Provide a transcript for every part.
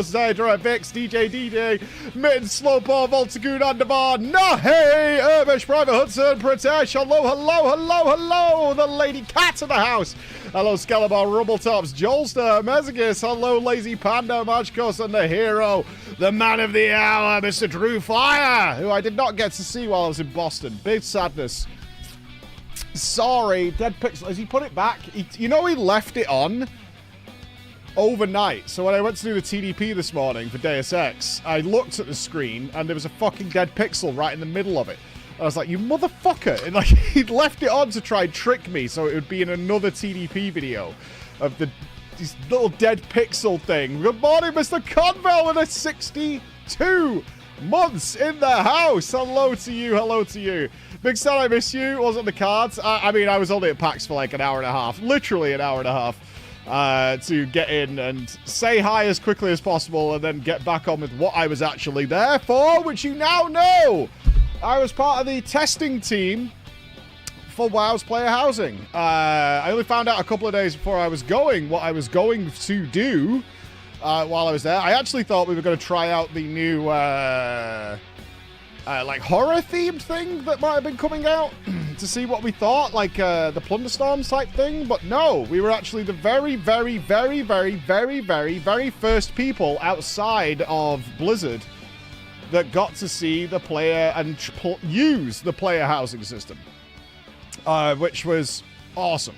Zydra, Vix, DJ, Mitten, Slowpaw, Voltagoon, Andavar, Nahe, Urbish, Private Hudson, Pritesh, hello, the lady cat in the house. Hello, Skelebar, Rubbletops, Jolster, Mezagis, hello, Lazy Panda, Majkos, and the hero, the man of the hour, Mr. Drew Fire, who I did not get to see while I was in Boston. Big sadness. Sorry, Dead Pixel, has he put it back? He left it on overnight. So when I went to do the TDP this morning for Deus Ex, I looked at the screen and there was a fucking dead pixel right in the middle of it. I was like, you motherfucker. And like, he'd left it on to try and trick me so it would be in another TDP video of this little dead pixel thing. Good morning, Mr. Conville, with a 62 months in the house. Hello to you. Big Stan, I miss you. Wasn't the cards. I mean, I was only at PAX for like an hour and a half. Literally an hour and a half. To get in and say hi as quickly as possible and then get back on with what I was actually there for, which you now know. I was part of the testing team for WoW's player housing. I only found out a couple of days before I was going what I was going to do while I was there. I actually thought we were going to try out the new like horror-themed thing that might have been coming out to see what we thought, like the Plunderstorms type thing, but no, we were actually the very first people outside of Blizzard that got to see the player and use the player housing system, which was awesome.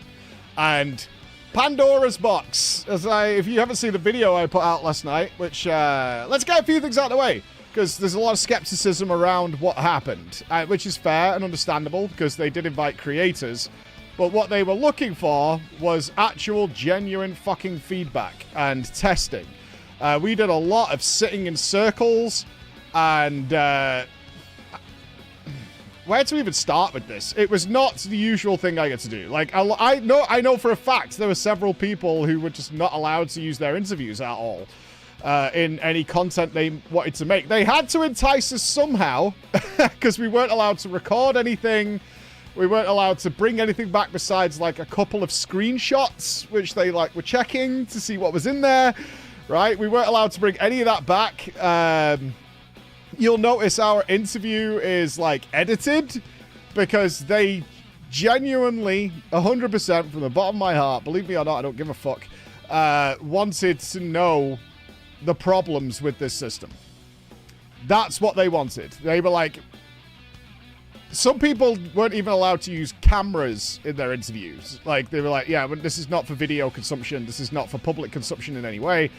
And Pandora's Box, if you haven't seen the video I put out last night, which let's get a few things out of the way, because there's a lot of skepticism around what happened, which is fair and understandable because they did invite creators. But what they were looking for was actual, genuine fucking feedback and testing. We did a lot of sitting in circles and... where to even start with this? It was not the usual thing I get to do. Like, I know for a fact there were several people who were just not allowed to use their interviews at all. In any content they wanted to make. They had to entice us somehow because we weren't allowed to record anything. We weren't allowed to bring anything back besides like a couple of screenshots, which they like were checking to see what was in there, right? We weren't allowed to bring any of that back. You'll notice our interview is like edited because they genuinely 100% from the bottom of my heart, believe me or not, I don't give a fuck, wanted to know the problems with this system. That's what they wanted. They were like, some people weren't even allowed to use cameras in their interviews. Like, they were like, yeah, but this is not for video consumption. This is not for public consumption in any way.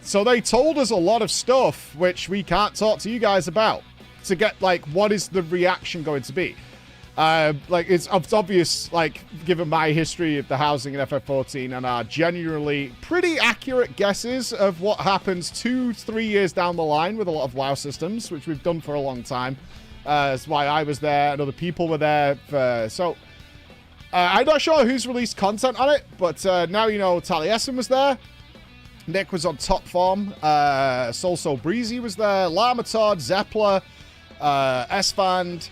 So they told us a lot of stuff which we can't talk to you guys about to get, like, what is the reaction going to be? Like, it's obvious, like, given my history of the housing in FF14 and our genuinely pretty accurate guesses of what happens 2-3 years down the line with a lot of WoW systems, which we've done for a long time. That's why I was there and other people were there. I'm not sure who's released content on it, but now you know Taliesin was there. Nick was on top form. Soul So Breezy was there. Lamatod, Zeppler, Esfand.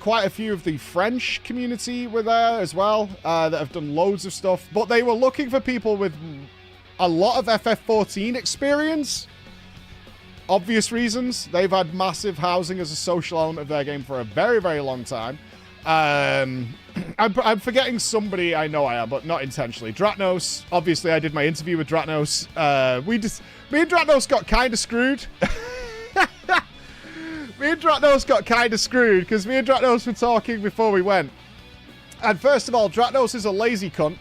Quite a few of the French community were there as well, that have done loads of stuff. But they were looking for people with a lot of FF14 experience. Obvious reasons. They've had massive housing as a social element of their game for a very, very long time. I'm forgetting somebody, I know I am, but not intentionally. Dratnos. Obviously, I did my interview with Dratnos. Me and Dratnos got kind of screwed. Me and Dratnos got kind of screwed because me and Dratnos were talking before we went. And first of all, Dratnos is a lazy cunt.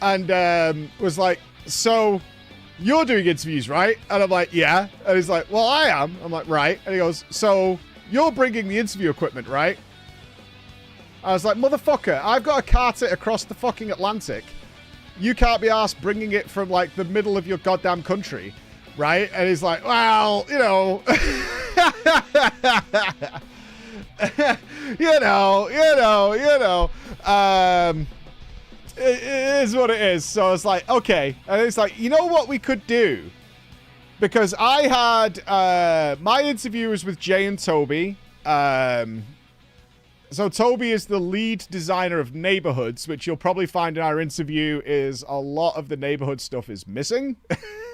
And was like, so you're doing interviews, right? And I'm like, yeah. And he's like, well, I am. I'm like, right. And he goes, so you're bringing the interview equipment, right? I was like, motherfucker, I've got to cart it across the fucking Atlantic. You can't be arsed bringing it from, like, the middle of your goddamn country. Right? And he's like, well, you know. you know. It is what it is. So it's like, okay. And it's like, you know what we could do? Because I had my interview was with Jay and Toby. So Toby is the lead designer of Neighborhoods, which you'll probably find in our interview is a lot of the neighborhood stuff is missing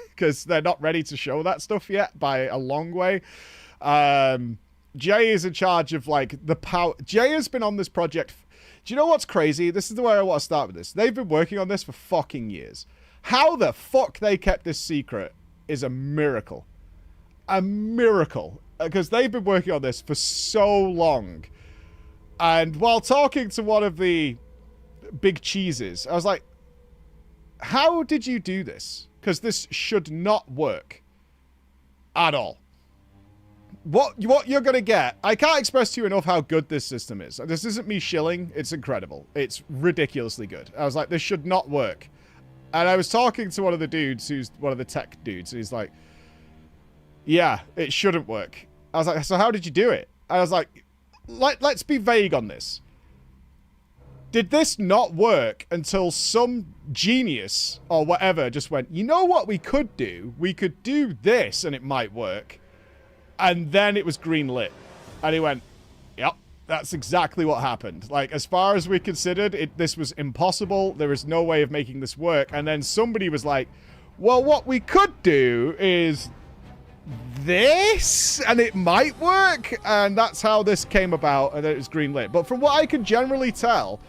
because they're not ready to show that stuff yet by a long way. Jay is in charge of like the power. Jay has been on this project. Do you know what's crazy? This is the way I want to start with this. They've been working on this for fucking years. How the fuck they kept this secret is a miracle. A miracle. Because they've been working on this for so long. And while talking to one of the big cheeses, I was like, how did you do this? Because this should not work at all. What you're going to get, I can't express to you enough how good this system is. This isn't me shilling. It's incredible. It's ridiculously good. I was like, this should not work. And I was talking to one of the dudes who's one of the tech dudes. And he's like, yeah, it shouldn't work. I was like, so how did you do it? And I was like, let's be vague on this. Did this not work until some genius or whatever just went, you know what we could do? We could do this and it might work. And then it was green lit. And he went, yep, that's exactly what happened. Like, as far as we considered, this was impossible. There is no way of making this work. And then somebody was like, well, what we could do is this, and it might work. And that's how this came about, and then it was green lit. But from what I can generally tell,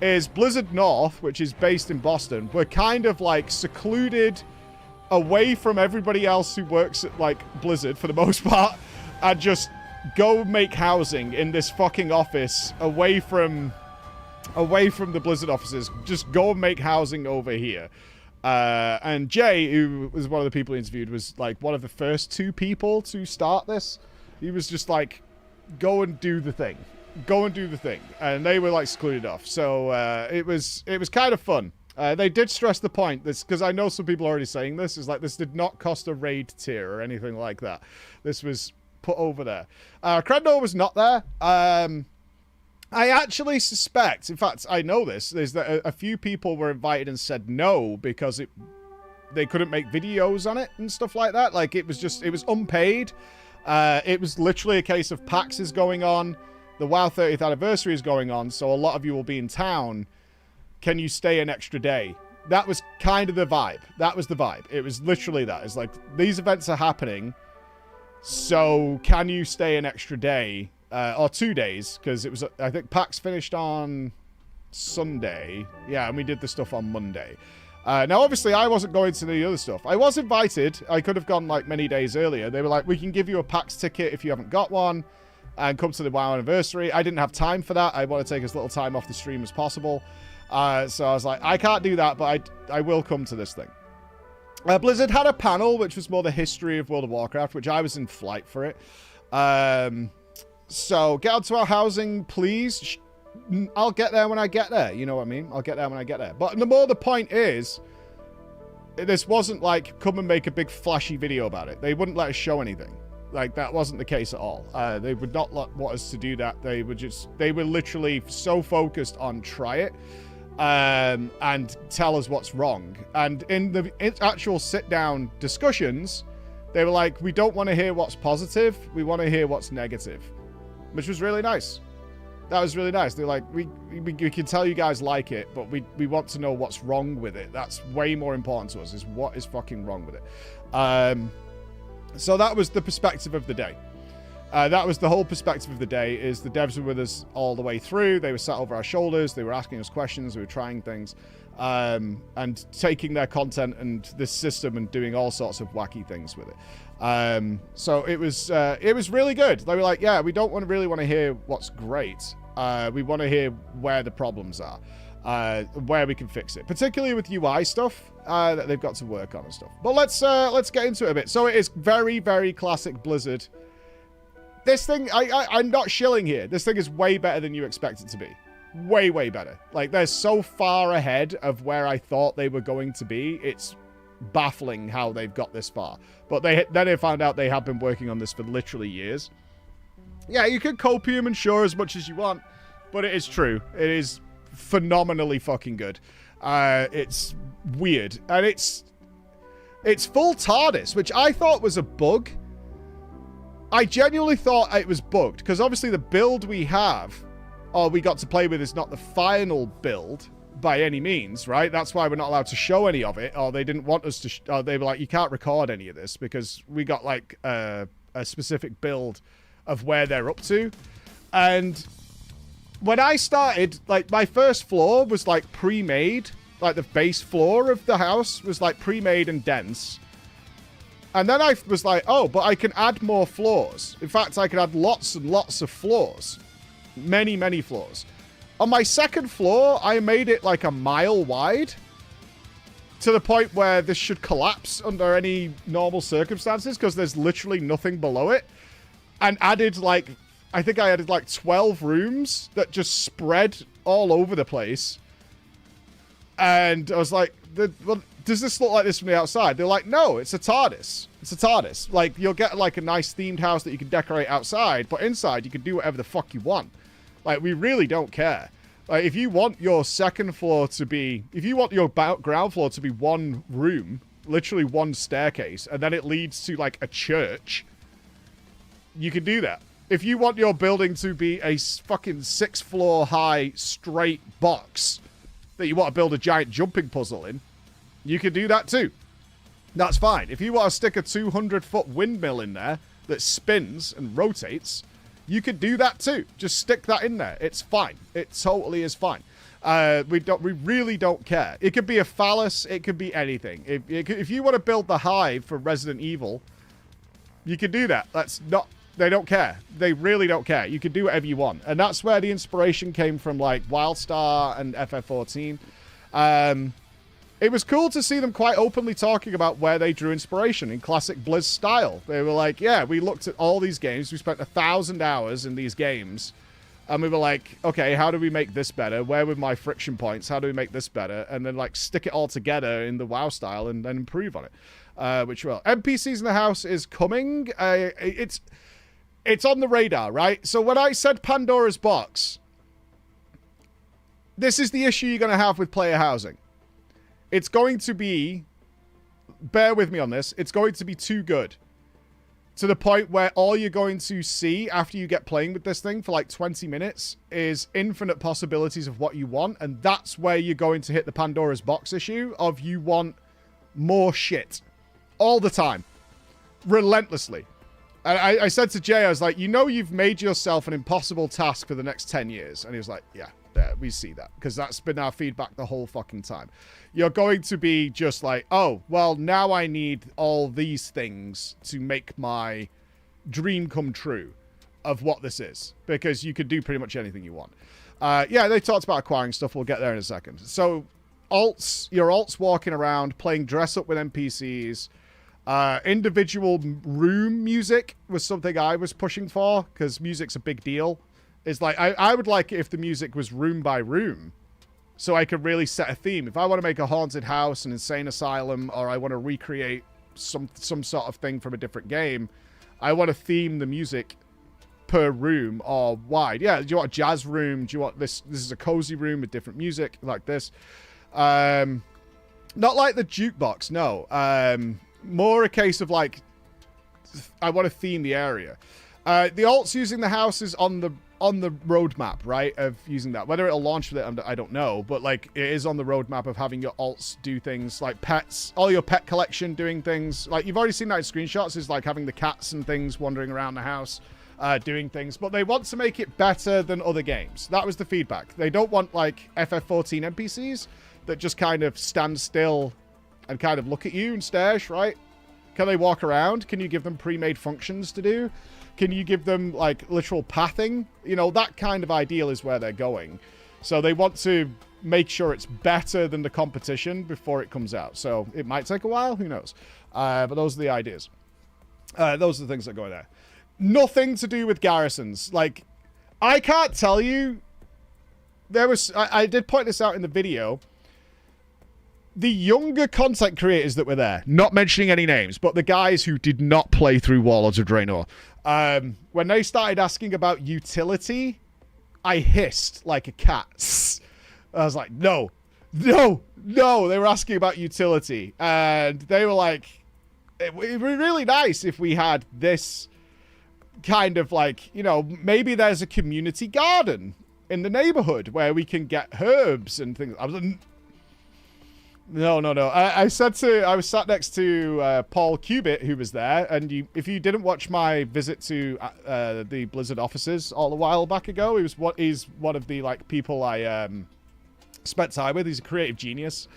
is Blizzard North, which is based in Boston, were kind of like secluded away from everybody else who works at like Blizzard for the most part, and just go make housing in this fucking office away from the Blizzard offices. Just go and make housing over here. And Jay, who was one of the people he interviewed, was like one of the first 2 people to start this. He was just like, go and do the thing. Go and do the thing. And they were like secluded off. So it was kind of fun. They did stress the point, this because I know some people are already saying this, is like this did not cost a raid tier or anything like that. This was put over there. Crendor was not there. I actually suspect, in fact, I know this, is that a few people were invited and said no because they couldn't make videos on it and stuff like that. Like, it was unpaid. It was literally a case of PAX is going on. The WoW 30th anniversary is going on, so a lot of you will be in town. Can you stay an extra day? That was kind of the vibe. That was the vibe. It was literally that. It's like, these events are happening, so can you stay an extra day? Or 2 days, because it was, I think PAX finished on Sunday. Yeah, and we did the stuff on Monday. Now, obviously, I wasn't going to the other stuff. I was invited. I could have gone, like, many days earlier. They were like, we can give you a PAX ticket if you haven't got one, and come to the WoW anniversary. I didn't have time for that. I want to take as little time off the stream as possible. So I was like, I can't do that, but I will come to this thing. Blizzard had a panel, which was more the history of World of Warcraft, which I was in flight for it. So get onto our housing, please. I'll get there when I get there. You know what I mean? I'll get there when I get there. But the point is, this wasn't like, come and make a big flashy video about it. They wouldn't let us show anything. Like, that wasn't the case at all. They would not want us to do that. They were literally so focused on try it. And tell us what's wrong. And in the actual sit-down discussions, they were like, we don't want to hear what's positive. We want to hear what's negative. Which was really nice. That was really nice. They're like, we can tell you guys like it, but we want to know what's wrong with it. That's way more important to us, is what is fucking wrong with it. So that was the perspective of the day. That was the whole perspective of the day, is the devs were with us all the way through. They were sat over our shoulders. They were asking us questions. We were trying things. And taking their content and this system and doing all sorts of wacky things with it. So it was really good. They were like, yeah, we don't really want to hear what's great. We want to hear where the problems are, where we can fix it, particularly with UI stuff that they've got to work on and stuff. But let's get into it a bit. So it is very, very classic Blizzard. This thing, I'm not shilling here. This thing is way better than you expect it to be. Way, way better. Like, they're so far ahead of where I thought they were going to be. It's baffling how they've got this far. But then I found out they have been working on this for literally years. Yeah, you can copium and sure as much as you want, but it is true. It is phenomenally fucking good. It's weird. And it's full TARDIS, which I thought was a bug. I genuinely thought it was bugged, because obviously the build we have all we got to play with is not the final build by any means, right? That's why we're not allowed to show any of it, or they didn't want us to, or they were like, you can't record any of this because we got like a specific build of where they're up to. And when I started, like my first floor was like pre-made, like the base floor of the house was like pre-made and dense. And then I was like, oh, but I can add more floors. In fact, I can add lots and lots of floors. Many, many floors. On my second floor, I made it like a mile wide. To the point where this should collapse under any normal circumstances because there's literally nothing below it. And added like, I think I added like 12 rooms that just spread all over the place. And I was like, well, does this look like this from the outside? They're like, no, it's a TARDIS. It's a TARDIS. Like, you'll get like a nice themed house that you can decorate outside, but inside you can do whatever the fuck you want. Like, we really don't care. Like, if you want your second floor to be, if you want your ground floor to be one room, literally one staircase, and then it leads to like a church, you can do that. If you want your building to be a fucking 6 floor high straight box that you want to build a giant jumping puzzle in, you can do that too. That's fine. If you want to stick a 200-foot windmill in there that spins and rotates, you could do that too. Just stick that in there. It's fine. It totally is fine. We really don't care. It could be a phallus. It could be anything. If you want to build the hive for Resident Evil, you can do that. That's not. They don't care. They really don't care. You can do whatever you want, and that's where the inspiration came from, like WildStar and FF14. It was cool to see them quite openly talking about where they drew inspiration in classic Blizz style. They were like, yeah, we looked at all these games. We spent 1,000 hours in these games. And we were like, okay, how do we make this better? Where were my friction points? How do we make this better? And then like stick it all together in the WoW style and then improve on it. Which, well, NPCs in the house is coming. It's on the radar, right? So when I said Pandora's box, this is the issue you're going to have with player housing. It's going to be, bear with me on this, it's going to be too good. To the point where all you're going to see after you get playing with this thing for like 20 minutes is infinite possibilities of what you want. And that's where you're going to hit the Pandora's box issue of you want more shit all the time, relentlessly. And I said to Jay, I was like, you know, you've made yourself an impossible task for the next 10 years. And he was like, yeah, we see that, because that's been our feedback the whole fucking time. You're going to be just like, oh, well, now I need all these things to make my dream come true of what this is, because you can do pretty much anything you want. Yeah, they talked about acquiring stuff. We'll get there in a second. So your alts walking around, playing dress up with NPCs. Individual room music was something I was pushing for, because music's a big deal. It's like, I would like it if the music was room by room, so I could really set a theme. If I want to make a haunted house, an insane asylum, or I want to recreate some sort of thing from a different game, I want to theme the music per room or wide. Yeah, do you want a jazz room? Do you want this? This is a cozy room with different music like this. Not like the jukebox, no. More a case of like, I want to theme the area. The alts using the house is on the roadmap, right, of using that. Whether it'll launch with it, I don't know, but like it is on the roadmap of having your alts do things like pets, all your pet collection doing things. Like you've already seen that in screenshots, is like having the cats and things wandering around the house doing things, but they want to make it better than other games. That was the feedback. They don't want like FF14 NPCs that just kind of stand still and kind of look at you and stare, right? Can they walk around? Can you give them pre-made functions to do? Can you give them like literal pathing? You know, that kind of ideal is where they're going. So they want to make sure it's better than the competition before it comes out. So it might take a while, who knows? But those are the ideas. Those are the things that go there. Nothing to do with garrisons. Like, I can't tell you. I did point this out in the video. The younger content creators that were there, not mentioning any names, but the guys who did not play through Warlords of Draenor, when they started asking about utility, I hissed like a cat. I was like, no. They were asking about utility. And they were like, it would be really nice if we had this kind of like, you know, maybe there's a community garden in the neighborhood where we can get herbs and things. No. I was sat next to Paul Cubitt, who was there, and if you didn't watch my visit to the Blizzard offices all a while back ago, he's one of the like people I spent time with. He's a creative genius.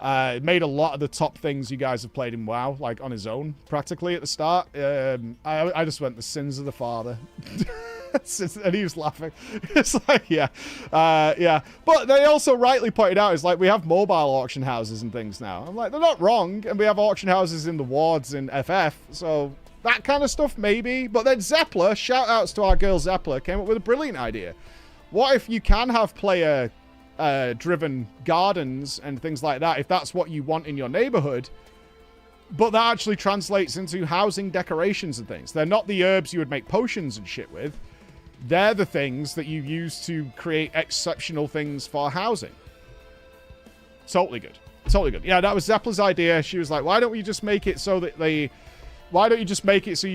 Made a lot of the top things you guys have played in WoW, like on his own, practically at the start. I just went the sins of the father. And he was laughing. It's like, yeah. But they also rightly pointed out, it's like, we have mobile auction houses and things now. I'm like, they're not wrong. And we have auction houses in the wards in FF. So that kind of stuff, maybe. But then Zeppler, shout outs to our girl Zeppler, came up with a brilliant idea. What if you can have player driven gardens and things like that, if that's what you want in your neighborhood, but that actually translates into housing decorations and things. They're not the herbs you would make potions and shit with. They're the things that you use to create exceptional things for housing. Totally good. Totally good. Yeah, that was Zeppler's idea. She was like, why don't you just make it so you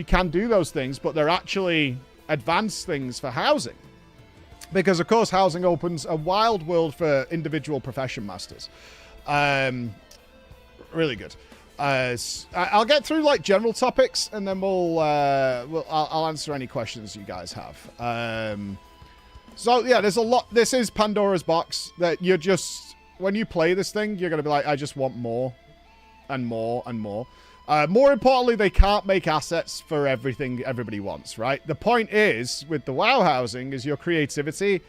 can do those things, but they're actually advanced things for housing? Because, of course, housing opens a wild world for individual profession masters. Really good. I'll get through, like, general topics, and then I'll answer any questions you guys have. So, yeah, there's a lot. This is Pandora's box that you're just... When you play this thing, you're going to be like, I just want more and more and more. More importantly, they can't make assets for everything everybody wants, right? The point is, with the WoW housing, is your creativity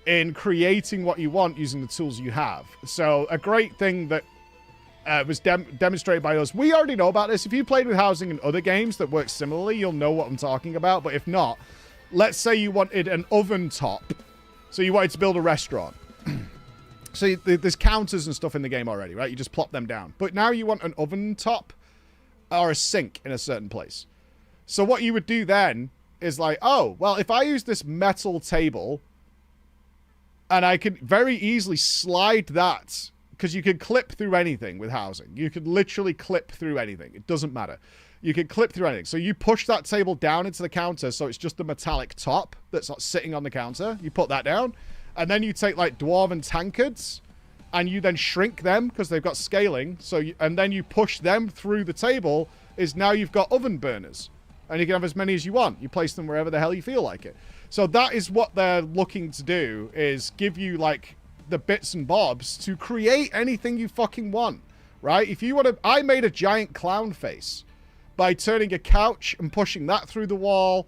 in creating what you want using the tools you have. So a great thing that was demonstrated by us, we already know about this. If you played with housing in other games that work similarly, you'll know what I'm talking about. But if not, let's say you wanted an oven top. So you wanted to build a restaurant. So there's counters and stuff in the game already, right? You just plop them down. But now you want an oven top or a sink in a certain place. So what you would do then is like, oh, well, if I use this metal table and I could very easily slide that, because you can clip through anything with housing. You could literally clip through anything. It doesn't matter. You can clip through anything. So you push that table down into the counter so it's just the metallic top that's not sitting on the counter. You put that down. And then you take like dwarven tankards and you then shrink them because they've got scaling. And then you push them through the table. Is now you've got oven burners. And you can have as many as you want. You place them wherever the hell you feel like it. So that is what they're looking to do, is give you like the bits and bobs to create anything you fucking want, right? If you want to... I made a giant clown face by turning a couch and pushing that through the wall,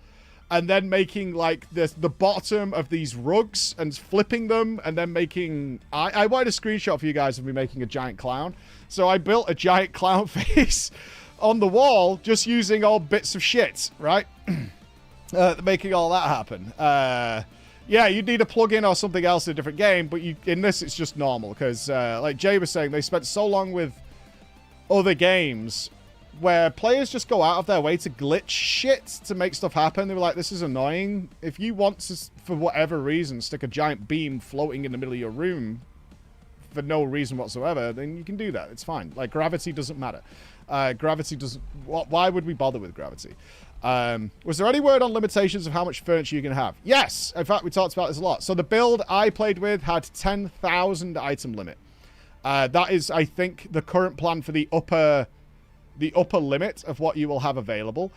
and then making like the bottom of these rugs and flipping them, and then making... I wanted a screenshot for you guys of me making a giant clown. So I built a giant clown face on the wall just using all bits of shit, right? Making all that happen. Yeah, you'd need a plugin or something else in a different game, but in this it's just normal, because like Jay was saying, they spent so long with other games where players just go out of their way to glitch shit to make stuff happen. They were like, this is annoying. If you want to, for whatever reason, stick a giant beam floating in the middle of your room for no reason whatsoever, then you can do that. It's fine. Like, gravity doesn't matter. Gravity doesn't... Why would we bother with gravity? Was there any word on limitations of how much furniture you can have? Yes! In fact, we talked about this a lot. So the build I played with had 10,000 item limit. That is, I think, the current plan for the upper limit of what you will have available.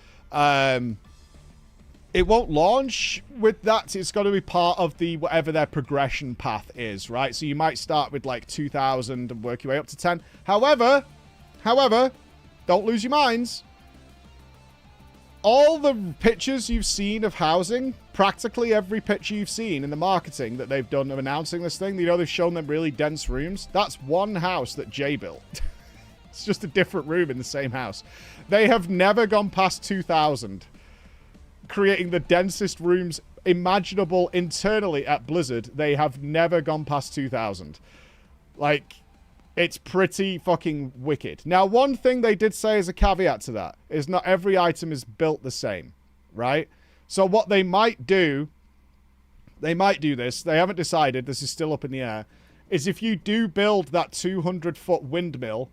It won't launch with that. It's got to be part of the whatever their progression path is, right? So you might start with like 2,000 and work your way up to 10. However, don't lose your minds. All the pictures you've seen of housing, practically every picture you've seen in the marketing that they've done of announcing this thing, you know, they've shown them really dense rooms. That's one house that Jay built. It's just a different room in the same house. They have never gone past 2,000, creating the densest rooms imaginable internally at Blizzard. They have never gone past 2,000. Like, it's pretty fucking wicked. Now, one thing they did say as a caveat to that is not every item is built the same, right? So what they might do, they might do this, they haven't decided, this is still up in the air, is if you do build that 200-foot windmill,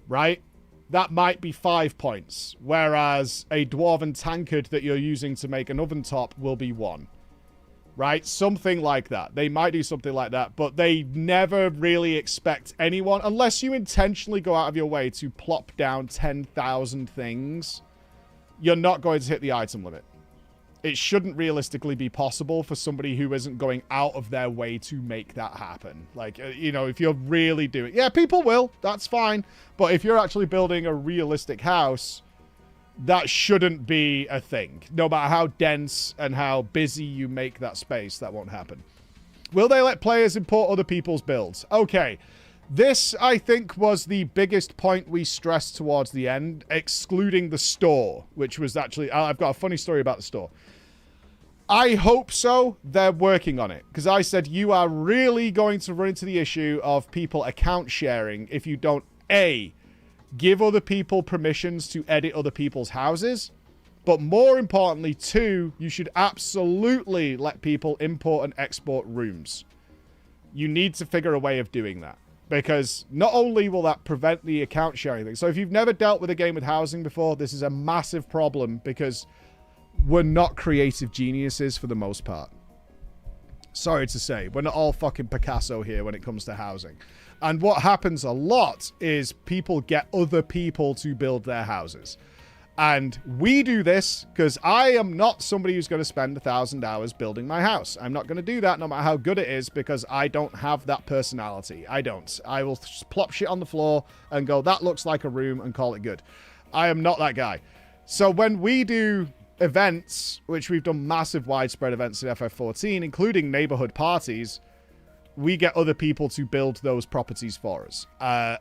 right, that might be 5 points, whereas a dwarven tankard that you're using to make an oven top will be 1. right? Something like that. They might do something like that, but they never really expect anyone, unless you intentionally go out of your way to plop down 10,000 things, you're not going to hit the item limit. It shouldn't realistically be possible for somebody who isn't going out of their way to make that happen. Like, you know, if you're really doing... Yeah, people will. That's fine. But if you're actually building a realistic house, that shouldn't be a thing. No matter how dense and how busy you make that space, that won't happen. Will they let players import other people's builds? Okay. This, I think, was the biggest point we stressed towards the end, excluding the store, which was actually... I've got a funny story about the store. I hope so. They're working on it. Because I said you are really going to run into the issue of people account sharing if you don't, A, give other people permissions to edit other people's houses. But more importantly, 2, you should absolutely let people import and export rooms. You need to figure a way of doing that. Because not only will that prevent the account sharing thing. So if you've never dealt with a game with housing before, this is a massive problem because we're not creative geniuses for the most part. Sorry to say, we're not all fucking Picasso here when it comes to housing. And what happens a lot is people get other people to build their houses. And we do this because I am not somebody who's going to spend 1,000 hours building my house. I'm not going to do that no matter how good it is because I don't have that personality. I don't. I will just plop shit on the floor and go, that looks like a room, and call it good. I am not that guy. So when we do events, which we've done massive widespread events in FF14, including neighborhood parties, we get other people to build those properties for us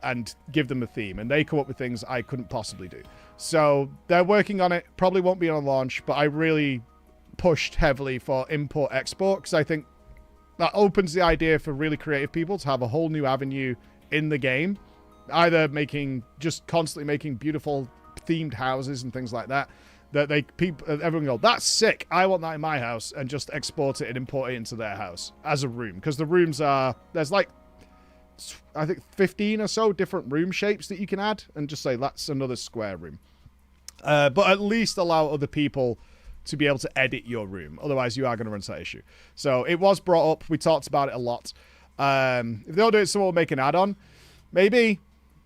and give them a theme. And they come up with things I couldn't possibly do. So they're working on it. Probably won't be on launch, but I really pushed heavily for import-export because I think that opens the idea for really creative people to have a whole new avenue in the game. Either just constantly making beautiful themed houses and things like that. That everyone go, that's sick. I want that in my house, and just export it and import it into their house as a room. Because the rooms there's like, I think 15 or so different room shapes that you can add, and just say that's another square room. But at least allow other people to be able to edit your room. Otherwise, you are going to run into that issue. So it was brought up. We talked about it a lot. If they don't do it, someone will make an add-on. Maybe.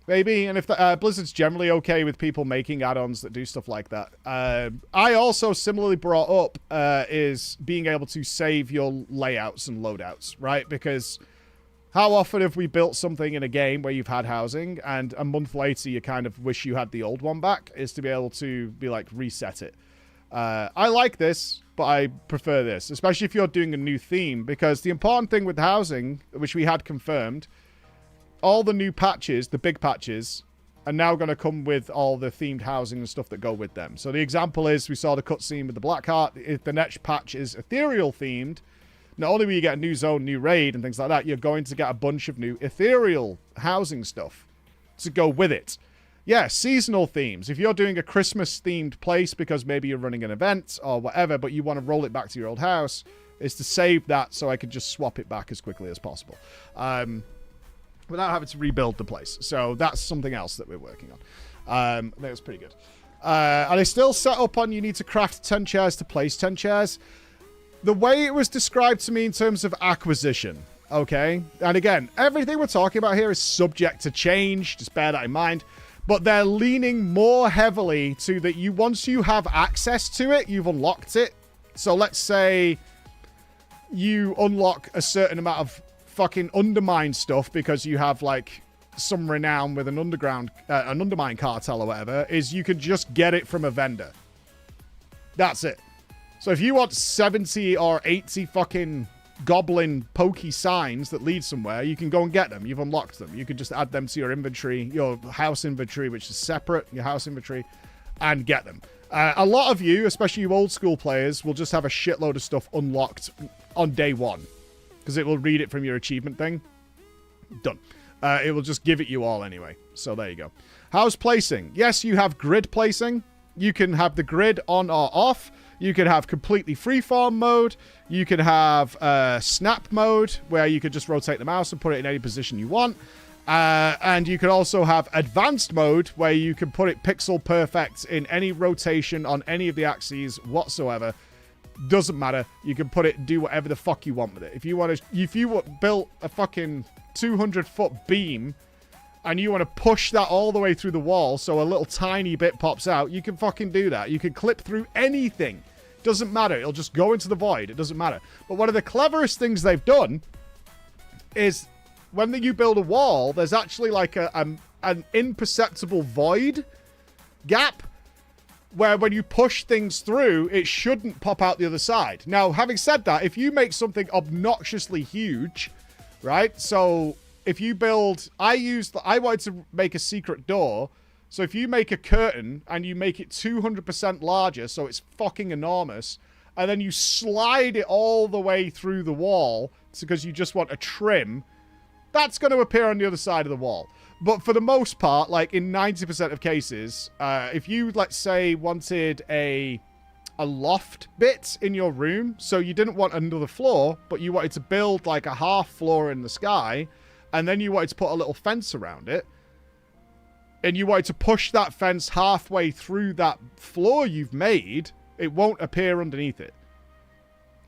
And if Blizzard's generally okay with people making add-ons that do stuff like that. I also similarly brought up is being able to save your layouts and loadouts, right? Because how often have we built something in a game where you've had housing and a month later you kind of wish you had the old one back, is to be able to be like, reset it. I like this, but I prefer this, especially if you're doing a new theme, because the important thing with housing, which we had confirmed, all the new patches, the big patches, are now going to come with all the themed housing and stuff that go with them. So the example is, we saw the cutscene with the Blackheart. If the next patch is ethereal themed, not only will you get a new zone, new raid, and things like that, you're going to get a bunch of new ethereal housing stuff to go with it. Yeah, seasonal themes. If you're doing a Christmas-themed place because maybe you're running an event or whatever, but you want to roll it back to your old house, is to save that so I can just swap it back as quickly as possible. Without having to rebuild the place. So that's something else that we're working on. I think it's pretty good. Are they still set up on you need to craft 10 chairs to place 10 chairs? The way it was described to me in terms of acquisition, okay? And again, everything we're talking about here is subject to change. Just bear that in mind. But they're leaning more heavily to that once you have access to it, you've unlocked it. So let's say you unlock a certain amount of fucking undermine stuff because you have like some renown with an undermine cartel or whatever, is you can just get it from a vendor. That's it. So if you want 70 or 80 fucking goblin pokey signs that lead somewhere, you can go and get them. You've unlocked them. You can just add them to your inventory, your house inventory, which is separate, your house inventory, and get them. A lot of you, especially you old school players, will just have a shitload of stuff unlocked on day one. Because it will read it from your achievement thing. Done. It will just give it you all anyway. So there you go. House placing. Yes, you have grid placing. You can have the grid on or off. You can have completely freeform mode. You can have snap mode, where you could just rotate the mouse and put it in any position you want. And you can also have advanced mode, where you can put it pixel perfect in any rotation on any of the axes whatsoever. Doesn't matter. You can put it and do whatever the fuck you want with it. If you built a fucking 200-foot beam and you want to push that all the way through the wall so a little tiny bit pops out, you can fucking do that. You can clip through anything. Doesn't matter. It'll just go into the void. It doesn't matter. But one of the cleverest things they've done is when you build a wall, there's actually like an imperceptible void gap where when you push things through, it shouldn't pop out the other side. Now, having said that, if you make something obnoxiously huge, right? So if you build, I wanted to make a secret door. So if you make a curtain and you make it 200% larger, so it's fucking enormous, and then you slide it all the way through the wall because you just want a trim, that's going to appear on the other side of the wall. But for the most part, like in 90% of cases, if you, let's say, wanted a loft bit in your room, so you didn't want another floor, but you wanted to build like a half floor in the sky, and then you wanted to put a little fence around it, and you wanted to push that fence halfway through that floor you've made, it won't appear underneath it.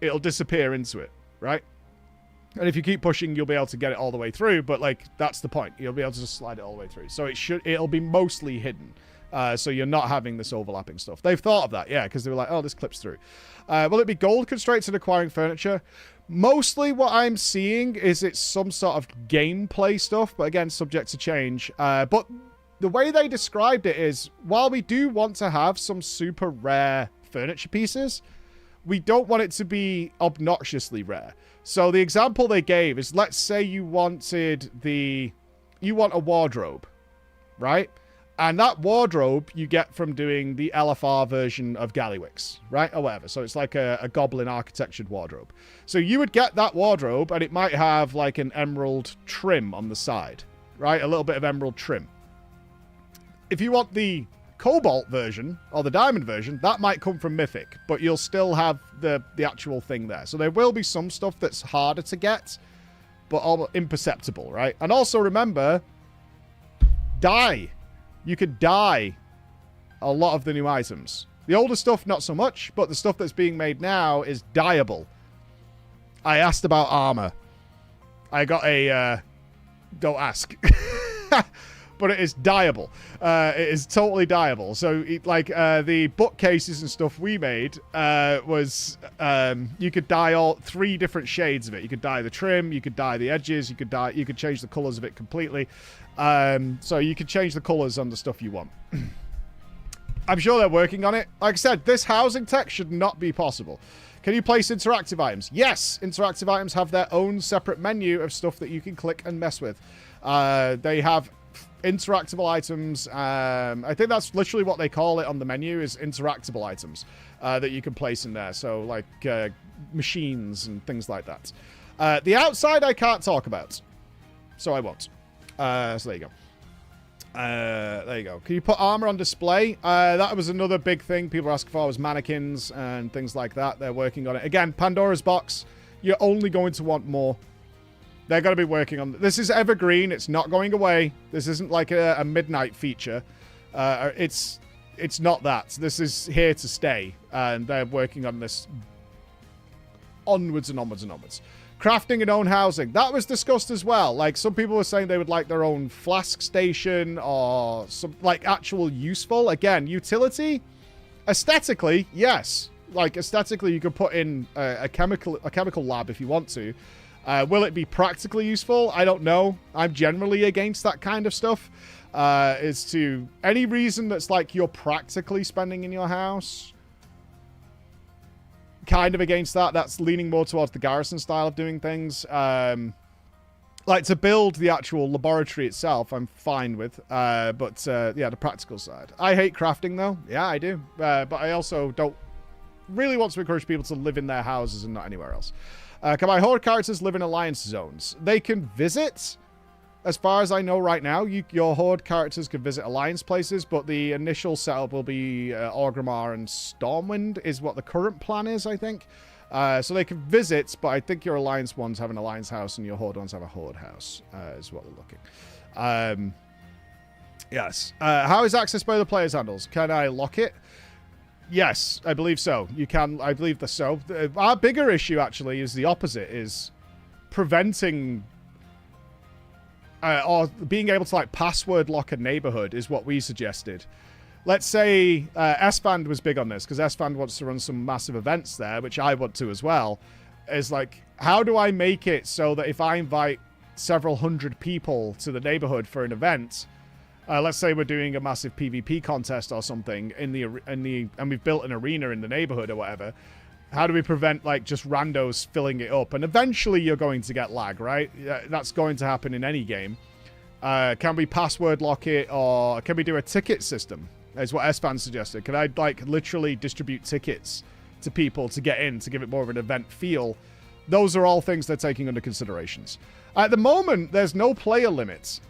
It'll disappear into it, right? And if you keep pushing, you'll be able to get it all the way through, but like, that's the point. You'll be able to just slide it all the way through. So it'll be mostly hidden. So you're not having this overlapping stuff. They've thought of that, yeah, because they were like, oh, this clips through. Will it be gold constraints in acquiring furniture? Mostly what I'm seeing is it's some sort of gameplay stuff, but again, subject to change. But the way they described it is, while we do want to have some super rare furniture pieces, we don't want it to be obnoxiously rare. So the example they gave is, let's say you want a wardrobe, right? And that wardrobe you get from doing the LFR version of Gallywix, right? Or whatever. So it's like a goblin architectured wardrobe. So you would get that wardrobe and it might have like an emerald trim on the side, right? A little bit of emerald trim. If you want the Cobalt version or the Diamond version, that might come from Mythic, but you'll still have the actual thing there. So there will be some stuff that's harder to get, but almost imperceptible, right? And also remember, dye. You could dye a lot of the new items. The older stuff, not so much, but the stuff that's being made now is dyeable. I asked about armor. I got a, don't ask. But it is dyeable. It is totally dyeable. So, the bookcases and stuff we made was you could dye all 3 different shades of it. You could dye the trim, you could dye the edges, you could change the colors of it completely. So you could change the colors on the stuff you want. I'm sure they're working on it. Like I said, this housing tech should not be possible. Can you place interactive items? Yes, interactive items have their own separate menu of stuff that you can click and mess with. They have interactable items. I think that's literally what they call it on the menu, is interactable items that you can place in there. So like machines and things like that. The outside I can't talk about, so I won't. So there you go. There you go. Can you put armor on display? That was another big thing people were asking for, was mannequins and things like that. They're working on it. Again, Pandora's box. You're only going to want more. They're going to be working on... This is evergreen. It's not going away. This isn't like a midnight feature. It's not that. This is here to stay. And they're working on this onwards and onwards and onwards. Crafting and own housing. That was discussed as well. Like, some people were saying they would like their own flask station or some, like, actual useful. Again, utility. Aesthetically, yes. Like, aesthetically, you could put in a chemical lab if you want to. Will it be practically useful? I don't know. I'm generally against that kind of stuff. Is to any reason that's like you're practically spending in your house. Kind of against that. That's leaning more towards the Garrison style of doing things. Like to build the actual laboratory itself, I'm fine with. But yeah, the practical side. I hate crafting though. Yeah, I do. But I also don't really want to encourage people to live in their houses and not anywhere else. Can my Horde characters live in Alliance zones? They can visit. As far as I know right now, your Horde characters can visit Alliance places, but the initial setup will be Orgrimmar and Stormwind is what the current plan is, I think. So they can visit, but I think your Alliance ones have an Alliance house and your Horde ones have a Horde house, is what they're looking. Yes. How is access by the players handles? Can I lock it? Yes, I believe so. You can. I believe that's so. Our bigger issue actually is the opposite: is preventing or being able to like password lock a neighborhood is what we suggested. Let's say S-Fand was big on this because S-Fand wants to run some massive events there, which I want to as well. Is like, how do I make it so that if I invite several hundred people to the neighborhood for an event, let's say we're doing a massive PvP contest or something and we've built an arena in the neighborhood or whatever, how do we prevent like just randos filling it up? And eventually you're going to get lag, right? That's going to happen in any game. Can we password lock it, or can we do a ticket system? Is what S-Fan suggested. Can I like literally distribute tickets to people to get in to give it more of an event feel? Those are all things they're taking under considerations. At the moment, there's no player limits.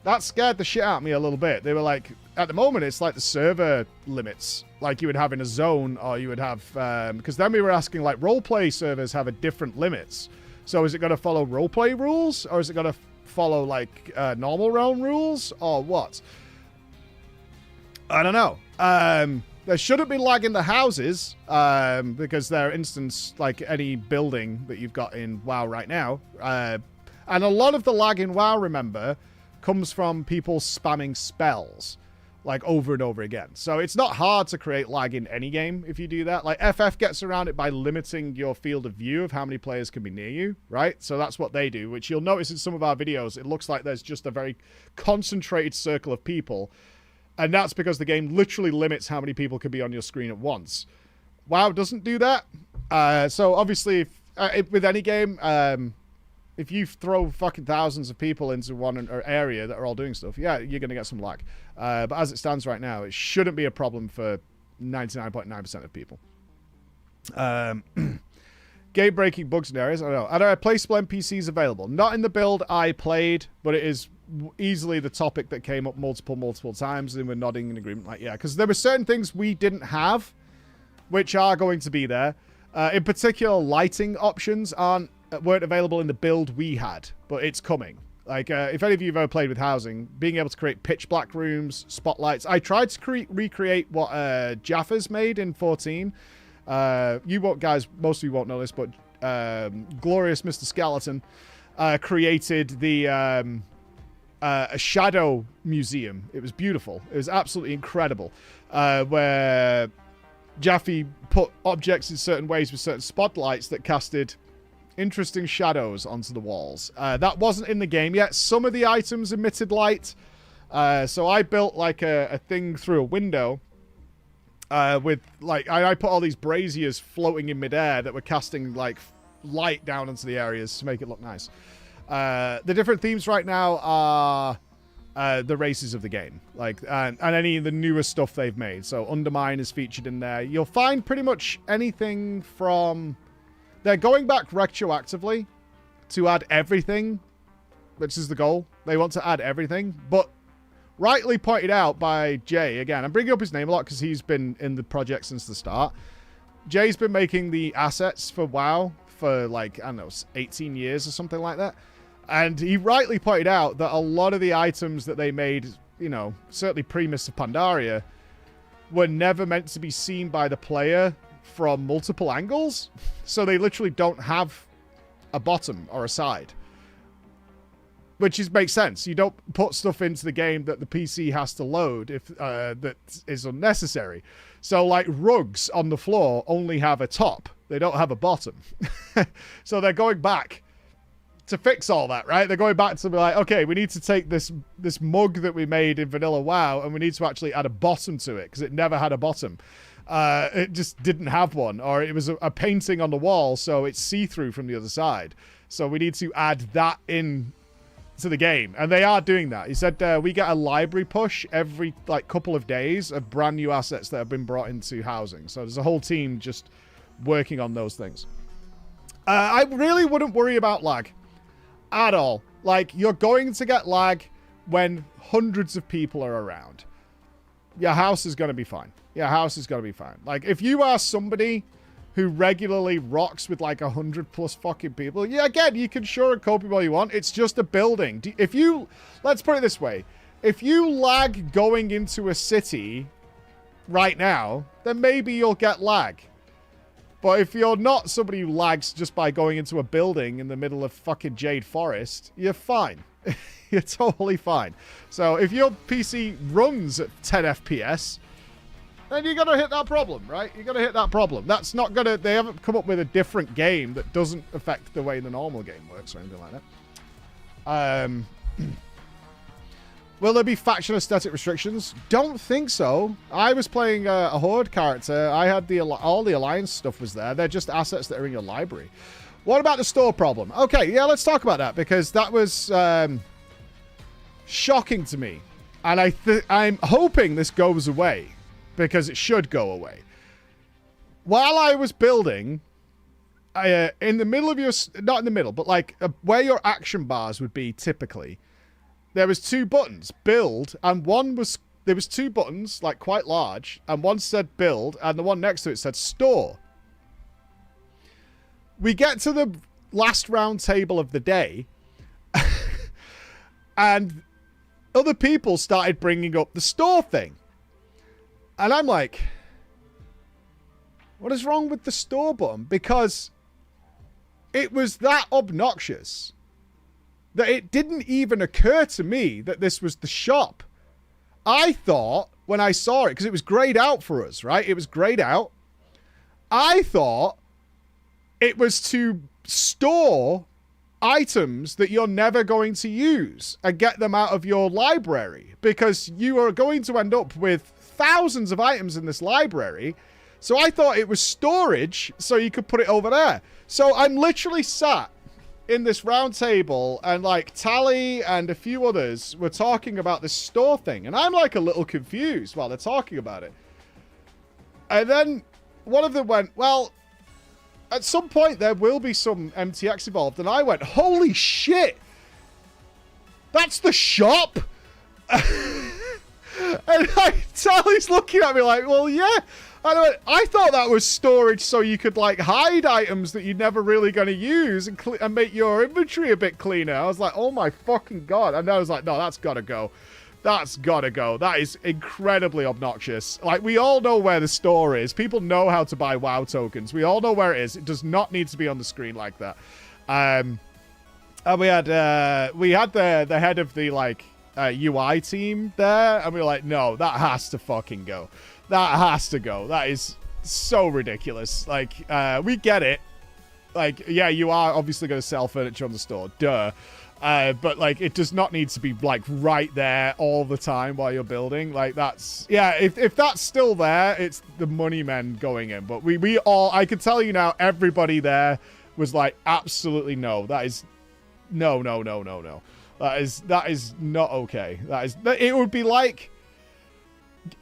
That scared the shit out of me a little bit. They were like, at the moment, it's like the server limits, like you would have in a zone, or you would have, because then we were asking, like, roleplay servers have a different limits. So is it going to follow roleplay rules, or is it going to follow, like, normal realm rules, or what? I don't know. There shouldn't be lag in the houses, because they're instance, like any building that you've got in WoW right now. And a lot of the lag in WoW, remember, comes from people spamming spells, like over and over again. So it's not hard to create lag in any game if you do that. Like FF gets around it by limiting your field of view of how many players can be near you, right? So that's what they do, which you'll notice in some of our videos. It looks like there's just a very concentrated circle of people. And that's because the game literally limits how many people can be on your screen at once. WoW doesn't do that. So obviously, with any game, if you throw fucking thousands of people into one area that are all doing stuff, yeah, you're going to get some lag. But as it stands right now, it shouldn't be a problem for 99.9% of people. Game-breaking bugs and areas. I don't know. Are there placeable NPCs available? Not in the build I played, but it is easily the topic that came up multiple times, and we're nodding in agreement. Like, yeah, because there were certain things we didn't have, which are going to be there. In particular, lighting options weren't available in the build we had, but it's coming. Like, if any of you have ever played with housing, being able to create pitch black rooms, spotlights. I tried to recreate what Jaffa's made in 14. You won't, guys, most of you won't know this, but glorious Mr. Skeleton created the a shadow museum. It was beautiful. It was absolutely incredible, where Jaffe put objects in certain ways with certain spotlights that casted interesting shadows onto the walls. That wasn't in the game yet. Some of the items emitted light. So I built like a thing through a window with like, I put all these braziers floating in midair that were casting like light down into the areas to make it look nice. The different themes right now are the races of the game, like, and any of the newer stuff they've made. So Undermine is featured in there. You'll find pretty much anything from... They're going back retroactively to add everything, which is the goal. They want to add everything, but rightly pointed out by Jay, again, I'm bringing up his name a lot because he's been in the project since the start. Jay's been making the assets for WoW for like, I don't know, 18 years or something like that. And he rightly pointed out that a lot of the items that they made, you know, certainly pre-Mr. Pandaria, were never meant to be seen by the player from multiple angles. So they literally don't have a bottom or a side. Which makes sense. You don't put stuff into the game that the PC has to load if that is unnecessary. So like rugs on the floor only have a top. They don't have a bottom. So they're going back to fix all that, right? They're going back to be like, okay, we need to take this mug that we made in Vanilla WoW and we need to actually add a bottom to it because it never had a bottom. It just didn't have one, or it was a painting on the wall, so it's see-through from the other side. So we need to add that in to the game, and they are doing that. He said we get a library push every like couple of days of brand new assets that have been brought into housing. So there's a whole team just working on those things. I really wouldn't worry about lag at all. Like, you're going to get lag when hundreds of people are around. Your house is going to be fine. Your house is going to be fine. Like, if you are somebody who regularly rocks with like 100+ fucking people, yeah, again, you can sure and copy all you want. It's just a building. If you, let's put it this way, if you lag going into a city right now, then maybe you'll get lag. But if you're not somebody who lags just by going into a building in the middle of fucking Jade Forest, you're fine. You're totally fine. So if your PC runs at 10 FPS, then you're going to hit that problem, right? You're going to hit that problem. That's not going to... They haven't come up with a different game that doesn't affect the way the normal game works or anything like that. Will there be faction aesthetic restrictions? Don't think so. I was playing a Horde character. I had all the Alliance stuff was there. They're just assets that are in your library. What about the store problem? Okay, yeah, let's talk about that, because that was shocking to me. And I'm hoping this goes away, because it should go away. While I was building, in the middle of your... Not in the middle, but like where your action bars would be typically... There was 2 buttons, build, and there was 2 buttons, like quite large, and one said build, and the one next to it said store. We get to the last round table of the day, and other people started bringing up the store thing. And I'm like, what is wrong with the store button? Because it was that obnoxious that it didn't even occur to me that this was the shop. I thought, when I saw it, because it was grayed out for us, right? It was grayed out. I thought it was to store items that you're never going to use and get them out of your library, because you are going to end up with thousands of items in this library. So I thought it was storage so you could put it over there. So I'm literally sat in this round table, and like Tally and a few others were talking about this store thing, and I'm like a little confused while they're talking about it. And then one of them went, well, at some point there will be some MTX involved, and I went, holy shit, that's the shop. And Tally's looking at me like, well, yeah. And I went, I thought that was storage so you could, like, hide items that you're never really going to use and make your inventory a bit cleaner. I was like, oh my fucking God. And I was like, no, that's got to go. That's got to go. That is incredibly obnoxious. Like, we all know where the store is. People know how to buy WoW tokens. We all know where it is. It does not need to be on the screen like that. And we had the head of the, like, UI team there, and we were like, no, that has to fucking go. That has to go. That is so ridiculous. Like, we get it. Like, yeah, you are obviously going to sell furniture on the store. Duh. But, like, it does not need to be, like, right there all the time while you're building. Like, that's... Yeah, if that's still there, it's the money men going in. But we all... I can tell you now, everybody there was like, absolutely no. That is... No. That is not okay. It would be like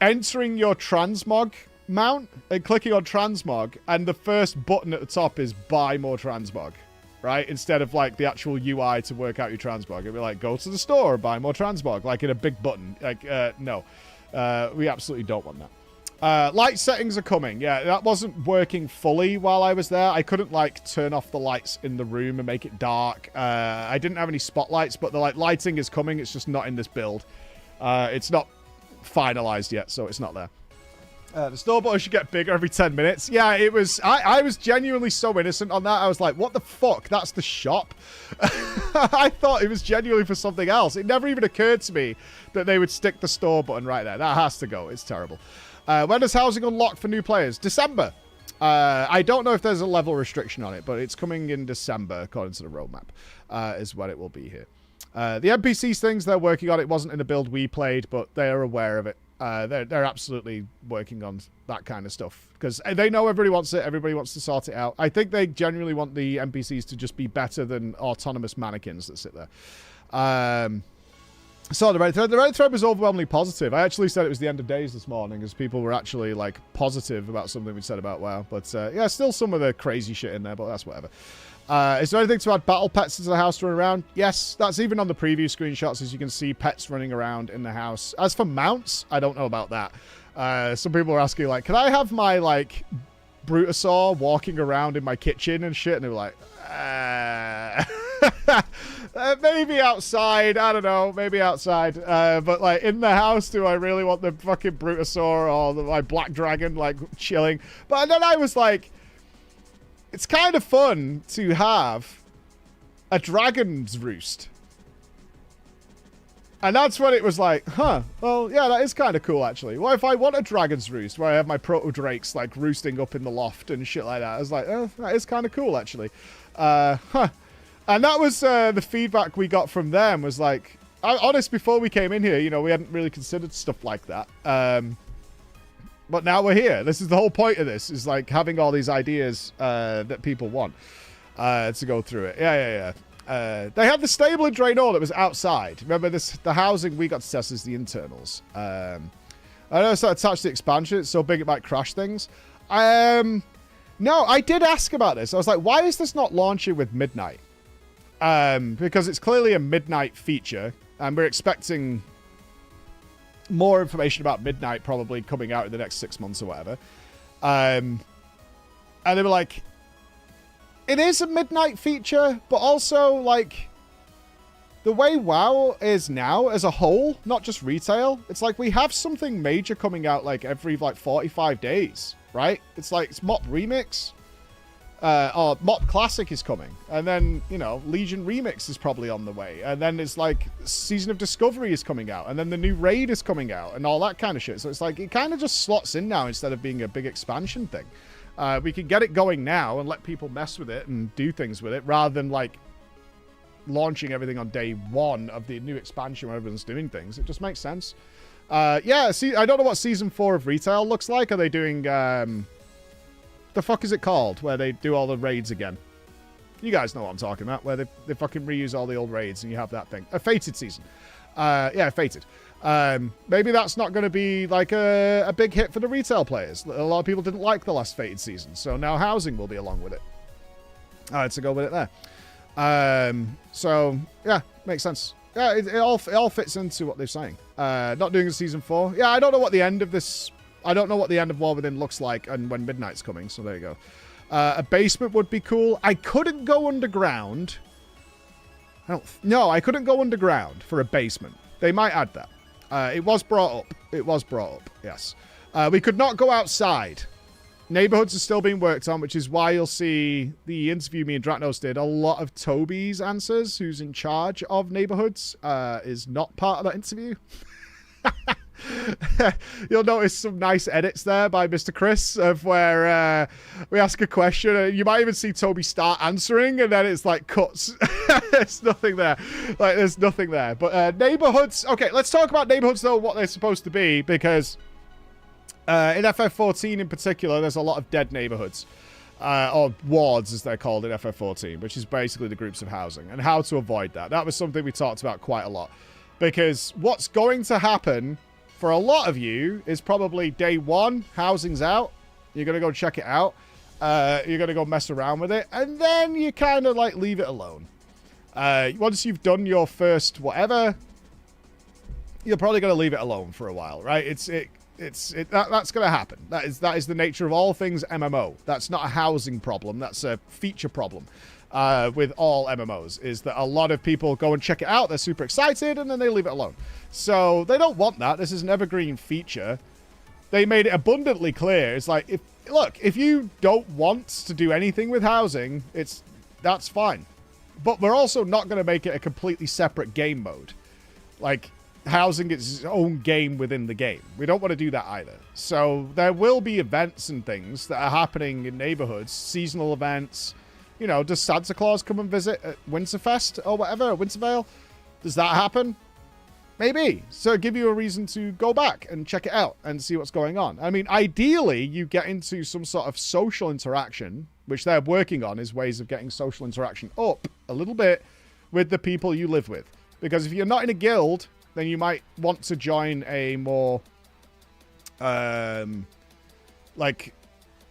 entering your transmog mount and clicking on transmog, and the first button at the top is buy more transmog, right? Instead of like the actual UI to work out your transmog. It'd be like, go to the store, buy more transmog, like in a big button. Like, no. We absolutely don't want that. Light settings are coming. Yeah, that wasn't working fully while I was there. I couldn't, like, turn off the lights in the room and make it dark. I didn't have any spotlights, but the lighting is coming. It's just not in this build. It's not finalized yet, so it's not there. The store button should get bigger every 10 minutes. Yeah, it was... I was genuinely so innocent on that. I was like, what the fuck? That's the shop? I thought it was genuinely for something else. It never even occurred to me that they would stick the store button right there. That has to go. It's terrible. When does housing unlock for new players? December. I don't know if there's a level restriction on it, but it's coming in December, according to the roadmap, is when it will be here. The NPCs things they're working on, it wasn't in the build we played, but they're aware of it. They're absolutely working on that kind of stuff, because they know everybody wants it. Everybody wants to sort it out. I think they genuinely want the NPCs to just be better than autonomous mannequins that sit there. So the Reddit thread was overwhelmingly positive. I actually said it was the end of days this morning, as people were actually like positive about something we said about WoW. But yeah, still some of the crazy shit in there, but that's whatever. Is there anything to add battle pets into the house to run around? Yes, that's even on the preview screenshots, as you can see pets running around in the house. As for mounts, I don't know about that. Some people were asking, like, can I have my, like, Brutosaur walking around in my kitchen and shit? And they were like, Maybe outside. I don't know. Maybe outside. But like in the house, do I really want the fucking Brutosaur or my Black Dragon like chilling? But then I was like, it's kind of fun to have a dragon's roost. And that's when it was like, huh, well, yeah, that is kind of cool, actually. What if I want a dragon's roost where I have my proto-drakes, like, roosting up in the loft and shit like that? I was like, oh, that is kind of cool, actually. Huh. And that was the feedback we got from them was like, honest, before we came in here, you know, we hadn't really considered stuff like that. But now we're here. This is the whole point of this, is like having all these ideas that people want to go through it. Yeah. They had the stable in Draenor that was outside. Remember the housing we got to test is the internals. I know it's not attached to the expansion. It's so big it might crash things. No, I did ask about this. I was like, why is this not launching with Midnight? Because it's clearly a Midnight feature, and we're expecting more information about Midnight probably coming out in the next 6 months or whatever. And they were like, it is a Midnight feature, but also, like, the way WoW is now as a whole, not just retail, it's like we have something major coming out, like, every, like, 45 days, right? It's like, it's MOP Remix, or MOP Classic is coming, and then, you know, Legion Remix is probably on the way, and then it's like, Season of Discovery is coming out, and then the new Raid is coming out, and all that kind of shit. So it's like, it kind of just slots in now instead of being a big expansion thing. We can get it going now and let people mess with it and do things with it rather than like launching everything on day one of the new expansion where everyone's doing things. It just makes sense. Yeah, see, I don't know what Season 4 of Retail looks like. Are they doing, the fuck is it called? Where they do all the raids again. You guys know what I'm talking about, where they fucking reuse all the old raids and you have that thing. A Fated Season. Yeah, Fated. Maybe that's not going to be like a big hit for the retail players. A lot of people didn't like the last Fated season, so now housing will be along with it. To go with it there. So yeah, makes sense. Yeah, it all fits into what they're saying. Not doing a season 4. Yeah, I don't know what the end of this. I don't know what the end of War Within looks like and when Midnight's coming. So there you go. A basement would be cool. I couldn't go underground. No, I couldn't go underground for a basement. They might add that. It was brought up. It was brought up, yes. We could not go outside. Neighborhoods are still being worked on, which is why you'll see the interview me and Dratnos did. A lot of Toby's answers, who's in charge of neighborhoods, is not part of that interview. You'll notice some nice edits there by Mr. Chris of where we ask a question and you might even see Toby start answering and then it's like cuts. There's nothing there. Like there's nothing there. But neighborhoods. Okay, let's talk about neighborhoods though, what they're supposed to be, because in FF14 in particular, there's a lot of dead neighborhoods. Or wards as they're called in FF14, which is basically the groups of housing, and how to avoid that. That was something we talked about quite a lot. Because what's going to happen for a lot of you is probably day one, housing's out. You're going to go check it out. You're going to go mess around with it. And then you kind of like leave it alone. Once you've done your first whatever, you're probably going to leave it alone for a while, right? That's going to happen. That is the nature of all things MMO. That's not a housing problem. That's a feature problem. With all MMOs, is that a lot of people go and check it out, they're super excited, and then they leave it alone. So they don't want that. This is an evergreen feature. They made it abundantly clear. It's like, if you don't want to do anything with housing, that's fine. But we're also not going to make it a completely separate game mode. Like, housing is its own game within the game. We don't want to do that either. So there will be events and things that are happening in neighborhoods, seasonal events. You know, does Santa Claus come and visit at Winterfest or whatever, at Wintervale? Does that happen? Maybe. So give you a reason to go back and check it out and see what's going on. I mean, ideally, you get into some sort of social interaction, which they're working on, is ways of getting social interaction up a little bit with the people you live with. Because if you're not in a guild, then you might want to join a more, like,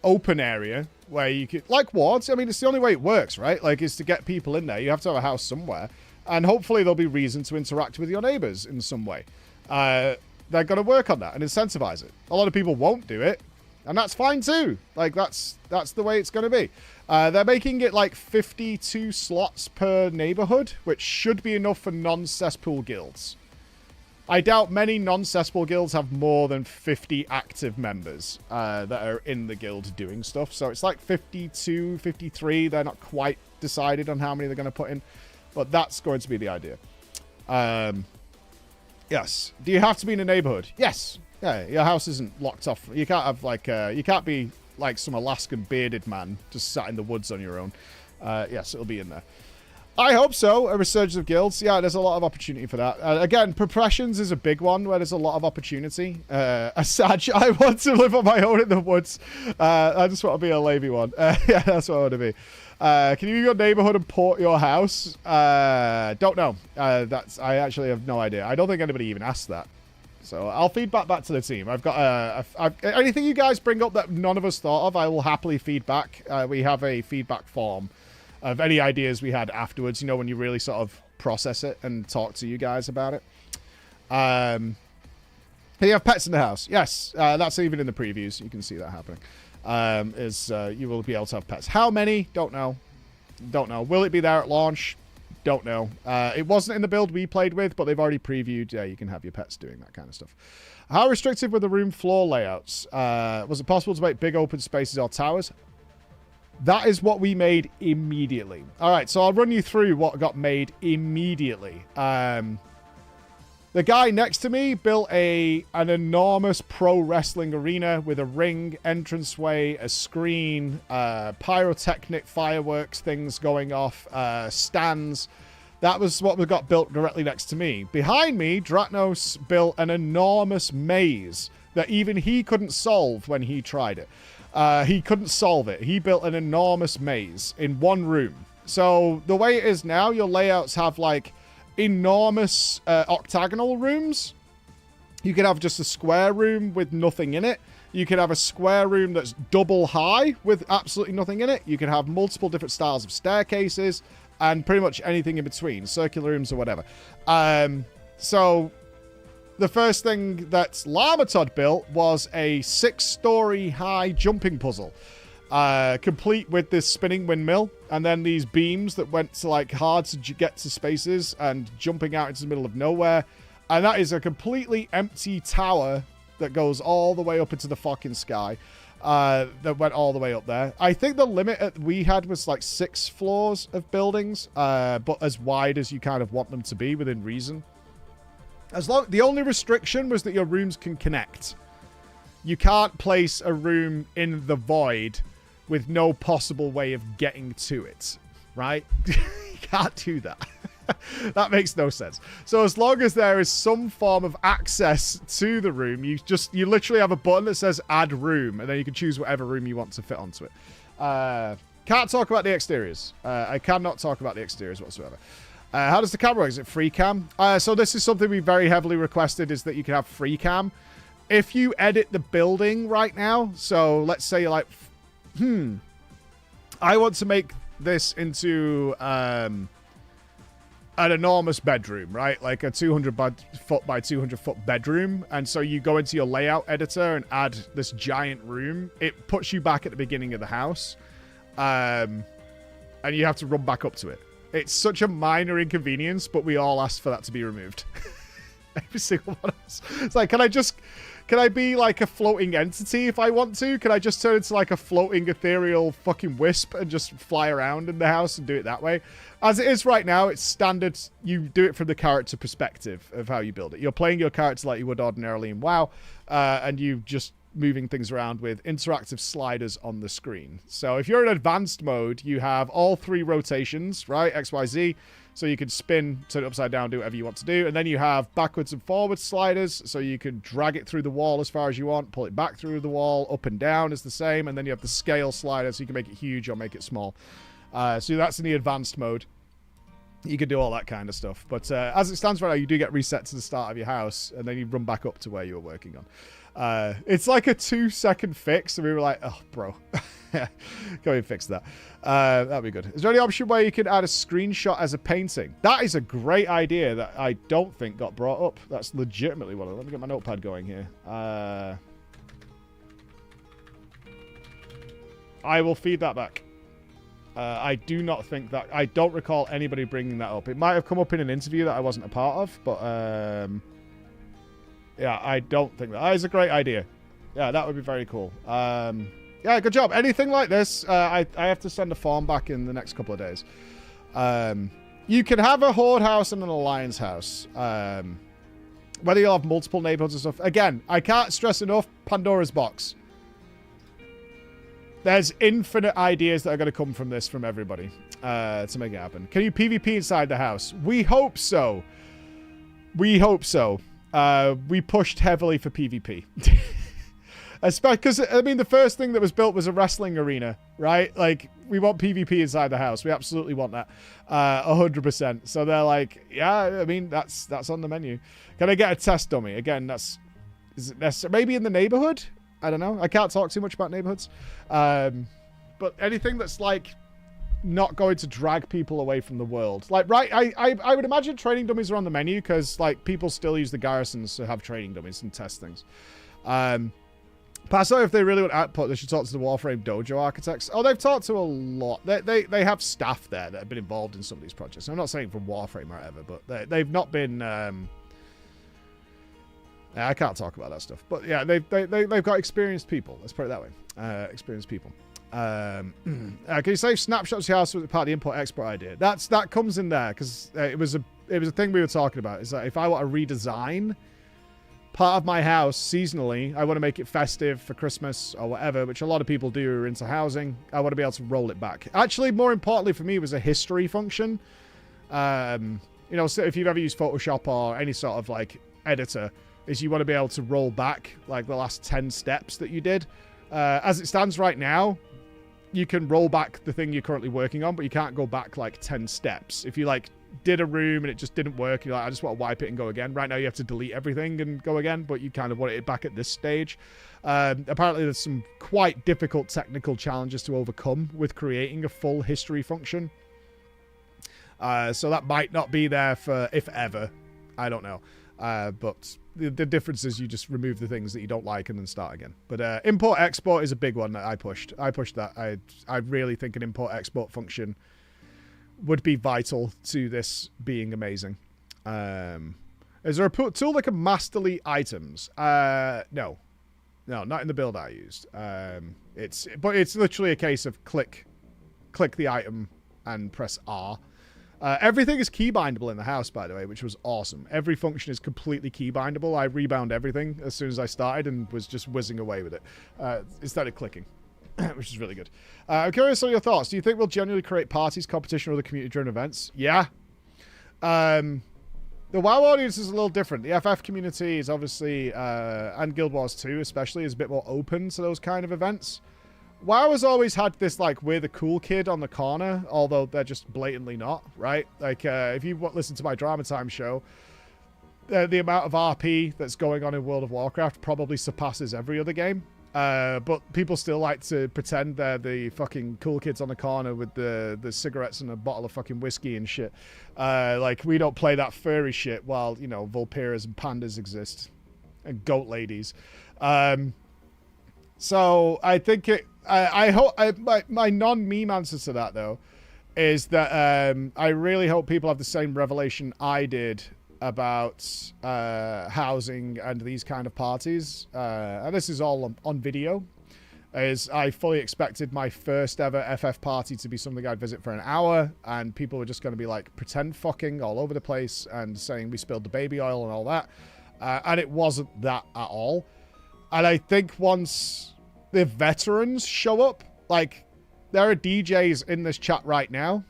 open area where you could, like wards. I mean, it's the only way it works, right? Like, is to get people in there. You have to have a house somewhere. And hopefully there'll be reason to interact with your neighbors in some way. They're going to work on that and incentivize it. A lot of people won't do it. And that's fine too. Like, that's the way it's going to be. They're making it like 52 slots per neighborhood, which should be enough for non-cesspool guilds. I doubt many non-cesspool guilds have more than 50 active members that are in the guild doing stuff. So it's like 52, 53. They're not quite decided on how many they're going to put in. But that's going to be the idea. Yes. Do you have to be in a neighborhood? Yes. Yeah, your house isn't locked off. You can't have like you can't be like some Alaskan bearded man just sat in the woods on your own. Yes, it'll be in there. I hope so. A resurgence of guilds. Yeah, there's a lot of opportunity for that. Again, progressions is a big one where there's a lot of opportunity. Asaj, I want to live on my own in the woods. I just want to be a Levy one. Yeah, that's what I want to be. Can you go neighborhood and port your house? Don't know. I actually have no idea. I don't think anybody even asked that. So I'll feed back to the team. I've got anything you guys bring up that none of us thought of, I will happily feed back. We have a feedback form of any ideas we had afterwards, you know, when you really sort of process it and talk to you guys about it. Do you have pets in the house? Yes, that's even in the previews. You can see that happening. You will be able to have pets. How many? Don't know. Don't know. Will it be there at launch? Don't know. It wasn't in the build we played with, but they've already previewed. Yeah, you can have your pets doing that kind of stuff. How restrictive were the room floor layouts? Was it possible to make big open spaces or towers? That is what we made immediately. All right, so I'll run you through what got made immediately. The guy next to me built an enormous pro wrestling arena with a ring, entranceway, a screen, pyrotechnic fireworks things going off, stands. That was what we got built directly next to me. Behind me, Dratnos built an enormous maze that even he couldn't solve when he tried it. He couldn't solve it. He built an enormous maze in one room. So the way it is now, your layouts have like enormous octagonal rooms. You could have just a square room with nothing in it. You could have a square room that's double high with absolutely nothing in it. You could have multiple different styles of staircases and pretty much anything in between, circular rooms or whatever. So the first thing that Lamatod built was a 6-story high jumping puzzle, complete with this spinning windmill and then these beams that went to like hard to get to spaces and jumping out into the middle of nowhere. And that is a completely empty tower that goes all the way up into the fucking sky. That went all the way up there. I think the limit we had was like 6 floors of buildings, but as wide as you kind of want them to be within reason. The only restriction was that your rooms can connect. You can't place a room in the void with no possible way of getting to it, right? You can't do that. That makes no sense. So as long as there is some form of access to the room, you literally have a button that says add room, and then you can choose whatever room you want to fit onto it. Can't talk about the exteriors. I cannot talk about the exteriors whatsoever. How does the camera work? Is it free cam? So this is something we very heavily requested, is that you can have free cam. If you edit the building right now, so let's say you're like, I want to make this into an enormous bedroom, right? Like a 200-foot by 200-foot bedroom. And so you go into your layout editor and add this giant room. It puts you back at the beginning of the house. And you have to run back up to it. It's such a minor inconvenience, but we all asked for that to be removed. Every single one of us. It's like, can I be like a floating entity if I want to? Can I just turn into like a floating ethereal fucking wisp and just fly around in the house and do it that way? As it is right now, it's standard. You do it from the character perspective of how you build it. You're playing your character like you would ordinarily in WoW, and you just moving things around with interactive sliders on the screen. So if you're in advanced mode, you have all 3 rotations, right? X, Y, Z. So you can spin, turn it upside down, do whatever you want to do. And then you have backwards and forwards sliders. So you can drag it through the wall as far as you want, pull it back through the wall, up and down is the same. And then you have the scale slider, so you can make it huge or make it small. So that's in the advanced mode. You can do all that kind of stuff. But as it stands right now, you do get reset to the start of your house, and then you run back up to where you were working on. It's like a 2-second fix, and we were like, oh, bro. Go and fix that. That'd be good. Is there any option where you can add a screenshot as a painting? That is a great idea that I don't think got brought up. That's legitimately one of them. Let me get my notepad going here. I will feed that back. I do not think that... I don't recall anybody bringing that up. It might have come up in an interview that I wasn't a part of, but... yeah, I don't think that is a great idea. Yeah, that would be very cool. Yeah, good job. Anything like this, I have to send a form back in the next couple of days. You can have a Horde house and an Alliance house. Whether you'll have multiple neighborhoods and stuff. Again, I can't stress enough, Pandora's box. There's infinite ideas that are going to come from this from everybody to make it happen. Can you PvP inside the house? We hope so. We hope so. We pushed heavily for PvP. Especially because, I mean, the first thing that was built was a wrestling arena, right? Like, we want PvP inside the house. We absolutely want that. 100%. So they're like, yeah, I mean, that's on the menu. Can I get a test dummy? Again, is it necessary? Maybe in the neighborhood? I don't know. I can't talk too much about neighborhoods. But anything that's, like, not going to drag people away from the world. Like, right, I would imagine training dummies are on the menu because, like, people still use the garrisons to have training dummies and test things. Paso, if they really want output, they should talk to the Warframe Dojo architects. Oh, they've talked to a lot. They have staff there that have been involved in some of these projects. I'm not saying from Warframe or whatever, but they've not been... I can't talk about that stuff. But yeah, they've got experienced people. Let's put it that way. Experienced people. Can you save snapshots of your house with part of the import-export idea? That comes in there because it was a thing we were talking about. Is that if I want to redesign part of my house seasonally, I want to make it festive for Christmas or whatever, which a lot of people do who are into housing. I want to be able to roll it back. Actually, more importantly for me was a history function. You know, so if you've ever used Photoshop or any sort of like editor, is you want to be able to roll back like the last 10 steps that you did. As it stands right now, you can roll back the thing you're currently working on, but you can't go back like 10 steps. If you like did a room and it just didn't work, you're like, I just want to wipe it and go again. Right now you have to delete everything and go again, but you kind of want it back at this stage. Apparently there's some quite difficult technical challenges to overcome with creating a full history function. So that might not be there for if ever. I don't know. But the difference is you just remove the things that you don't like and then start again. But import-export is a big one that I pushed. I pushed that. I really think an import-export function would be vital to this being amazing. Is there a tool that can masterly items? No, not in the build I used. It's literally a case of click the item and press R. Everything is keybindable in the house, by the way, which was awesome. Every function is completely keybindable. I rebound everything as soon as I started and was just whizzing away with it. It started clicking. Which is really good. I'm curious on your thoughts. Do you think we'll genuinely create parties, competition, or other community-driven events? Yeah. The WoW audience is a little different. The FF community is obviously, and Guild Wars 2 especially, is a bit more open to those kind of events. WoW has always had this, like, we're the cool kid on the corner, although they're just blatantly not, right? Like, if you listen to my Drama Time show, the amount of RP that's going on in World of Warcraft probably surpasses every other game. But people still like to pretend they're the fucking cool kids on the corner with the cigarettes and a bottle of fucking whiskey and shit. Like, we don't play that furry shit while, you know, Vulperas and pandas exist. And goat ladies. So, I think I hope... my non-meme answer to that, though, is that I really hope people have the same revelation I did about housing and these kind of parties, and this is all on video, is I fully expected my first ever FF party to be something I'd visit for an hour, and people were just going to be like pretend fucking all over the place and saying we spilled the baby oil and all that, and it wasn't that at all. And I think once the veterans show up, like, there are DJs in this chat right now,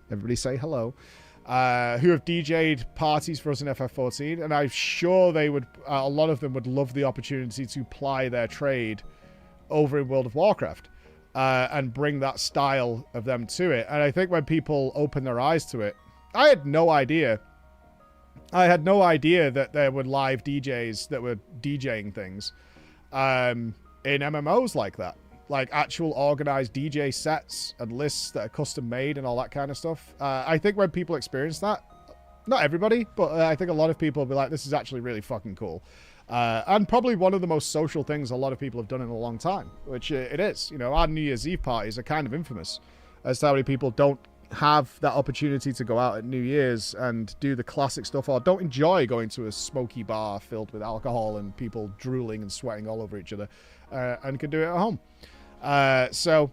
everybody say hello, who have DJ'd parties for us in FF14, and I'm sure they would, a lot of them would love the opportunity to ply their trade over in World of Warcraft, and bring that style of them to it. And I think when people open their eyes to it, I had no idea that there were live DJs that were DJing things in MMOs like that. Like actual organized DJ sets and lists that are custom made and all that kind of stuff. I think when people experience that, not everybody, but I think a lot of people will be like, this is actually really fucking cool. And probably one of the most social things a lot of people have done in a long time, which it is. You know, our New Year's Eve parties are kind of infamous as to how many people don't have that opportunity to go out at New Year's and do the classic stuff, or don't enjoy going to a smoky bar filled with alcohol and people drooling and sweating all over each other, and can do it at home. So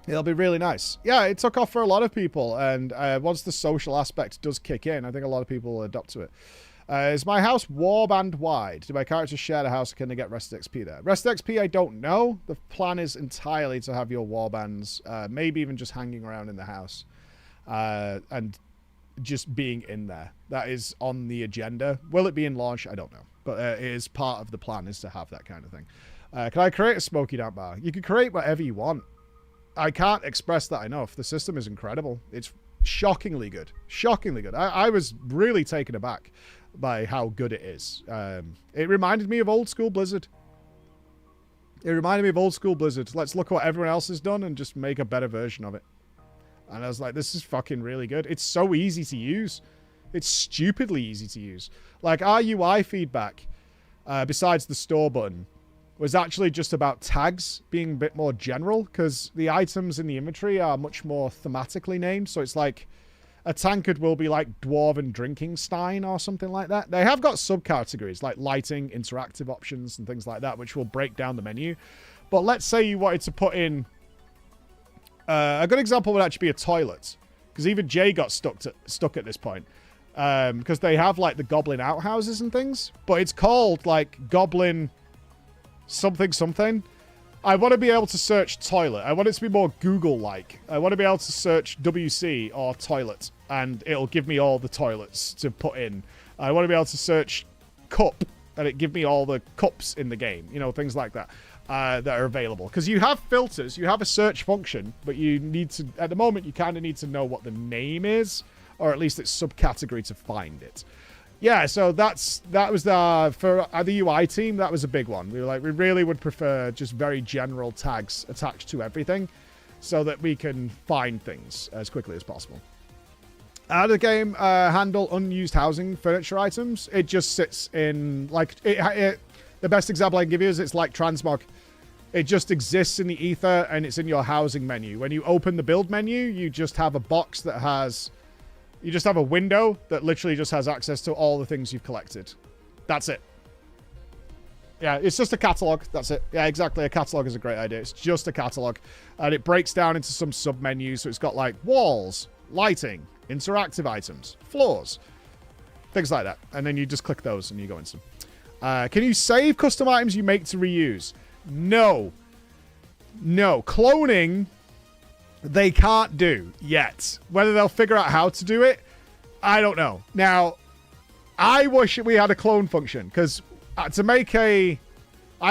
it'll be really nice. Yeah, it took off for a lot of people, and once the social aspect does kick in, I think a lot of people will adopt to it. Is my house warband wide? Do my characters share the house, or can they get rested XP there? Rested XP, I don't know. The plan is entirely to have your warbands, maybe even just hanging around in the house, and just being in there. That is on the agenda. Will it be in launch? I don't know. But it is part of the plan, is to have that kind of thing. Can I create a smoky damp bar? You can create whatever you want. I can't express that enough. The system is incredible. It's shockingly good. Shockingly good. I was really taken aback by how good it is. It reminded me of old school Blizzard. Let's look what everyone else has done and just make a better version of it. And I was like, this is fucking really good. It's so easy to use. It's stupidly easy to use. Like, our UI feedback, besides the store button, was actually just about tags being a bit more general, because the items in the inventory are much more thematically named. So it's like, a tankard will be like Dwarven Drinking Stein or something like that. They have got subcategories like lighting, interactive options, and things like that, which will break down the menu. But let's say you wanted to put in... a good example would actually be a toilet, because even Jay got stuck at this point. Because they have like the goblin outhouses and things, but it's called like goblin something something. I want to be able to search toilet. I want it to be more Google-like. I want to be able to search WC or toilet, and it'll give me all the toilets to put in. I want to be able to search cup, and it give me all the cups in the game. You know, things like that that are available. Because you have filters, you have a search function, but you need to, at the moment, you kind of need to know what the name is, or at least its subcategory to find it. Yeah, so that was for the UI team, that was a big one. We were like, we really would prefer just very general tags attached to everything so that we can find things as quickly as possible. How does the game handle unused housing furniture items? It just sits in, like, the best example I can give you is it's like Transmog. It just exists in the ether, and it's in your housing menu. When you open the build menu, you just have a box that has... You just have a window that literally just has access to all the things you've collected. That's it. Yeah, it's just a catalog. That's it. Yeah, exactly. A catalog is a great idea. It's just a catalog. And it breaks down into some sub-menus. So it's got like walls, lighting, interactive items, floors, things like that. And then you just click those and you go into them. Can you save custom items you make to reuse? No. No. Cloning... they can't do yet. Whether they'll figure out how to do it, I don't know. Now, I wish we had a clone function, because I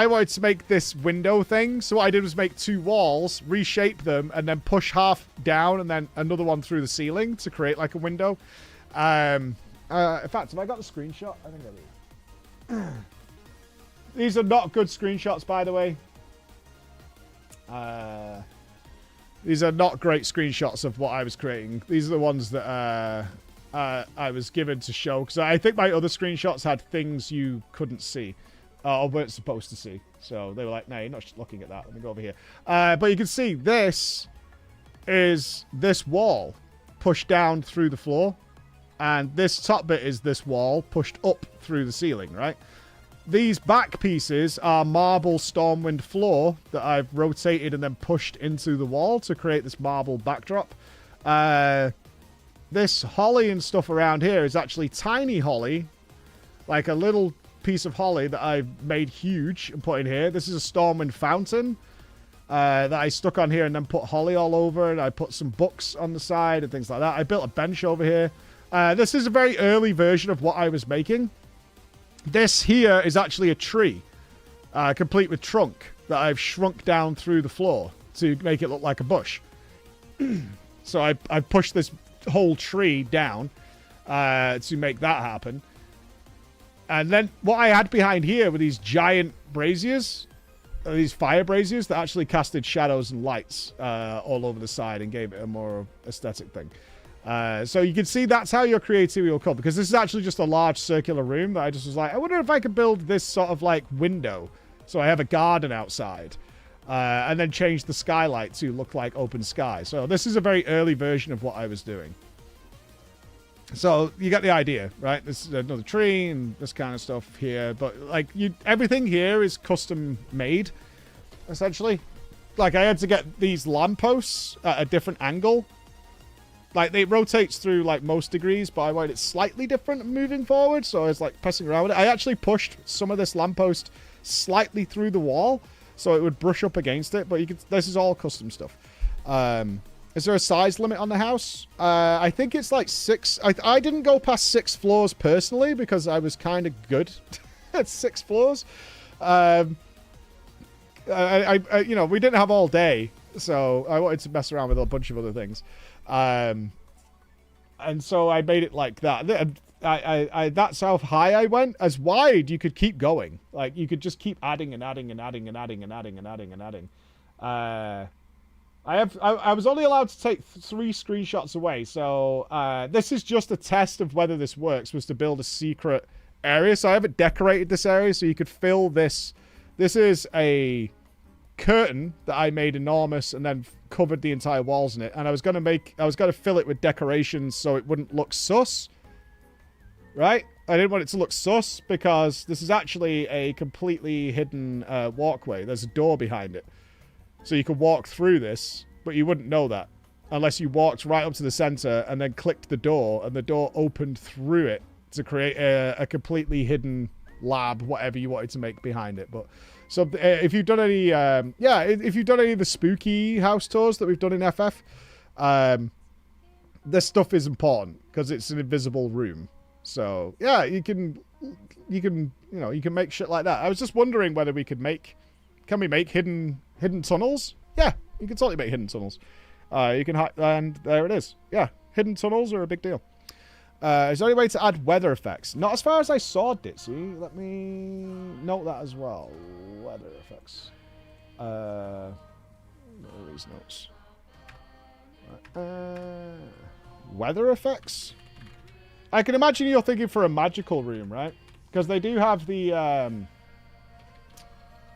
wanted to make this window thing. So what I did was make two walls, reshape them, and then push half down and then another one through the ceiling to create like a window. In fact, have I got the screenshot? I think I do. These are not good screenshots, by the way. These are not great screenshots of what I was creating. These are the ones that I was given to show. Because I think my other screenshots had things you couldn't see. Or weren't supposed to see. So they were like, no, you're not looking at that. Let me go over here. But you can see this is this wall pushed down through the floor. And this top bit is this wall pushed up through the ceiling, right? These back pieces are marble Stormwind floor that I've rotated and then pushed into the wall to create this marble backdrop. This holly and stuff around here is actually tiny holly, like a little piece of holly that I've made huge and put in here. This is a Stormwind fountain that I stuck on here and then put holly all over, and I put some books on the side and things like that. I built a bench over here. This is a very early version of what I was making. This here is actually a tree, complete with trunk, that I've shrunk down through the floor to make it look like a bush. So I pushed this whole tree down to make that happen. And then what I had behind here were these giant braziers, these fire braziers that actually casted shadows and lights all over the side and gave it a more aesthetic thing. So you can see that's how your creativity will come, because this is actually just a large circular room that I just was like, I wonder if I could build this sort of like window. So I have a garden outside, and then change the skylight to look like open sky. So this is a very early version of what I was doing. So you get the idea, right? This is another tree and this kind of stuff here. But like everything here is custom made, essentially. Like I had to get these lampposts at a different angle. Like it rotates through like most degrees, but I wanted it slightly different moving forward. So I was like pressing around with it. I actually pushed some of this lamppost slightly through the wall so it would brush up against it. But you could, this is all custom stuff. Is there a size limit on the house? I think it's like 6. I didn't go past 6 floors personally because I was kind of good at 6 floors. You know, we didn't have all day, so I wanted to mess around with a bunch of other things. And so I made it like that. That's how high I went. As wide, you could keep going. Like you could just keep adding and adding and adding and adding and adding and adding and adding. I was only allowed to take 3 screenshots away, so this is just a test of whether this works, was to build a secret area. So I haven't decorated this area, so you could fill this. This is a curtain that I made enormous and then covered the entire walls in it. And I was gonna fill it with decorations so it wouldn't look sus. Right? I didn't want it to look sus because this is actually a completely hidden walkway. There's a door behind it. So you could walk through this, but you wouldn't know that unless you walked right up to the center and then clicked the door, and the door opened through it to create a completely hidden lab, whatever you wanted to make behind it. But so if you've done any, if you've done any of the spooky house tours that we've done in FF, this stuff is important because it's an invisible room. So yeah, you can make shit like that. I was just wondering whether we could make, can we make hidden tunnels? Yeah, you can totally make hidden tunnels. You can and there it is. Yeah, hidden tunnels are a big deal. Is there any way to add weather effects? Not as far as I saw, Ditzy. Let me note that as well. Weather effects. All these notes. Weather effects? I can imagine you're thinking for a magical room, right? Because they do have the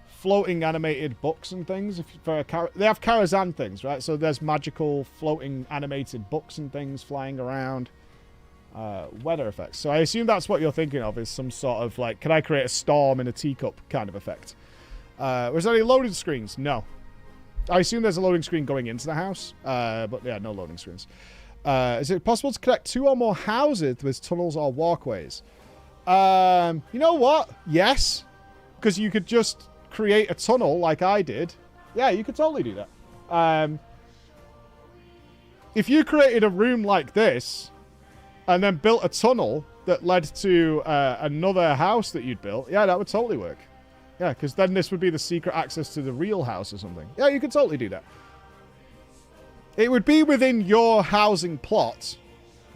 floating animated books and things. They have Karazhan things, right? So there's magical floating animated books and things flying around. Weather effects. So I assume that's what you're thinking of, is some sort of like, can I create a storm in a teacup kind of effect? Was there any loading screens? No. I assume there's a loading screen going into the house, but yeah, no loading screens. Is it possible to connect 2 or more houses with tunnels or walkways? You know what? Yes. Because you could just create a tunnel like I did. Yeah, you could totally do that. If you created a room like this and then built a tunnel that led to another house that you'd built, yeah, that would totally work. Yeah, because then this would be the secret access to the real house or something. Yeah, you could totally do that. It would be within your housing plot.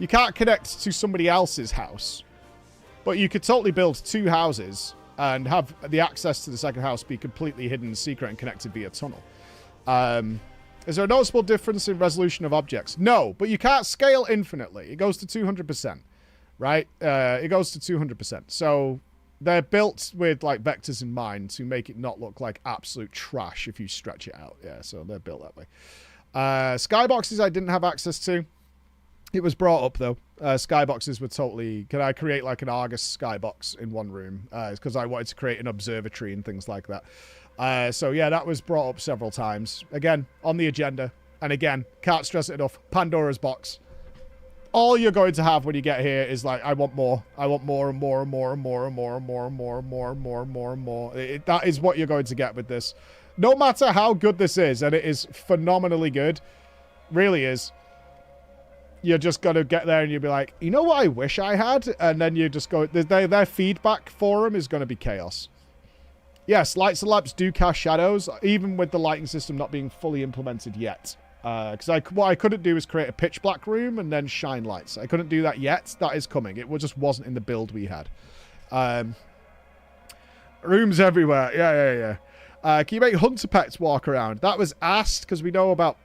You can't connect to somebody else's house. But you could totally build 2 houses and have the access to the second house be completely hidden, secret, and connected via tunnel. Is there a noticeable difference in resolution of objects? No, but you can't scale infinitely. It goes to 200%, right? It goes to 200%. So they're built with like vectors in mind to make it not look like absolute trash if you stretch it out. Yeah, so they're built that way. Skyboxes I didn't have access to. It was brought up though. Skyboxes were totally... Can I create like an Argus skybox in one room? Because I wanted to create an observatory and things like that. So yeah, that was brought up several times. Again, on the agenda. And again, can't stress it enough. Pandora's box. All you're going to have when you get here is like, I want more. I want more and more and more and more and more and more and more and more and more and more and more. That is what you're going to get with this. No matter how good this is, and it is phenomenally good, really is, you're just going to get there and you'll be like, you know what I wish I had? And then you just go, their feedback forum is going to be chaos. Yes, lights and lamps do cast shadows, even with the lighting system not being fully implemented yet. Because what I couldn't do is create a pitch black room and then shine lights. I couldn't do that yet. That is coming. It just wasn't in the build we had. Rooms everywhere. Yeah. Can you make hunter pets walk around? That was asked because we know about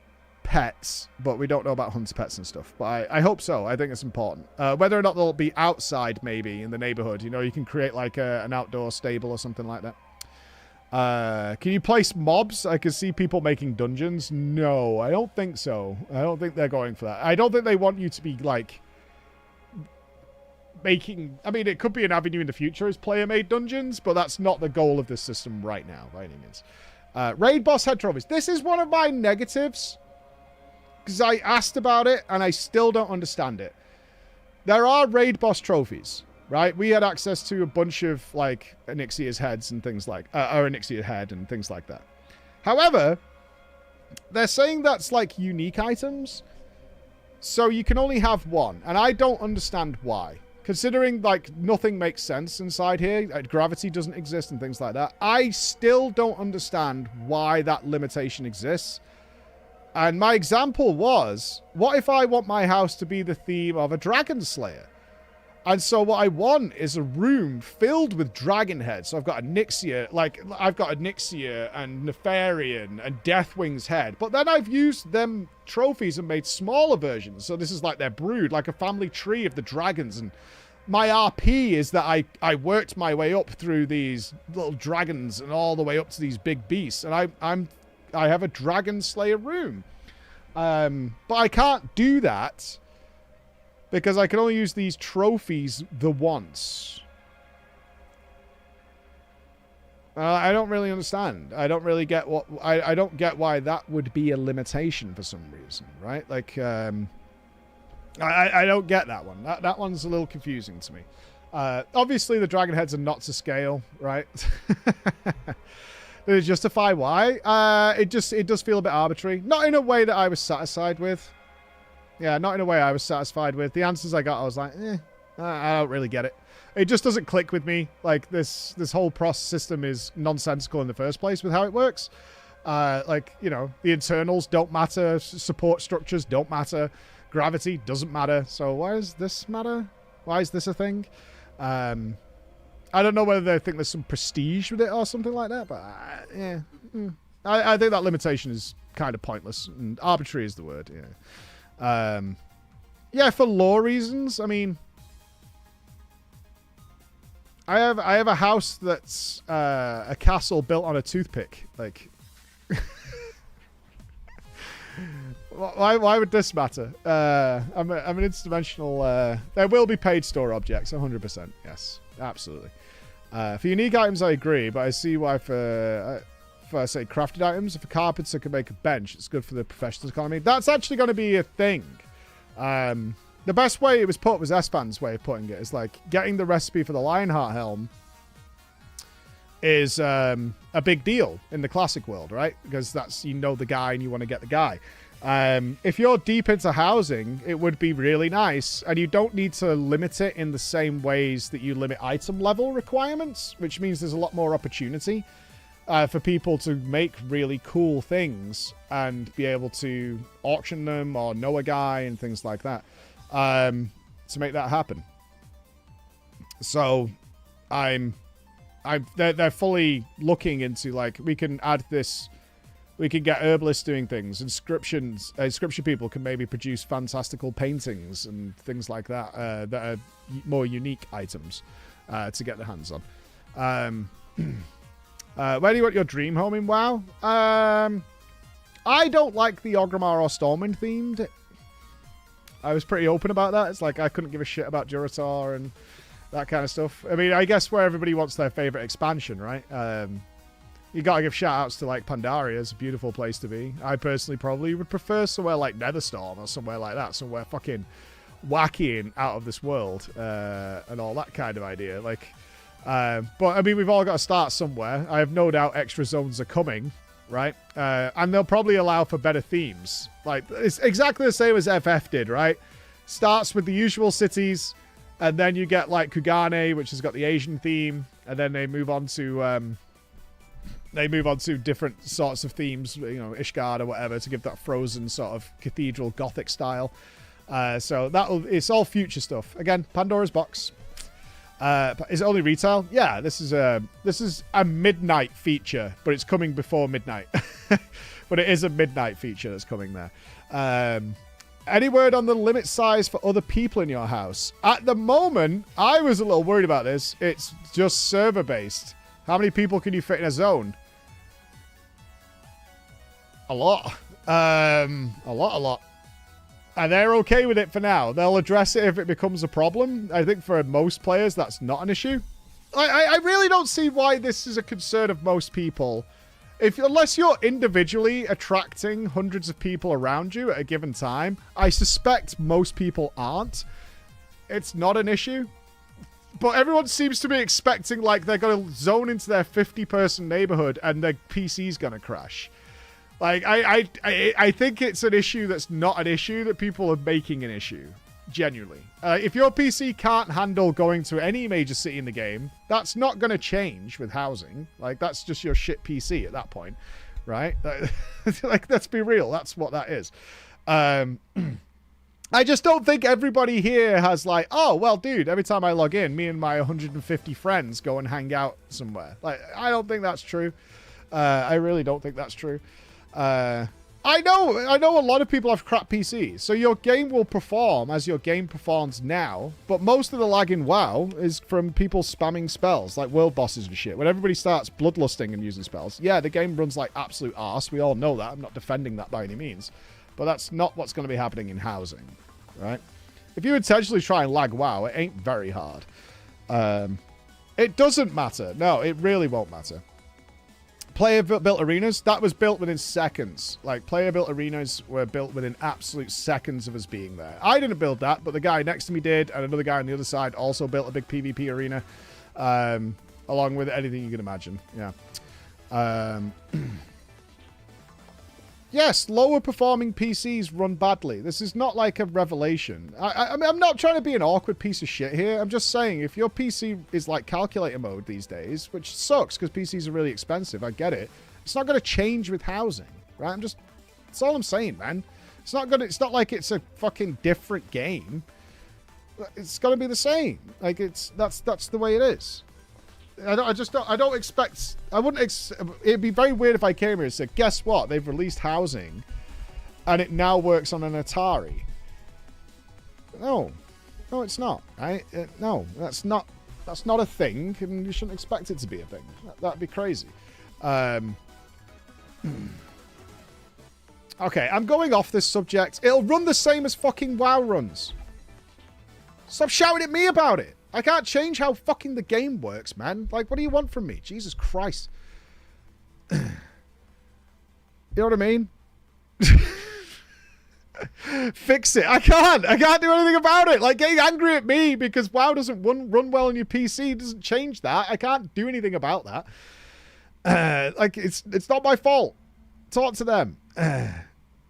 pets, but we don't know about hunter pets and stuff. But I hope so. I think it's important. Whether or not they'll be outside, maybe, in the neighborhood. You know, you can create, like, an outdoor stable or something like that. Can you place mobs? I can see people making dungeons. No, I don't think so. I don't think they're going for that. I don't think they want you to be, like, making... I mean, it could be an avenue in the future as player-made dungeons, but that's not the goal of this system right now, by any means. Raid boss head trophies. This is one of my negatives, because I asked about it, and I still don't understand it. There are raid boss trophies, right? We had access to a bunch of, like, Onyxia's heads and things like... or Onyxia head and things like that. However, they're saying that's, like, unique items, so you can only have one, and I don't understand why. Considering, like, nothing makes sense inside here, gravity doesn't exist and things like that, I still don't understand why that limitation exists. And my example was, what if I want my house to be the theme of a dragon slayer? And so what I want is a room filled with dragon heads. So I've got a Nyxia, like, I've got a Nyxia and Nefarian and Deathwing's head. But then I've used them trophies and made smaller versions. So this is like their brood, like a family tree of the dragons. And my RP is that I worked my way up through these little dragons and all the way up to these big beasts. And I have a dragon slayer room. But I can't do that because I can only use these trophies the once. I don't really understand. I don't really get what... I don't get why that would be a limitation for some reason, right? Like, I don't get that one. That one's a little confusing to me. Obviously, the dragon heads are not to scale, right? Does it justify why? It does feel a bit arbitrary. Not in a way that I was satisfied with. Yeah, not in a way I was satisfied with. The answers I got, I was like, I don't really get it. It just doesn't click with me. Like, this whole process system is nonsensical in the first place with how it works. Like, you know, the internals don't matter. Support structures don't matter. Gravity doesn't matter. So why does this matter? Why is this a thing? I don't know whether they think there's some prestige with it or something like that, but yeah. I think that limitation is kind of pointless, and arbitrary is the word, yeah. Yeah, for lore reasons, I mean, I have a house that's a castle built on a toothpick. Like, why would this matter? I'm an interdimensional. There will be paid store objects, 100%. Yes, absolutely. For unique items, I agree, but I see why for say crafted items, if a carpenter can make a bench, it's good for the professionals economy. That's actually going to be a thing. The best way it was put was Espan's way of putting it. Is like getting the recipe for the Lionheart helm is a big deal in the classic world, right? Because that's, you know, the guy and you want to get the guy. If you're deep into housing, it would be really nice, and you don't need to limit it in the same ways that you limit item level requirements, which means there's a lot more opportunity for people to make really cool things and be able to auction them or know a guy and things like that to make that happen. So they're fully looking into, like, we can add this, we can get herbalists doing things, inscription people can maybe produce fantastical paintings and things like that that are more unique items to get their hands on. Where do you want your dream home in WoW? I don't like the Orgrimmar or Stormwind themed. I was pretty open about that. It's like I couldn't give a shit about Durotar and that kind of stuff. I mean, I guess where everybody wants their favorite expansion, right? You gotta give shout-outs to, like, Pandaria. It's a beautiful place to be. I personally probably would prefer somewhere like Netherstorm or somewhere like that. Somewhere fucking wacky and out of this world and all that kind of idea. Like, but, I mean, we've all got to start somewhere. I have no doubt extra zones are coming, right? And they'll probably allow for better themes. Like, it's exactly the same as FF did, right? Starts with the usual cities, and then you get, like, Kugane, which has got the Asian theme, and then they move on to different sorts of themes, you know, Ishgard or whatever, to give that frozen sort of cathedral gothic style. So it's all future stuff. Again, Pandora's box. But is it only retail? Yeah, this is a midnight feature, but it's coming before midnight. But it is a midnight feature that's coming there. Any word on the limit size for other people in your house? At the moment, I was a little worried about this. It's just server-based. How many people can you fit in a zone? A lot. A lot. And they're okay with it for now. They'll address it if it becomes a problem. I think for most players, that's not an issue. I really don't see why this is a concern of most people. Unless you're individually attracting hundreds of people around you at a given time, I suspect most people aren't. It's not an issue. But everyone seems to be expecting like they're going to zone into their 50-person neighborhood and their PC's going to crash. Like, I think it's an issue that's not an issue that people are making an issue. Genuinely. If your PC can't handle going to any major city in the game, that's not going to change with housing. Like, that's just your shit PC at that point, right? Like, let's be real. That's what that is. I just don't think everybody here has like, oh, well, dude, every time I log in, me and my 150 friends go and hang out somewhere. Like, I don't think that's true. I really don't think that's true. I know a lot of people have crap PCs, so your game will perform as your game performs now, but most of the lag in WoW is from people spamming spells, like world bosses and shit. When everybody starts bloodlusting and using spells, yeah, the game runs like absolute arse. We all know that. I'm not defending that by any means, but that's not what's going to be happening in housing, right? If you intentionally try and lag WoW, it ain't very hard. It doesn't matter. No, it really won't matter. Player-built arenas, that was built within seconds. Like, player-built arenas were built within absolute seconds of us being there. I didn't build that, but the guy next to me did, and another guy on the other side also built a big PvP arena, along with anything you can imagine. Yeah. Yes, lower-performing PCs run badly. This is not like a revelation. I mean, I'm not trying to be an awkward piece of shit here. I'm just saying, if your PC is like calculator mode these days, which sucks because PCs are really expensive, I get it. It's not going to change with housing, right? That's all I'm saying, man. It's not like it's a fucking different game. It's going to be the same. Like, that's the way it is. I don't expect... it'd be very weird if I came here and said, guess what? They've released housing, and it now works on an Atari. No, it's not. Right? No, that's not a thing, and you shouldn't expect it to be a thing. That'd be crazy. Okay, I'm going off this subject. It'll run the same as fucking WoW runs. Stop shouting at me about it. I can't change how fucking the game works, man. Like, what do you want from me? Jesus Christ. You know what I mean? Fix it. I can't do anything about it. Like, getting angry at me because WoW doesn't run well on your PC doesn't change that. I can't do anything about that. Like, it's not my fault. Talk to them.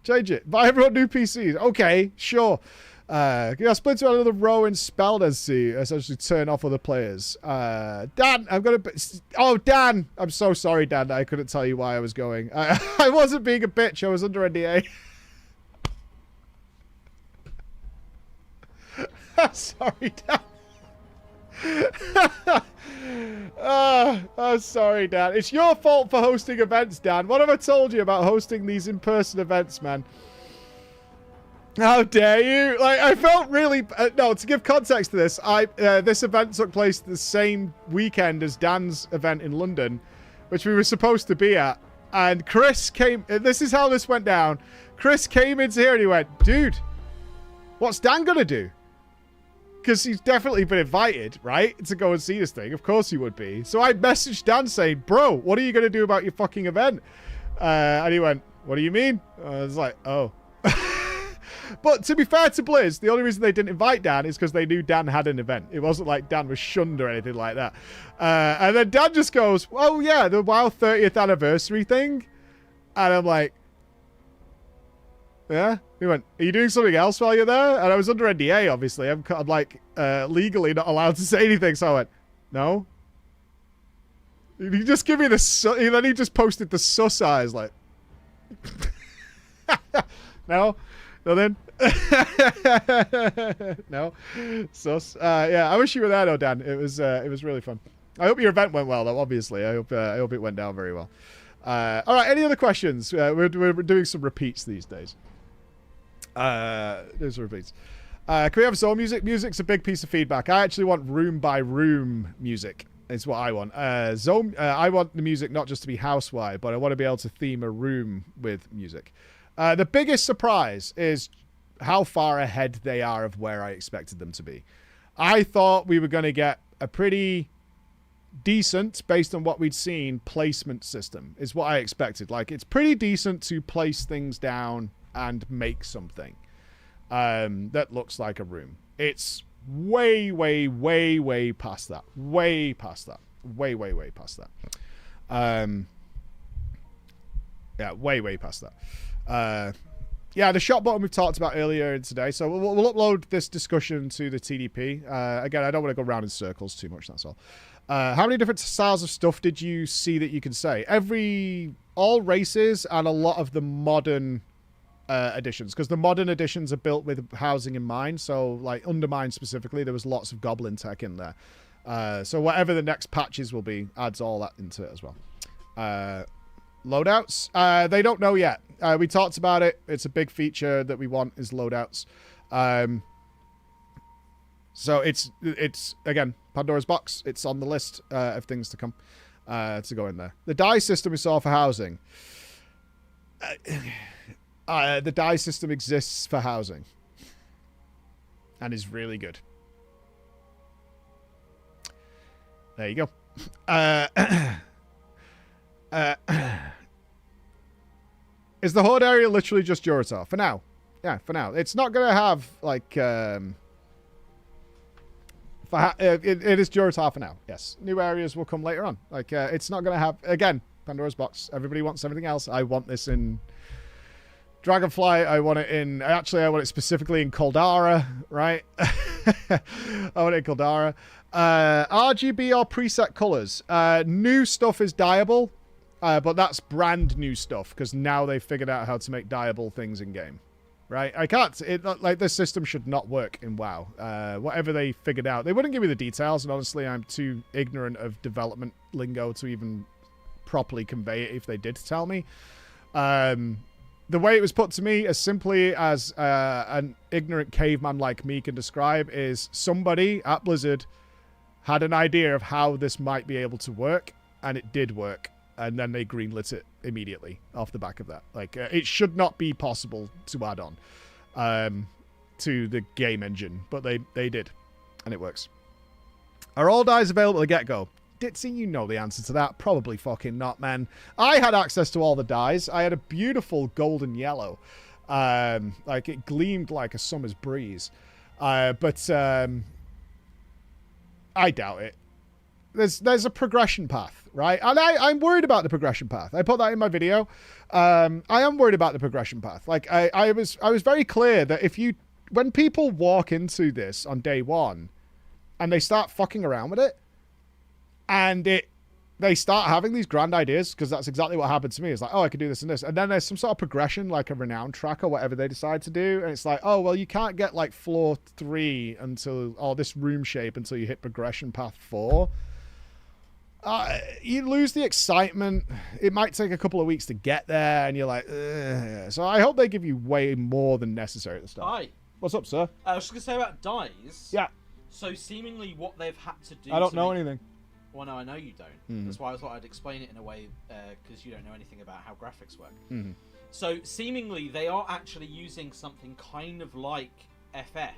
Change it. Buy everyone new PCs. Okay, sure. Split to another row in spell density, essentially turn off other players. Dan, Dan! I'm so sorry, Dan. I couldn't tell you why I was going. I wasn't being a bitch. I was under NDA. I'm sorry, Dan. I'm sorry, Dan. It's your fault for hosting events, Dan. What have I told you about hosting these in-person events, man? How dare you? Like, I felt really... no, to give context to this, this event took place the same weekend as Dan's event in London, which we were supposed to be at. And Chris came... This is how this went down. Chris came into here and he went, dude, what's Dan going to do? Because he's definitely been invited, right? To go and see this thing. Of course he would be. So I messaged Dan saying, bro, what are you going to do about your fucking event? And he went, what do you mean? I was like, oh. But to be fair to Blizz, the only reason they didn't invite Dan is because they knew Dan had an event. It wasn't like Dan was shunned or anything like that. And then Dan just goes, oh yeah, the WoW 30th anniversary thing. And I'm like, yeah? He went, are you doing something else while you're there? And I was under NDA, obviously. I'm like, legally not allowed to say anything. So I went, no. He just give me the... Then he just posted the sus eyes, like... No? Nothing? No, sus. Yeah, I wish you were there, though, Dan. It was really fun. I hope your event went well, though. Obviously, I hope it went down very well. All right, any other questions? We're doing some repeats these days. There's repeats. Can we have zone music? Music's a big piece of feedback. I actually want room by room music. Is what I want. I want the music not just to be house-wide, but I want to be able to theme a room with music. The biggest surprise is how far ahead they are of where I expected them to be. I thought we were going to get a pretty decent, based on what we'd seen, placement system is what I expected. Like, it's pretty decent to place things down and make something that looks like a room. It's way past that. Way past that. Way past that. Yeah, way past that. Yeah, the shot button we've talked about earlier today. So we'll upload this discussion to the TDP. Again, I don't want to go round in circles too much, that's all. How many different styles of stuff did you see that you can say? All races and a lot of the modern editions, because the modern editions are built with housing in mind. So, like, Undermine specifically, there was lots of goblin tech in there. So whatever the next patches will be adds all that into it as well. Loadouts, they don't know yet. We talked about it. It's a big feature that we want is loadouts. So it's again, Pandora's box. It's on the list of things to come to go in there. The die system we saw for housing. The die system exists for housing and is really good. There you go. Is the horde area literally just Juratar? For now. Yeah, for now. It's not going to have, like... it is Juratar for now, yes. New areas will come later on. Like, it's not going to have... Again, Pandora's box. Everybody wants everything else. I want this in... Dragonfly, I want it in... Actually, I want it specifically in Caldara, right? I want it in Caldara. RGB or preset colors. New stuff is dyeable. But that's brand new stuff, because now they've figured out how to make dyeable things in game, right? I can't, like, this system should not work in WoW. Whatever they figured out, they wouldn't give me the details, and honestly, I'm too ignorant of development lingo to even properly convey it if they did tell me. The way it was put to me, as simply as an ignorant caveman like me can describe, is somebody at Blizzard had an idea of how this might be able to work, and it did work. And then they greenlit it immediately off the back of that. Like, it should not be possible to add on to the game engine, but they did, and it works. Are all dies available at the get-go? Ditsy, you know the answer to that. Probably fucking not, man. I had access to all the dies. I had a beautiful golden yellow. Like, it gleamed like a summer's breeze. But I doubt it. There's a progression path, right? And I'm worried about the progression path. I put that in my video. I am worried about the progression path. Like, I was very clear that when people walk into this on day one and they start fucking around with it and they start having these grand ideas, because that's exactly what happened to me. It's like, oh, I could do this and this. And then there's some sort of progression, like a renown track or whatever they decide to do. And it's like, oh, well, you can't get like floor 3 or this room shape until you hit progression path 4. You lose the excitement. It might take a couple of weeks to get there, and you're like, ugh. So I hope they give you way more than necessary at the start. Hi. What's up, sir? I was just going to say about dies. Yeah. So seemingly what they've had to do... I don't know anything. Well, no, I know you don't. That's why I thought I'd explain it in a way, because you don't know anything about how graphics work. So seemingly they are actually using something kind of like FF.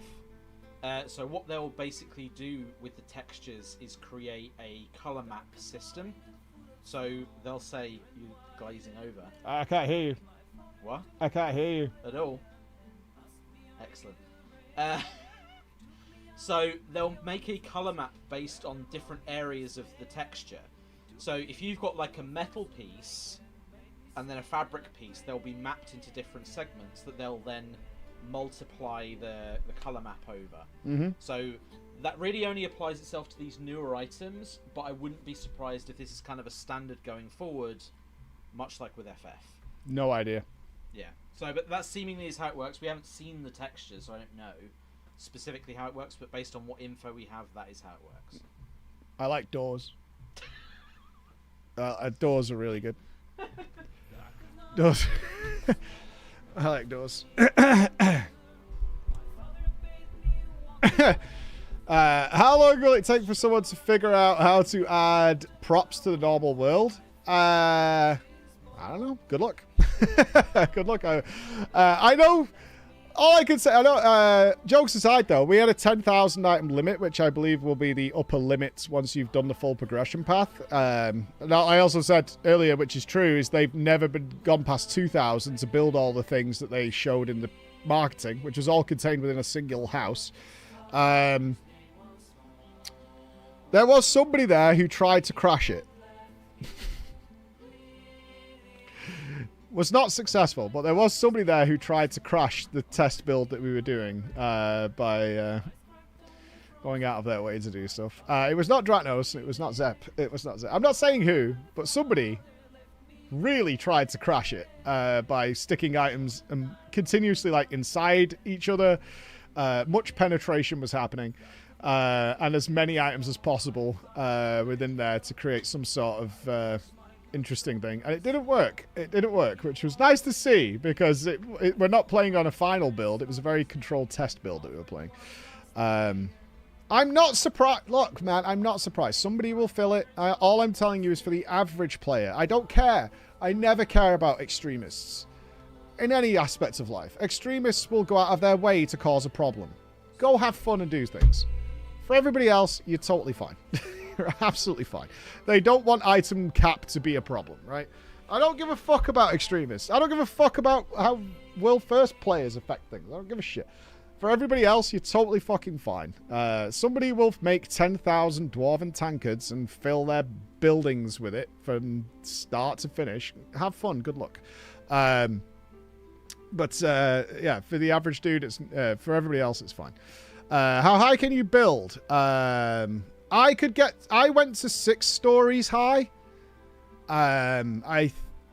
So what they'll basically do with the textures is create a color map system. So they'll say, you glazing over. I can't hear you. What? I can't hear you. At all. Excellent. So they'll make a color map based on different areas of the texture. So if you've got like a metal piece and then a fabric piece, they'll be mapped into different segments that they'll then multiply the color map over. So that really only applies itself to these newer items, but I wouldn't be surprised if this is kind of a standard going forward, much like with FF. No idea. Yeah. So, but that seemingly is how it works. We haven't seen the textures, so I don't know specifically how it works, but based on what info we have, that is how it works. I like doors. Doors are really good. Doors. I like doors. How long will it take for someone to figure out how to add props to the normal world? I don't know. Good luck. Good luck. I know. All I can say, I know. Jokes aside, though, we had a 10,000 item limit, which I believe will be the upper limit once you've done the full progression path. Now, I also said earlier, which is true, is they've never gone past 2,000 to build all the things that they showed in the marketing, which was all contained within a single house. There was somebody there who tried to crash it. Was not successful, but there was somebody there who tried to crash the test build that we were doing by going out of their way to do stuff. It was not Dratnos. It was not Zep. It was not Zep. I'm not saying who, but somebody really tried to crash it by sticking items and continuously like inside each other. Much penetration was happening. And as many items as possible within there to create some sort of interesting thing. And it didn't work. It didn't work, which was nice to see because we're not playing on a final build. It was a very controlled test build that we were playing. I'm not surprised. Look, man, I'm not surprised. Somebody will fill it. All I'm telling you is for the average player. I don't care. I never care about extremists in any aspect of life. Extremists will go out of their way to cause a problem. Go have fun and do things. For everybody else, you're totally fine. You're absolutely fine. They don't want item cap to be a problem, right? I don't give a fuck about extremists. I don't give a fuck about how world first players affect things. I don't give a shit. For everybody else, you're totally fucking fine. Somebody will make 10,000 dwarven tankards and fill their buildings with it from start to finish. Have fun. Good luck. But yeah, for the average dude, it's for everybody else, it's fine. How high can you build? I went to 6 stories high.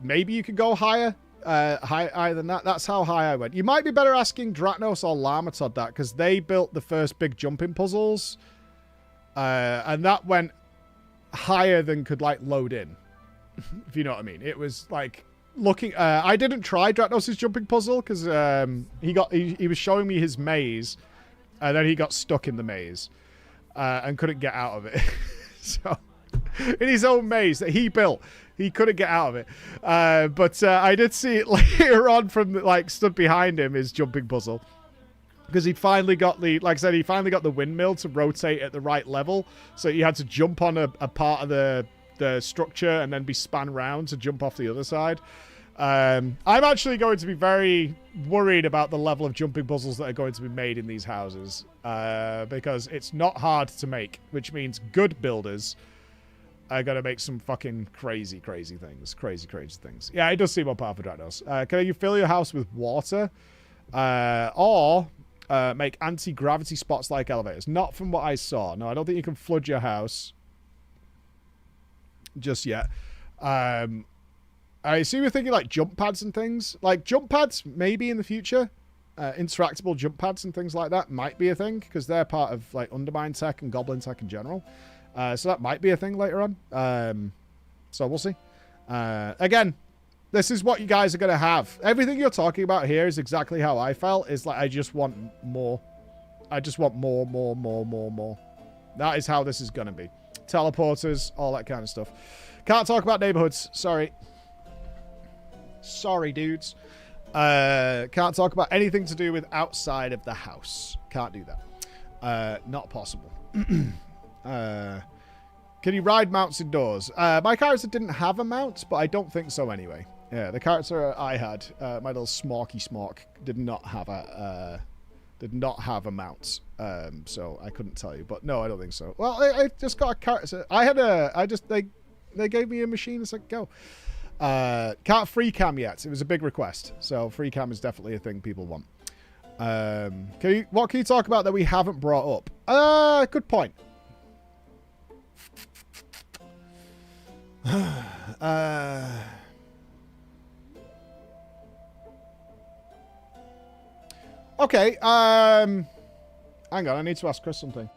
Maybe you could go higher. Higher than that. That's how high I went. You might be better asking Dratnos or Lamatod that, because they built the first big jumping puzzles. And that went higher than could like load in. If you know what I mean. It was like looking I didn't try Dratnos' jumping puzzle because he was showing me his maze, and then he got stuck in the maze and couldn't get out of it. So in his own maze that he built, he couldn't get out of it. But I did see it later on from like stood behind him, his jumping puzzle, because he'd finally got the, like I said, he finally got the windmill to rotate at the right level, so you had to jump on a part of the structure and then be spun round to jump off the other side. I'm actually going to be very worried about the level of jumping puzzles that are going to be made in these houses, because it's not hard to make, which means good builders are going to make some fucking crazy things. Crazy things. Yeah, it does seem on par for Dratnos. Can you fill your house with water? Or make anti-gravity spots like elevators? Not from what I saw. No, I don't think you can flood your house just yet. I assume you're thinking like jump pads and things. Like jump pads, maybe in the future. Interactable jump pads and things like that might be a thing, because they're part of like Undermine tech and Goblin tech in general. So that might be a thing later on. So we'll see. Again, this is what you guys are going to have. Everything you're talking about here is exactly how I felt. Is like, I just want more. I just want more. That is how this is going to be. Teleporters, all that kind of stuff. Can't talk about neighborhoods. Sorry, dudes. Can't talk about anything to do with outside of the house. Can't do that. Not possible. Can you ride mounts indoors? My character didn't have a mount, but I don't think so anyway. Yeah, the character I had, my little Smorky Smork, did not have a mount. So I couldn't tell you, but no, I don't think so. Well, I just got a character. They gave me a machine and said, go. Can't free cam yet. It was a big request. So free cam is definitely a thing people want. What can you talk about that we haven't brought up? Good point. Okay, hang on, I need to ask Chris something.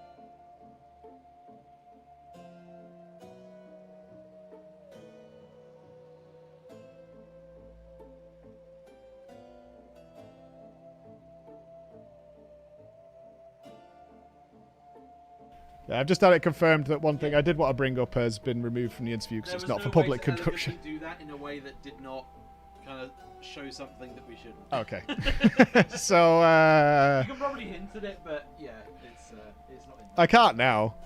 Yeah, I've just had it confirmed that one thing I did want to bring up has been removed from the interview because it's not for public consumption. Do that in a way that did not kind of show something that we shouldn't. Okay. So you can probably hint at it, but yeah, it's not in there. I can't now.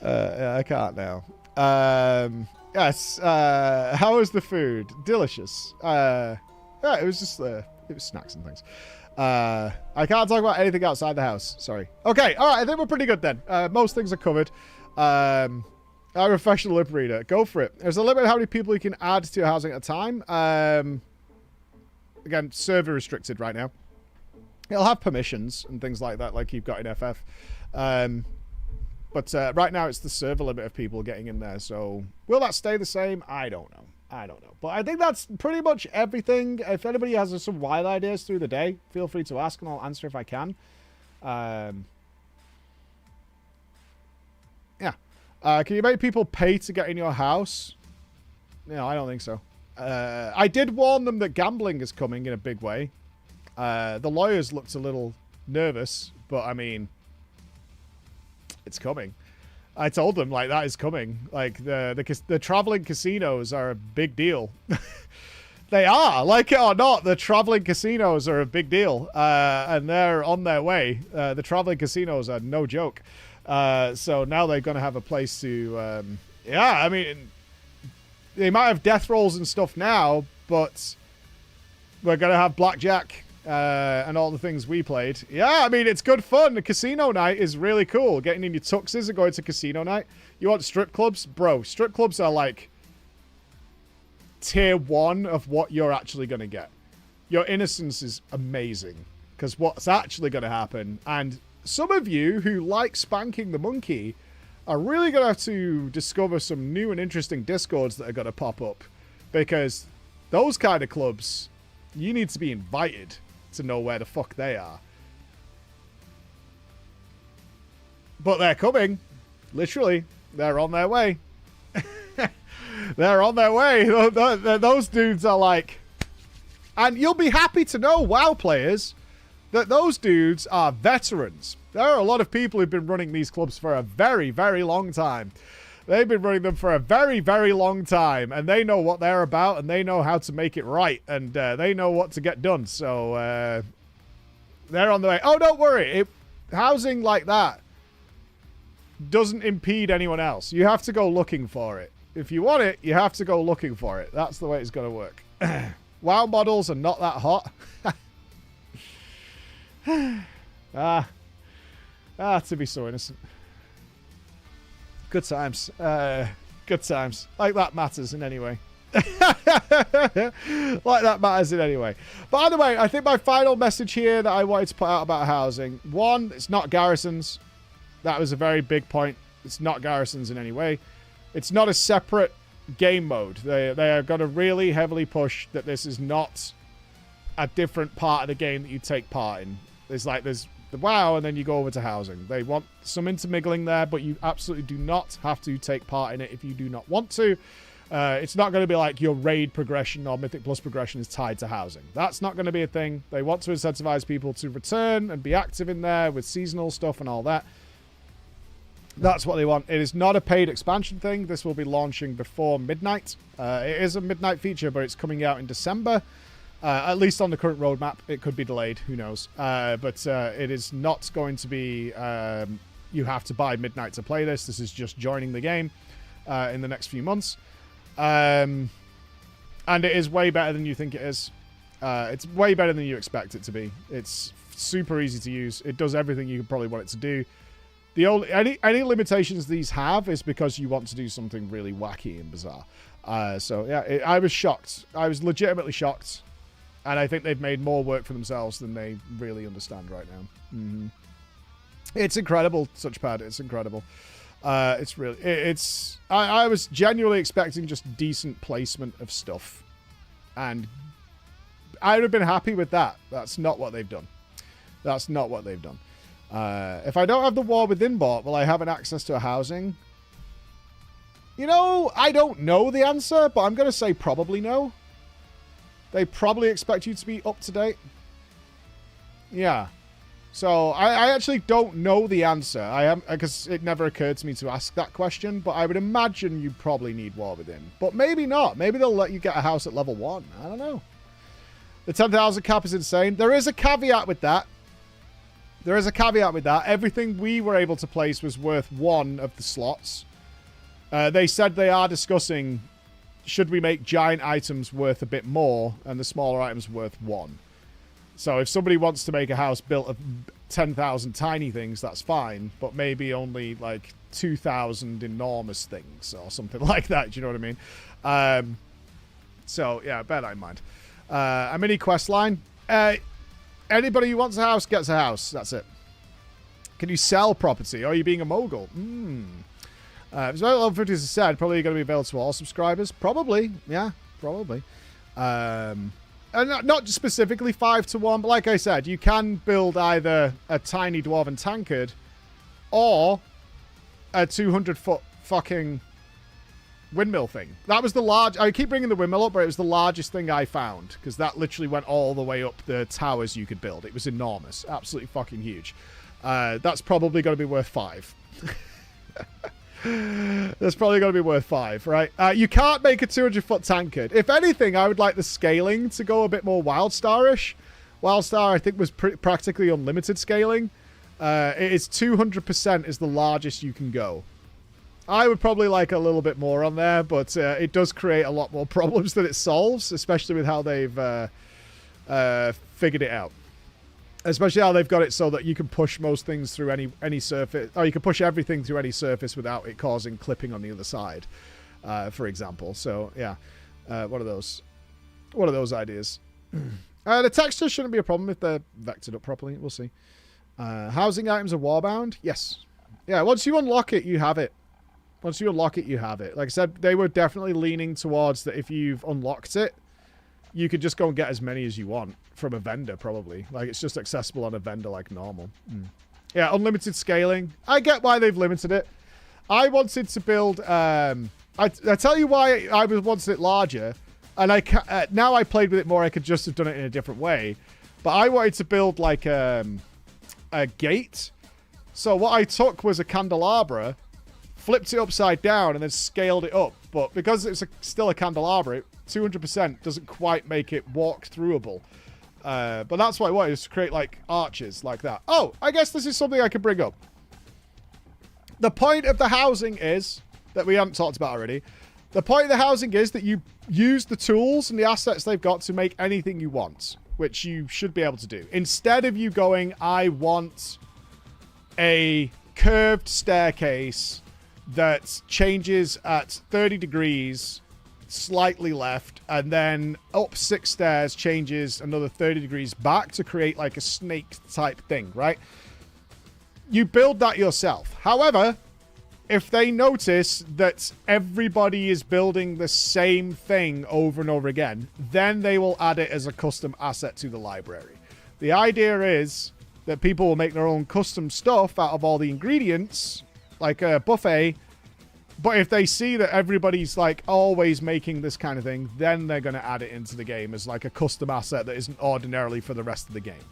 Yeah, I can't now. Yes. How was the food? Delicious. Yeah, it was just it was snacks and things. I can't talk about anything outside the house. Sorry. Okay. All right. I think we're pretty good then. Most things are covered. I'm a professional lip reader. Go for it. There's a limit how many people you can add to your housing at a time. Again, server restricted right now. It'll have permissions and things like that, like you've got in FF. But right now it's the server limit of people getting in there. So will that stay the same? I don't know. But I think that's pretty much everything. If anybody has some wild ideas through the day, feel free to ask and I'll answer if I can. Yeah. Can you make people pay to get in your house? No, I don't think so. I did warn them that gambling is coming in a big way. The lawyers looked a little nervous, but I mean, it's coming. I told them, like, that is coming. Like, the traveling casinos are a big deal. They are. Like it or not, the traveling casinos are a big deal. And they're on their way. The traveling casinos are no joke. So now they're going to have a place to... yeah, I mean, they might have death rolls and stuff now, but we're going to have blackjack and all the things we played. Yeah, I mean, it's good fun. The casino night is really cool. Getting in your tuxes and going to casino night. You want strip clubs? Bro, strip clubs are like tier 1 of what you're actually going to get. Your innocence is amazing because what's actually going to happen, and some of you who like spanking the monkey are really going to have to discover some new and interesting discords that are going to pop up, because those kind of clubs, you need to be invited to know where the fuck they are. But they're coming. Literally, they're on their way. They're on their way. Those dudes are like... And you'll be happy to know, WoW players, that those dudes are veterans. There are a lot of people who've been running these clubs for a very, very long time. They've been running them for a very, very long time, and they know what they're about, and they know how to make it right, and they know what to get done. So they're on the way. Oh, don't worry. Housing like that doesn't impede anyone else. You have to go looking for it. If you want it, you have to go looking for it. That's the way it's going to work. WoW models are not that hot. To be so innocent. Good times. Good times. Like that matters in any way. Like that matters in any way. By the way, I think my final message here that I wanted to put out about housing. One, it's not garrisons. That was a very big point. It's not garrisons in any way. It's not a separate game mode. They are going to really heavily push that this is not a different part of the game that you take part in. There's the WoW, and then you go over to housing. They want some intermingling there, but you absolutely do not have to take part in it if you do not want to. It's not going to be like your raid progression or Mythic Plus progression is tied to housing. That's not going to be a thing. They want to incentivize people to return and be active in there with seasonal stuff and all that. That's what they want. It is not a paid expansion thing. This will be launching before midnight. It is a midnight feature, but it's coming out in December. At least on the current roadmap. It could be delayed. Who knows? But it is not going to be... you have to buy midnight to play this. This is just joining the game in the next few months. And it is way better than you think it is. It's way better than you expect it to be. It's super easy to use. It does everything you probably want it to do. The only any limitations these have is because you want to do something really wacky and bizarre. So yeah, I was shocked. I was legitimately shocked. And I think they've made more work for themselves than they really understand right now. Mm-hmm. It's incredible, Touchpad. It's incredible. It's really... I was genuinely expecting just decent placement of stuff. And I would have been happy with that. That's not what they've done. That's not what they've done. If I don't have the War Within bought, will I have an access to a housing? You know, I don't know the answer, but I'm going to say probably no. They probably expect you to be up to date. Yeah. So I actually don't know the answer. I am, because it never occurred to me to ask that question, but I would imagine you probably need War Within. But maybe not. Maybe they'll let you get a house at level 1. I don't know. The 10,000 cap is insane. There is a caveat with that. There is a caveat with that. Everything we were able to place was worth 1 of the slots. They said they are discussing, should we make giant items worth a bit more and the smaller items worth 1. So if somebody wants to make a house built of 10,000 tiny things, that's fine. But maybe only like 2,000 enormous things or something like that. Do you know what I mean? So yeah, bear that in mind. A mini quest line. Anybody who wants a house gets a house. That's it. Can you sell property? Are you being a mogul? It's very level 50 as I said. Probably going to be available to all subscribers. Probably. Yeah, probably. And not specifically 5 to 1, but like I said, you can build either a tiny dwarven tankard or a 200-foot fucking windmill thing. That was the large... I keep bringing the windmill up, but it was the largest thing I found, because that literally went all the way up the towers you could build. It was enormous. Absolutely fucking huge. That's probably going to be worth 5. That's probably going to be worth 5, right? You can't make a 200-foot tankard. If anything, I would like the scaling to go a bit more Wildstar-ish. Wildstar, I think, was practically unlimited scaling. It is 200% is the largest you can go. I would probably like a little bit more on there, but it does create a lot more problems than it solves, especially with how they've figured it out. Especially how they've got it so that you can push most things through any surface, or you can push everything through any surface without it causing clipping on the other side, for example. So yeah, one of those ideas. The texture shouldn't be a problem if they're vectored up properly. We'll see. Housing items are warbound. Yes. Yeah. Once you unlock it, you have it. Once you unlock it, you have it. Like I said, they were definitely leaning towards that. If you've unlocked it, you could just go and get as many as you want from a vendor, probably. Like, it's just accessible on a vendor like normal. Yeah, unlimited scaling. I get why they've limited it. I wanted to build... I tell you why I wanted it larger. And now I played with it more, I could just have done it in a different way. But I wanted to build, like, a gate. So what I took was a candelabra, flipped it upside down, and then scaled it up. But because it's still a candelabra, 200% doesn't quite make it walk-throughable. But that's what I wanted, is to create, like, arches like that. Oh, I guess this is something I could bring up. The point of the housing is, that we haven't talked about already, the point of the housing is that you use the tools and the assets they've got to make anything you want, which you should be able to do. Instead of you going, I want a curved staircase that changes at 30 degrees... slightly left, and then up 6 stairs changes another 30 degrees back to create like a snake type thing, right? You build that yourself. However, if they notice that everybody is building the same thing over and over again, then they will add it as a custom asset to the library. The idea is that people will make their own custom stuff out of all the ingredients, like a buffet. But if they see that everybody's, like, always making this kind of thing, then they're going to add it into the game as, like, a custom asset that isn't ordinarily for the rest of the game.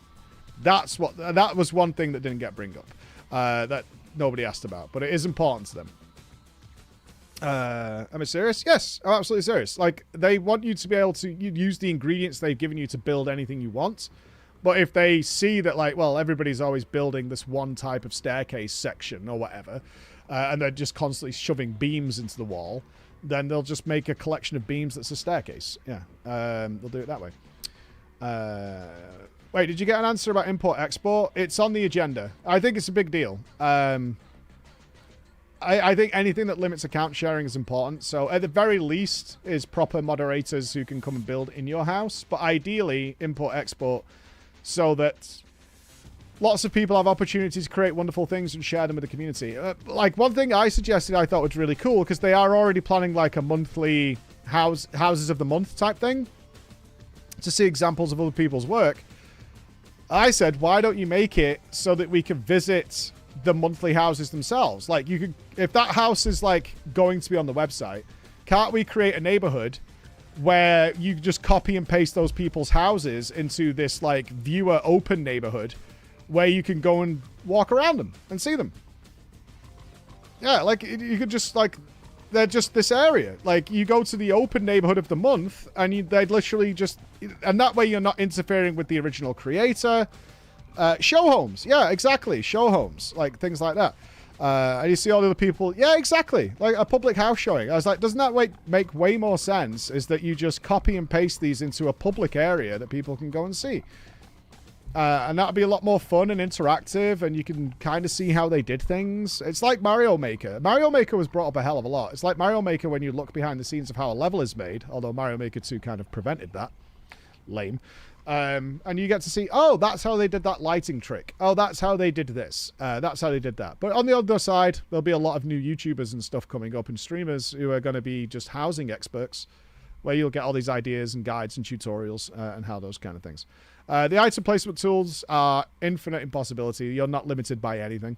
That was one thing that didn't get bring up. That nobody asked about. But it is important to them. Am I serious? Yes, I'm absolutely serious. Like, they want you to be able to use the ingredients they've given you to build anything you want. But if they see that, like, well, everybody's always building this one type of staircase section or whatever... and they're just constantly shoving beams into the wall, then they'll just make a collection of beams that's a staircase. Yeah, they'll do it that way. Wait, did you get an answer about import-export? It's on the agenda. I think it's a big deal. I think anything that limits account sharing is important. So at the very least is proper moderators who can come and build in your house. But ideally, import-export so that... lots of people have opportunities to create wonderful things and share them with the community. Like, one thing I suggested I thought was really cool, because they are already planning, like, a monthly houses of the month type thing. to see examples of other people's work, I said, why don't you make it so that we can visit the monthly houses themselves? Like, you could, if that house is like going to be on the website, can't we create a neighborhood where you just copy and paste those people's houses into this like viewer open neighborhood where you can go and walk around them and see them? Yeah, like you could just like, they're just this area. Like, you go to the open neighborhood of the month and they'd literally just, and that way you're not interfering with the original creator. Show homes. Yeah, exactly. Show homes. Like, things like that. And you see all the other people. Yeah, exactly. Like a public house showing. I was like, doesn't that make way more sense? Is that you just copy and paste these into a public area that people can go and see. And that'll be a lot more fun and interactive, and you can kind of see how they did things. It's like Mario Maker. Mario Maker was brought up a hell of a lot. It's like Mario Maker when you look behind the scenes of how a level is made, although Mario Maker 2 kind of prevented that. Lame. And you get to see, oh, that's how they did that lighting trick. Oh, that's how they did this. That's how they did that. But on the other side, there'll be a lot of new YouTubers and stuff coming up and streamers who are going to be just housing experts, where you'll get all these ideas and guides and tutorials and how those kind of things. The item placement tools are infinite in possibility. You're not limited by anything.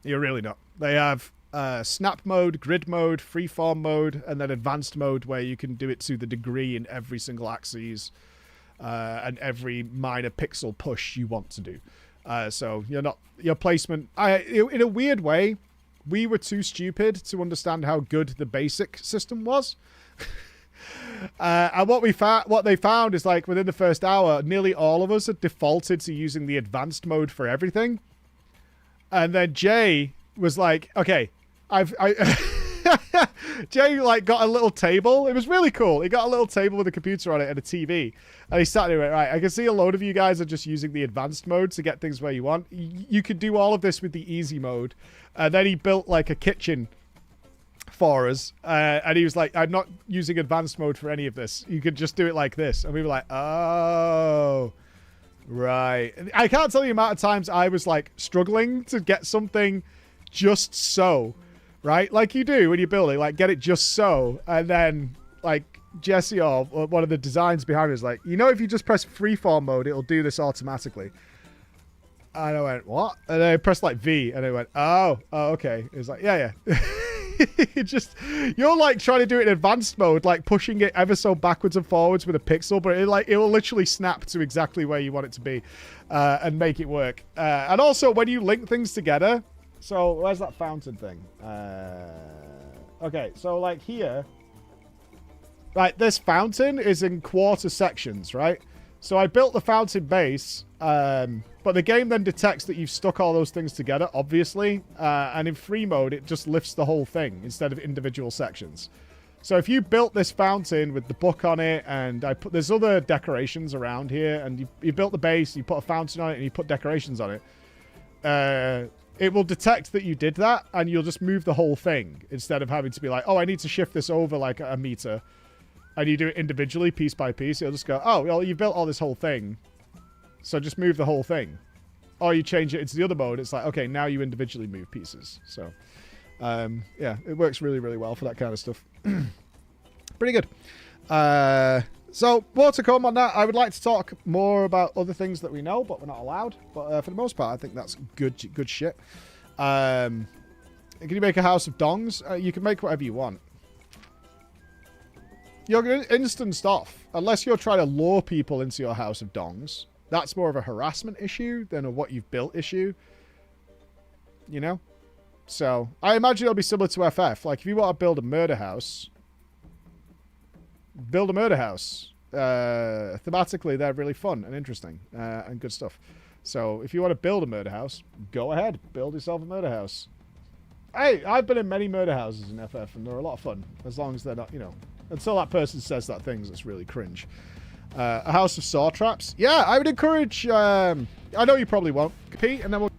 You're really not. They have snap mode, grid mode, freeform mode, and then advanced mode where you can do it to the degree in every single axis and every minor pixel push you want to do. So you're not, your placement, in a weird way, we were too stupid to understand how good the basic system was. And what they found is, like, within the first hour, nearly all of us had defaulted to using the advanced mode for everything. And then Jay was like, okay, Jay, like, got a little table. It was really cool. He got a little table with a computer on it and a TV. And he sat there and went, right, I can see a load of you guys are just using the advanced mode to get things where you want. You could do all of this with the easy mode. And then he built, like, a kitchen for us. And he was like, I'm not using advanced mode for any of this. You could just do it like this. And we were like, oh, right. I can't tell you the amount of times I was, like, struggling to get something just so. Right? Like you do when you're building, like, get it just so. And then, like, Jesse, or one of the designs behind it, is like, you know, if you just press freeform mode, it'll do this automatically. And I went, what? And then I pressed, like, V, and I went, oh, okay. It was like, yeah. It just, you're, like, trying to do it in advanced mode, like, pushing it ever so backwards and forwards with a pixel, but it will literally snap to exactly where you want it to be and make it work. And also, when you link things together, so, where's that fountain thing? Okay, so, like, here. Right, this fountain is in quarter sections, right? So, I built the fountain base, but the game then detects that you've stuck all those things together, obviously. And in free mode, it just lifts the whole thing instead of individual sections. So, if you built this fountain with the book on it, and there's other decorations around here, and you built the base, you put a fountain on it, and you put decorations on it, it will detect that you did that, and you'll just move the whole thing instead of having to be like, oh, I need to shift this over like a meter. And you do it individually, piece by piece. It'll just go, oh, well, you built all this whole thing, so just move the whole thing. Or you change it into the other mode. It's like, okay, now you individually move pieces. So, yeah, it works really, really well for that kind of stuff. Pretty good. So, more to come on that. I would like to talk more about other things that we know, but we're not allowed. But for the most part, I think that's good shit. Can you make a house of dongs? You can make whatever you want. You're instanced off. Unless you're trying to lure people into your house of dongs. That's more of a harassment issue than a what you've built issue. You know? So, I imagine it'll be similar to FF. Like, if you want to build a murder house... Build a murder house. Thematically, they're really fun and interesting and good stuff. So if you want to build a murder house, go ahead. Build yourself a murder house. Hey, I've been in many murder houses in FF, and they're a lot of fun. As long as they're not, you know, until that person says that things that's really cringe. A house of saw traps. Yeah, I would encourage... I know you probably won't. Pete, and then we'll...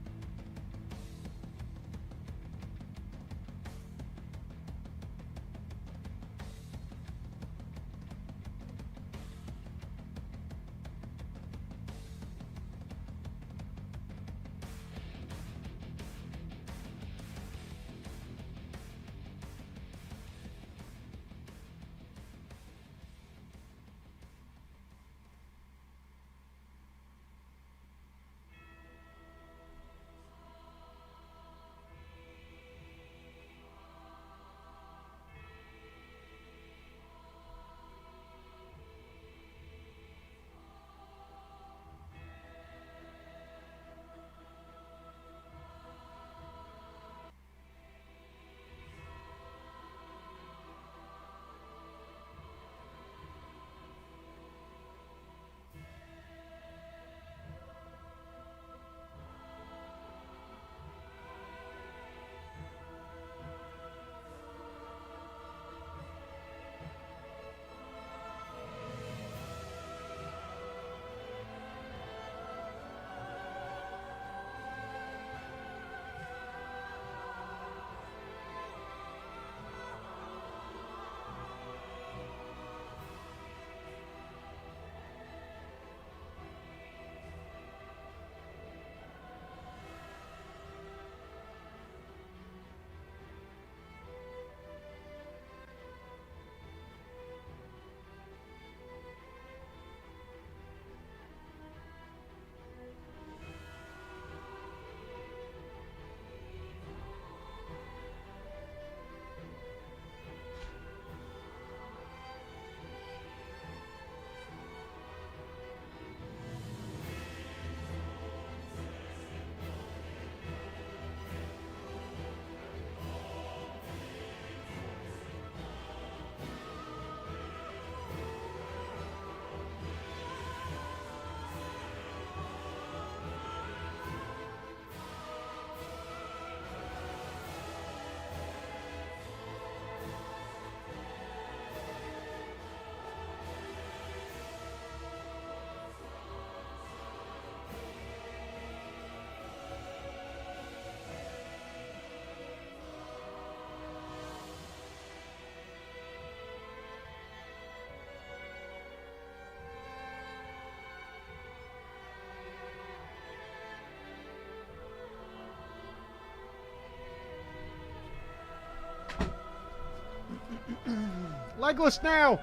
Legless now.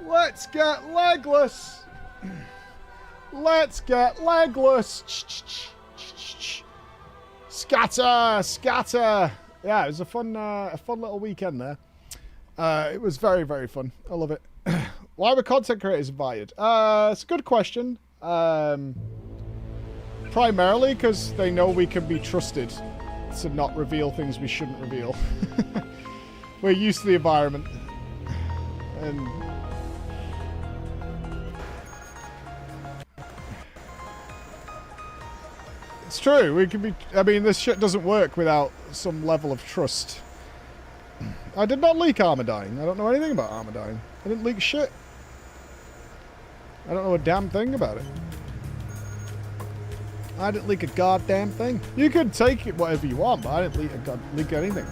Let's get legless. Let's get legless. Scatter, scatter. Yeah, it was a fun little weekend there. It was very, very fun. I love it. Why were content creators invited? It's a good question. Primarily because they know we can be trusted to not reveal things we shouldn't reveal. We're used to the environment. And it's true. We can be. I mean, this shit doesn't work without some level of trust. I did not leak Armodyne. I don't know anything about Armodyne. I didn't leak shit. I don't know a damn thing about it. I didn't leak a goddamn thing. You could take it whatever you want, but I didn't leak anything.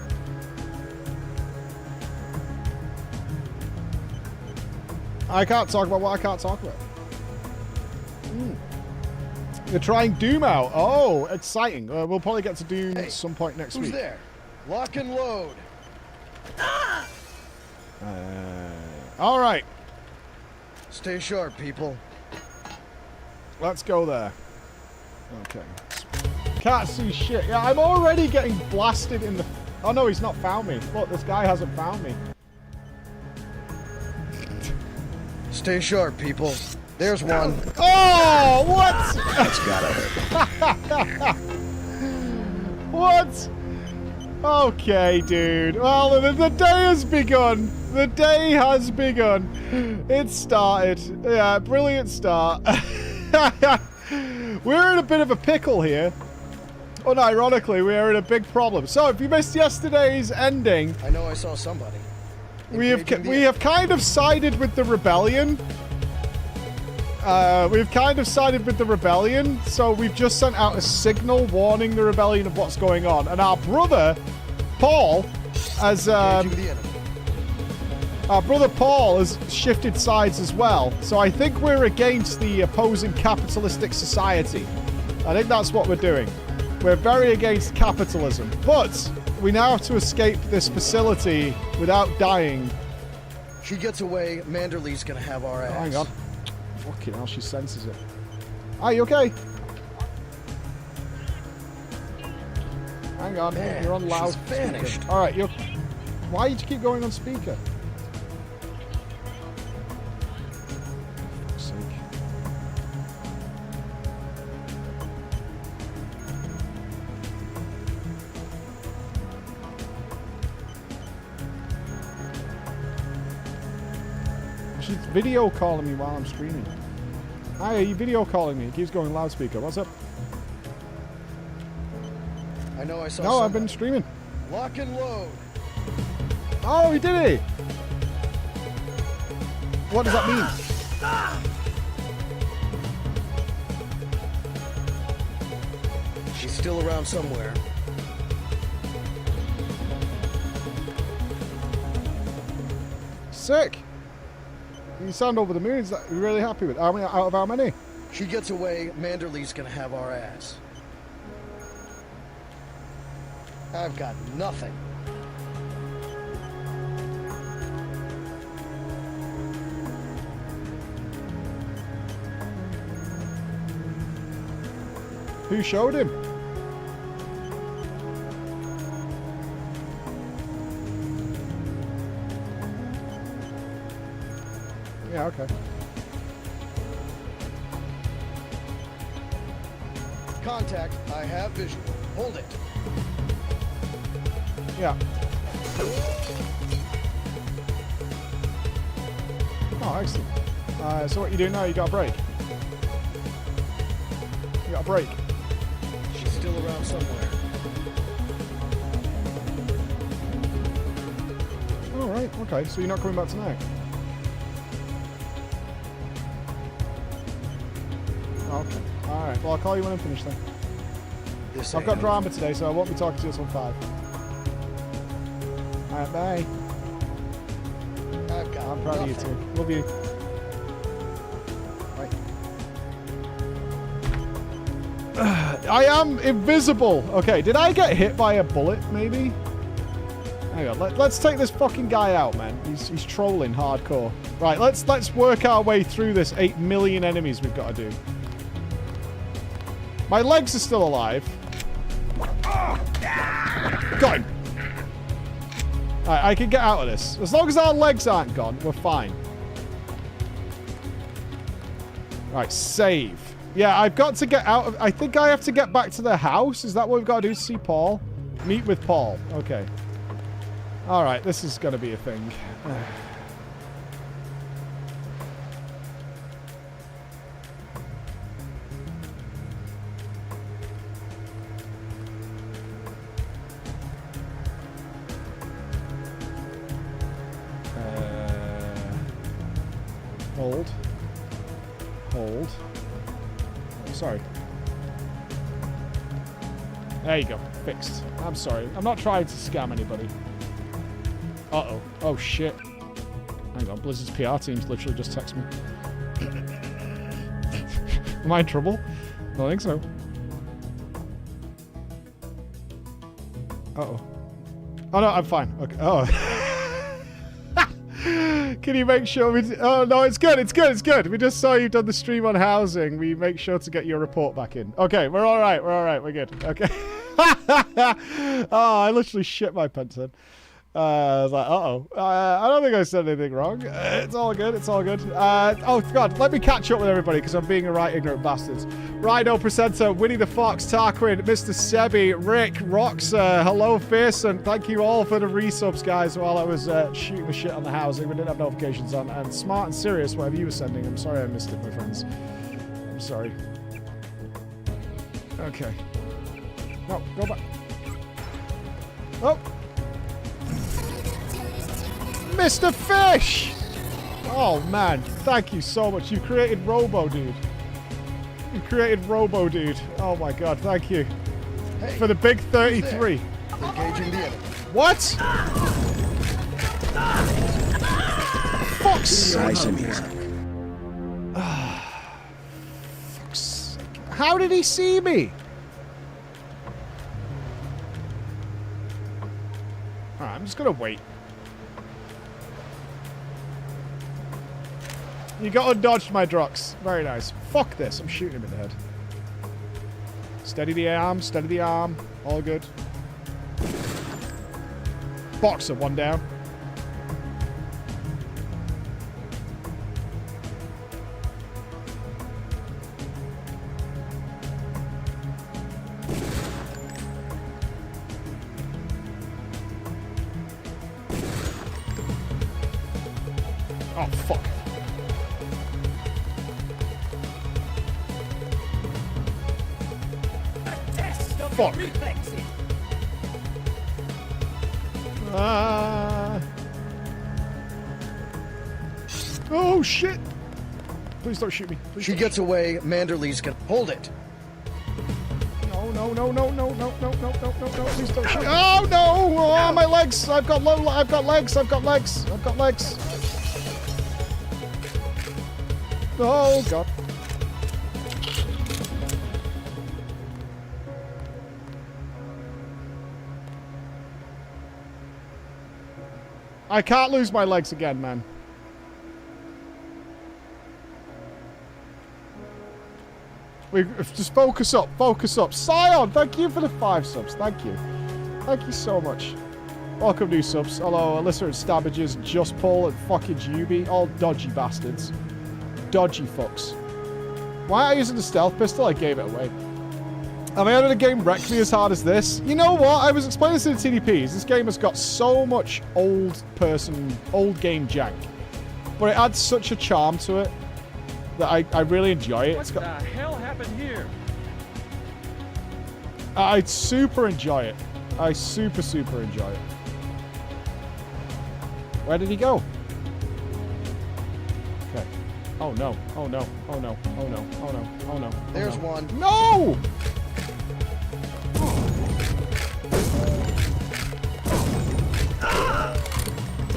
I can't talk about what I can't talk about. You're trying Doom out. Oh, exciting. We'll probably get to Doom at some point next week. Who's there? Lock and load. All right. Stay sharp, people. Let's go there. Okay. Can't see shit. Yeah, I'm already getting blasted in the... Oh, no, he's not found me. Look, this guy hasn't found me. Stay sharp, people. There's one. Oh, what? That's gotta hurt. What? Okay, dude. Well, the day has begun. The day has begun. It started. Yeah, brilliant start. We're in a bit of a pickle here. Unironically, we are in a big problem. So, if you missed yesterday's ending... I know I saw somebody. We have kind of sided with the rebellion. We've kind of sided with the rebellion, so we've just sent out a signal warning the rebellion of what's going on. And our brother, Paul, has shifted sides as well. So I think we're against the opposing capitalistic society. I think that's what we're doing. We're very against capitalism. But we now have to escape this facility without dying. She gets away, Manderley's gonna have our ass. Oh, hang on. Fucking hell, she senses it. Are you okay? Hang on, Man, you're on loud. she's vanished. Alright, why did you keep going on speaker? For fuck's sake. She's video calling me while I'm streaming. Hi, are you video calling me? It keeps going loudspeaker. What's up? I know I saw No, somebody. I've been streaming. Lock and load. Oh, he did it! What does that mean? She's still around somewhere. Sick! You sound over the moon. Is that you're really happy with? How many out of how many? She gets away, Manderley's gonna have our ass. I've got nothing. Who showed him? Yeah, okay. Contact, I have visual. Hold it. Yeah. Oh, excellent. So what you do now? You got a break. You got a break. She's still around somewhere. All right. Okay. So you're not coming back tonight. Okay. All right. Well, I'll call you when I'm finished then. This I've got ain't drama today, so I won't be talking to you until 5. All right. Bye. I've got I'm proud of you nothing. too. Love you. Bye. I am invisible. Okay. Did I get hit by a bullet? Maybe. Hang on. Let's take this fucking guy out, man. He's trolling hardcore. Right, let's work our way through this 8 million enemies we've got to do. My legs are still alive. Got him. Alright, I can get out of this. As long as our legs aren't gone, we're fine. Right, save. Yeah, I've got to get out of... I think I have to get back to the house. Is that what we've got to do to see Paul? Meet with Paul. Okay. Alright, this is going to be a thing. Hold. Hold. Oh, sorry. There you go. Fixed. I'm sorry. I'm not trying to scam anybody. Uh-oh. Oh, shit. Hang on. Blizzard's PR team's literally just texted me. Am I in trouble? I don't think so. Uh-oh. Oh, no. I'm fine. Okay. Oh. Can you make sure we... Oh, no, it's good. It's good. It's good. We just saw you've done the stream on housing. We make sure to get your report back in. Okay, we're all right. We're all right. We're good. Okay. Oh, I literally shit my pants then. I was like, uh-oh. I don't think I said anything wrong. It's all good. It's all good. Oh, God. Let me catch up with everybody because I'm being a right ignorant bastard. Rhino Presenter, Winnie the Fox, Tarquin, Mr. Sebi, Rick, Roxa, hello, Fearson. Thank you all for the resubs, guys, while I was shooting the shit on the housing. We didn't have notifications on. And Smart and Serious, whatever you were sending. I'm sorry I missed it, my friends. I'm sorry. Okay. No, go back. Oh. Mr. Fish! Oh, man. Thank you so much. You created Robo, dude. You created Robo, dude. Oh, my God. Thank you. Hey, for the big 33. engaging the enemy. What? Fuck's sake. Fuck's sake. How did he see me? Alright, I'm just gonna wait. You got undodged, my Drox. Very nice. Fuck this. I'm shooting him in the head. Steady the arm. Steady the arm. All good. Boxer, one down. Oh, fuck. Fuck. Oh, shit. Please don't shoot me. Please She gets away, Manderley's gonna hold it. No, no, no, no, no, no, no, no, no, no, no. Please don't shoot. Oh, no. Oh, my legs. I've got legs. I've got legs. Oh, God. I can't lose my legs again, man. We just focus up, focus up. Scion, thank you for the 5 subs. Thank you. Thank you so much. Welcome, new subs. Hello, Alyssa and Stabbages, Just Paul and fucking Juby. All dodgy bastards. Dodgy fucks. Why are you using the stealth pistol? I gave it away. Have I had a game wreck me as hard as this? You know what? I was explaining this in the TDPs. This game has got so much old game jank. But it adds such a charm to it that I really enjoy it. What the hell happened here? I super enjoy it. I super enjoy it. Where did he go? Okay. Oh no. Oh no. Oh no. Oh no. Oh no. Oh no. Oh, There's no. one. No!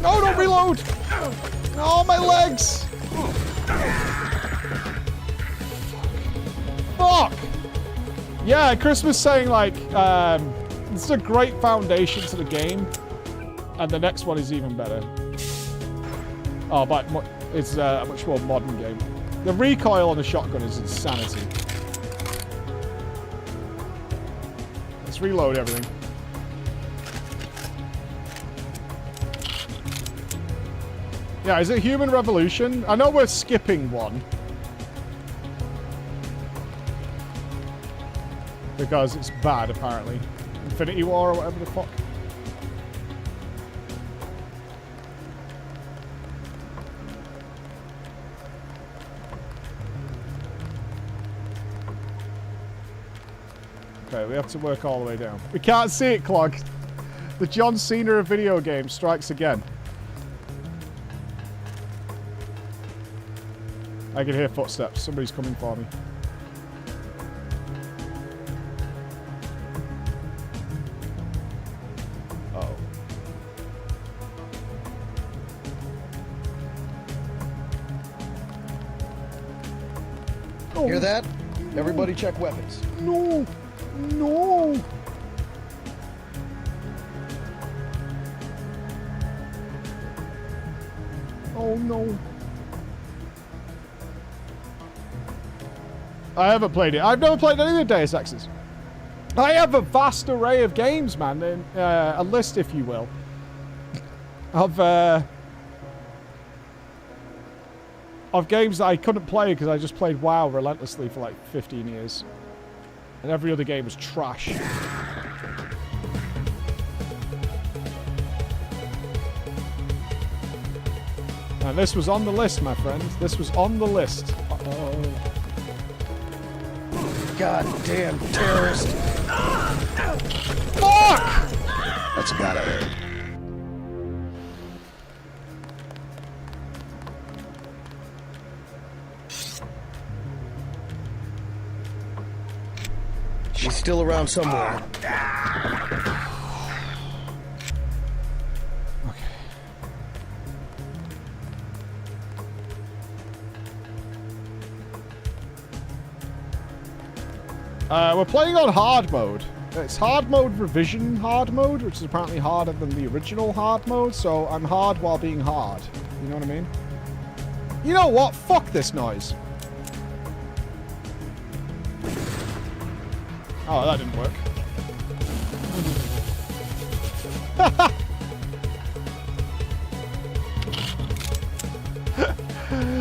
No, don't reload! Oh, my legs! Fuck! Yeah, Chris was saying, like, this is a great foundation to the game. And the next one is even better. Oh, but it's a much more modern game. The recoil on the shotgun is insanity. Let's reload everything. Yeah, is it Human Revolution? I know we're skipping one. Because it's bad, apparently. Infinity War or whatever the fuck. Okay, we have to work all the way down. We can't see it, Clog. The John Cena of video games strikes again. I can hear footsteps. Somebody's coming for me. Uh-oh. Oh. Hear that? Everybody check weapons. No! No! Oh no. I haven't played it. I've never played any of the Deus Exes. I have a vast array of games, man. And, a list, if you will, of games that I couldn't play because I just played WoW relentlessly for like 15 years. And every other game was trash. And this was on the list, my friend. This was on the list. Uh-oh. Goddamn terrorist. Fuck! That's gotta hurt. She's still around somewhere. We're playing on hard mode. It's hard mode revision hard mode, which is apparently harder than the original hard mode, so I'm hard while being hard. You know what I mean? You know what? Fuck this noise. Oh, that didn't work.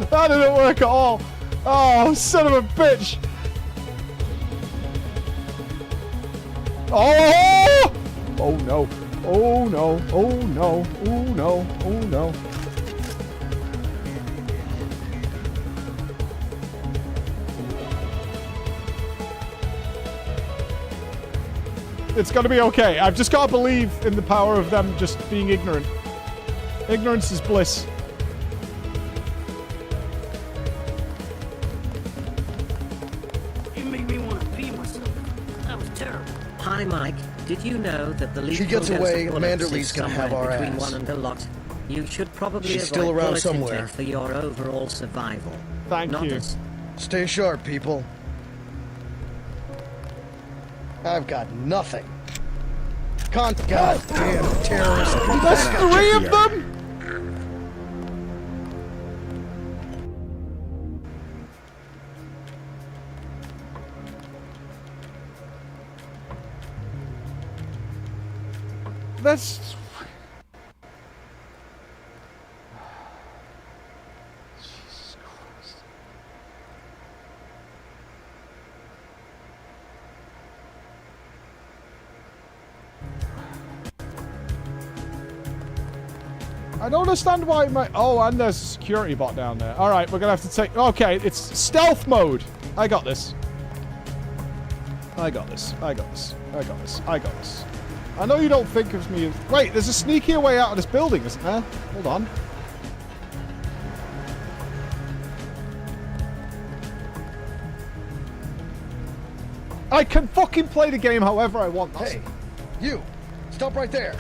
That didn't work at all. Oh, son of a bitch. Oh! Oh no. Oh no. Oh no. Oh no. Oh no. It's gonna be okay. I've just gotta believe in the power of them just being ignorant. Ignorance is bliss. You made me want to pee myself. That was terrible. Hi, Mike. Did you know that the She gets away, Manderley's gonna have our between ass. one and a lot? You should probably She's avoid still around bullet somewhere. intake for your overall survival. Thank Not you. as Stay sharp, people. I've got nothing. Goddamn terrorist. There's three of them? That's... Jesus Christ. I don't understand why my... Oh, and there's a security bot down there. Alright, we're gonna have to take... Okay, it's stealth mode. I got this. I got this. I got this. I got this. I got this. I know you don't think of me as... Wait, there's a sneakier way out of this building, isn't there? Hold on. I can fucking play the game however I want. Hey, you. Stop right there.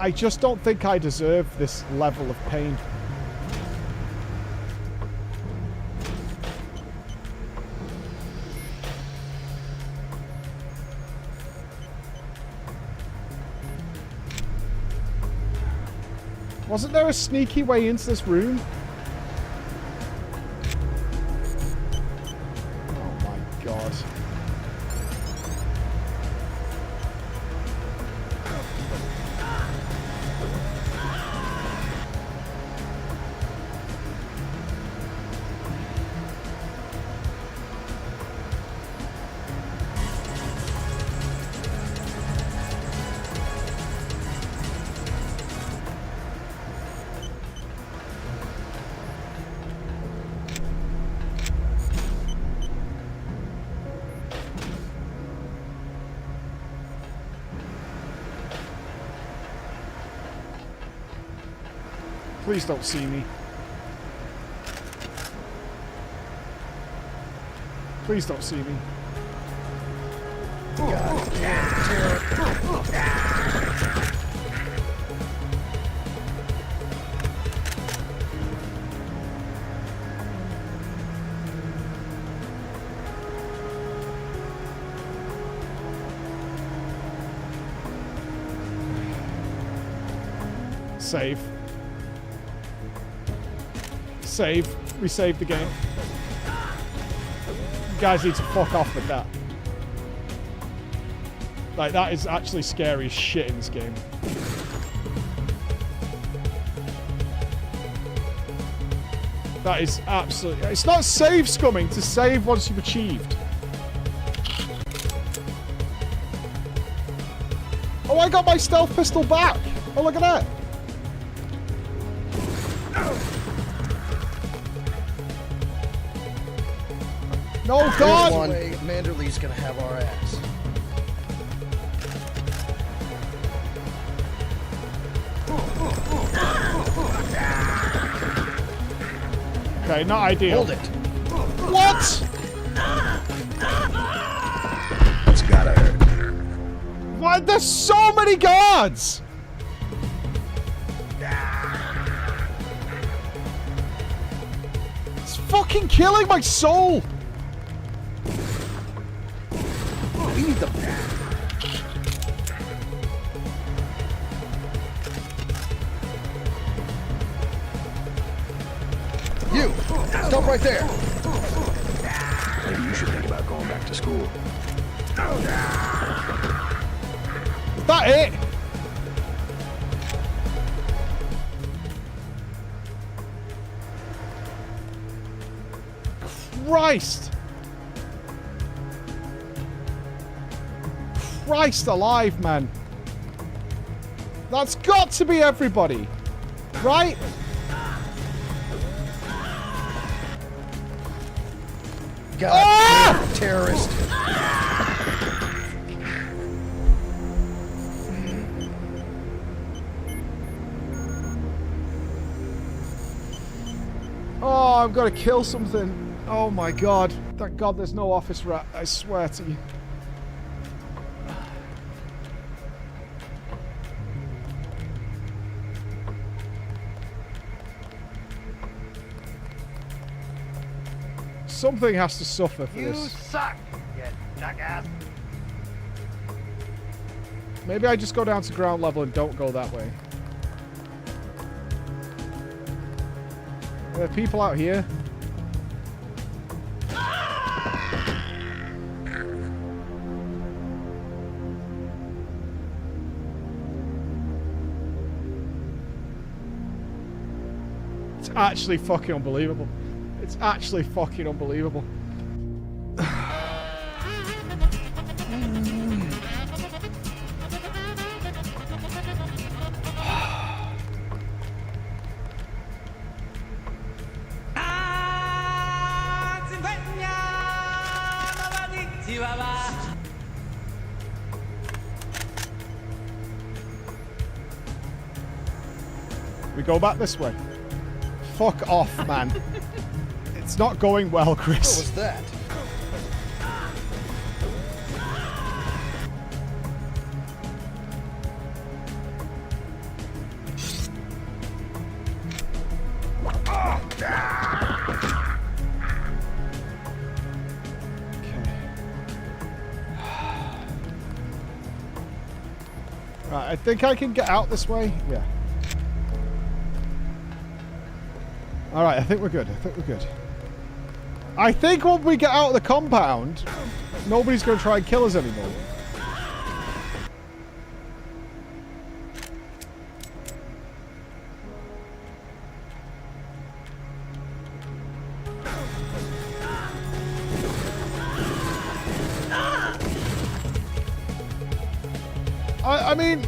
I just don't think I deserve this level of pain. Wasn't there a sneaky way into this room? Oh my god. Please don't see me. Please don't see me. Save. Save. We saved the game. You guys need to fuck off with that. Like, that is actually scary as shit in this game. That is absolutely... It's not save scumming to save once you've achieved. Oh, I got my stealth pistol back. Oh, look at that. No, God! One way, Manderley's gonna have our ass. Okay, not ideal. Hold it. What? It's gotta hurt. Why? There's so many guards! It's fucking killing my soul! We need the... You! Stop right there! Maybe you should think about going back to school. Is that it? Christ! Christ alive, man. That's got to be everybody. Right? God, terrorist. Oh, I've got to kill something. Oh my god. Thank God there's no office rat. I swear to you. Something has to suffer for You this. suck, you jackass. Maybe I just go down to ground level and don't go that way. Are there people out here? It's actually fucking unbelievable. It's actually fucking unbelievable. We go back this way. Fuck off, man. It's not going well, What Chris. was that? Right, I think I can get out this way. Yeah. Alright, I think we're good. I think when we get out of the compound, nobody's going to try and kill us anymore. I mean...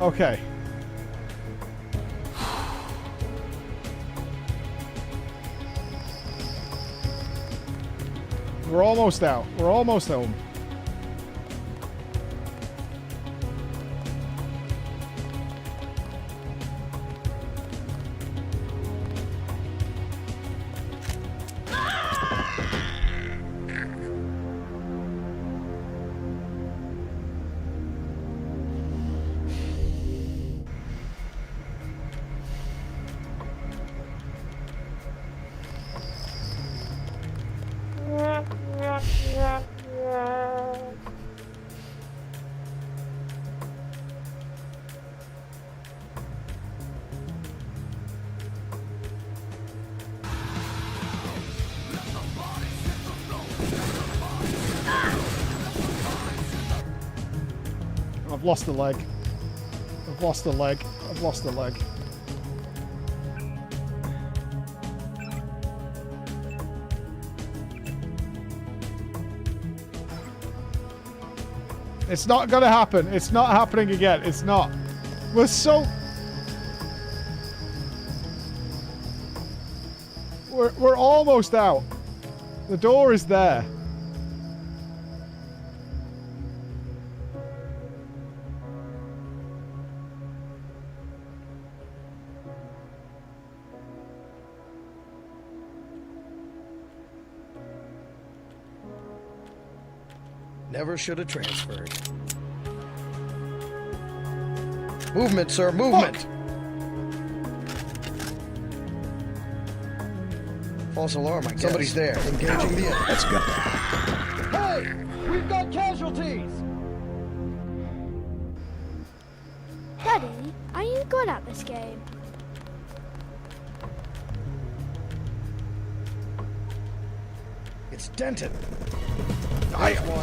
Okay. We're almost out. We're almost home. I've lost the leg. I've lost the leg. I've lost the leg. It's not gonna happen. It's not happening again. It's not. We're so... We're almost out. The door is there. Never should have transferred. Movement, sir, movement! Fuck. False alarm, I guess. Somebody's there, engaging the enemy. Let's go. Hey! We've got casualties! Daddy, are you good at this game? It's dented.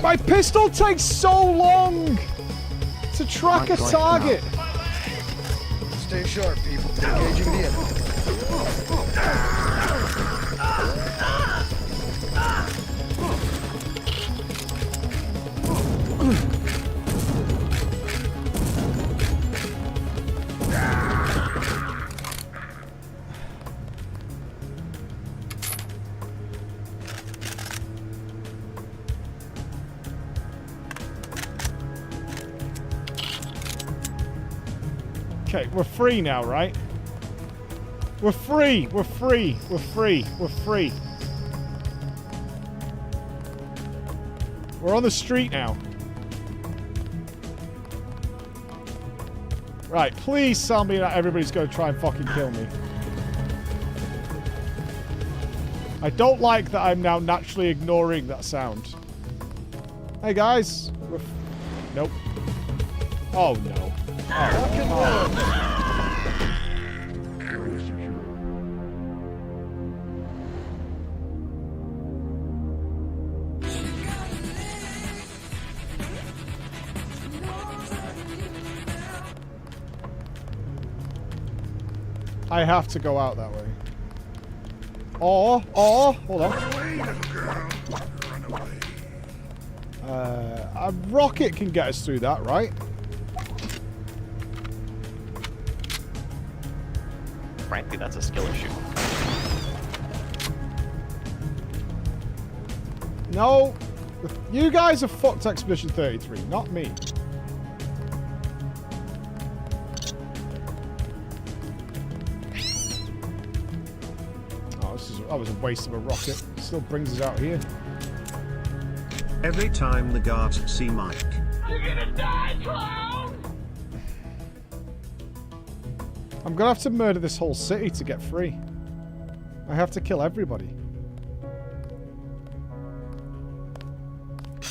My pistol takes so long to track a target. Stay sharp, people. Engaging the enemy. Okay, we're free now, right? We're free! We're free! We're free! We're free! We're on the street now. Right, please tell me that everybody's going to try and fucking kill me. I don't like that I'm now naturally ignoring that sound. Hey guys! Nope. Oh no. Oh. I have to go out that way. Or, hold on. A rocket can get us through that, right? Frankly, that's a skill issue. No. You guys have fucked Expedition 33, not me. That was a waste of a rocket. It still brings us out here. Every time the guards see Mike. You're gonna die, clown! I'm gonna have to murder this whole city to get free. I have to kill everybody.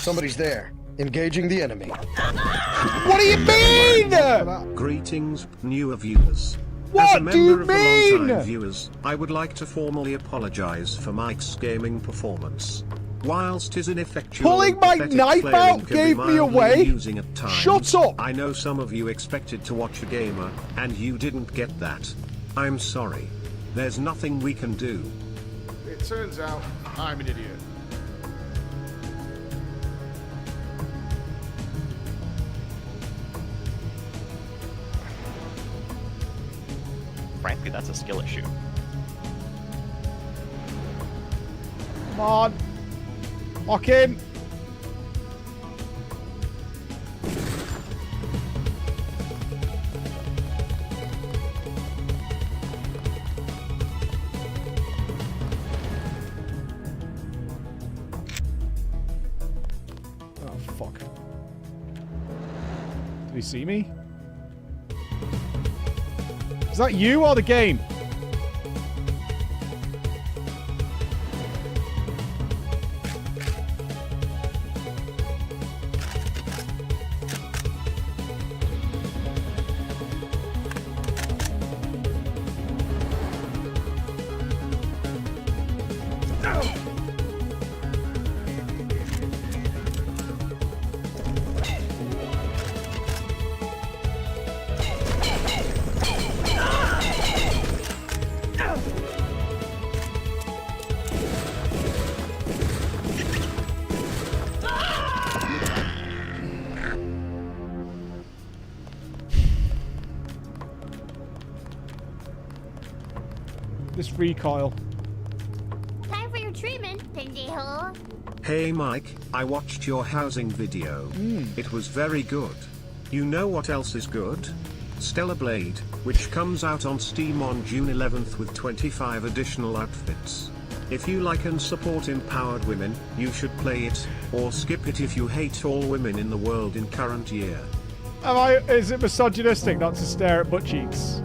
Somebody's there, engaging the enemy. What do you mean? Greetings, newer viewers. What As a do you member of the mean? long-time viewers, I would like to formally apologize for Mike's gaming performance. Whilst his ineffectual Pulling and my pathetic knife playing out can be gave me mildly away? amusing at times, Shut up! I know some of you expected to watch a gamer, and you didn't get that. I'm sorry. There's nothing we can do. It turns out I'm an idiot. Frankly, that's a skill issue. Come on. Lock in. Oh, fuck. Did he see me? Is that you or the game? This recoil. Time for your treatment, pendejo. Hey Mike, I watched your housing video. It was very good. You know what else is good? Stellar Blade, which comes out on Steam on June 11th with 25 additional outfits. If you like and support empowered women, you should play it, or skip it if you hate all women in the world in current year. Is it misogynistic not to stare at butt cheeks?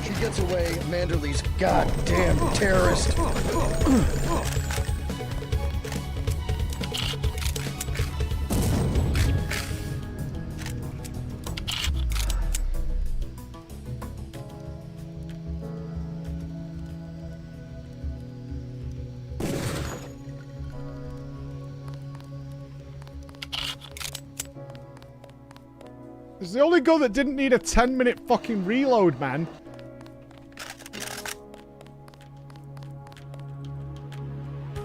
She gets away, Manderley's goddamn terrorist. It's the only gun that didn't need a 10-minute fucking reload, man.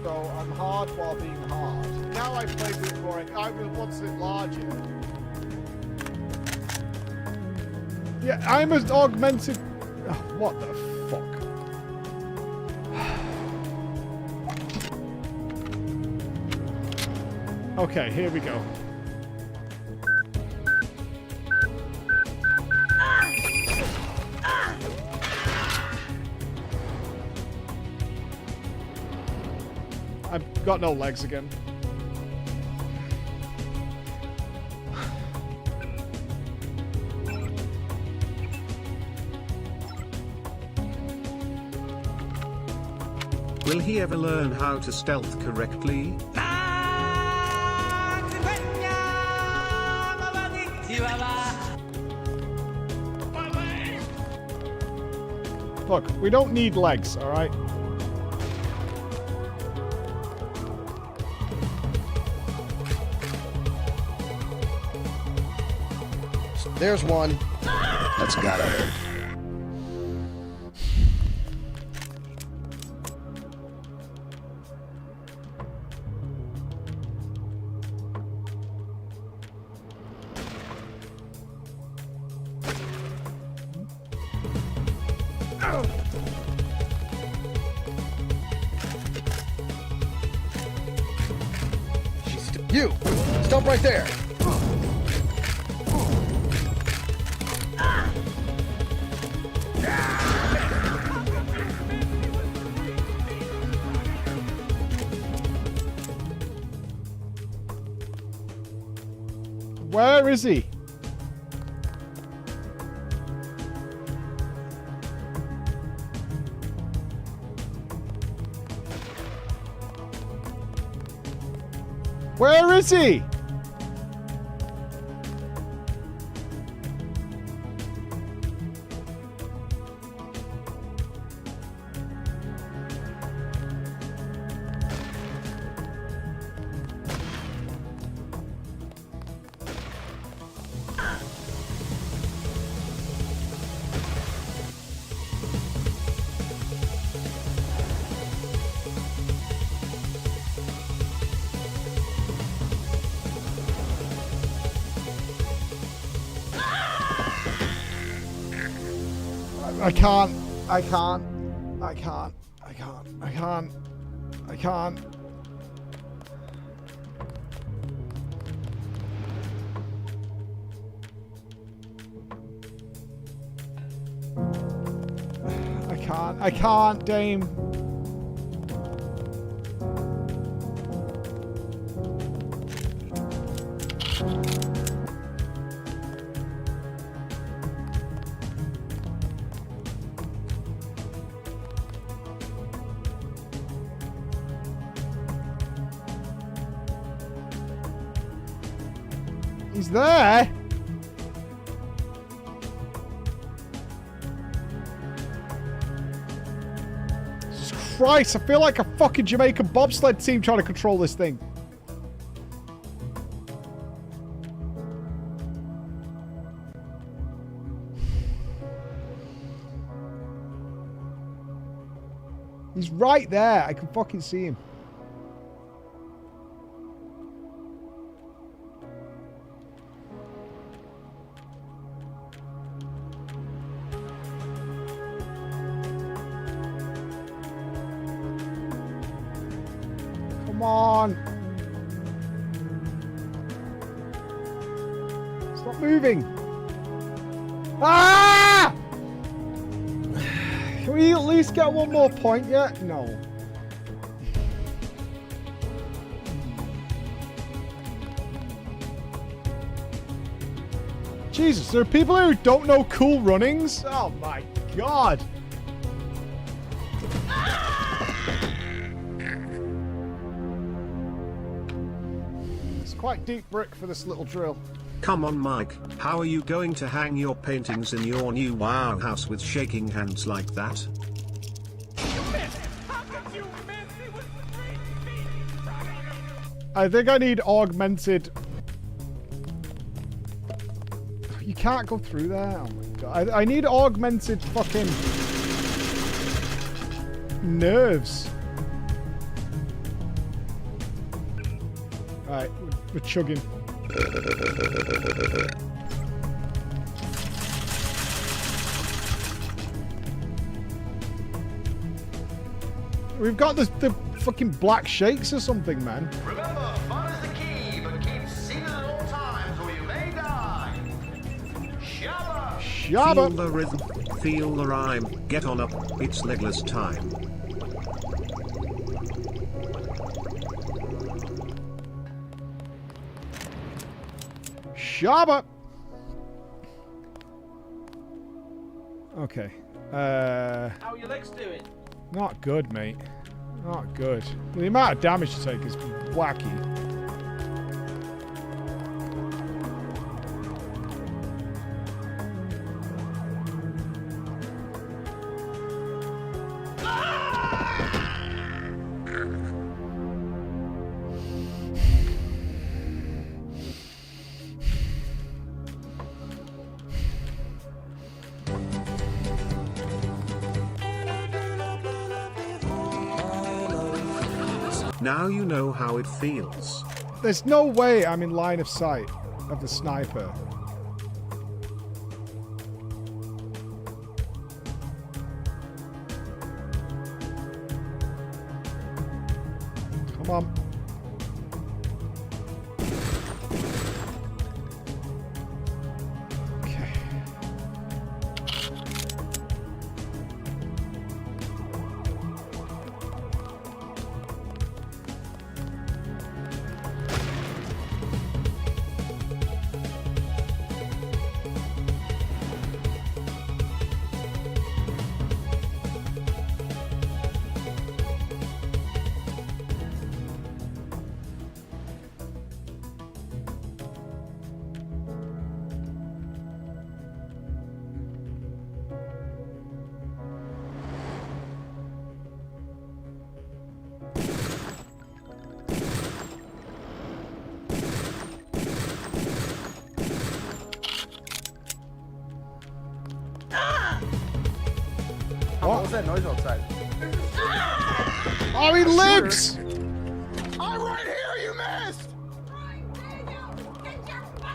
So I'm hard while being hard. Now I play with it more. I will once it larger. Yeah, I'm as augmented. Oh, what the fuck? Okay, here we go. I've got no legs again. Will he ever learn how to stealth correctly? Look, we don't need legs, alright? There's one. That's gotta hurt. You! Stop right there! Where is he? Where is he? I can't. I can't. I can't. I can't. I can't. I can't. I can't. I can't, Dame. He's there. Jesus Christ, I feel like a fucking Jamaican bobsled team trying to control this thing. He's right there. I can fucking see him. Come on. Stop moving. Ah! Can we at least get one more point yet? No. Jesus, there are people who don't know cool runnings? Oh my god. It's quite deep brick for this little drill. Come on, Mike. How are you going to hang your paintings in your new wow house with shaking hands like that? I think I need augmented. You can't go through there. Oh my god. I need augmented fucking nerves. Alright, we're chugging. We've got the fucking black shakes or something, man. Remember, fun is the key, but keep singing at all times or you may die. Shabba! Feel Shabba! the rhythm, feel the rhyme, get on up, it's legless time. Shabba! Okay. How are your legs doing? Not good, mate. Not good. The amount of damage to take is wacky. Now you know how it feels. There's no way I'm in line of sight of the sniper. Come on. Okay. What's that noise outside? Oh, he lives! I'm right here, you missed!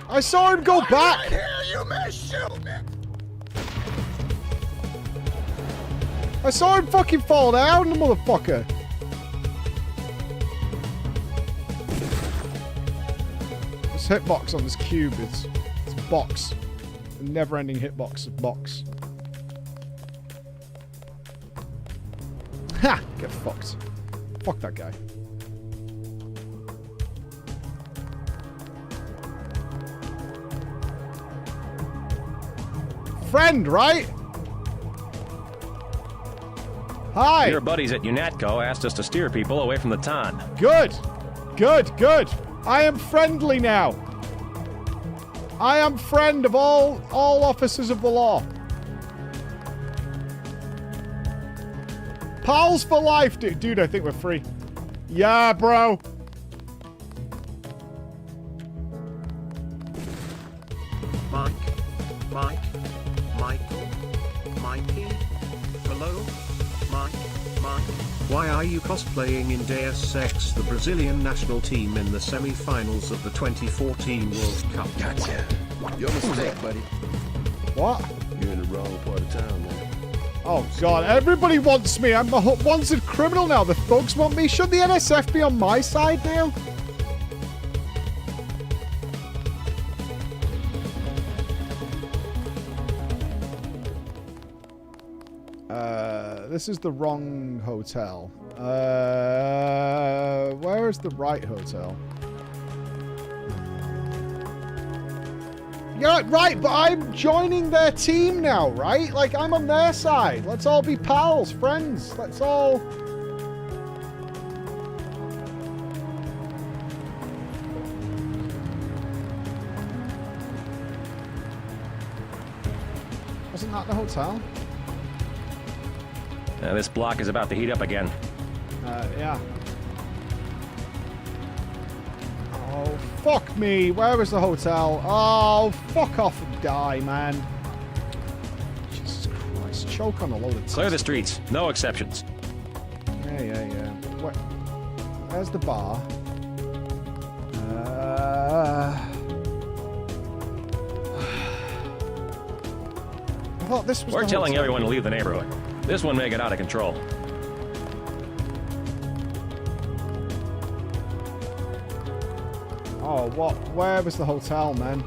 I saw him go back! Right here, you missed! Shoot me! I saw him fucking fall down, the motherfucker! This hitbox on this cube is... It's box. A never-ending hitbox of box. Ha! Get fucked. Fuck that guy. Friend, right? Hi. Your buddies at UNATCO asked us to steer people away from the Ton. Good. Good, good. I am friendly now. I am friend of all officers of the law. Pals for life, dude. Dude, I think we're free. Yeah, bro. Mike? Michael? Mikey? Hello? Mike? Why are you cosplaying in Deus Ex, the Brazilian national team in the semi-finals of the 2014 World Cup? Gotcha. Your mistake, buddy. What? You're in the wrong part of town, man. Oh, God. Everybody wants me. I'm a wanted criminal now. The thugs want me. Should the NSF be on my side now? This is the wrong hotel. Where is the right hotel? Yeah, right, but I'm joining their team now, right? Like, I'm on their side. Let's all be pals, friends. Let's all... Wasn't that the hotel? This block is about to heat up again. Yeah. Oh, fuck me. Where is the hotel? Oh, fuck off and die, man. Jesus Christ. Choke on a load of... Clear the streets. No exceptions. Yeah. Where's the bar? I thought this was We're the telling hotel. everyone to leave the neighborhood. This one may get out of control. Oh, what? Where was the hotel, man?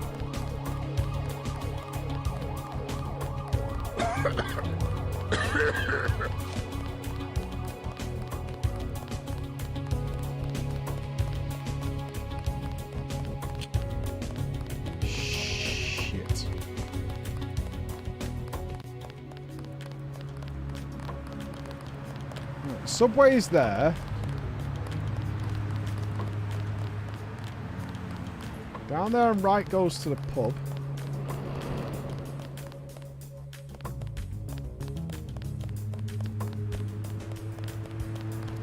Shit. Subway's there. Down there and right goes to the pub.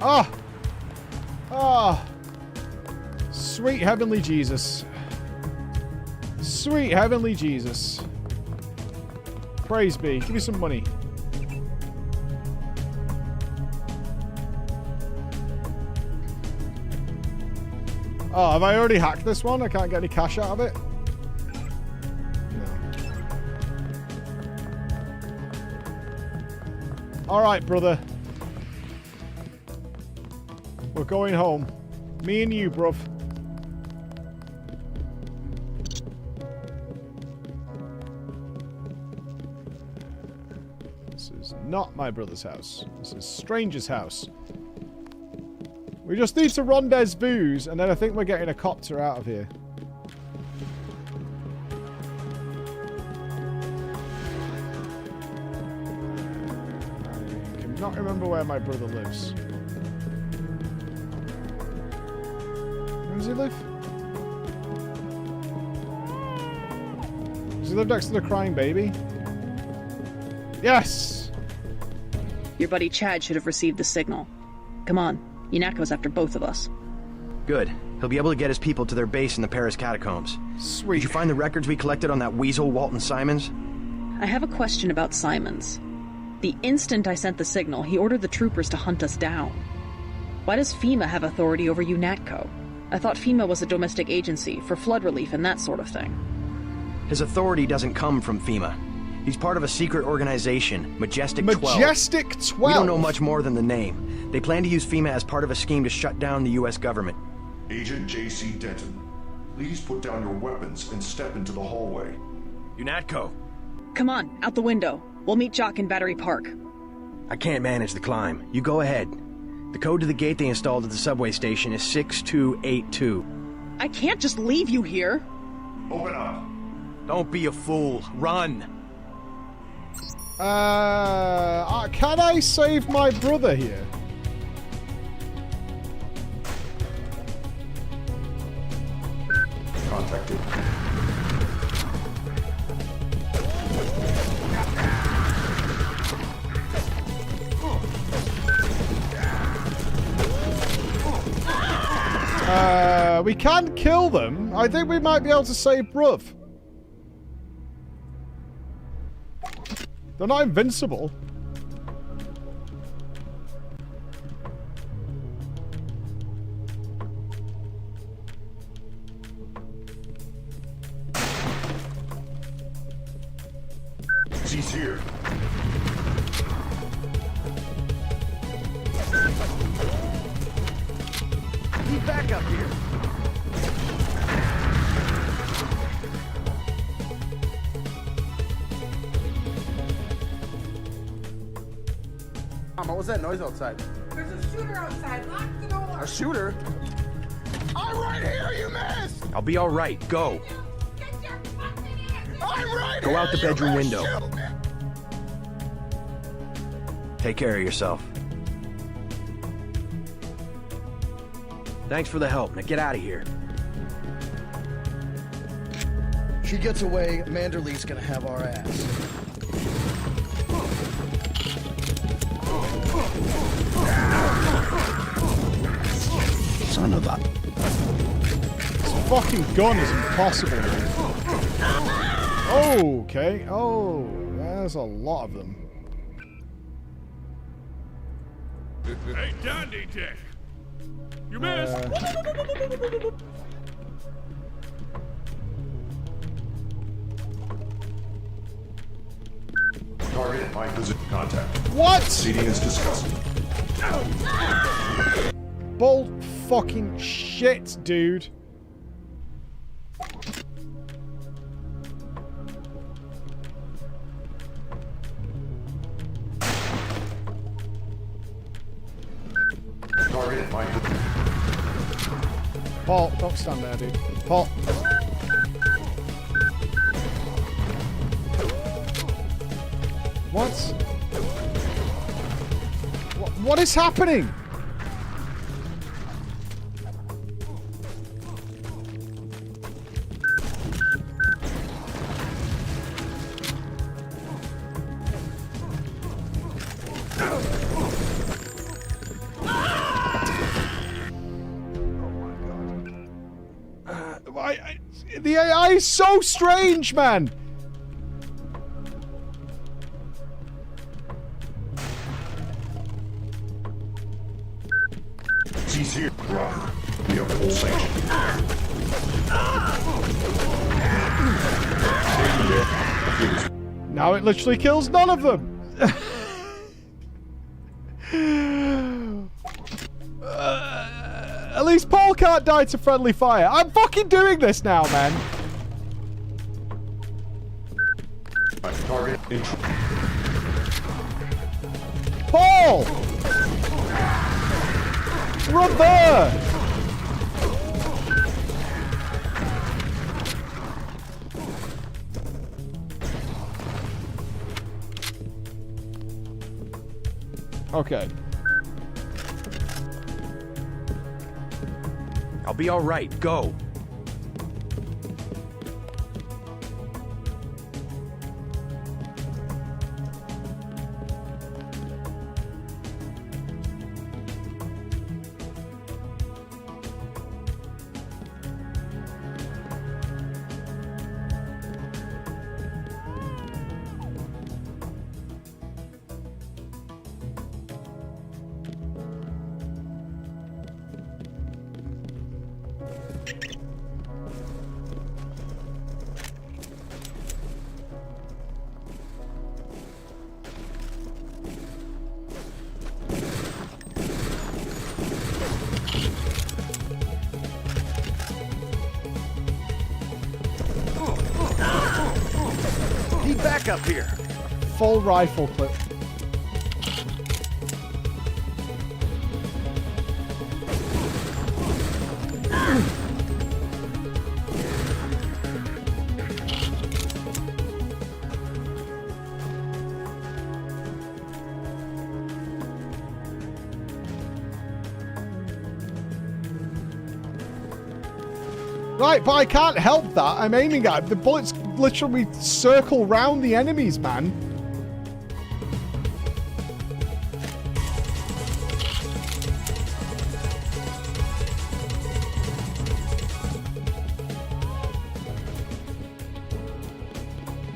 Ah! Ah! Sweet heavenly Jesus. Sweet heavenly Jesus. Praise be. Give me some money. Oh, have I already hacked this one? I can't get any cash out of it? No. Alright, brother. We're going home. Me and you, bruv. This is not my brother's house. This is stranger's house. We just need to rendezvous, and then I think we're getting a copter out of here. I cannot remember where my brother lives. Where does he live? Does he live next to the crying baby? Yes! Your buddy Chad should have received the signal. Come on. UNATCO's after both of us. Good. He'll be able to get his people to their base in the Paris catacombs. Sweet. Did you find the records we collected on that weasel, Walton Simons? I have a question about Simons. The instant I sent the signal, he ordered the troopers to hunt us down. Why does FEMA have authority over UNATCO? I thought FEMA was a domestic agency for flood relief and that sort of thing. His authority doesn't come from FEMA. He's part of a secret organization, Majestic 12. Majestic 12? We don't know much more than the name. They plan to use FEMA as part of a scheme to shut down the U.S. government. Agent J.C. Denton, please put down your weapons and step into the hallway. UNATCO. Come on, out the window. We'll meet Jock in Battery Park. I can't manage the climb. You go ahead. The code to the gate they installed at the subway station is 6282. I can't just leave you here. Open up. Don't be a fool. Run. Can I save my brother here? Contacted. We can kill them. I think we might be able to save bruv. They're not invincible. He's here. He's back up here. Mama, what's that noise outside? There's a shooter outside. Lock the door. A shooter? I'm right here, you missed! I'll be all right. Go. Get your fucking hands I'm right Go here, out the you bedroom missed! window. Shoot me. Take care of yourself. Thanks for the help. Now get out of here. She gets away, Manderley's gonna have our ass. Son of a... This fucking gun is impossible. Okay. Oh, there's a lot of them. Hey, Dandy Dick! You missed! Target at my position. Contact. What? Seating is discussed. Bull fucking shit, dude. Target at my position. Paul, don't stand there, dude. Paul. What? What is happening? The AI is so strange, man. He's here. Roger. We have full sanction. Now it literally kills none of them. At least Paul can't die to friendly fire. I'm fucking doing this now, man. Target in. Paul! Run there! Okay. I'll be all right. Go. back up here. Full rifle clip. Right, but I can't help that. I'm aiming at it. The bullets literally circle round the enemies, man.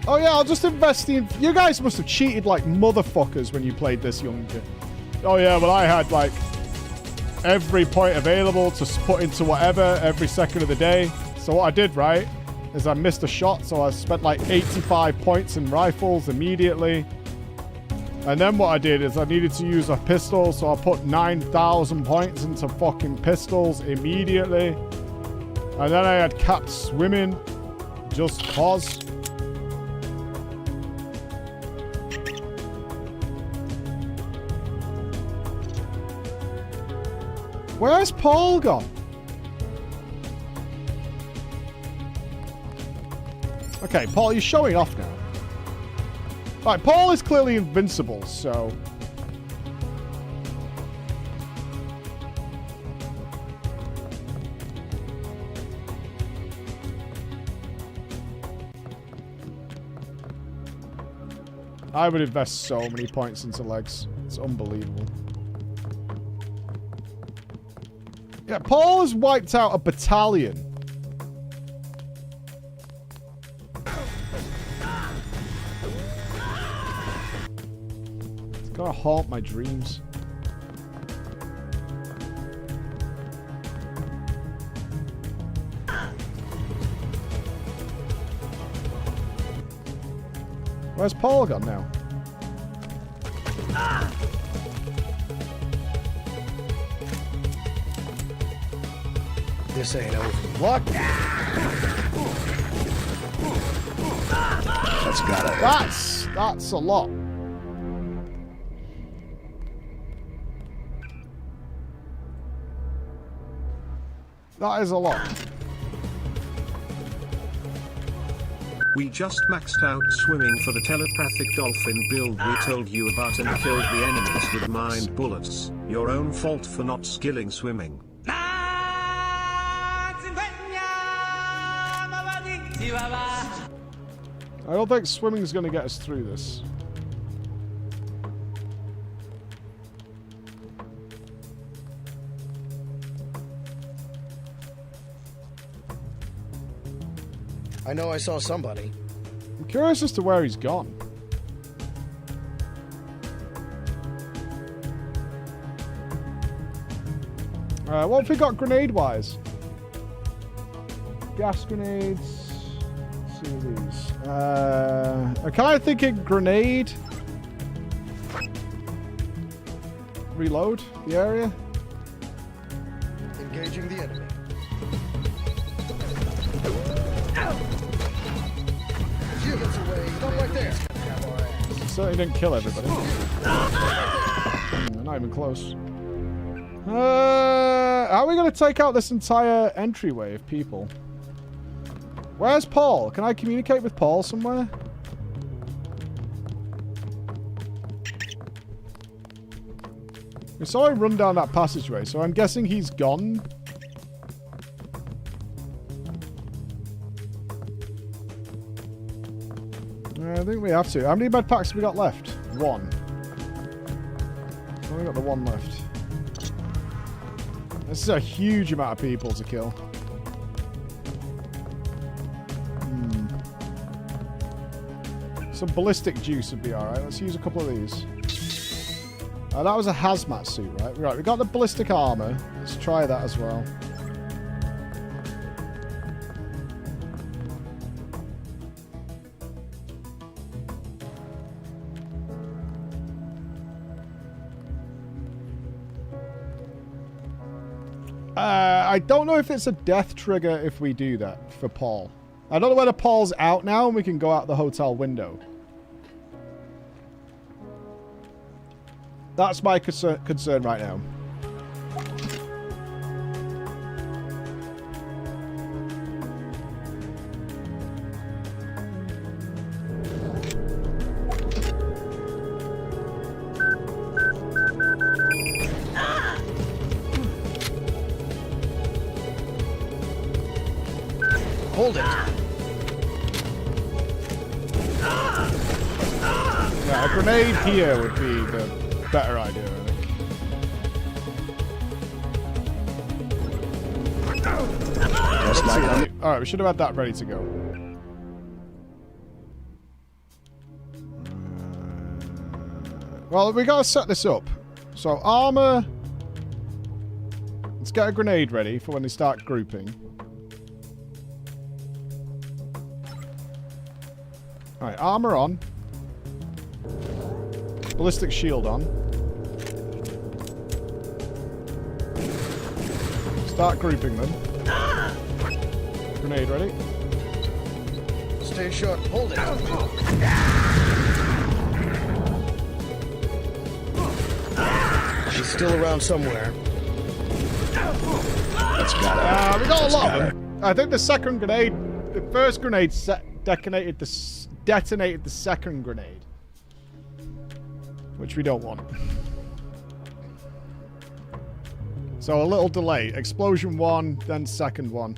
Oh yeah, I'll just invest in... You guys must have cheated like motherfuckers when you played this younger. Oh yeah, well I had like... every point available to put into whatever every second of the day. So what I did, right, is I missed a shot, so I spent like 85 points in rifles immediately. And then what I did is I needed to use a pistol, so I put 9,000 points into fucking pistols immediately. And then I had capped swimming, just cause. Where's Paul gone? Okay, Paul, you're showing off now. Right, Paul is clearly invincible, so... I would invest so many points into legs. It's unbelievable. Yeah, Paul has wiped out a battalion. It's gonna haunt my dreams. Where's Paul gone now? This ain't over. What? That's gotta hurt. That's a lot. That is a lot. We just maxed out swimming for the telepathic dolphin build we told you about and killed the enemies with mind bullets. Your own fault for not skilling swimming. I don't think swimming is going to get us through this. I know I saw somebody. I'm curious as to where he's gone. What have we got grenade-wise? Gas grenades. Let's see these. I'm kind of thinking grenade. Reload the area. Engaging the enemy. You gets away. Stop right there. Certainly didn't kill everybody. Not even close. How are we going to take out this entire entryway of people? Where's Paul? Can I communicate with Paul somewhere? We saw him run down that passageway, so I'm guessing he's gone. I think we have to. How many med packs have we got left? One. We've only got the one left. This is a huge amount of people to kill. Some ballistic juice would be alright. Let's use a couple of these. That was a hazmat suit, right? Right, we got the ballistic armor. Let's try that as well. I don't know if it's a death trigger if we do that for Paul. I don't know whether Paul's out now and we can go out the hotel window. That's my concern right now. Hold it. Yeah, a grenade here would be the better idea, I think. Just like I'm... Alright, we should have had that ready to go. Well, we gotta set this up. So, armor... Let's get a grenade ready for when they start grouping. Alright, armor on. Ballistic shield on. Start grouping them. Grenade ready. Stay shut. Hold it. She's still around somewhere. That's gotta... We got a lot of them. I think the second grenade... The first grenade detonated the second grenade. Which we don't want. So a little delay. Explosion one, then second one.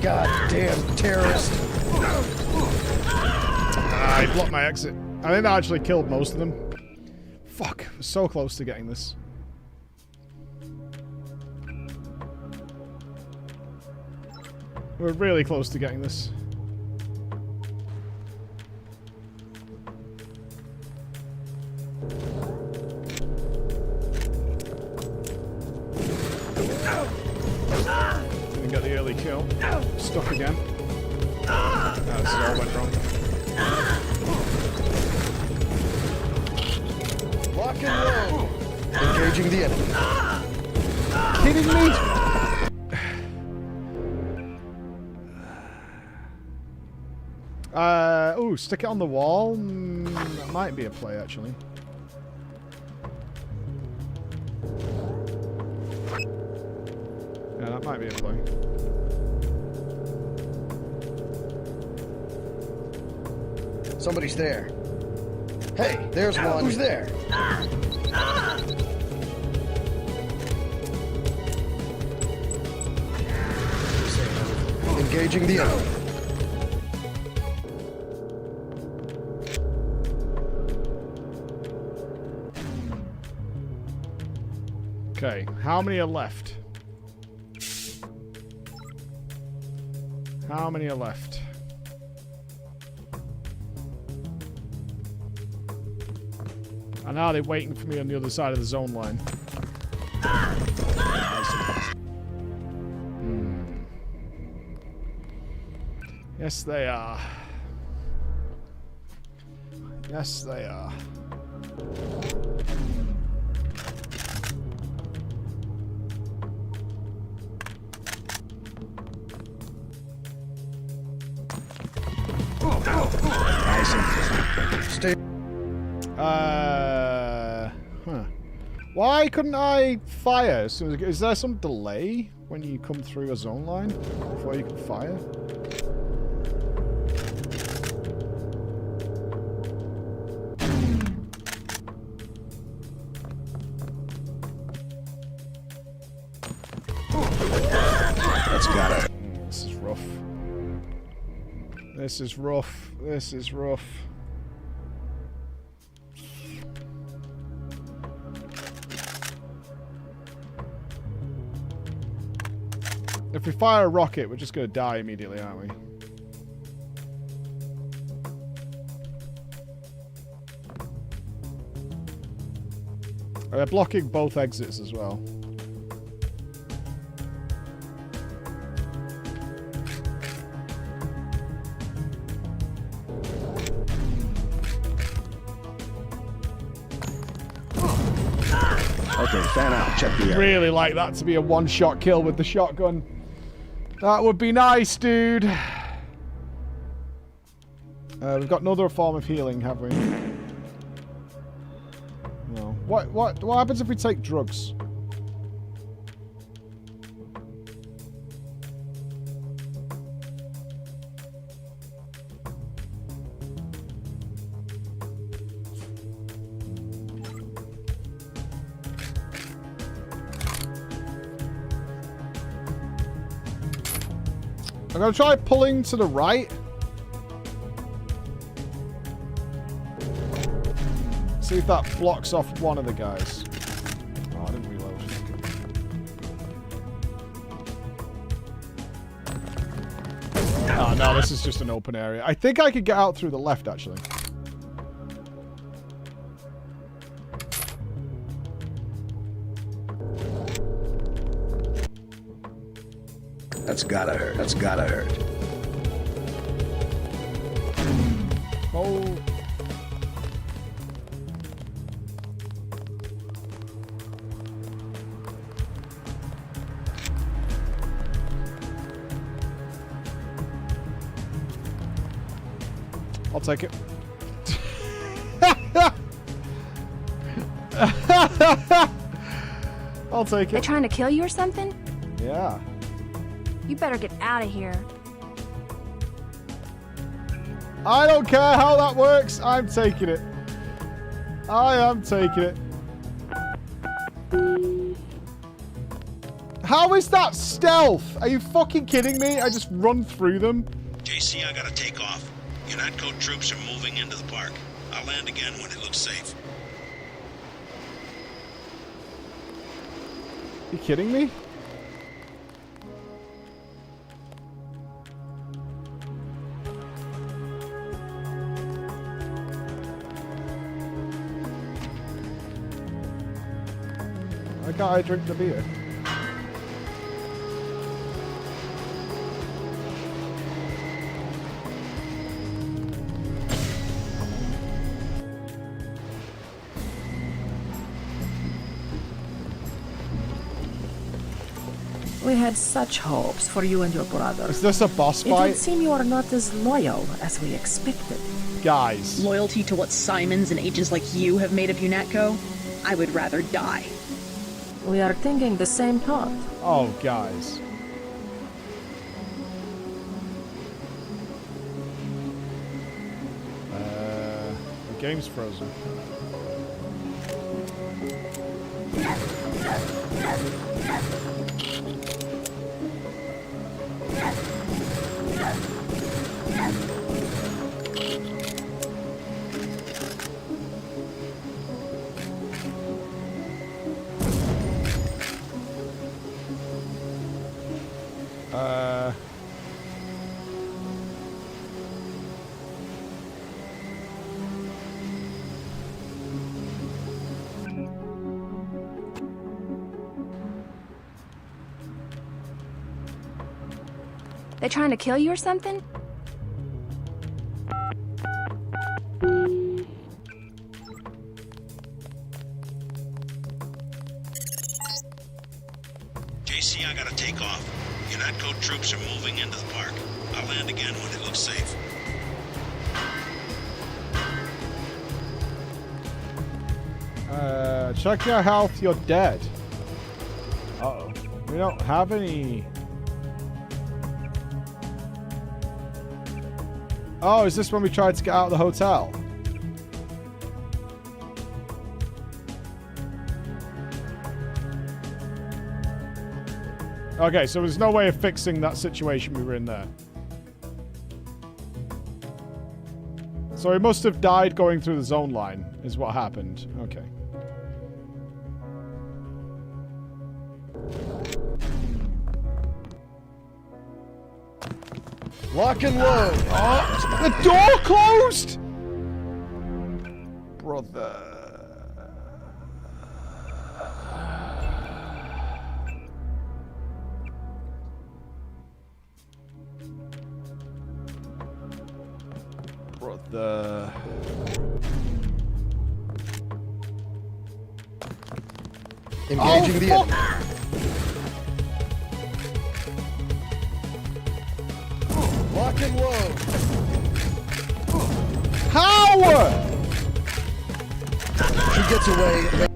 Goddamn terrorist. I blocked my exit. I think that actually killed most of them. Fuck, we're so close to getting this. We're really close to getting this. Didn't get the early kill. Stuck again. Oh, this all went wrong. Lock and load. Engaging the enemy. Kidding me? Ooh, stick it on the wall. That might be a play, actually. Yeah, that might be a play. Somebody's there. Hey, there's one. Who's there? Engaging the enemy. Okay, how many are left? How many are left? And now they're waiting for me on the other side of the zone line. Yes, they are. Yes, they are. Stay. Why couldn't I fire as soon as... Is there some delay when you come through a zone line before you can fire? That's gotta... This is rough. This is rough. This is rough. If we fire a rocket, we're just going to die immediately, aren't we? They're blocking both exits as well. Okay, fan out. Check the area. Really like that to be a one-shot kill with the shotgun. That would be nice, dude. We've got another form of healing, have we? No. What happens if we take drugs? I'm gonna try pulling to the right. See if that blocks off one of the guys. Oh, I didn't reload. Oh, no, this is just an open area. I think I could get out through the left, actually. That's gotta hurt. That's gotta hurt. Oh. I'll take it. I'll take They it. trying to kill you or something? Yeah. You better get out of here. I don't care how that works. I'm taking it. I am taking it. How is that stealth? Are you fucking kidding me? I just run through them. JC, I gotta take off. UNATCO troops are moving into the park. I'll land again when it looks safe. You kidding me? Why can't I drink the beer? We had such hopes for you and your brother. Is this a boss It fight? would seem you are not as loyal as we expected. Guys. Loyalty to what Simons and agents like you have made of UNATCO? I would rather die. We are thinking the same thought. Oh, guys. The game's frozen. They trying to kill you or something? JC, I gotta take off. UNATCO troops are moving into the park. I'll land again when it looks safe. Check your health, you're dead. Uh-oh. We don't have any... Oh, is this when we tried to get out of the hotel? Okay, so there's no way of fixing that situation we were in there. So he must have died going through the zone line, is what happened. Okay. Lock and load. Oh, the door closed! Brother. Engaging the enemy. Lock and load. How? She gets away.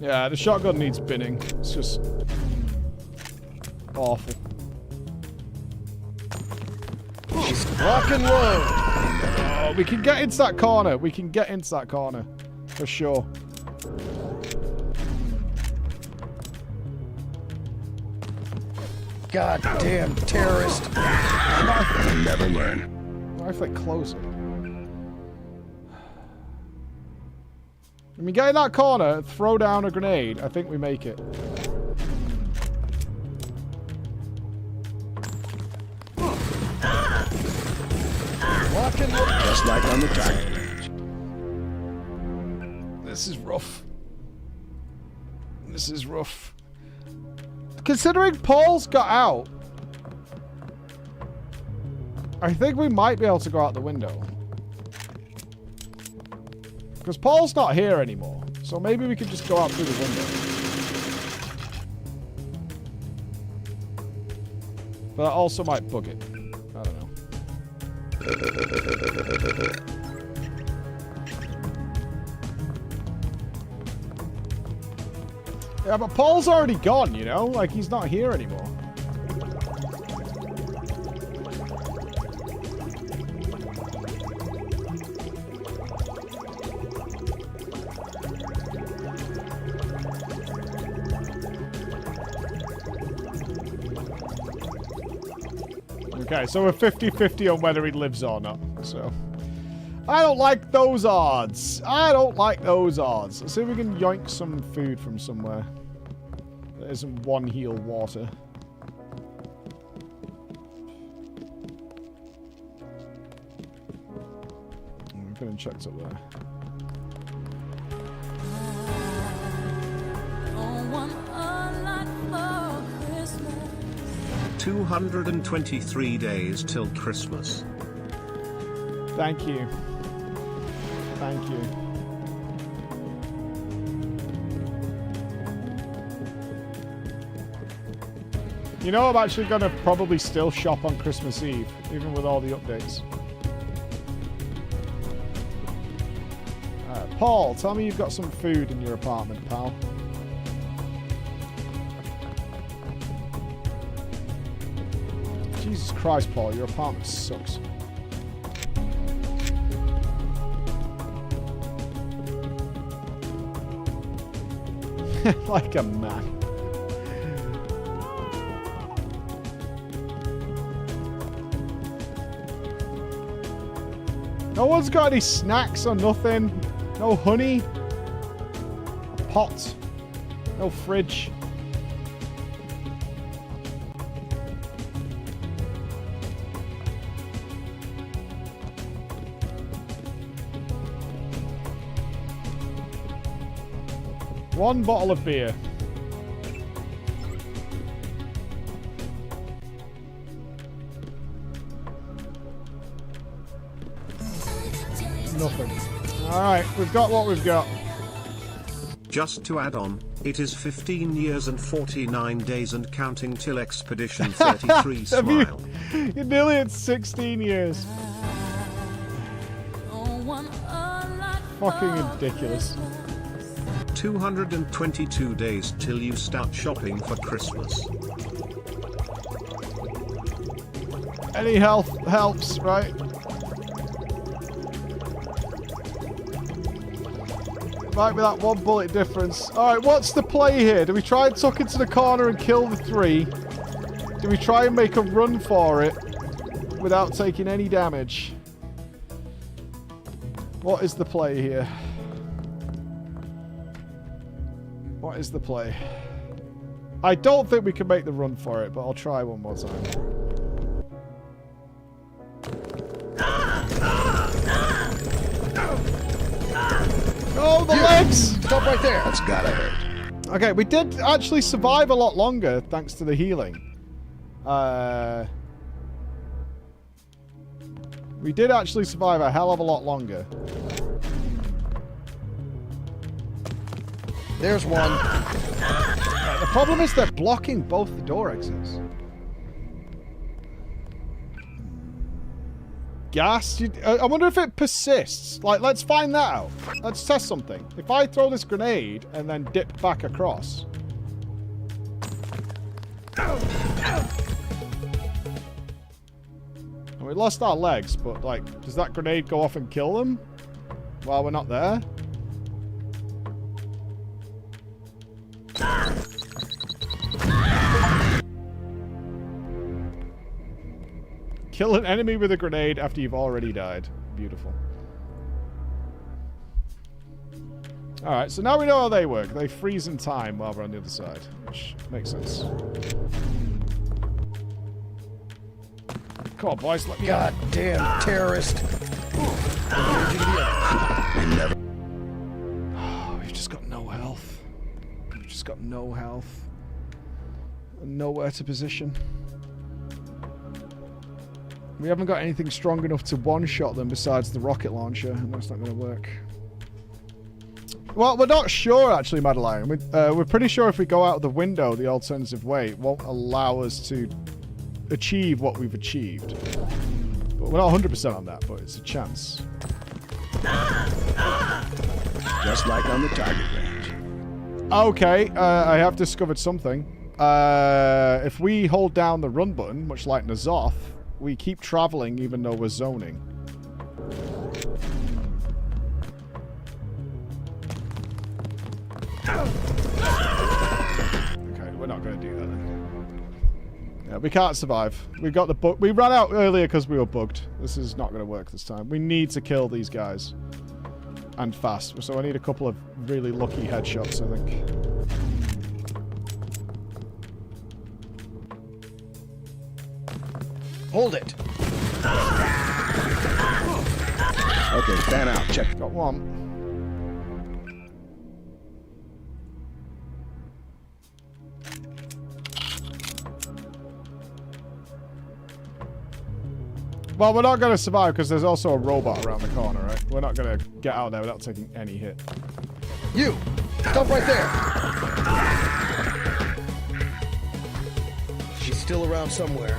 Yeah, the shotgun needs binning. It's just awful. Rock and roll. Oh, we can get into that corner. We can get into that corner. For sure. Goddamn terrorist. You'll never learn. What if they close it? When we get in that corner, throw down a grenade, I think we make it. Lock and load. Just like on the target. This is rough. This is rough. Considering Paul's got out, I think we might be able to go out the window. Because Paul's not here anymore. So maybe we could just go out through the window. But that also might bug it. I don't know. Yeah, but Paul's already gone, you know? Like, he's not here anymore. Okay, so we're 50-50 on whether he lives or not, so... I don't like those odds. I don't like those odds. Let's see if we can yoink some food from somewhere. That isn't one heal water. I'm getting checked up there. 223 days till Christmas. Thank you. Thank you. You know, I'm actually going to probably still shop on Christmas Eve, even with all the updates. Paul, tell me you've got some food in your apartment, pal. Jesus Christ, Paul, your apartment sucks. Like a man. No one's got any snacks or nothing. No honey. Pot. No fridge. One bottle of beer. Nothing. Alright, we've got what we've got. Just to add on, it is 15 years and 49 days and counting till Expedition 33 smile. You're nearly at 16 years. Fucking ridiculous. 222 days till you start shopping for Christmas. Any health helps, right? Might be that one bullet difference. Alright, what's the play here? Do we try and tuck into the corner and kill the three? Do we try and make a run for it without taking any damage? What is the play here? What is the play? I don't think we can make the run for it, but I'll try one more time. No, the legs! Stop right there. That's gotta hurt. Okay, we did actually survive a lot longer thanks to the healing. We did actually survive a hell of a lot longer. There's one. The problem is they're blocking both the door exits. Gas? I wonder if it persists. Like, let's find that out. Let's test something. If I throw this grenade and then dip back across. We lost our legs, but, like, does that grenade go off and kill them while we're not there? Kill an enemy with a grenade after you've already died. Beautiful. Alright, so now we know how they work. They freeze in time while we're on the other side, which makes sense. Come on, boys, let me God damn terrorist. We've just got no health. We've just got no health. And nowhere to position. We haven't got anything strong enough to one-shot them besides the rocket launcher, and that's not going to work. Well, we're not sure, actually, Madeline. We're pretty sure if we go out the window the alternative way, it won't allow us to achieve what we've achieved. But we're not 100% on that, but it's a chance. Just like on the target range. Okay, I have discovered something. If we hold down the run button, much like Nazoth, we keep traveling even though we're zoning. Okay, we're not going to do that then. Yeah, we can't survive. We got the bug. We ran out earlier because we were bugged. This is not going to work this time. We need to kill these guys. And fast. So I need a couple of really lucky headshots, I think. Hold it. Okay, fan out. Check. Got one. Well, we're not going to survive because there's also a robot around the corner, right? We're not going to get out there without taking any hit. You! Stop right there! She's still around somewhere.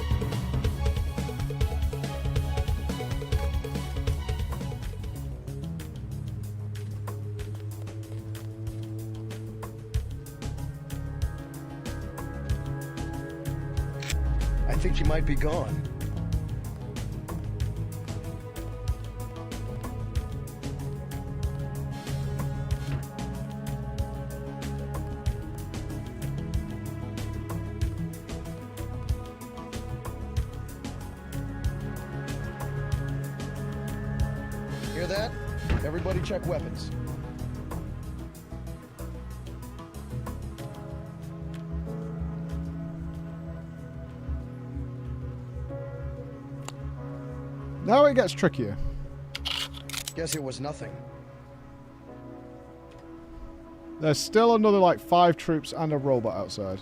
I think she might be gone. Hear that? Everybody check weapons. Now it gets trickier. Guess it was nothing. There's still another like 5 troops and a robot outside.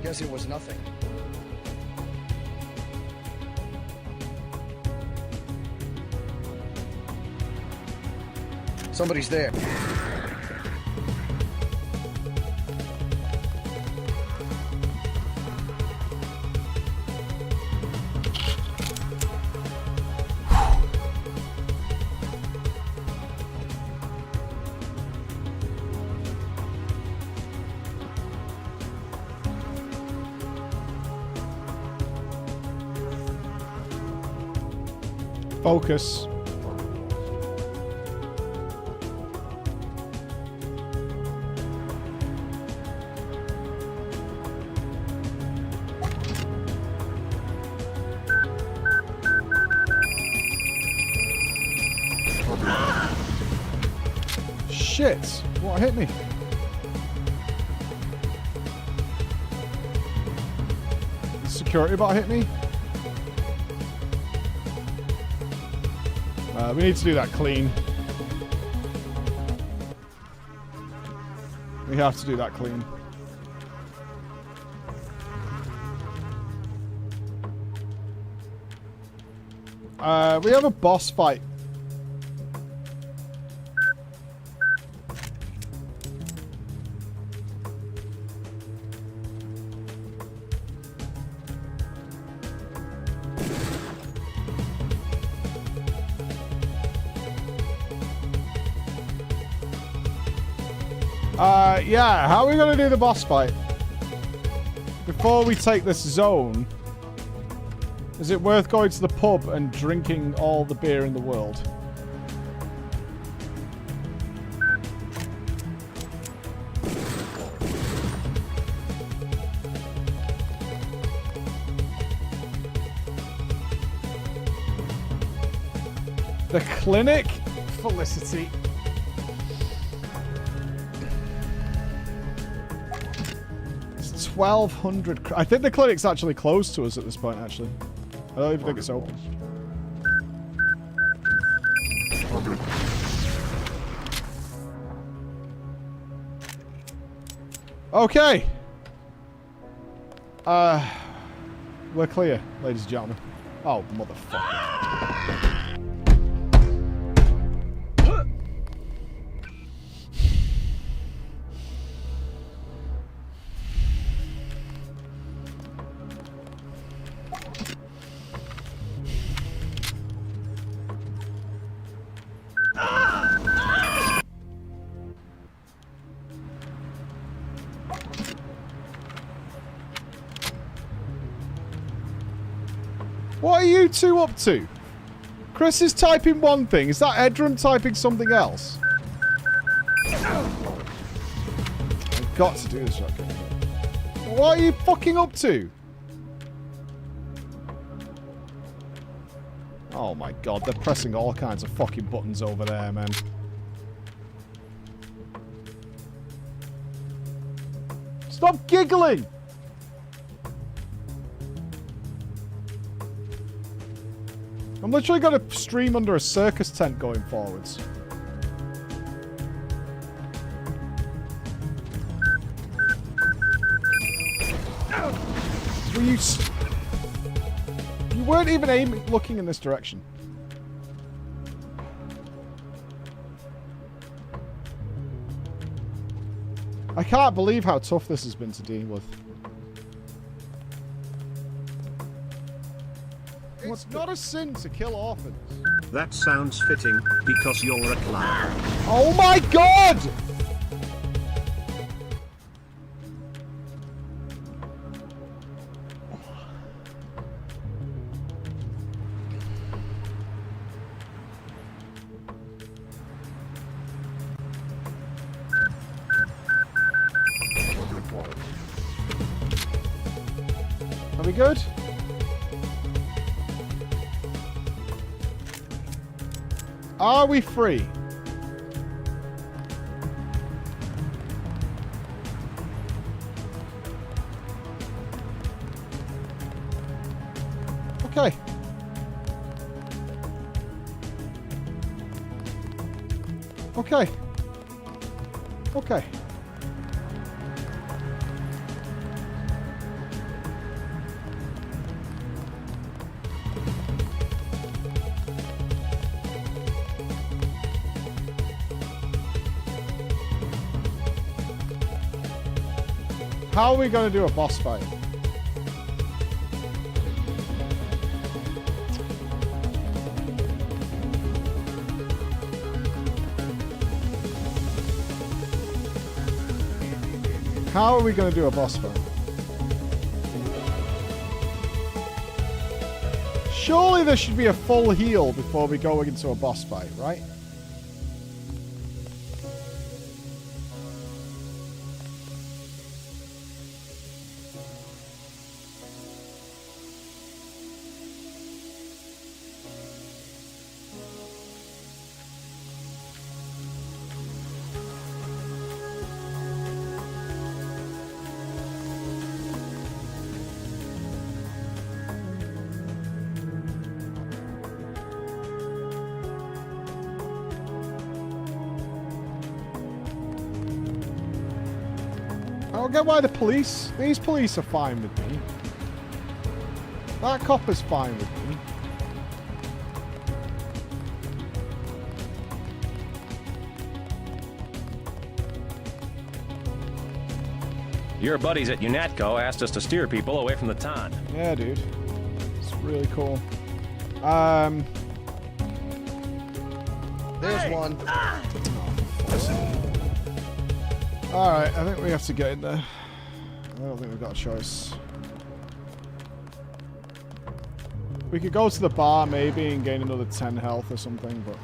Guess it was nothing. Somebody's there. Focus. shit. What hit me? Security bot hit me? We need to do that clean. We have to do that clean. We have a boss fight. Yeah, how are we going to do the boss fight? Before we take this zone, is it worth going to the pub and drinking all the beer in the world? The clinic? Felicity. It's 1,200. I think the clinic's actually closed to us at this point, actually. I don't even think it's open. Okay. We're clear, ladies and gentlemen. Oh, motherfucker. What are you two up to? Chris is typing one thing. Is that Edram typing something else? I've got to do this right. What are you fucking up to? Oh my god, they're pressing all kinds of fucking buttons over there, man. Stop giggling! I'm literally going to stream under a circus tent going forwards. Were you... You weren't even aiming, looking in this direction. I can't believe how tough this has been to deal with. It's not a sin to kill orphans. That sounds fitting, because you're a clown. Oh my god! Are we good? Are we free? Okay. Okay. Okay. How are we going to do a boss fight? How are we going to do a boss fight? Surely there should be a full heal before we go into a boss fight, right? don't get why these police are fine with me. That cop is fine with me. Your buddies at UNATCO asked us to steer people away from the ton. Yeah, dude. It's really cool. There's one. Alright, I think we have to get in there. I don't think we've got a choice. We could go to the bar maybe and gain another 10 health or something, but...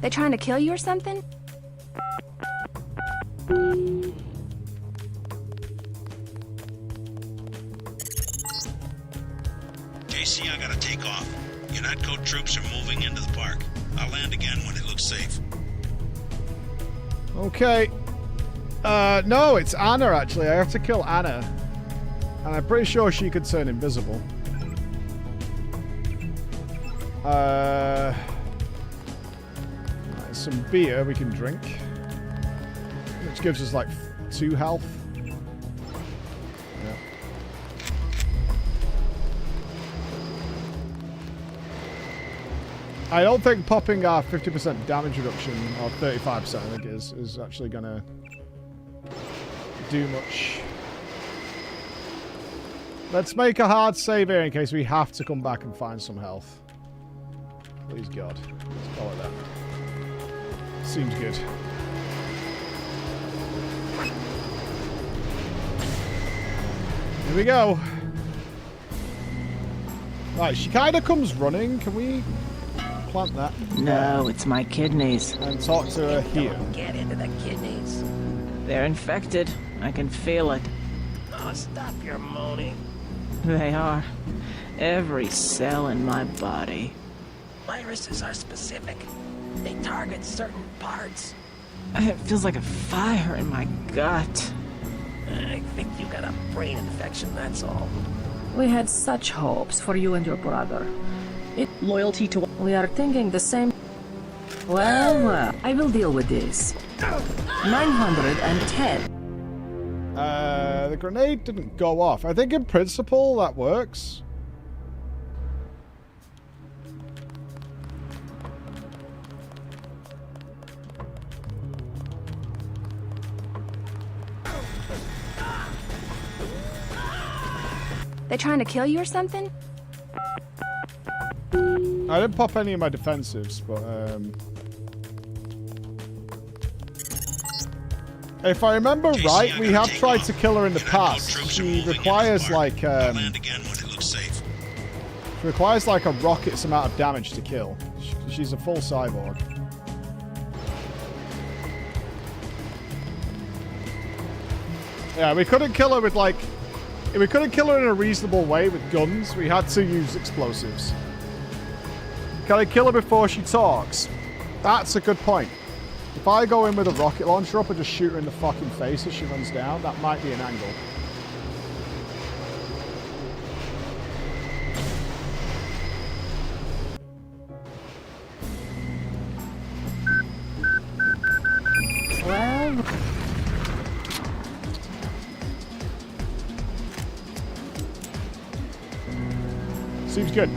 They trying to kill you or something? JC, I gotta take off. UNATCO troops are moving into the park. I'll land again when it looks safe. Okay. No, it's Anna, actually. I have to kill Anna. And I'm pretty sure she could turn invisible. Some beer we can drink. Which gives us like 2 health. Yeah. I don't think popping our 50% damage reduction, or 35% I think it is actually gonna do much. Let's make a hard save here in case we have to come back and find some health. Please God. Let's call it that. Seems good. Here we go. Right, she kind of comes running. Can we plant that? No, it's my kidneys. And talk to her here. Get into the kidneys. They're infected. I can feel it. Oh, stop your moaning. They are. Every cell in my body. Viruses are specific. They target certain parts. It feels like a fire in my gut. I think you got a brain infection, that's all. We had such hopes for you and your brother. Loyalty to... We are thinking the same... Well, I will deal with this. 910. The grenade didn't go off. I think in principle that works. They trying to kill you or something? I didn't pop any of my defensives, but if I remember right, we have tried to kill her in the past. She requires like requires like a rocket's amount of damage to kill. She's a full cyborg. Yeah, we couldn't kill her with like... We couldn't kill her in a reasonable way with guns. We had to use explosives. Can I kill her before she talks? That's a good point. If I go in with a rocket launcher up and just shoot her in the fucking face as she runs down, that might be an angle. Well... Seems good.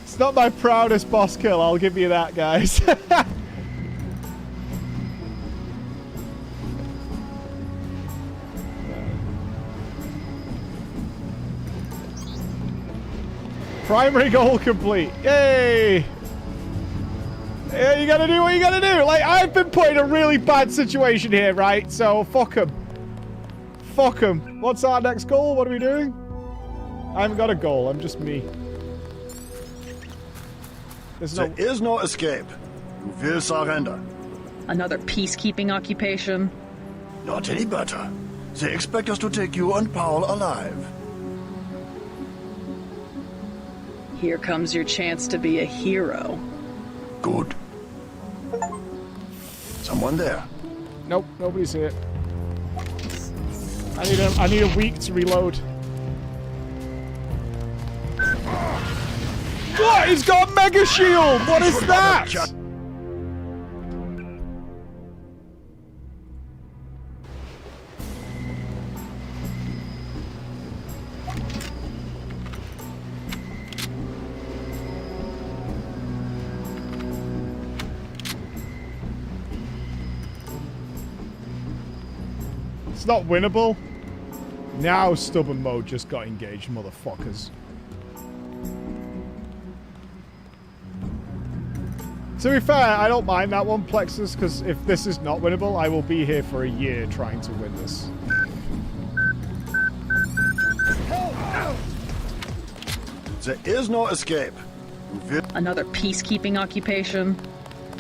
It's not my proudest boss kill, I'll give you that, guys. Primary goal complete. Yay! Yeah, you gotta do what you gotta do. Like, I've been put in a really bad situation here, right? So, fuck them. Fuck them. What's our next goal? What are we doing? I haven't got a goal. I'm just me. There is no escape. You will surrender. Another peacekeeping occupation? Not any better. They expect us to take you and Paul alive. Here comes your chance to be a hero. Good. Someone there? Nope, nobody's here. I need a week to reload. What? He's got a mega shield! What is that? It's not winnable. Now stubborn mode just got engaged, motherfuckers. To be fair, I don't mind that one, Plexus, because if this is not winnable, I will be here for a year trying to win this. There is no escape. Another peacekeeping occupation.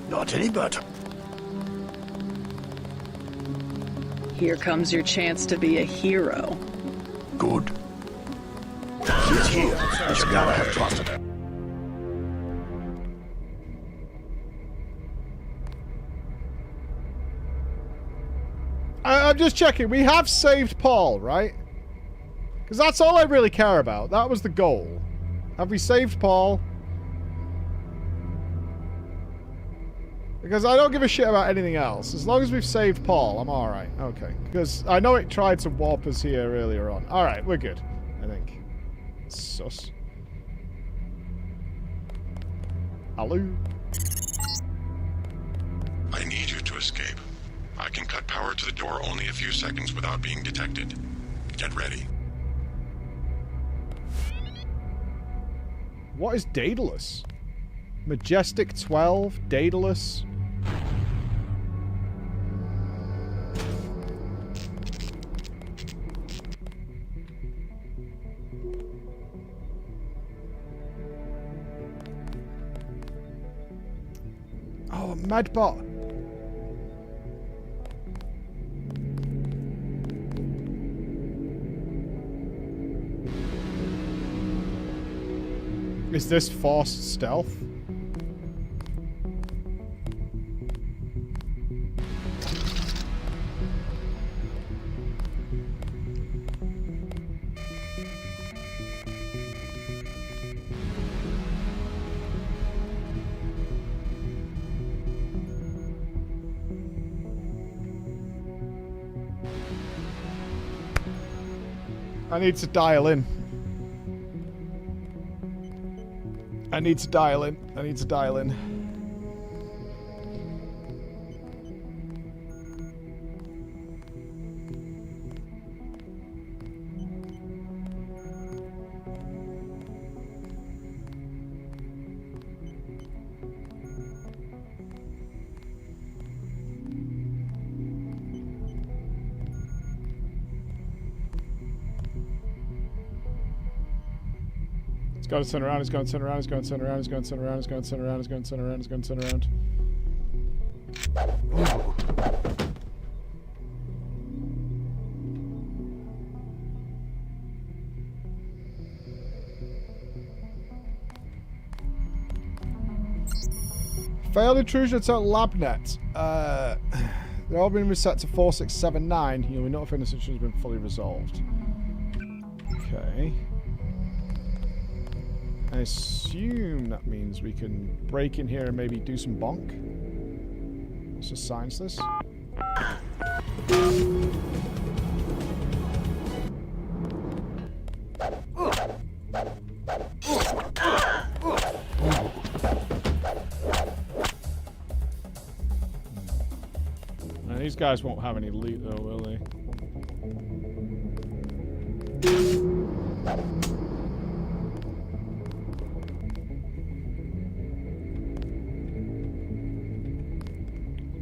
Not any better. Here comes your chance to be a hero. Good. She's here. You gotta have trusted her. I'm just checking. We have saved Paul, right? Because that's all I really care about. That was the goal. Have we saved Paul? Because I don't give a shit about anything else. As long as we've saved Paul, I'm alright. Okay. Because I know it tried to warp us here earlier on. Alright, we're good. I think. Sus. Hello? I need you to escape. I can cut power to the door only a few seconds without being detected. Get ready. What is Daedalus? Majestic 12? Daedalus? Oh, a medbot. Is this forced stealth? I need to dial in. I need to dial in. I need to dial in. It's got to turn around, it's going to turn around, it's going to turn around, it's going to turn around, it's going to turn around, it's going to turn around, it's going to turn around. Failed intrusion at LabNet. They're all been reset to 4679. You'll be notified the situation has been fully resolved. Okay. I assume that means we can break in here and maybe do some bonk. Let's just silence this. Now, these guys won't have any loot though, will they?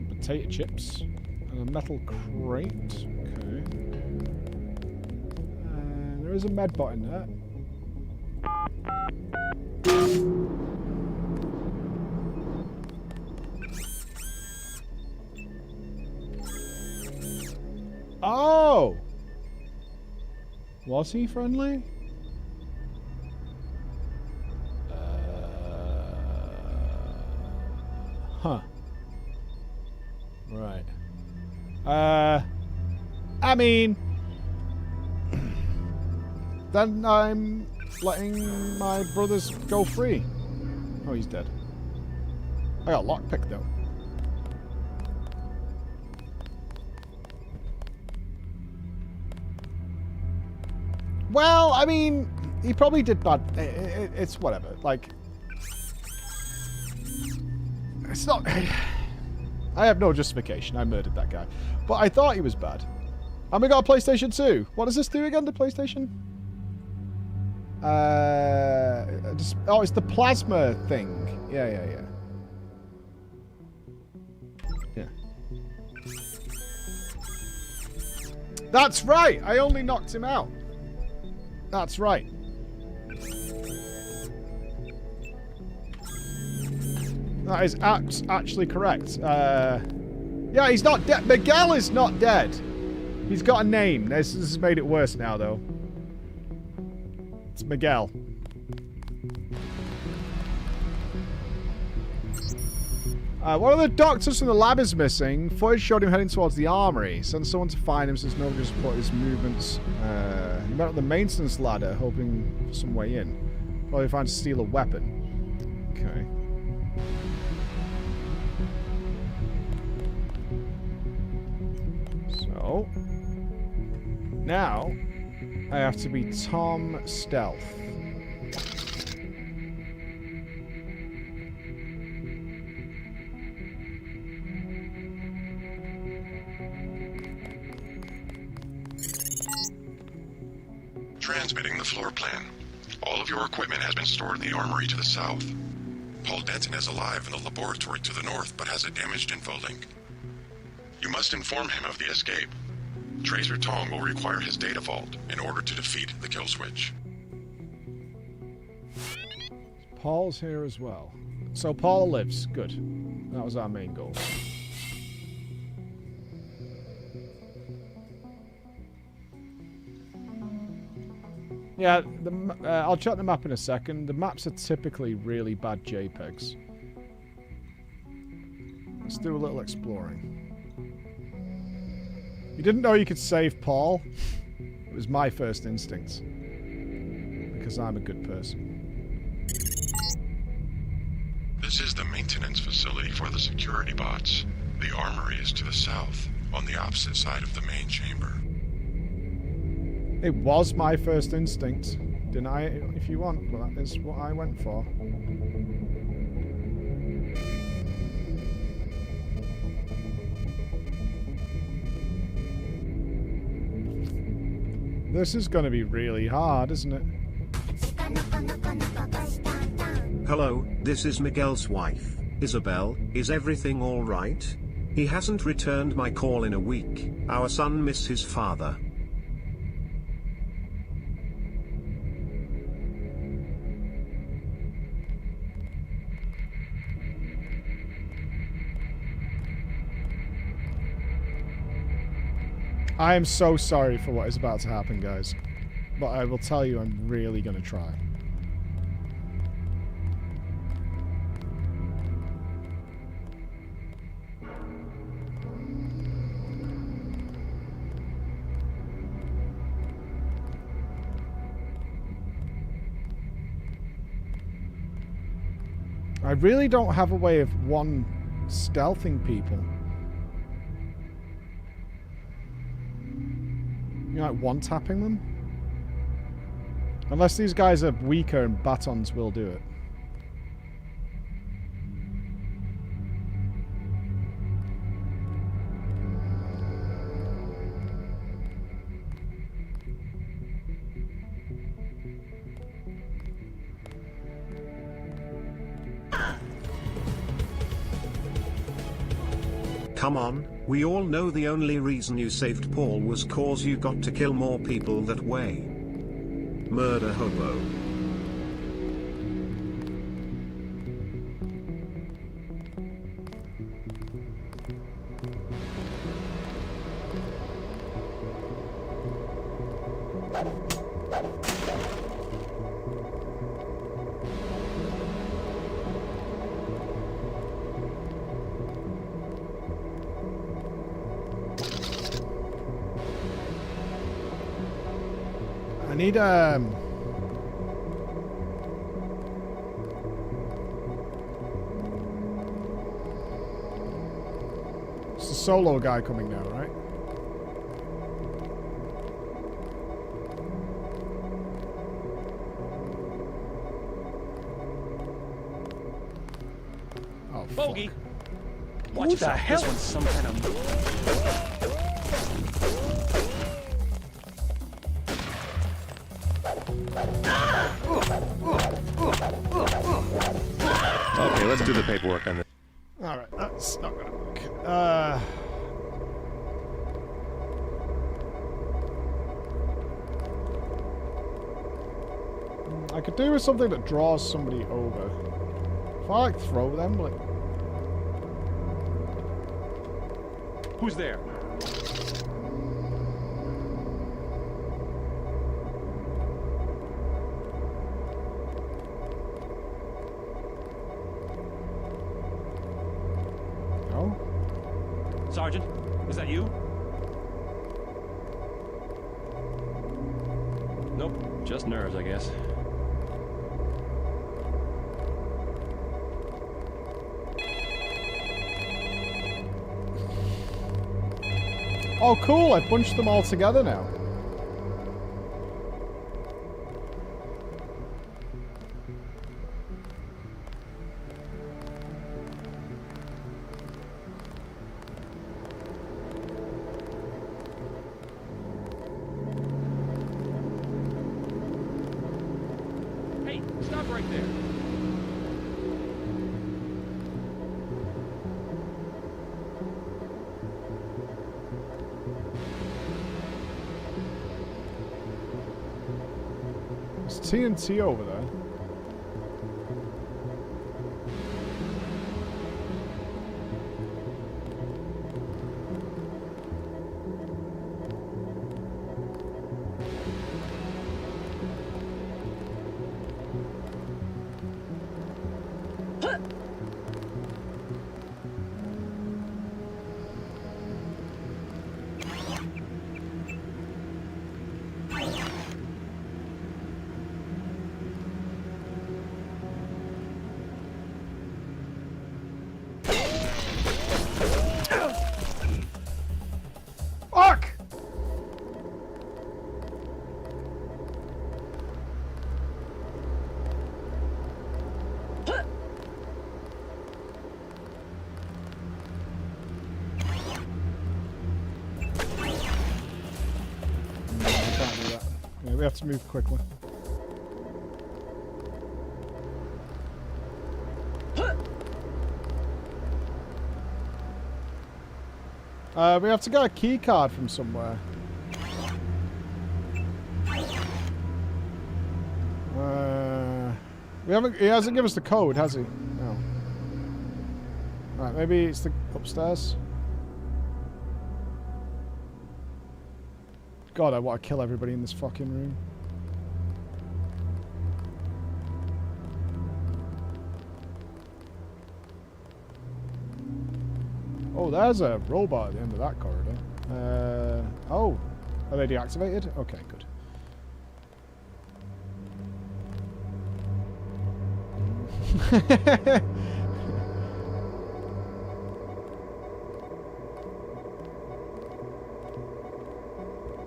Potato chips and a metal crate. Okay. And there is a med bot in there. Oh! Was he friendly? Huh. Right. I mean, then I'm letting my brothers go free. Oh, he's dead. I got lockpick though. Well, I mean, he probably did bad. It's whatever. Like, it's not. I have no justification. I murdered that guy, but I thought he was bad. And we got a PlayStation 2. What does this do again? The PlayStation? Oh, it's the plasma thing. Yeah. That's right. I only knocked him out. That's right. That is actually correct. Yeah, he's not dead. Miguel is not dead. He's got a name. This has made it worse now, though. It's Miguel. One of the doctors from the lab is missing. Footage showed him heading towards the armory. Send someone to find him since nobody just reported his movements. He met up the maintenance ladder, hoping for some way in. Probably trying to steal a weapon. Okay. So now I have to be Tom Stealth. Transmitting the floor plan. All of your equipment has been stored in the armory to the south. Paul Denton is alive in the laboratory to the north, but has a damaged infolink. You must inform him of the escape. Tracer Tong will require his data vault in order to defeat the kill switch. Paul's here as well. So Paul lives. Good. That was our main goal. Yeah, I'll check the map in a second. The maps are typically really bad JPEGs. Let's do a little exploring. You didn't know you could save Paul? It was my first instinct. Because I'm a good person. This is the maintenance facility for the security bots. The armory is to the south, on the opposite side of the main chamber. It was my first instinct. Deny it if you want, but that is what I went for. This is going to be really hard, isn't it? Hello, this is Miguel's wife, Isabel. Is everything all right? He hasn't returned my call in a week. Our son missed his father. I am so sorry for what is about to happen, guys. But I will tell you, I'm really going to try. I really don't have a way of stealthing people. You know, like one-tapping them? Unless these guys are weaker and batons will do it. Come on, we all know the only reason you saved Paul was cause you got to kill more people that way. Murder hobo. I need It's the solo guy coming now, right? Oh, Bogey. fuck. Watch yourself. This one's some kind of. Okay, let's do the paperwork on this. Alright, that's not gonna work. I could do with something that draws somebody over. If I like throw them, like. Who's there? No? Sergeant, is that you? Nope, just nerves, I guess. Oh, cool! I bunched them all together now. Hey, stop right there. There's TNT over there. Fuck! No, I can't do that. Yeah, we have to move quickly. We have to get a key card from somewhere. We haven't. He hasn't given us the code, has he? No. Right, maybe it's the upstairs. God, I want to kill everybody in this fucking room. Oh, there's a robot at the end of that corridor. Oh, are they deactivated? Okay, good.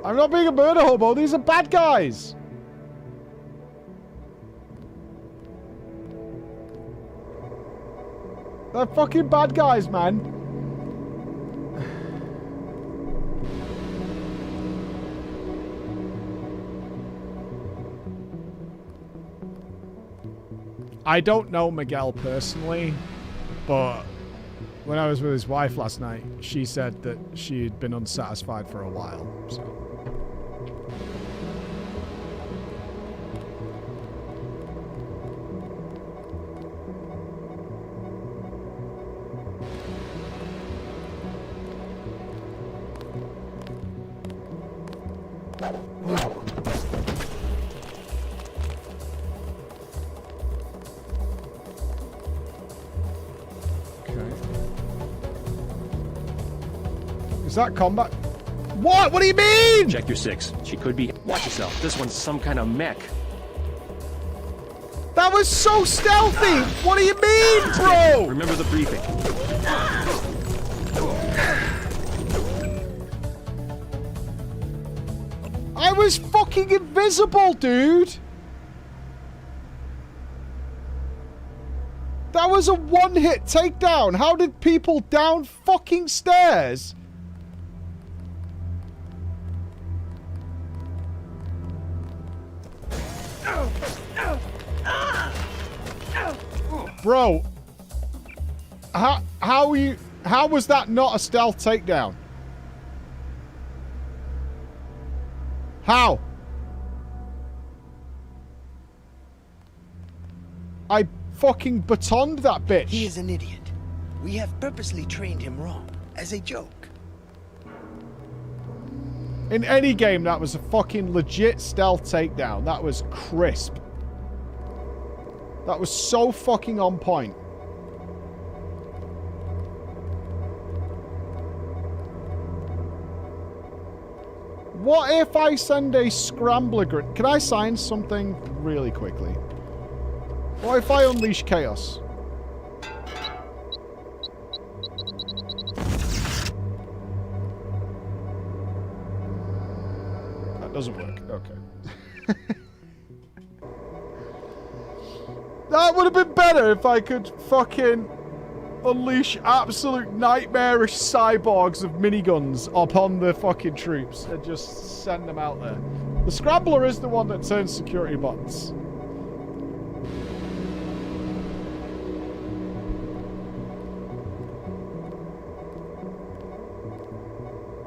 I'm not being a murder hobo, these are bad guys! They're fucking bad guys, man. I don't know Miguel personally, but when I was with his wife last night, she said that she'd been unsatisfied for a while, so. Is that combat? What? What do you mean? Check your 6. She could be. Watch yourself. This one's some kind of mech. That was so stealthy! What do you mean, bro? Remember the briefing. I was fucking invisible, dude! That was a one-hit takedown. How did people down fucking stairs? Bro, how was that not a stealth takedown? How? I fucking batoned that bitch. He is an idiot. We have purposely trained him wrong, as a joke. In any game, that was a fucking legit stealth takedown. That was crisp. That was so fucking on point. What if I send a scrambler grenade? Can I sign something really quickly? What if I unleash chaos? That doesn't work. Okay. That would have been better if I could fucking unleash absolute nightmarish cyborgs of miniguns upon the fucking troops and just send them out there. The Scrambler is the one that turns security buttons.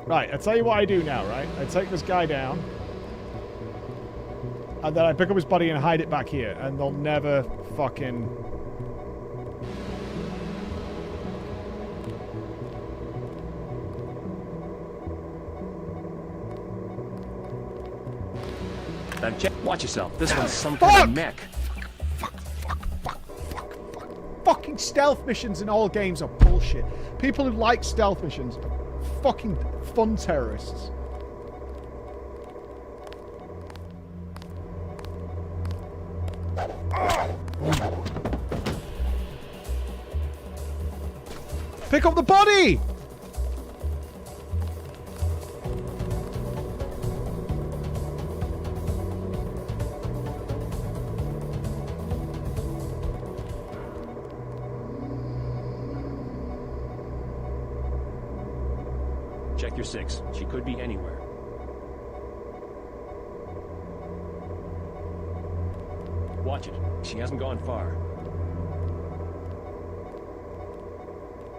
Right, I'll tell you what I do now, right? I take this guy down. And then I pick up his body and hide it back here. And they'll never fucking... Watch yourself. This one's some kind of mech. Fucking stealth missions in all games are bullshit. People who like stealth missions are fucking fun terrorists. Pick up the body! Check your 6. She could be anywhere. Watch it. She hasn't gone far.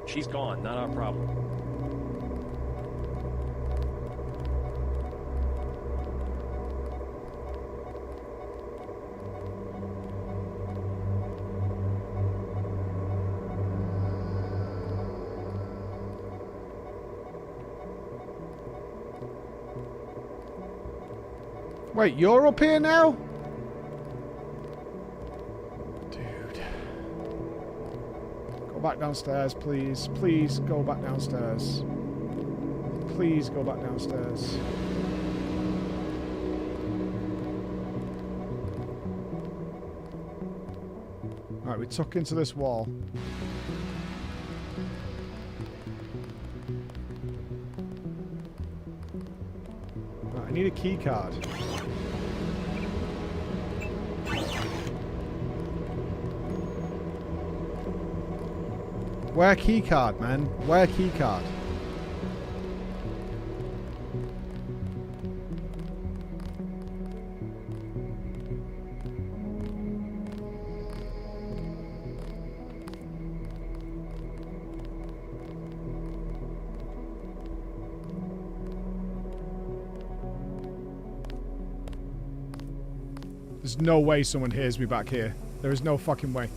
She's gone, not our problem. Wait, you're up here now? Go back downstairs, please. Please go back downstairs. Please go back downstairs. Alright, we tuck into this wall. Right, I need a key card. Where key card, man? Where key card? There's no way someone hears me back here. There is no fucking way.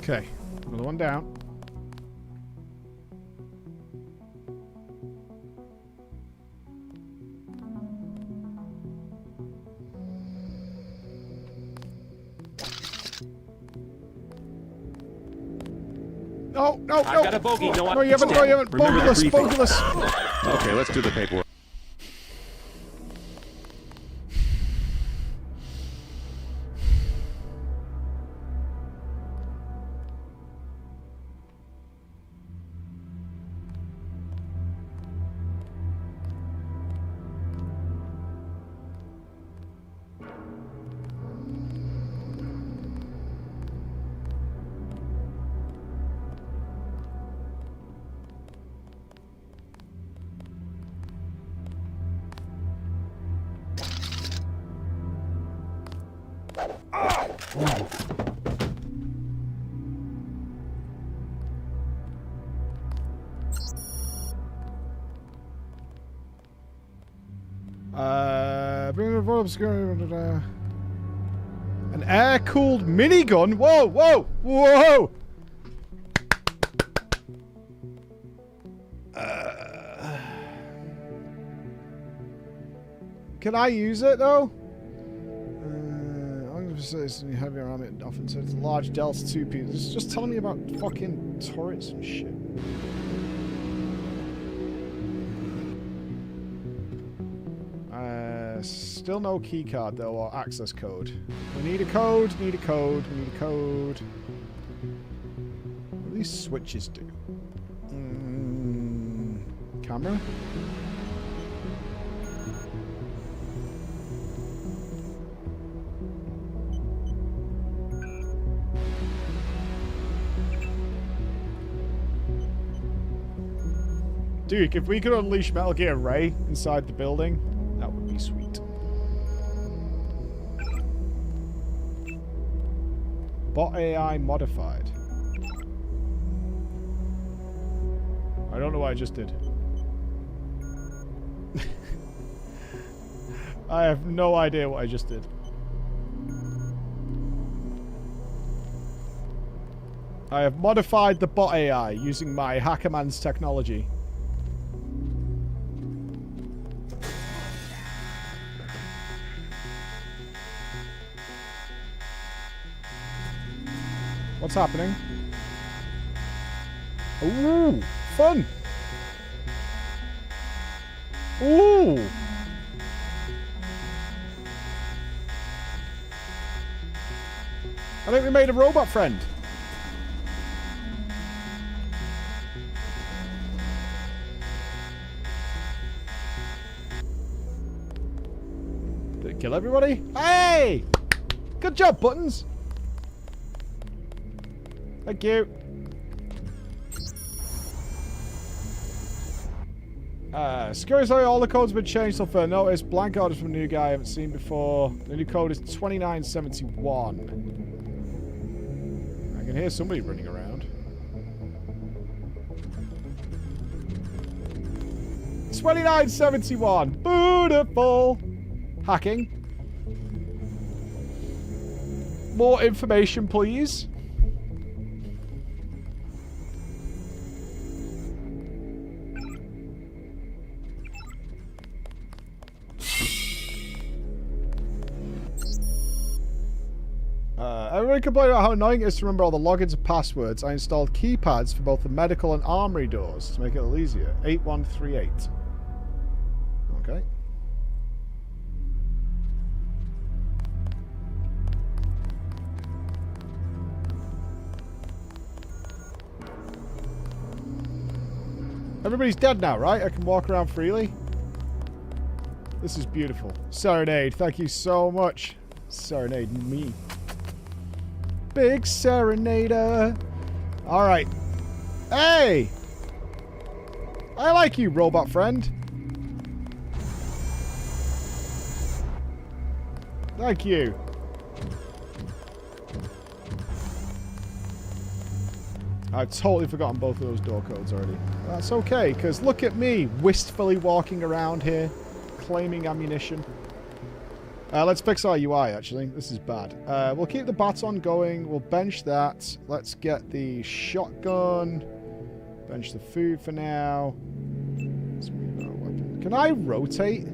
Okay, another one down. No, no, no. I've got a bogey. No, you haven't. No, you haven't. Bogulous, bogulous. Okay, let's do the paperwork. An air-cooled minigun? Whoa, whoa, whoa! Can I use it, though? Heavy armor often says large Delta 2 pieces. It's just telling me about fucking turrets and shit. Still no key card though, or access code. We need a code, need a code, we need a code. What do these switches do? Camera? Dude, if we could unleash Metal Gear Ray inside the building, that would be sweet. Bot AI modified. I don't know what I just did. I have no idea what I just did. I have modified the bot AI using my Hackerman's technology. What's happening? Ooh, fun! Ooh! I think we made a robot friend. Did it kill everybody? Hey! Good job, Buttons! Thank you. Curiously, all the codes have been changed so far. Notice blank orders from a new guy I haven't seen before. The new code is 2971. I can hear somebody running around. 2971. Beautiful. Hacking. More information, please. Everybody complained about how annoying it is to remember all the logins and passwords. I installed keypads for both the medical and armory doors to make it a little easier. 8138. Okay. Everybody's dead now, right? I can walk around freely. This is beautiful. Serenade, thank you so much. Serenade me. Big serenader. Alright. Hey! I like you, robot friend. Thank you. I've totally forgotten both of those door codes already. That's okay, because look at me, wistfully walking around here, claiming ammunition. Let's fix our UI, actually. This is bad. We'll keep the baton going. We'll bench that. Let's get the shotgun. Bench the food for now. Let's move our weapon. Can I rotate?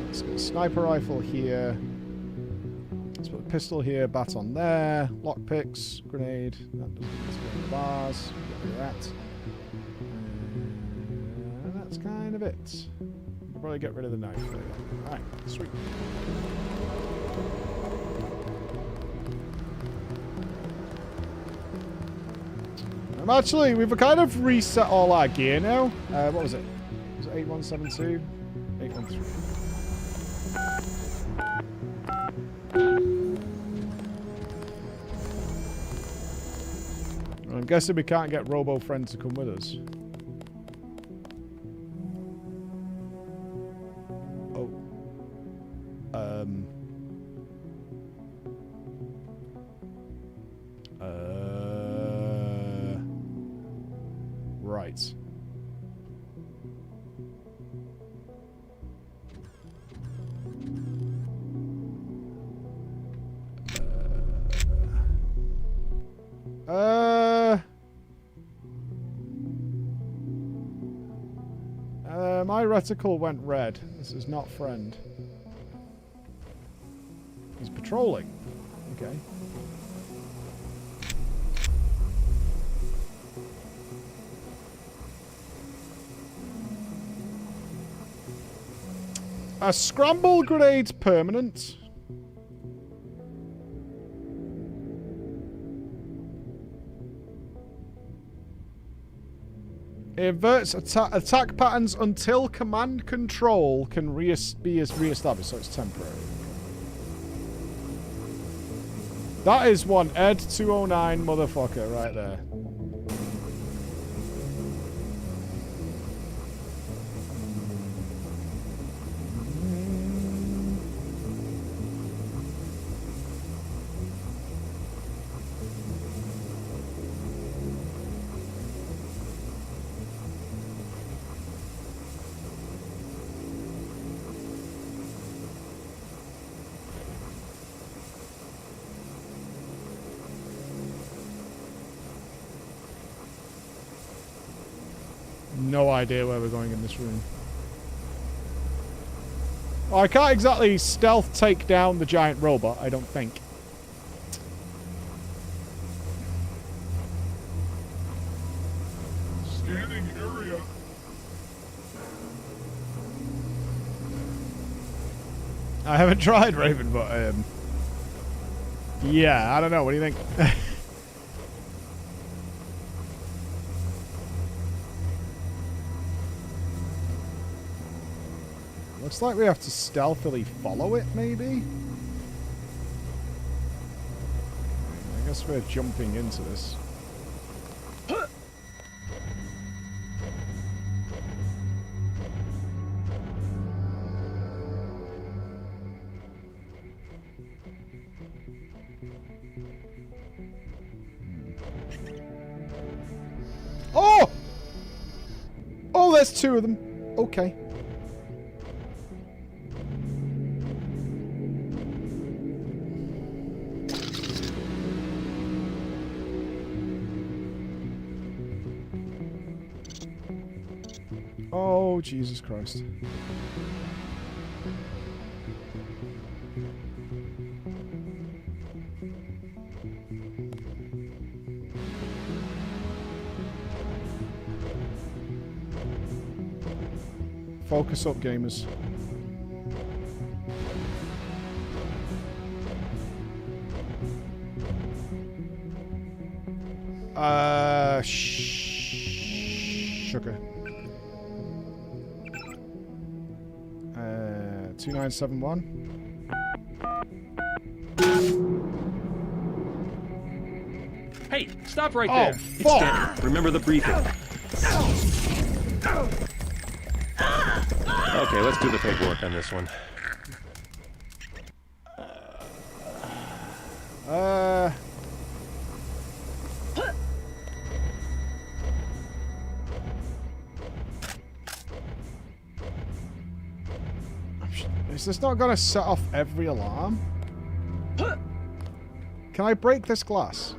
Let's get a sniper rifle here. Let's put a pistol here, baton there, lockpicks, grenade. That doesn't need to go in the bars. Get the rat. And that's kind of it. We can probably get rid of the knife. Alright, sweet. Actually, we've kind of reset all our gear now. What was it? Was it 8172? 813. I'm guessing we can't get Robo Friend to come with us. Oh. Right. My reticle went red. This is not friend. He's patrolling. Okay. A scramble grenade's permanent. It inverts attack patterns until command control can be re-established, so it's temporary. That is one Ed 209 motherfucker right there. No idea where we're going in this room. Well, I can't exactly stealth take down the giant robot, I don't think. Scanning area. I haven't tried Raven, but yeah, I don't know. What do you think? Looks like we have to stealthily follow it, maybe? I guess we're jumping into this. Oh! Oh, there's two of them. Okay. Oh, Jesus Christ. Focus up, gamers. Sugar. 2971. Hey, stop right there. It's fuck. dead. Remember the briefing. Okay, let's do the paperwork on this one. Is this not going to set off every alarm? Can I break this glass?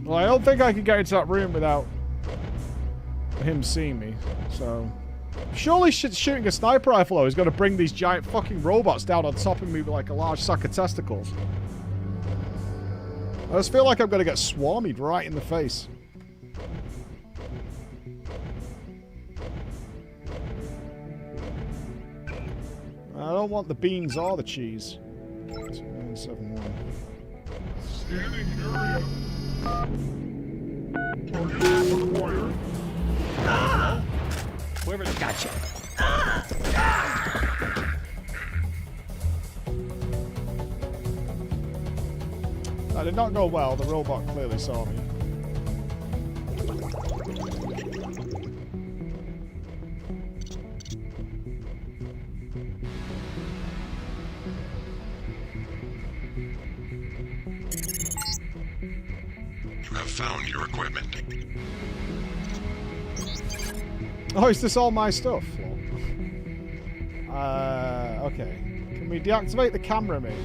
Well, I don't think I can get into that room without him seeing me, so... Surely shooting a sniper rifle, though, is going to bring these giant fucking robots down on top of me with like a large sack of testicles. I just feel like I'm going to get swarmied right in the face. I don't want the beans or the cheese. 971. Scanning area. Whoever gotcha. That did not go well. The robot clearly saw me. You have found your equipment. Oh, is this all my stuff? Okay. Can we deactivate the camera, mate?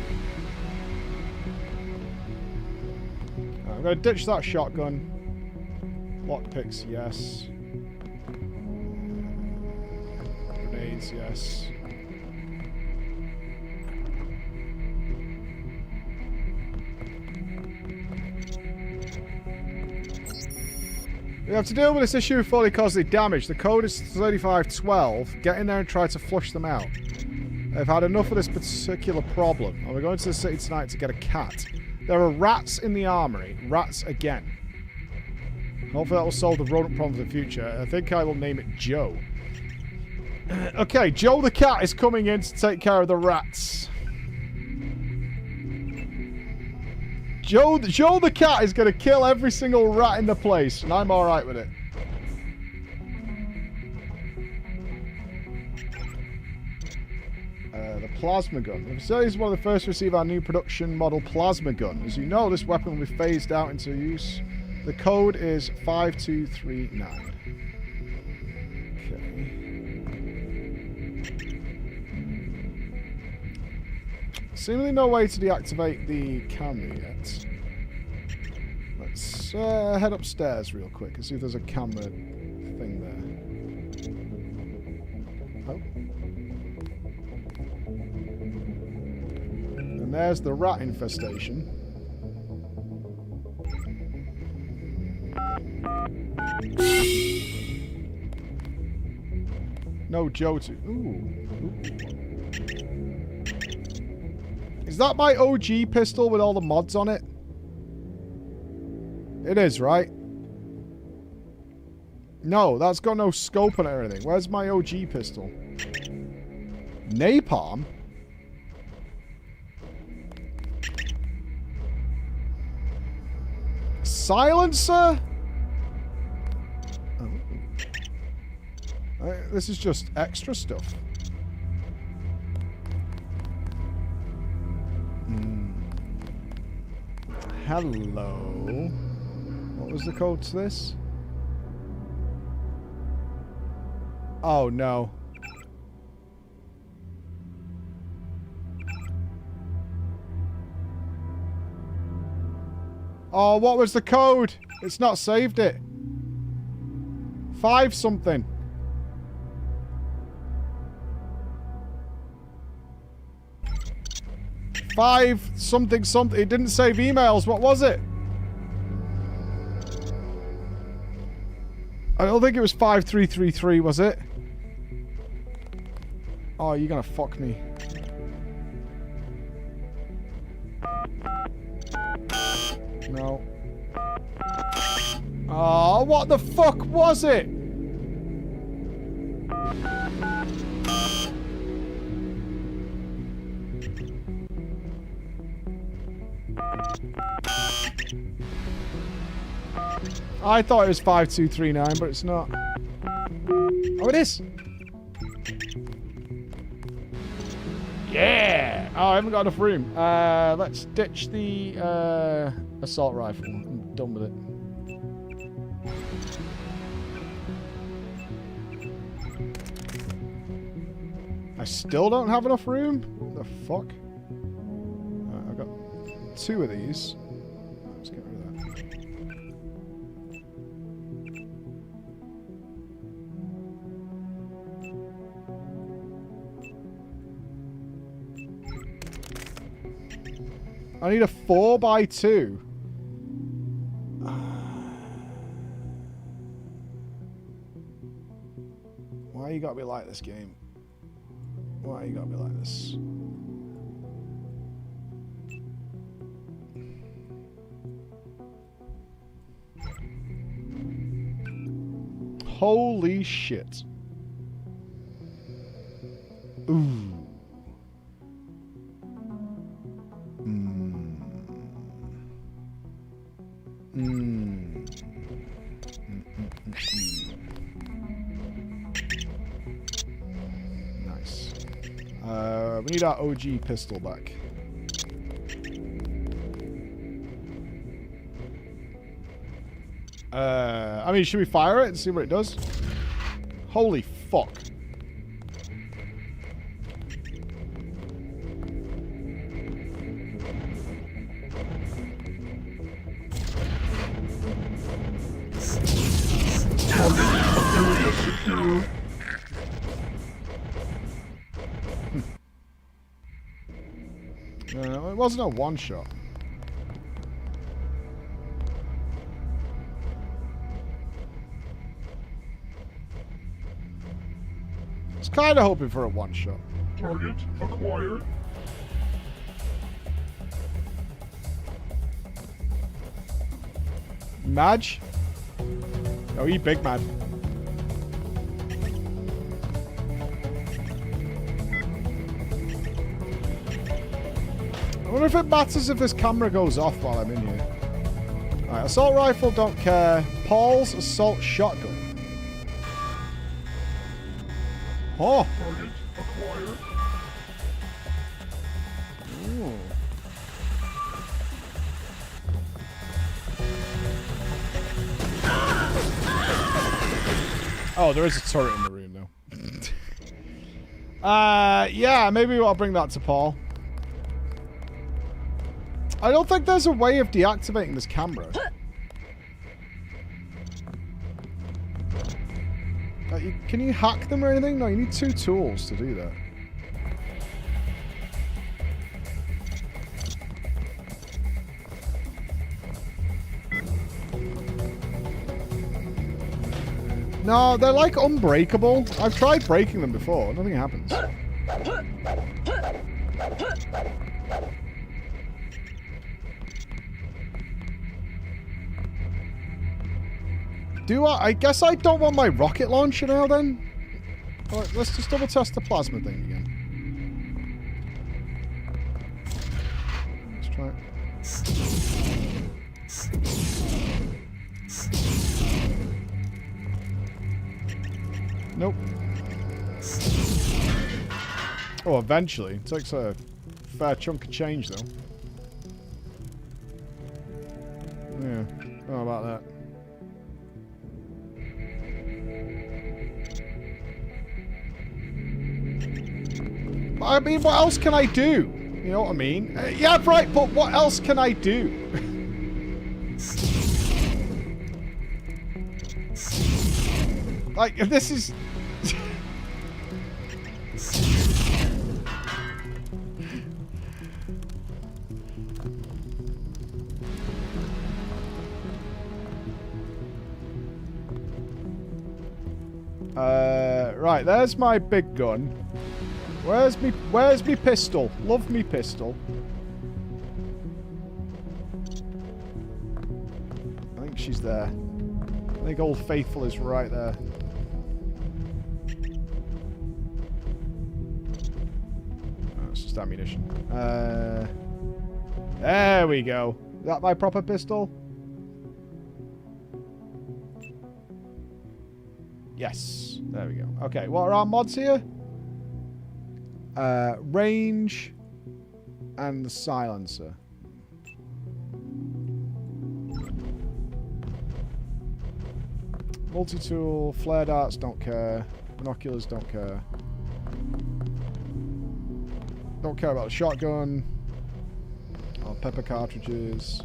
I'm going to ditch that shotgun. Lockpicks, yes. Grenades, yes. We have to deal with this issue before they cause the damage. The code is 3512. Get in there and try to flush them out. I've had enough of this particular problem. And we're going to the city tonight to get a cat. There are rats in the armory. Rats again. Hopefully that will solve the rodent problem for the future. I think I will name it Joe. Okay, Joe the cat is coming in to take care of the rats. Joe the cat is going to kill every single rat in the place, and I'm alright with it. The plasma gun. The facility is one of the first to receive our new production model plasma gun. As you know, this weapon will be phased out into use. The code is 5239. Seemingly no way to deactivate the camera yet. Let's head upstairs real quick and see if there's a camera thing there. Oh. And there's the rat infestation. No Joe to... Ooh. Is that my OG pistol with all the mods on it? It is, right? No, that's got no scope on it or anything. Where's my OG pistol? Napalm? Silencer? Oh. This is just extra stuff. Hello. What was the code to this? Oh, no. Oh, what was the code? It's not saved it. 5 something. Five something something. It didn't save emails. What was it? I don't think it was 5333, was it? Oh, you're gonna fuck me. No. Oh, what the fuck was it? I thought it was 5239, but it's not. Oh, it is. Yeah! Oh, I haven't got enough room. Let's ditch the assault rifle. I'm done with it. I still don't have enough room? What the fuck? I've got 2 of these. Let's get rid of that. I need a 4x2. Why you gotta be like this, game? Why you gotta be like this? Holy shit. Ooh. Nice. We need our OG pistol back. I mean, should we fire it and see what it does? Holy fuck. It wasn't a one-shot. I was kind of hoping for a one-shot. Target acquired. Madge? Oh, you big man. I wonder if it matters if this camera goes off while I'm in here. Alright, assault rifle, don't care. Paul's assault shotgun. Oh. Target acquired. Ooh. Oh, there is a turret in the room now. Yeah, maybe I'll bring that to Paul. I don't think there's a way of deactivating this camera. Can you hack them or anything? No, you need 2 tools to do that. No, they're like unbreakable. I've tried breaking them before. Nothing happens. Do I guess I don't want my rocket launcher now then? Alright, let's just double test the plasma thing again. Let's try it. Nope. Oh, eventually. It takes a fair chunk of change though. Yeah, how about that? I mean, what else can I do? You know what I mean? Yeah, right, but what else can I do? Like, if this is... Right, there's my big gun. Where's me pistol? Love me pistol. I think she's there. I think Old Faithful is right there. Oh, it's just ammunition. There we go. Is that my proper pistol? Yes. There we go. Okay, what are our mods here? Range and the silencer. Multi-tool, flare darts, don't care. Binoculars, don't care. Don't care about the shotgun. Or pepper cartridges.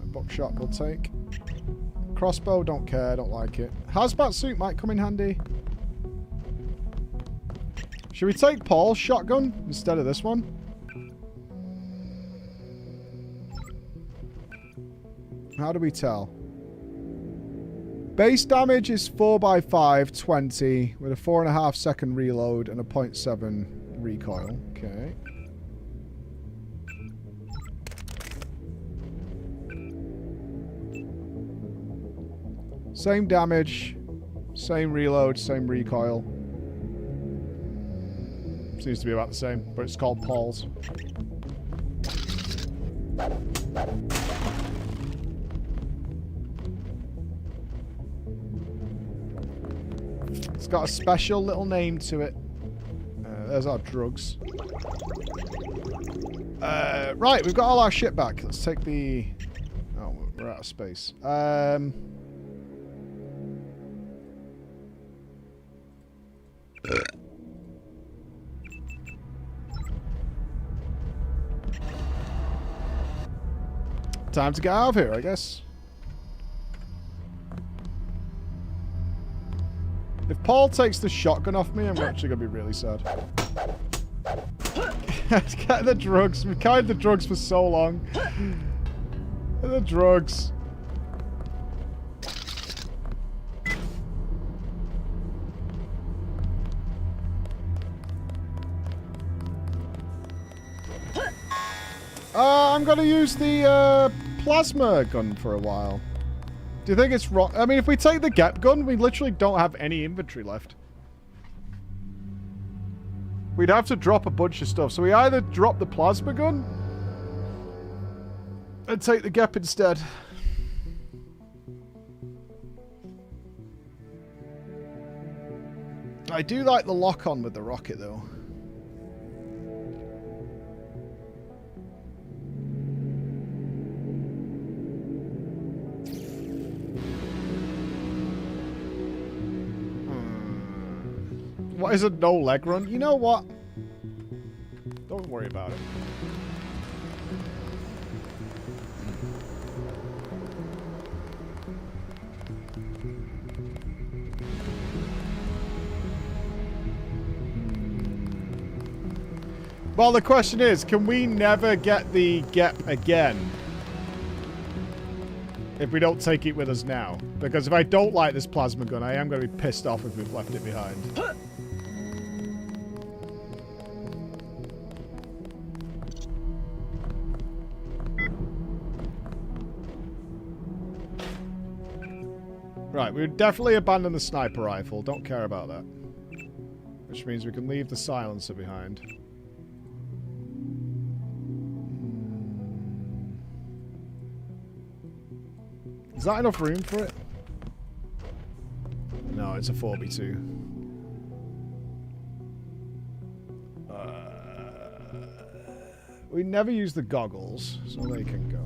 Buckshot will take. Crossbow, don't care, don't like it. Hazmat suit might come in handy. Should we take Paul's shotgun instead of this one? How do we tell? Base damage is 4x5, 20, with a 4.5 second reload and a 0.7 recoil. Okay. Same damage, same reload, same recoil. Seems to be about the same, but it's called Paul's. It's got a special little name to it. There's our drugs. Right, we've got all our shit back. Let's take the... Oh, we're out of space. Time to get out of here, I guess. If Paul takes the shotgun off me, I'm actually going to be really sad. Get the drugs. We've carried the drugs for so long. The drugs. I'm going to use the plasma gun for a while. Do you think it's wrong? I mean, if we take the Gep gun, we literally don't have any inventory left. We'd have to drop a bunch of stuff. So we either drop the plasma gun and take the Gep instead. I do like the lock-on with the rocket, though. What is a no leg run? You know what? Don't worry about it. Well, the question is, can we never get the Gep again? If we don't take it with us now. Because if I don't like this plasma gun, I am going to be pissed off if we've left it behind. Right, we would definitely abandon the sniper rifle. Don't care about that. Which means we can leave the silencer behind. Is that enough room for it? No, it's a 4x2. We never use the goggles, so they can go.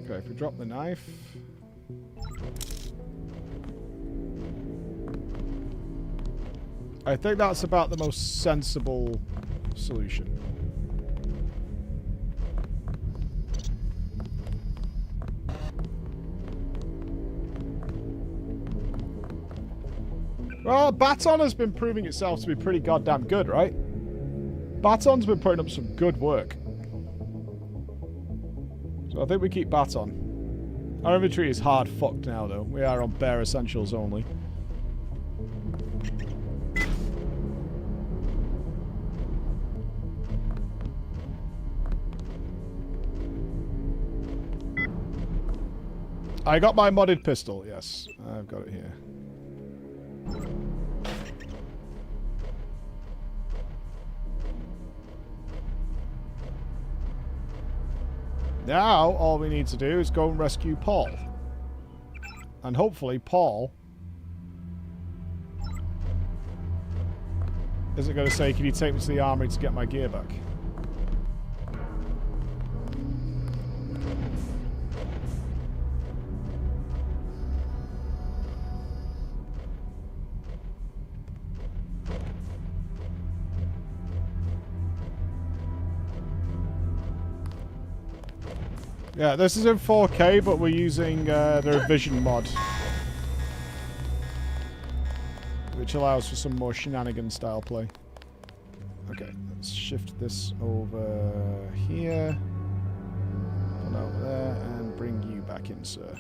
Okay, if we drop the knife... I think that's about the most sensible solution. Well, Baton has been proving itself to be pretty goddamn good, right? Baton's been putting up some good work. So I think we keep Baton. Our inventory is hard fucked now, though. We are on bare essentials only. I got my modded pistol, yes. I've got it here. Now, all we need to do is go and rescue Paul. And hopefully Paul isn't going to say, can you take me to the armory to get my gear back? Yeah, this is in 4K, but we're using the revision mod, which allows for some more shenanigan style play. Okay, let's shift this over here, put that over there, and bring you back in, sir.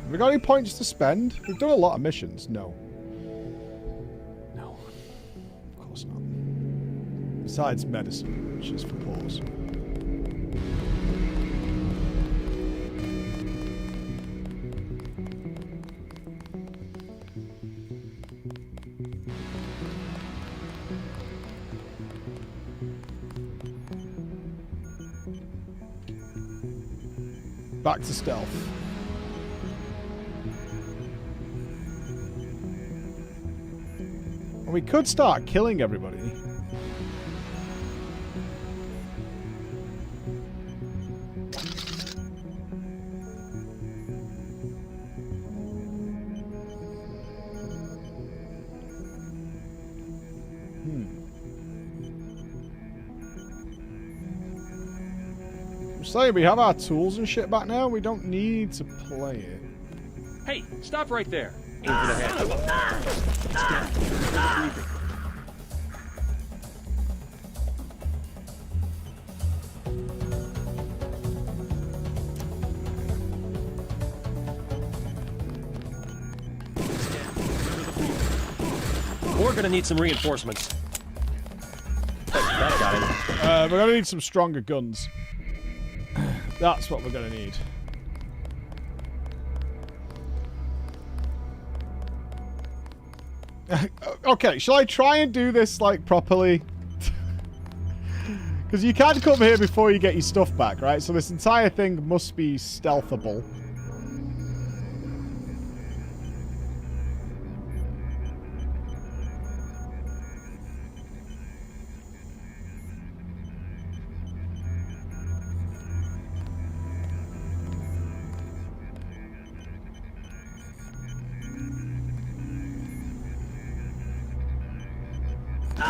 Have we got any points to spend? We've done a lot of missions. No. No. Of course not. Besides medicine, which is for pause. Back to stealth. We could start killing everybody. I'm saying we have our tools and shit back now. We don't need to play it. Hey, stop right there. Aim for the head. It's dead. We're gonna need some reinforcements. That got him. We're gonna need some stronger guns. That's what we're gonna need. Okay, shall I try and do this, like, properly? Because you can't come here before you get your stuff back, right? So this entire thing must be stealthable.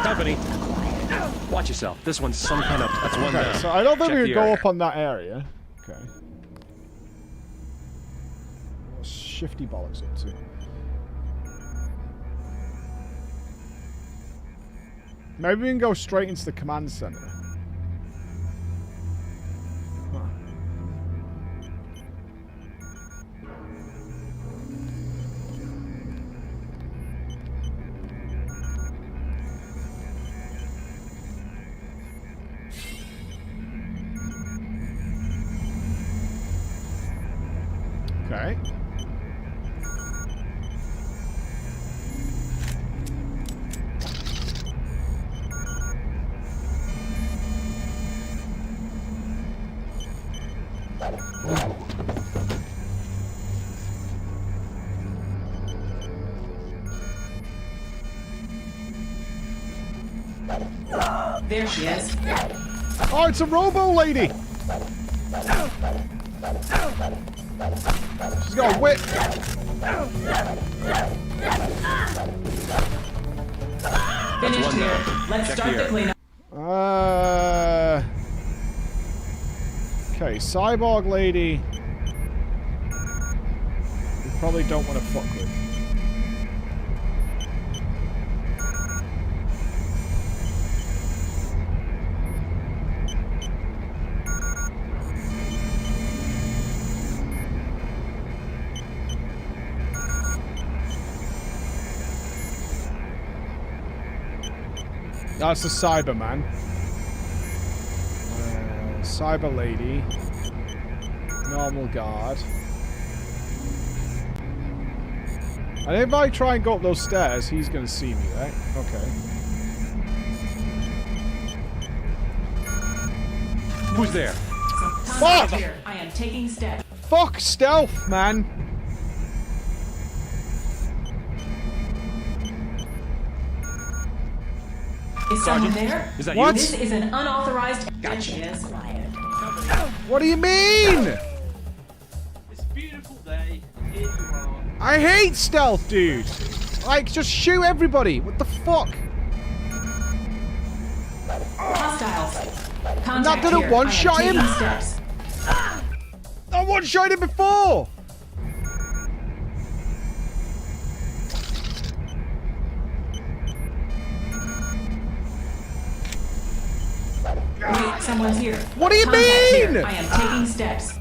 Company. Watch yourself. This one's some kind of... That's one Okay, down. so I don't think Check we the can go area. up on that area. Okay. What's Shifty Bollocks up to? Maybe we can go straight into the command center. Huh. Okay. There she is. Oh, it's a robo lady! She's got a whip! Finished here. Let's start the cleanup. Okay, cyborg lady. We probably don't want to fuck with. That's the Cyberman. Cyber lady. Normal guard. And if I try and go up those stairs, he's going to see me, right? Okay. Who's there? Fuck! I am taking steps. Fuck stealth, man! Is someone there? Is that What? This is an unauthorized. Gotcha. Yes. What do you mean? It's a beautiful day. Here you are. I hate stealth, dude! Like, just shoot everybody! What the fuck? Hostiles. And that didn't one-shot him? I one-shot him before! Wait, someone's here. What do you Contact mean? here. I am taking steps.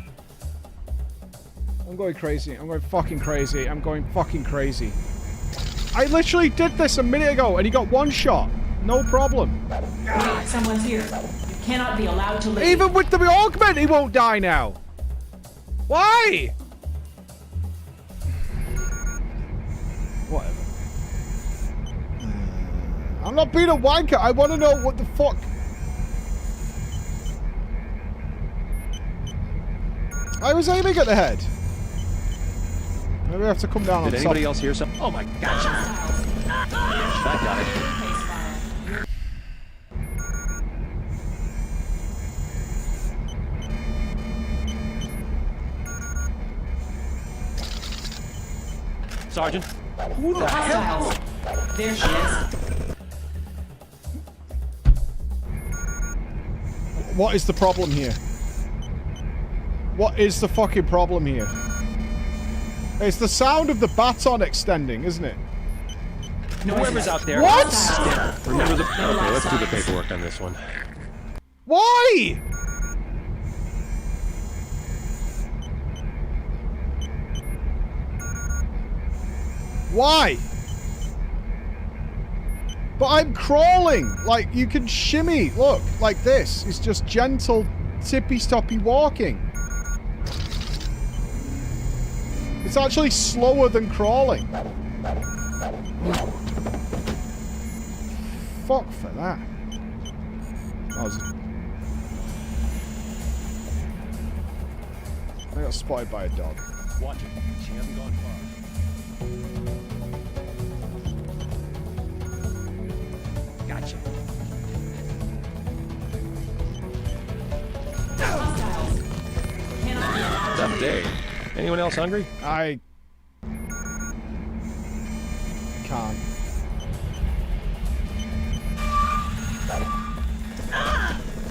I'm going crazy. I'm going fucking crazy. I'm going fucking crazy. I literally did this a minute ago and he got one shot. No problem. Wait, someone's here. You cannot be allowed to leave. Even with the augment, he won't die now. Why? Whatever. I'm not being a wanker. I want to know what the fuck. I was aiming at the head. Maybe we have to come down on top. Did anybody else hear something? Oh my gosh. That got it. Sergeant. Who the hell? There she is. What is the problem here? What is the fucking problem here? It's the sound of the baton extending, isn't it? Whoever's out there. What? Remember the... Okay, let's do the paperwork on this one. Why? Why? But I'm crawling. Like, you can shimmy. Look, like this. It's just gentle, tippy-stoppy walking. It's actually slower than crawling. Fuck for that. I got spotted by a dog. Watch it. She hasn't gone far. Gotcha. Tough day. Anyone else hungry? I can't.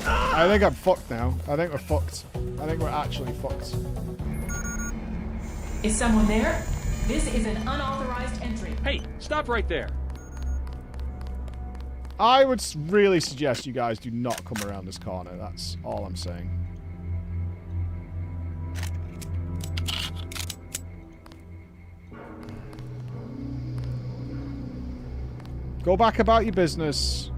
I think I'm fucked now. I think we're fucked. I think we're actually fucked. Is someone there? This is an unauthorized entry. Hey, stop right there. I would really suggest you guys do not come around this corner. That's all I'm saying. Go back about your business.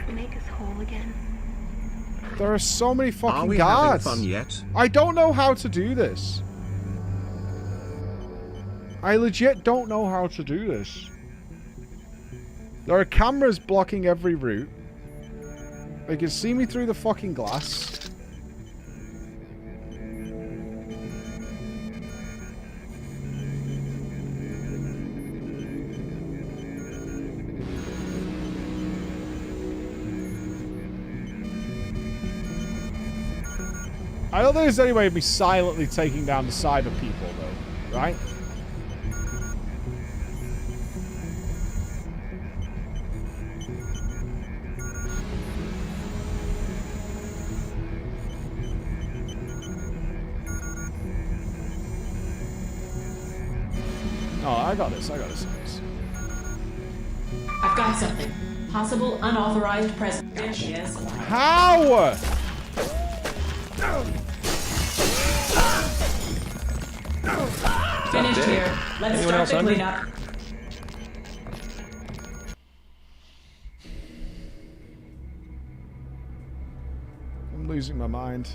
Make us whole again. There are so many fucking Are we guards. having fun yet? I don't know how to do this. I legit don't know how to do this. There are cameras blocking every route. They can see me through the fucking glass. I don't think there's any way of me silently taking down the cyber people, though, right? Oh, I got this. I've got something. Possible unauthorized presence. There she is. How? Finished here. Let's start the cleanup. I'm losing my mind.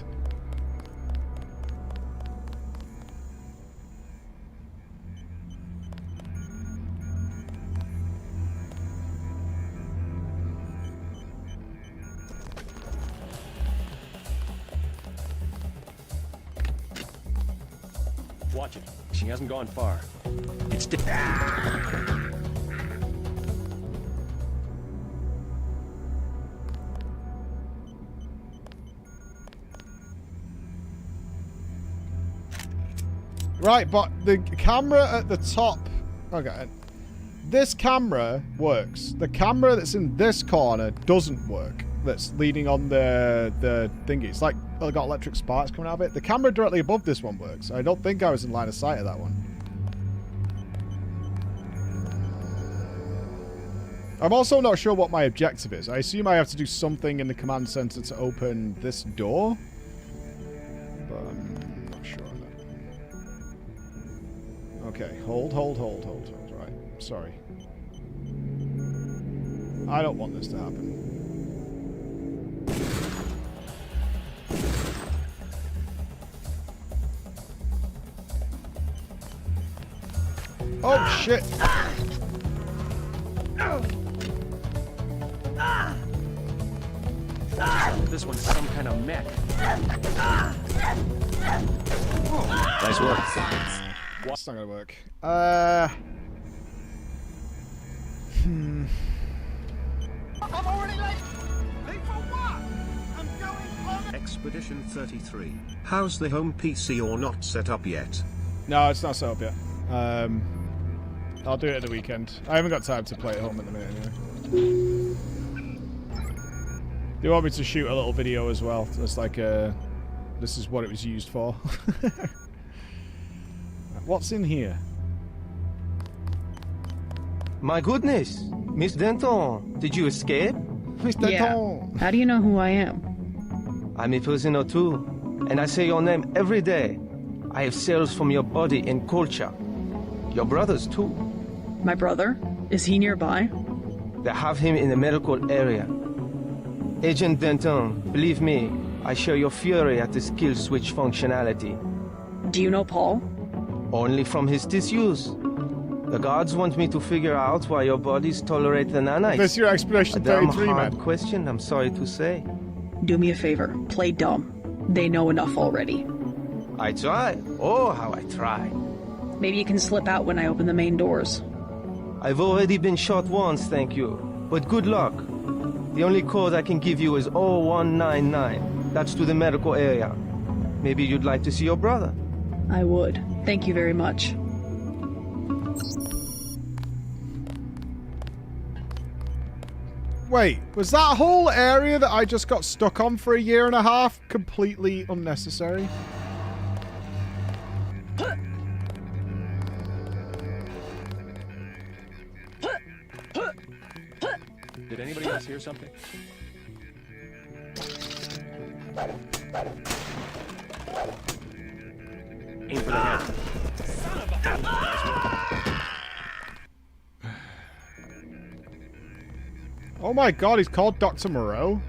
Watch it. She hasn't gone far. It's Right, but the camera at the top... Okay. This camera works. The camera that's in this corner doesn't work. That's leading on the thingy. It's like got electric sparks coming out of it. The camera directly above this one works. I don't think I was in line of sight of that one. I'm also not sure what my objective is. I assume I have to do something in the command center to open this door. But I'm not sure on that. Okay, hold. Right, sorry. I don't want this to happen. Oh, shit! This one's some kind of mech. Nice work. That's not gonna work. I'm already late. Late for what? I'm going home. Expedition 33. How's the home PC or not set up yet? No, it's not set up yet. I'll do it at the weekend. I haven't got time to play at home at the minute anyway. They want me to shoot a little video as well. It's like this is what it was used for. What's in here? My goodness, Miss Denton, did you escape? Miss Denton. Yeah. How do you know who I am? I'm a prisoner too, and I say your name every day. I have cells from your body and culture. Your brothers too. My brother? Is he nearby? They have him in the medical area. Agent Denton, believe me, I share your fury at the skill switch functionality. Do you know Paul? Only from his disuse. The gods want me to figure out why your bodies tolerate the nanites. This your Expedition 33, man. Hard question, I'm sorry to say. Do me a favor. Play dumb. They know enough already. I try. Oh, how I try. Maybe you can slip out when I open the main doors. I've already been shot once, thank you. But good luck. The only code I can give you is 0199. That's to the medical area. Maybe you'd like to see your brother. I would. Thank you very much. Wait, was that whole area that I just got stuck on for a year and a half completely unnecessary? Did anybody else hear something? Aim for the head. Oh my god, he's called Dr. Moreau?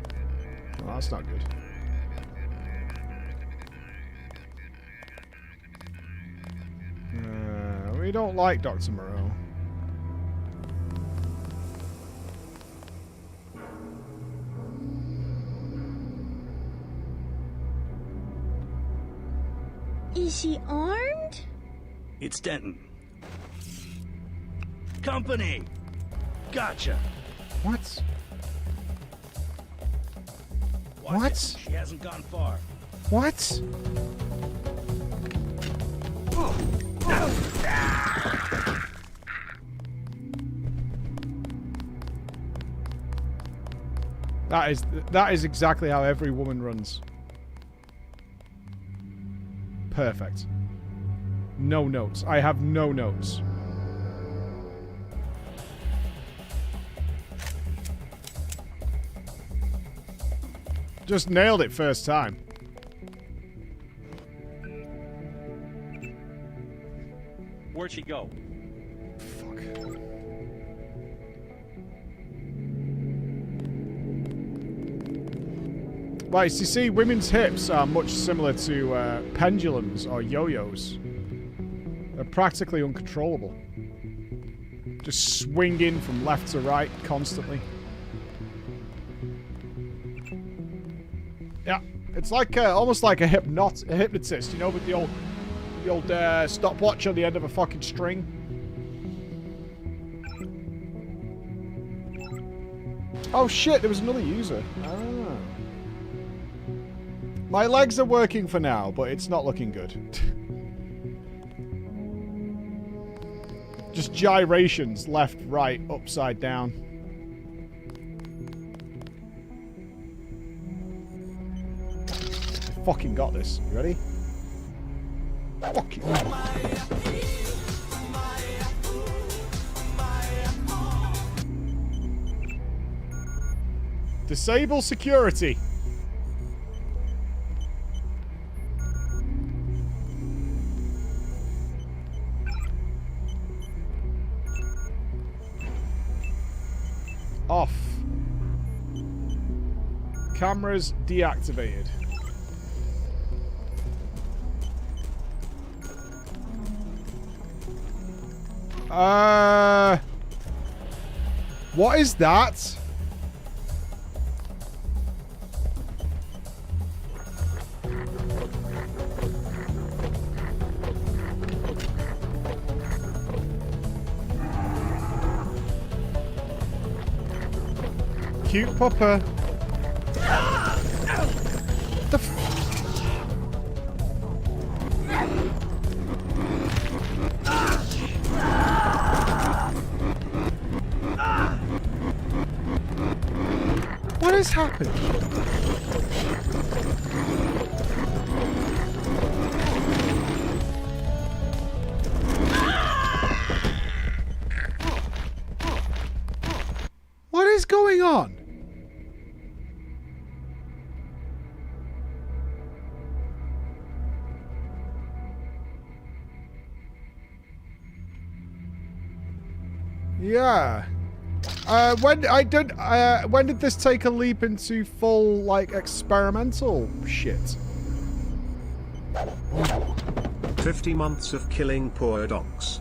Oh, that's not good. We don't like Dr. Moreau. Is she armed? It's Denton. Company! Gotcha! What? Watch it. She hasn't gone far. What? That is exactly how every woman runs. Perfect. No notes. I have no notes. Just nailed it first time. Where'd she go? Fuck. Right, so you see, women's hips are much similar to pendulums or yo-yos. They're practically uncontrollable. Just swinging from left to right constantly. Yeah, it's like almost like a hypnotist, you know, with the old stopwatch on the end of a fucking string. Oh shit, there was another user. Ah. My legs are working for now, but it's not looking good. Just gyrations, left, right, upside down. I fucking got this. You ready? Fuck you. Disable security. Off. Cameras deactivated. What is that? Cute pupper. The f What has happened? What is going on? Yeah. When did this take a leap into full, like, experimental shit? 50 months of killing poor dogs.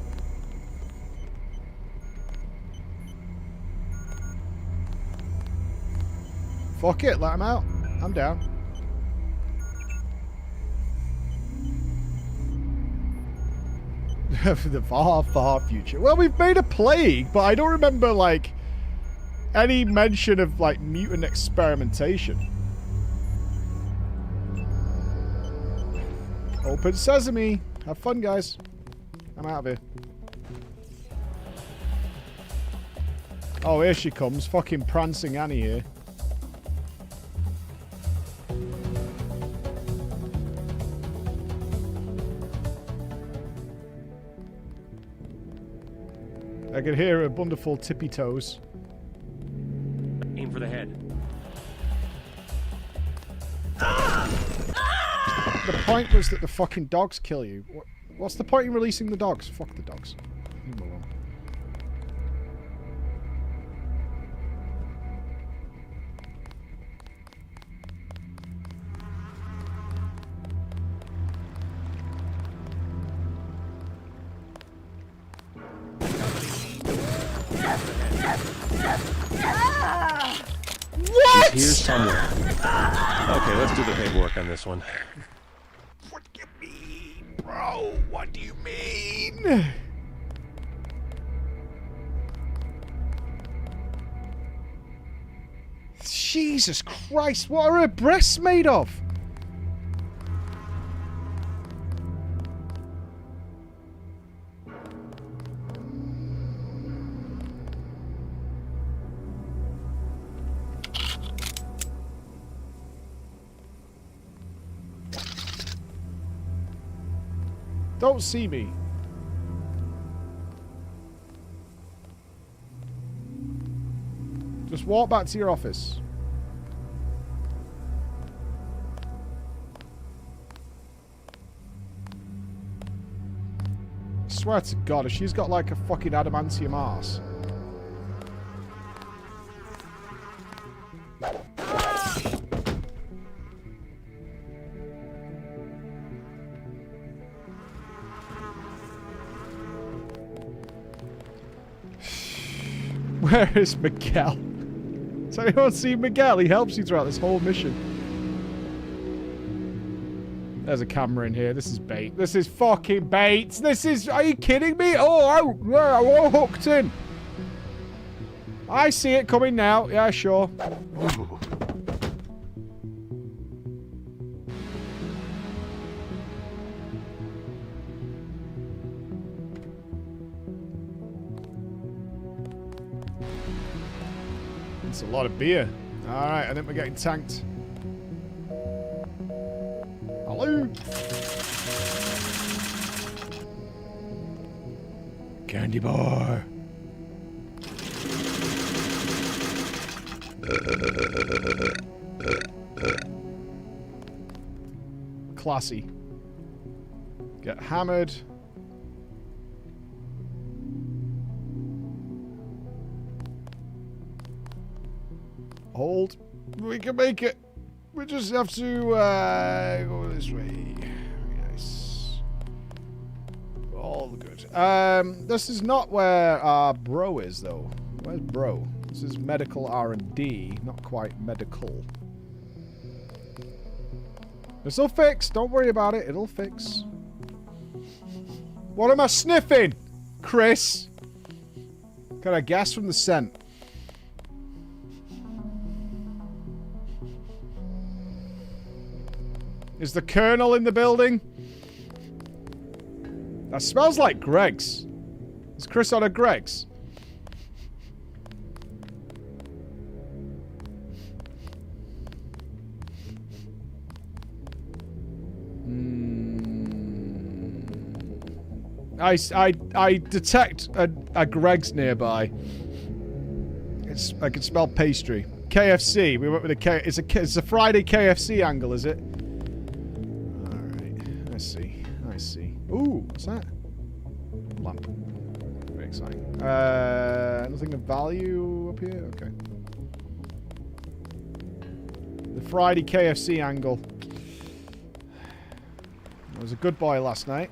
Fuck it, let him out. I'm down. For the far, far future. Well, we've made a plague, but I don't remember, like, any mention of, like, mutant experimentation. Open sesame. Have fun, guys. I'm out of here. Oh, here she comes. Fucking prancing Annie here. I can hear her wonderful tippy toes. Aim for the head. The point was that the fucking dogs kill you. What's the point in releasing the dogs? Fuck the dogs. Leave them alone. What? Here's somewhere. Okay, let's do the paperwork on this one. What do you mean, bro? What do you mean? Jesus Christ, what are her breasts made of? Don't see me. Just walk back to your office. I swear to God, if she's got like a fucking adamantium arse. Where is Miguel? Has anyone seen Miguel? He helps you throughout this whole mission. There's a camera in here. This is bait. This is fucking bait. This is... Are you kidding me? Oh, I'm all hooked in. I see it coming now. Yeah, sure. It's a lot of beer. Alright, I think we're getting tanked. Hello? Candy bar. Classy. Get hammered. Hold. We can make it. We just have to go this way. Nice. All good. This is not where our bro is, though. Where's bro? This is medical R&D, not quite medical. This'll fix. Don't worry about it. It'll fix. What am I sniffing, Chris? Can I guess from the scent? Is the Colonel in the building? That smells like Greg's. Is Chris on a Greg's? I detect a Greg's nearby. I can smell pastry. KFC. We went with a K. It's a Friday KFC angle, is it? All right. I see. I see. Ooh, what's that? Lamp. Very exciting. Nothing of value up here. Okay. The Friday KFC angle. I was a good boy last night.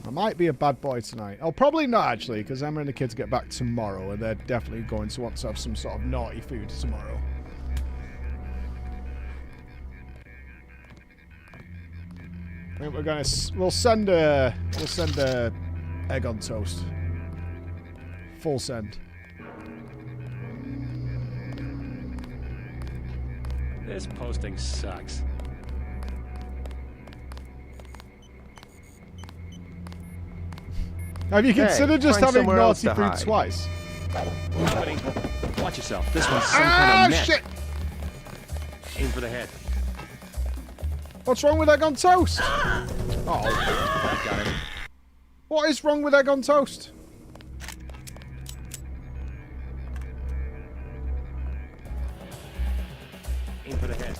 I might be a bad boy tonight. Oh, probably not, actually, because Emma and the kids get back tomorrow, and they're definitely going to want to have some sort of naughty food tomorrow. I think we're gonna... We'll send a egg on toast. Full send. This posting sucks. Have you considered just having naughty food hide. twice? Buddy, watch yourself. This one's some kind of mess. Shit! Aim for the head. What's wrong with egg on toast? Oh, I got it. what is wrong with egg on toast? Aim for the head.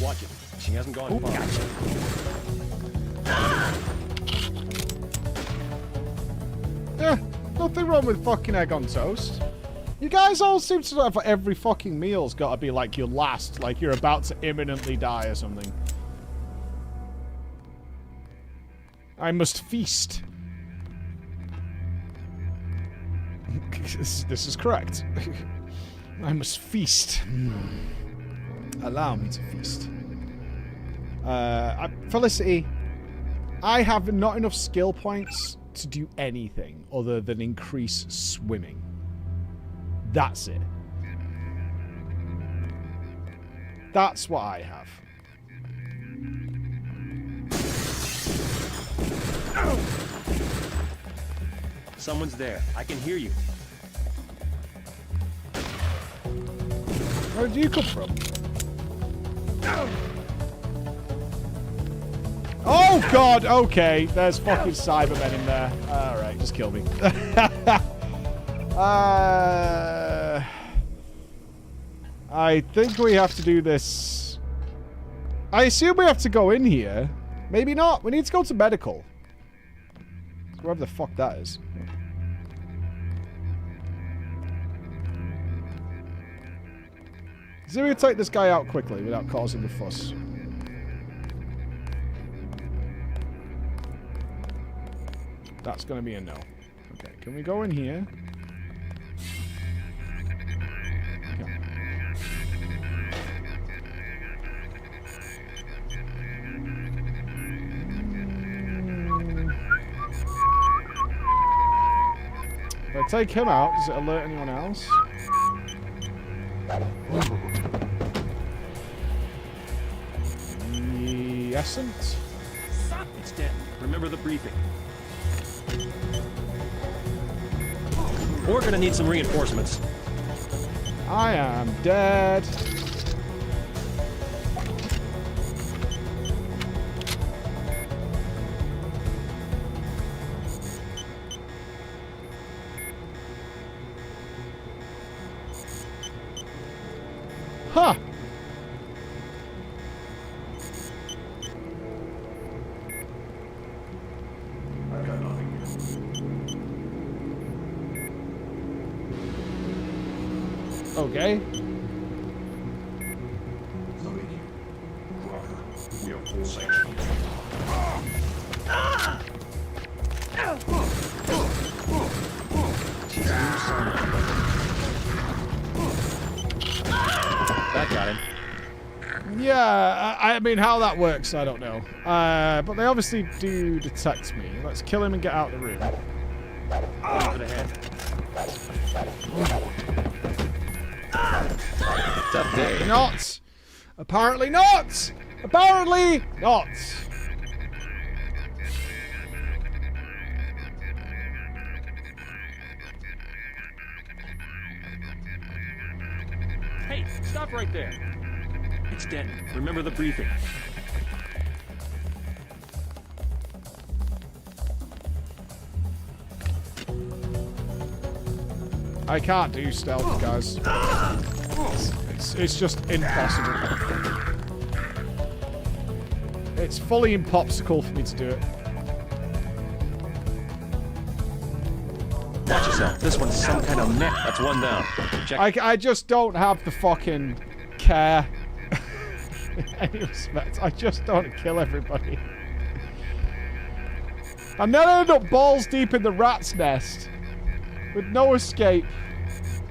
Watch it. She hasn't gone far. Gotcha. Yeah, nothing wrong with fucking egg on toast. You guys all seem to have every fucking meal's got to be like your last, like you're about to imminently die or something. I must feast. This is correct. I must feast. Allow me to feast. Felicity, I have not enough skill points to do anything other than increase swimming. That's it. That's what I have. Someone's there. I can hear you. Where did you come from? Oh god, okay. There's fucking Cybermen in there. Alright, just kill me. I think we have to do this. I assume we have to go in here. Maybe not. We need to go to medical. Wherever the fuck that is. See if we can take this guy out quickly without causing a fuss. That's going to be a no. Okay, can we go in here? Okay. If I take him out, does it alert anyone else? Stop! It's dead. Remember the briefing. We're gonna need some reinforcements. I am dead. Huh. I've got nothing here. Okay. Something here. Crocker, we have full sanction. That got him. Yeah, I mean, how that works, I don't know. But they obviously do detect me. Let's kill him and get out of the room. Over the head. Tough day. Not. Apparently not. Apparently not. Hey, stop right there. It's Denton. Remember the briefing. I can't do stealth, guys. It's just impossible. It's fully impossible for me to do it. Watch yourself. This one's some kind of net. That's one down. Check. I just don't have the fucking care. In any respect. I just don't kill everybody. And then I end up balls deep in the rat's nest. With no escape.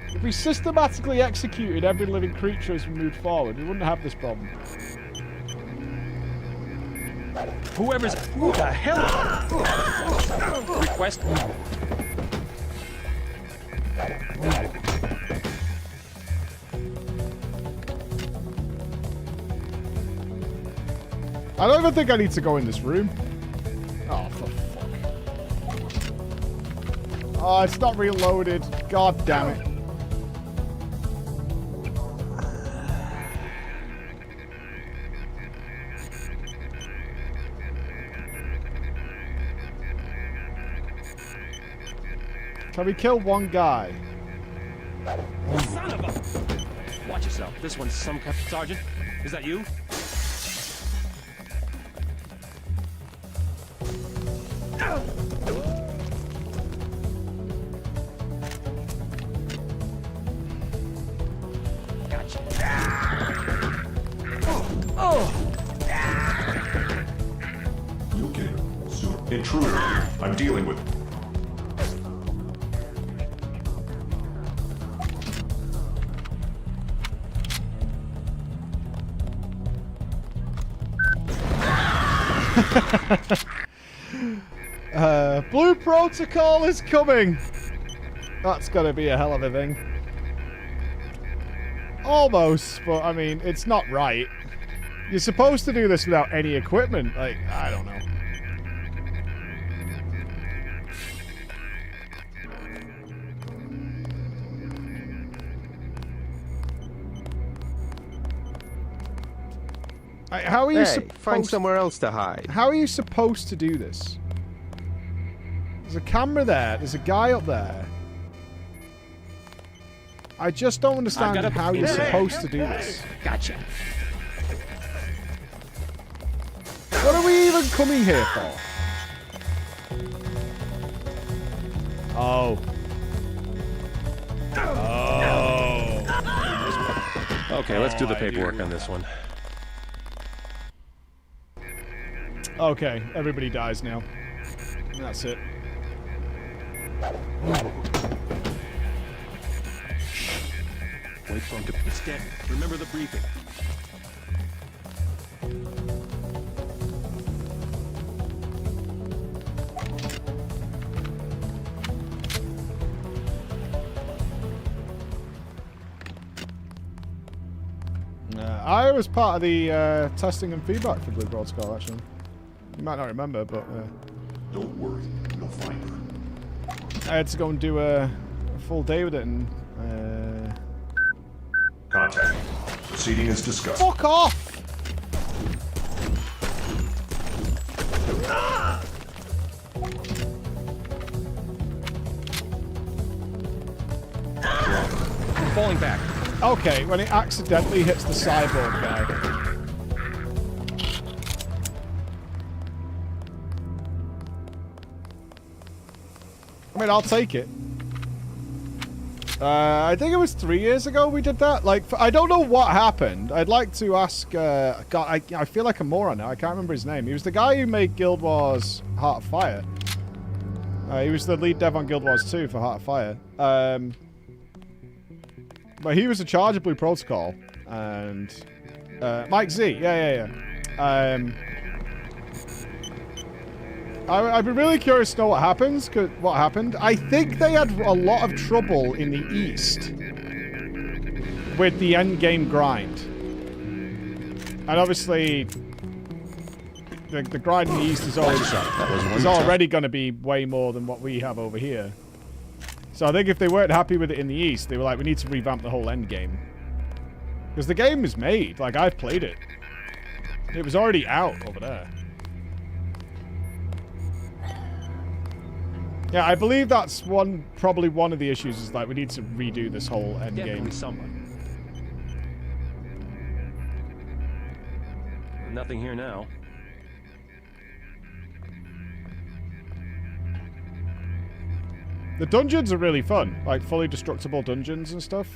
If we systematically executed every living creature as we moved forward, we wouldn't have this problem. Whoever's... Who the hell? Request... I don't even think I need to go in this room. Oh, for fuck. Oh, it's not reloaded. God damn it. Can we kill one guy? Son of a... Watch yourself. This one's some kind... Sergeant, is that you? Gotcha. Oh! You'll get her soon. Intruder, I'm dealing with... Blue protocol is coming. That's gotta be a hell of a thing. Almost, but I mean, it's not right. You're supposed to do this without any equipment. Like, I don't know. How are you find somewhere else to hide. How are you supposed to do this? There's a camera there. There's a guy up there. I just don't understand how you're supposed to do this. Gotcha. What are we even coming here for? Oh. Oh. Okay, let's do the paperwork on this one. Okay, everybody dies now. That's it. Wait for him to... It's dead. Remember the briefing. I was part of the testing and feedback for Blue Protocol, actually. You might not remember, but... Don't worry, you'll find her. I had to go and do a full day with it and... Contact. Proceeding is discussed. Fuck off! I'm falling back. Okay, when it accidentally hits the cyborg guy. I mean, I'll take it. I think it was 3 years ago we did that. Like, I don't know what happened. I'd like to ask... God, I feel like a moron now. I can't remember his name. He was the guy who made Guild Wars Heart of Fire. He was the lead dev on Guild Wars 2 for Heart of Fire. But he was in charge of Blue Protocol. And... Mike Z. Yeah. I'd be really curious to know what happens. What happened? I think they had a lot of trouble in the East with the end game grind, and obviously the grind in the East is already going to be way more than what we have over here. So I think if they weren't happy with it in the East, they were like, we need to revamp the whole end game, because the game is made. Like, I've played it. It was already out over there. Yeah, I believe that's probably one of the issues is like we need to redo this whole end game. Someone. Nothing here now. The dungeons are really fun, like fully destructible dungeons and stuff.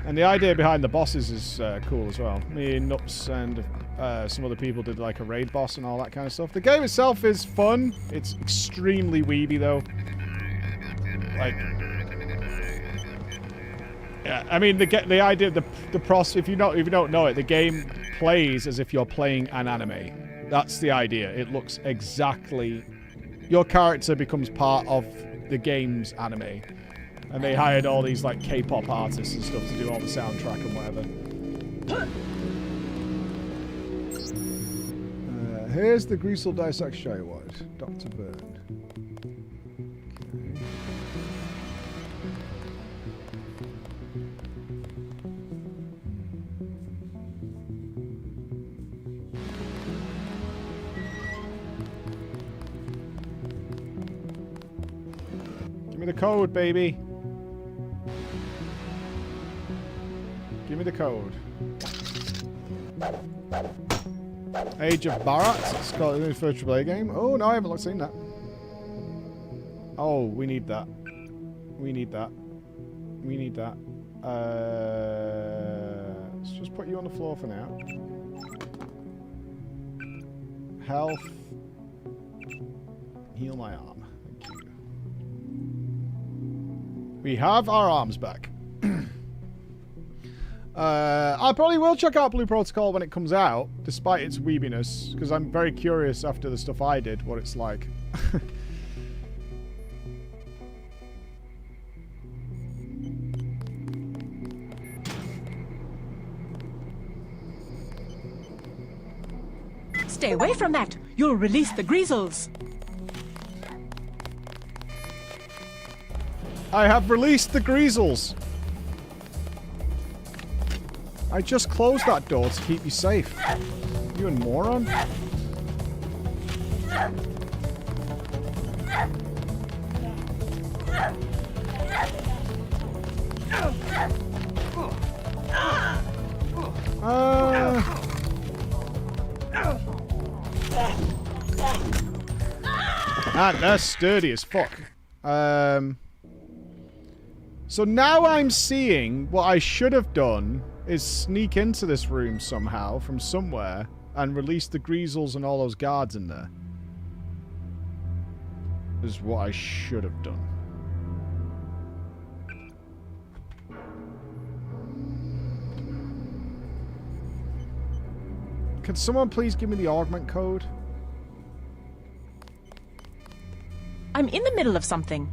And the idea behind the bosses is cool as well. Me, Nups, and some other people did like a raid boss and all that kind of stuff. The game itself is fun. It's extremely weeby though. Like, yeah, I mean the idea, if you don't know it, the game plays as if you're playing an anime. That's the idea. It looks exactly. Your character becomes part of the game's anime. And they hired all these like K-pop artists and stuff to do all the soundtrack and whatever. Here's the Greasel Dissection Award. Dr. Bird. Give me the code, baby. Give me the code. Age of Barat. It's got a new first AAA game. Oh, no, I haven't seen that. Oh, we need that. We need that. We need that. Let's just put you on the floor for now. Health. Heal my arm. Thank you. We have our arms back. I probably will check out Blue Protocol when it comes out, despite its weebiness, because I'm very curious after the stuff I did, what it's like. Stay away from that! You'll release the Greasels! I have released the Greasels! I just closed that door to keep you safe. You a moron? Man, they're sturdy as fuck. So now I'm seeing what I should have done is sneak into this room somehow from somewhere and release the Greasels and all those guards in there. Is what I should have done. Can someone please give me the augment code? I'm in the middle of something.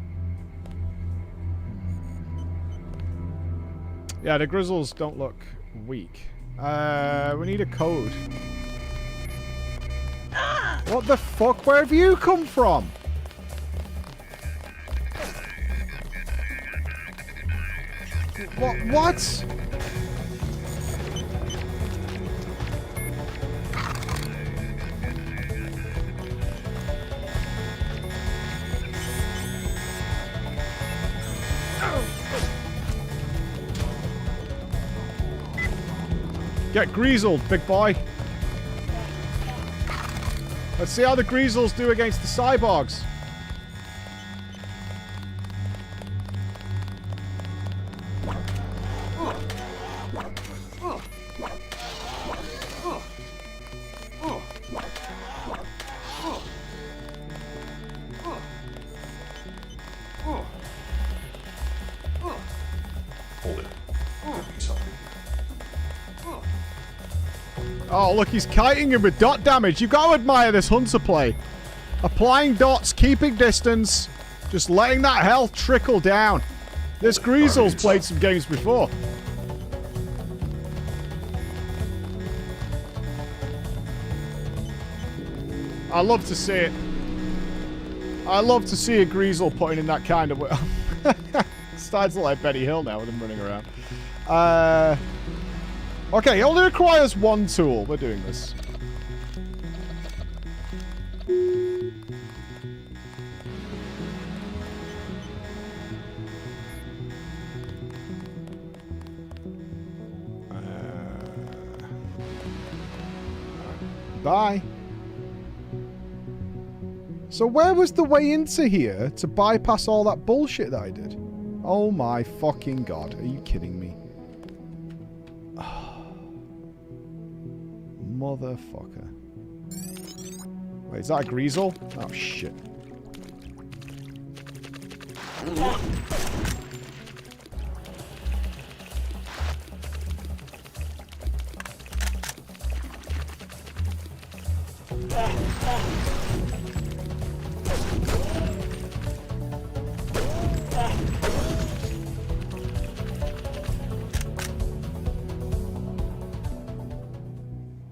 Yeah, the Grizzles don't look weak. We need a code. What the fuck? Where have you come from? What? Get greaseled, big boy. Let's see how the greasels do against the cyborgs. Oh, look, he's kiting him with dot damage. You've got to admire this hunter play. Applying dots, keeping distance, just letting that health trickle down. This Greasel's played some games before. I love to see it. I love to see a Greasel putting in that kind of... Starts to look like Benny Hill now with him running around. Okay, it only requires one tool. We're doing this. Bye. So where was the way into here to bypass all that bullshit that I did? Oh my fucking god. Are you kidding me? Motherfucker. Wait, is that a Greasel? Oh, shit.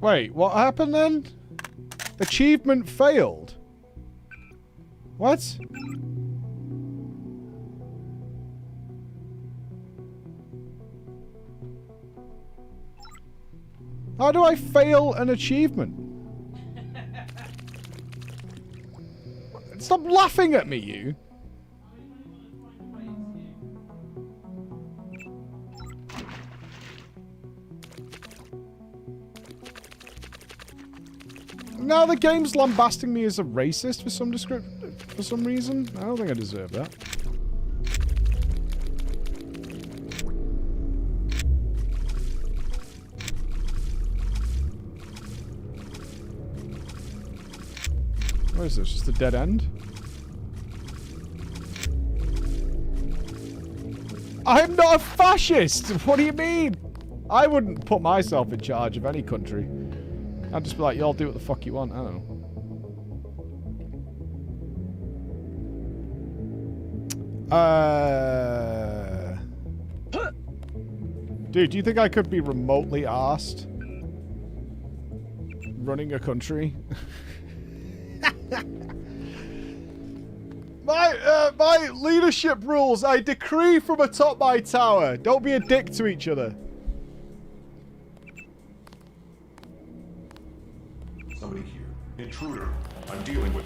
Wait, what happened then? Achievement failed. What? How do I fail an achievement? Stop laughing at me, you. Now the game's lambasting me as a racist for some reason. I don't think I deserve that. What is this? Just a dead end? I'm not a fascist! What do you mean? I wouldn't put myself in charge of any country. I'd just be like, y'all do what the fuck you want. I don't know. Dude, do you think I could be remotely arsed running a country? My leadership rules. I decree from atop my tower. Don't be a dick to each other. Somebody here. Intruder. I'm dealing with...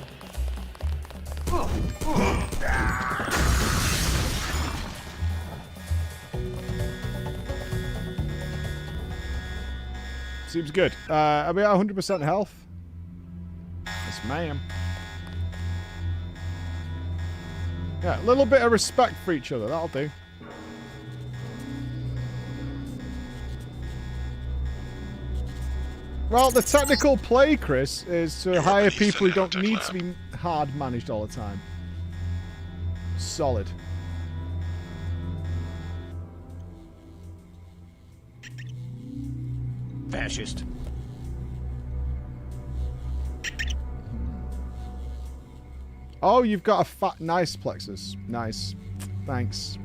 Seems good. Are we at 100% health? Yes, ma'am. Yeah, a little bit of respect for each other. That'll do. Well, the technical play, Chris, is to hire people who don't need to be hard managed all the time. Solid. Fascist. Oh, you've got a fat, nice plexus. Nice. Thanks.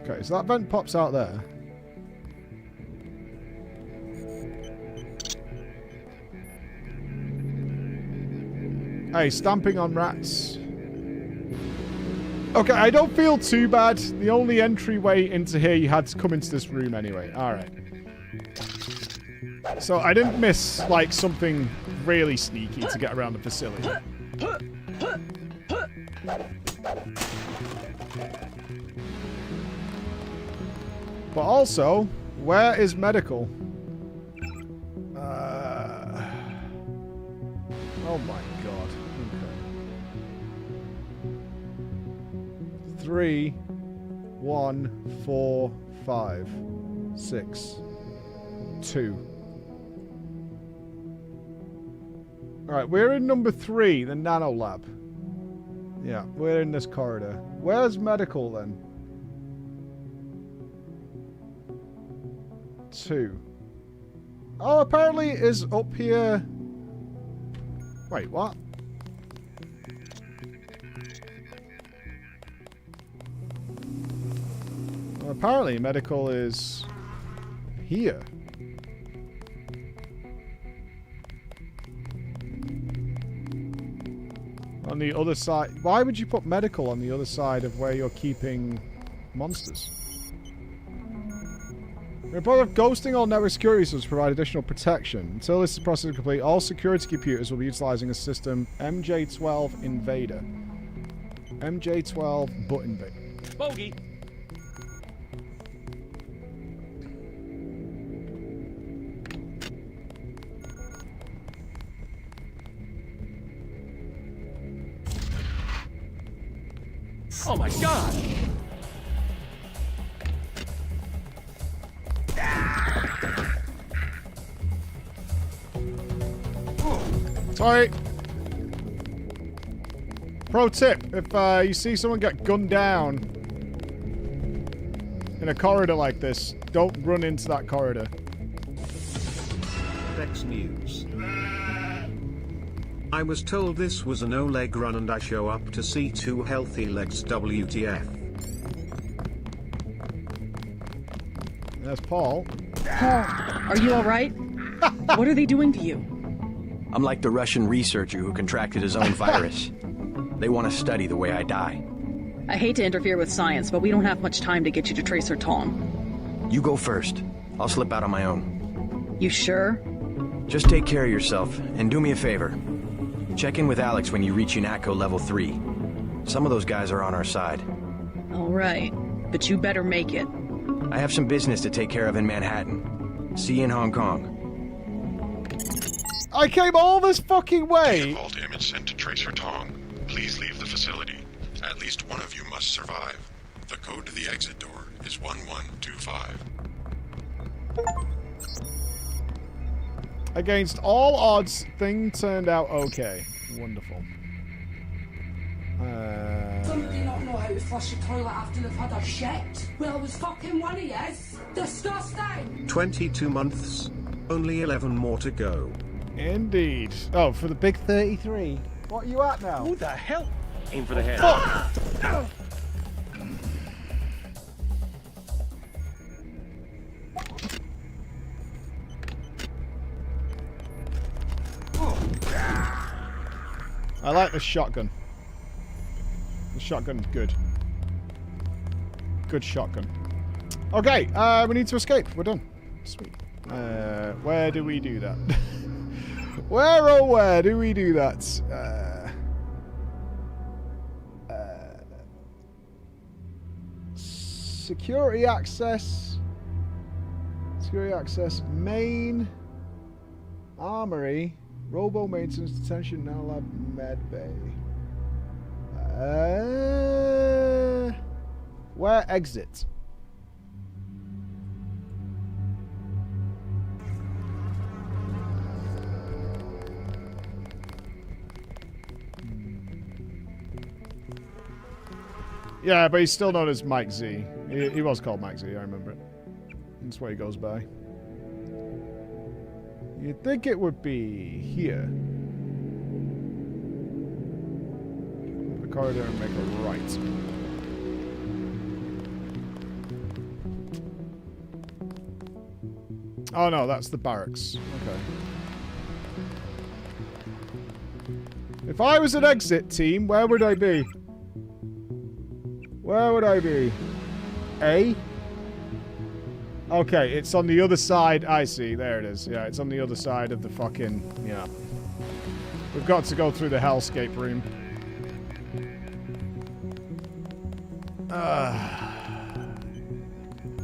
Okay, so that vent pops out there. Hey, stamping on rats. Okay, I don't feel too bad. The only entryway into here, you had to come into this room anyway. Alright. So I didn't miss, like, something really sneaky to get around the facility. But also, where is medical? Oh my god. Okay. 3, 1, 4, 5, 6, 2. Alright, we're in number 3, the nano lab. Yeah, we're in this corridor. Where's medical then? 2. Oh, apparently it is up here. Wait, what? Well, apparently medical is here. On the other side. Why would you put medical on the other side of where you're keeping monsters? The report of ghosting all network security systems provide additional protection. Until this process is complete, all security computers will be utilizing a system MJ12 Invader. MJ12 Butt Invader. Bogey. Oh my god! Sorry. Pro tip, if you see someone get gunned down in a corridor like this, don't run into that corridor. Dex News. I was told this was a no-leg run and I show up to see 2 healthy legs. WTF. There's Paul. Paul, are you alright? What are they doing to you? I'm like the Russian researcher who contracted his own virus. They want to study the way I die. I hate to interfere with science, but we don't have much time to get you to Tracer Tong. You go first. I'll slip out on my own. You sure? Just take care of yourself, and do me a favor. Check in with Alex when you reach UNATCO level 3. Some of those guys are on our side. Alright, but you better make it. I have some business to take care of in Manhattan. See you in Hong Kong. I came all this fucking way! All damage sent to Tracer Tong. Please leave the facility. At least one of you must survive. The code to the exit door is 1125. Against all odds, thing turned out okay. Wonderful. Some do not know how to flush a toilet after they've had a shit. Well, it was fucking one of yes. Disgusting. 22 months. Only 11 more to go. Indeed. Oh, for the big 33. What are you at now? Who the hell? Aim for the head. Fuck! I like the shotgun. The shotgun's good. Good shotgun. Okay, we need to escape. We're done. Sweet. Where do we do that? Where do we do that? Security access. Security access. Main. Armory. Robo maintenance detention. Now lab med bay. Where exit? Yeah, but he's still known as Mike Z. He was called Mike Z, I remember it. That's what he goes by. You'd think it would be here. The corridor and make a right. Oh no, that's the barracks. Okay. If I was an exit team, where would I be? Where would I be? A? Okay, it's on the other side. I see. There it is. Yeah, it's on the other side of the fucking... Yeah. We've got to go through the hellscape room.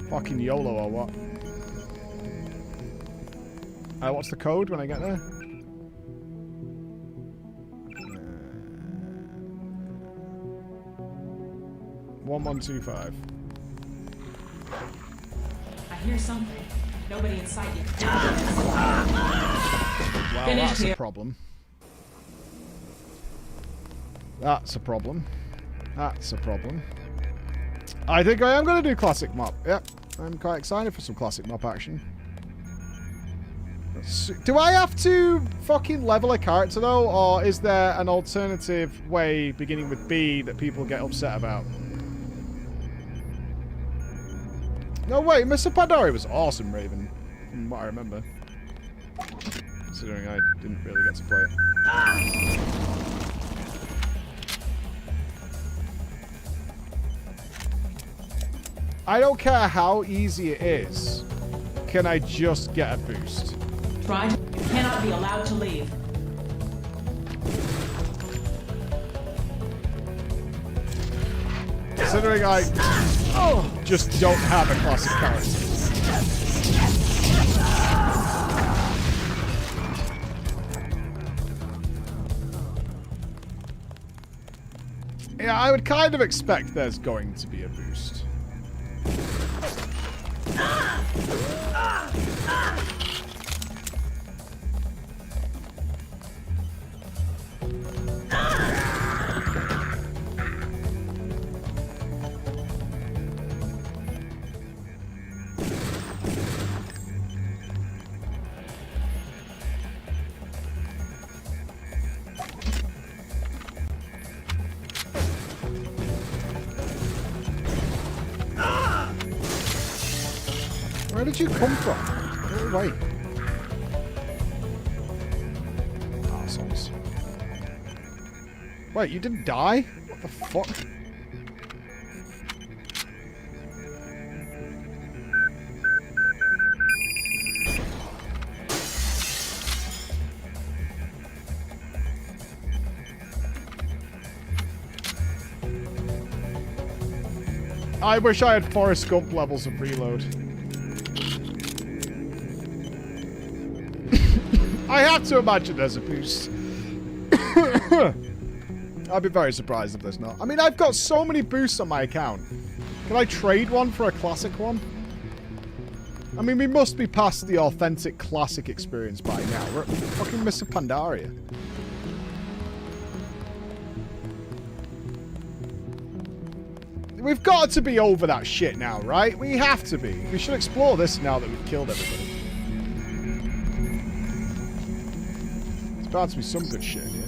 Fucking YOLO or what? What's the code when I get there? 1125. I hear something. Nobody in sight yet. Well, that's a problem. That's a problem. That's a problem. I think I am going to do classic map. Yep. I'm quite excited for some classic map action. Do I have to fucking level a character though, or is there an alternative way beginning with B that people get upset about? No, wait, Mr. Pandari was awesome, Raven, from what I remember. Considering I didn't really get to play it. I don't care how easy it is. Can I just get a boost? Try. You cannot be allowed to leave. Considering I just don't have a classic character. Yeah, I would kind of expect there's going to be a boost. Where did you come from? Oh, wait. Assholes. Wait, you didn't die? What the fuck? I wish I had Forrest Gump levels of reload. I have to imagine there's a boost. I'd be very surprised if there's not. I mean, I've got so many boosts on my account. Can I trade one for a classic one? I mean, we must be past the authentic classic experience by now. We're at fucking Mr. Pandaria. We've got to be over that shit now, right? We have to be. We should explore this now that we've killed everybody. There's bound to be some good shit here.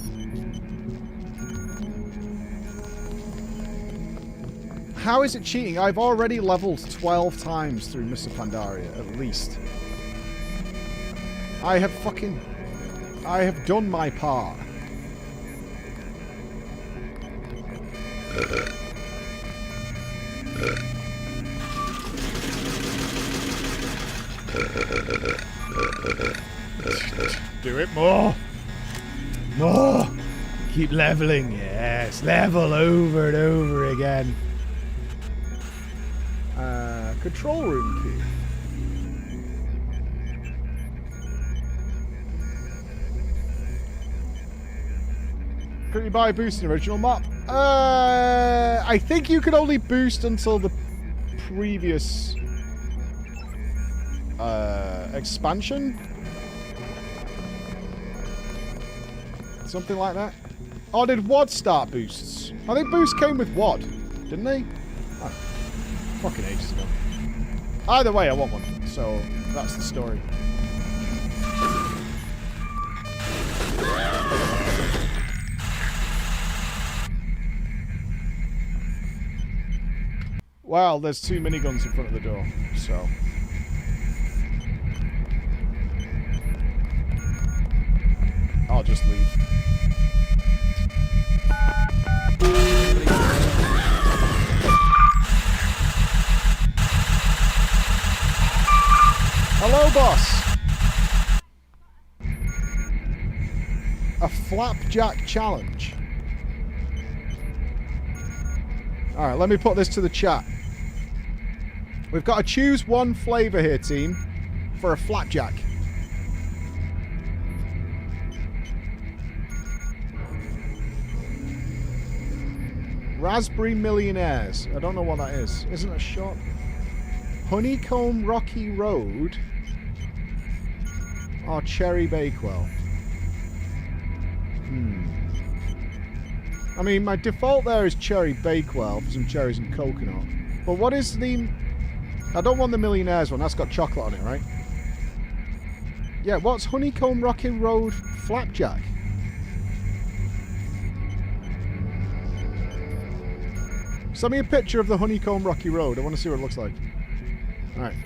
How is it cheating? I've already leveled 12 times through Mr. Pandaria, at least. I have done my part. Do it more. More. Keep leveling. Yes. Level over and over again. Control room key. Could you buy a boost in the original map? I think you could only boost until the previous expansion. Something like that. Oh, did WOD start boosts? I think boosts came with WOD, didn't they? Oh, fucking ages ago. Either way, I want one. So that's the story. Well, there's 2 miniguns in front of the door, so. I'll just leave. Hello, boss. A flapjack challenge. Alright, let me put this to the chat. We've got to choose one flavour here, team, for a flapjack. Raspberry Millionaires. I don't know what that is. Isn't it a shot? Honeycomb Rocky Road or Cherry Bakewell? I mean, my default there is Cherry Bakewell for some cherries and coconut. But what is the... I don't want the Millionaires one. That's got chocolate on it, right? Yeah, what's Honeycomb Rocky Road Flapjack? Send me a picture of the Honeycomb Rocky Road. I want to see what it looks like. Alright.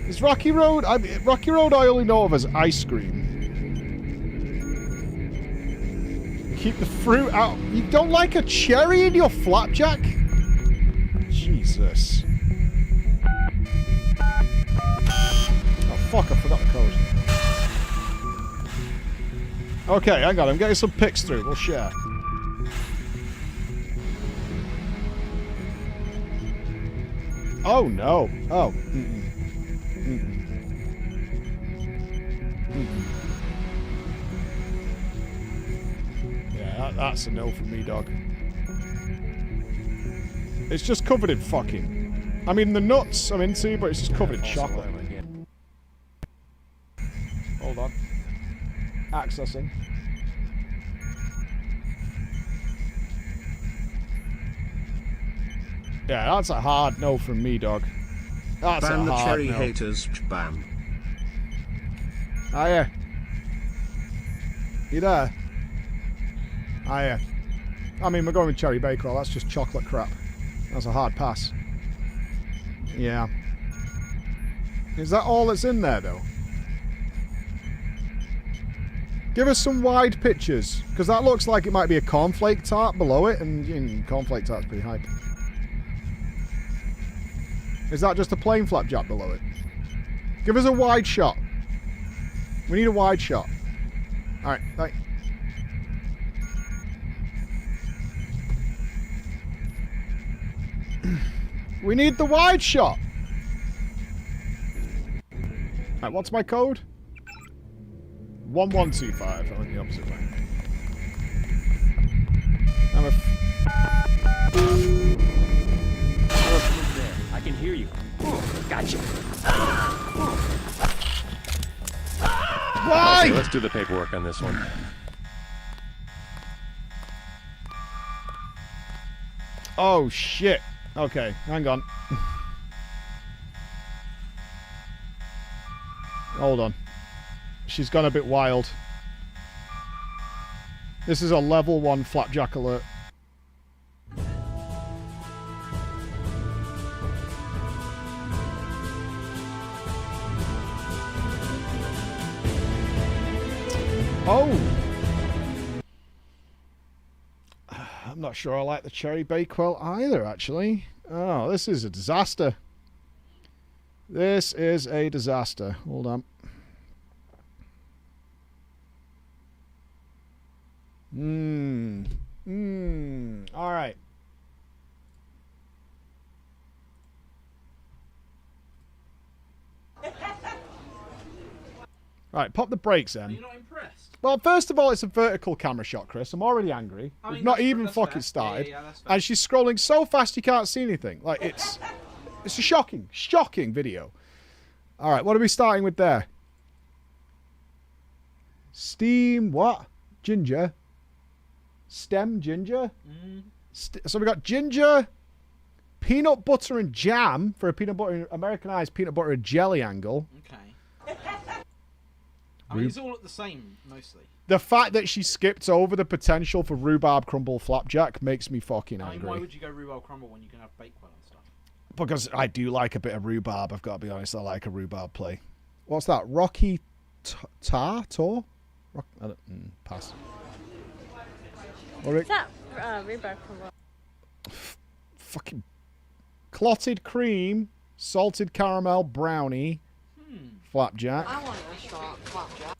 Is Rocky Road... Rocky Road I only know of as ice cream. Keep the fruit out. You don't like a cherry in your flapjack? Jesus. Oh, fuck, I forgot the code. Okay, hang on. I'm getting some pics through. We'll share. Oh, no. Oh. Yeah, that's a no from me, dog. It's just covered in fucking... I mean, the nuts I'm into, but it's just covered in chocolate. Hold on. Accessing. Yeah, that's a hard no from me, dog. That's ban a the hard cherry no. haters. Ban. Oh, yeah. You there? Oh, yeah. I mean, we're going with Cherry Bakewell. That's just chocolate crap. That's a hard pass. Yeah. Is that all that's in there, though? Give us some wide pictures, because that looks like it might be a cornflake tart below it, and cornflake tart's pretty hype. Is that just a plain flapjack below it? Give us a wide shot. We need a wide shot. Alright, right. We need the wide shot. Alright, what's my code? 1125. I went the opposite way. I can hear you. Gotcha. Why? Okay, let's do the paperwork on this one. Oh, shit. Okay, hang on. Hold on. She's gone a bit wild. This is a level 1 flapjack alert. Oh! I'm not sure I like the Cherry Bakewell either, actually. Oh, this is a disaster. This is a disaster. Hold on. All right. Right, pop the brakes then. Are you not impressed? Well, first of all, it's a vertical camera shot, Chris. I'm already angry. We've not even fucking started. Yeah, and she's scrolling so fast you can't see anything. Like, it's a shocking video. All right, what are we starting with there? Steam what? Ginger. Stem ginger. So we got ginger, peanut butter and jam for a peanut butter, Americanized peanut butter and jelly angle. Okay. I mean, it's all the same, mostly. The fact that she skipped over the potential for rhubarb crumble flapjack makes me fucking angry. Why would you go rhubarb crumble when you can have Bakewell and stuff? Because I do like a bit of rhubarb. I've got to be honest. I like a rhubarb play. What's that? Rocky Tar? Pass. Is that Fucking clotted cream, salted caramel brownie, flapjack, I want a flapjack.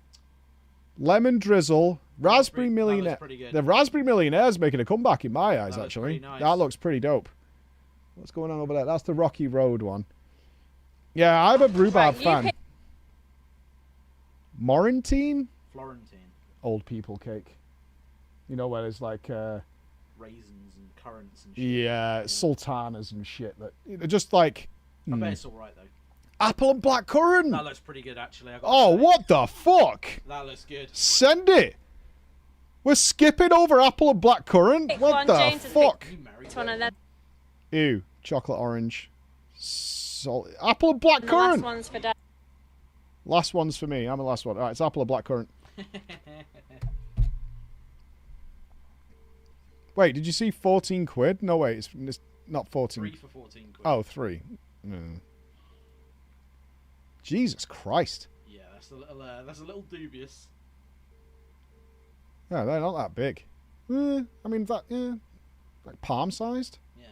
lemon drizzle, raspberry That millionaire. looks pretty good. The raspberry millionaire's making a comeback in my eyes, That looks actually. pretty nice. That looks pretty dope. What's going on over there? That's the Rocky Road one. Yeah, I'm a rhubarb fan. Florentine? Florentine. Old people cake. You know, where there's like Raisins and currants and shit. yeah, sultanas and shit. That just like I bet it's alright though. apple and blackcurrant. That looks pretty good actually. I gotta Oh, say. what the fuck? That looks good. Send it. We're skipping over apple and blackcurrant. What the fuck? It's one of them. Ew, chocolate orange. Apple and The last blackcurrant. one's for Dad. Last one's for me. I'm the last one. All right, it's apple and blackcurrant. Wait, did you see 14 quid? No, wait, it's not 14. 3 for 14 quid. Oh, 3. No. Jesus Christ. Yeah, that's a little dubious. Yeah, they're not that big. I mean, like palm-sized? Yeah.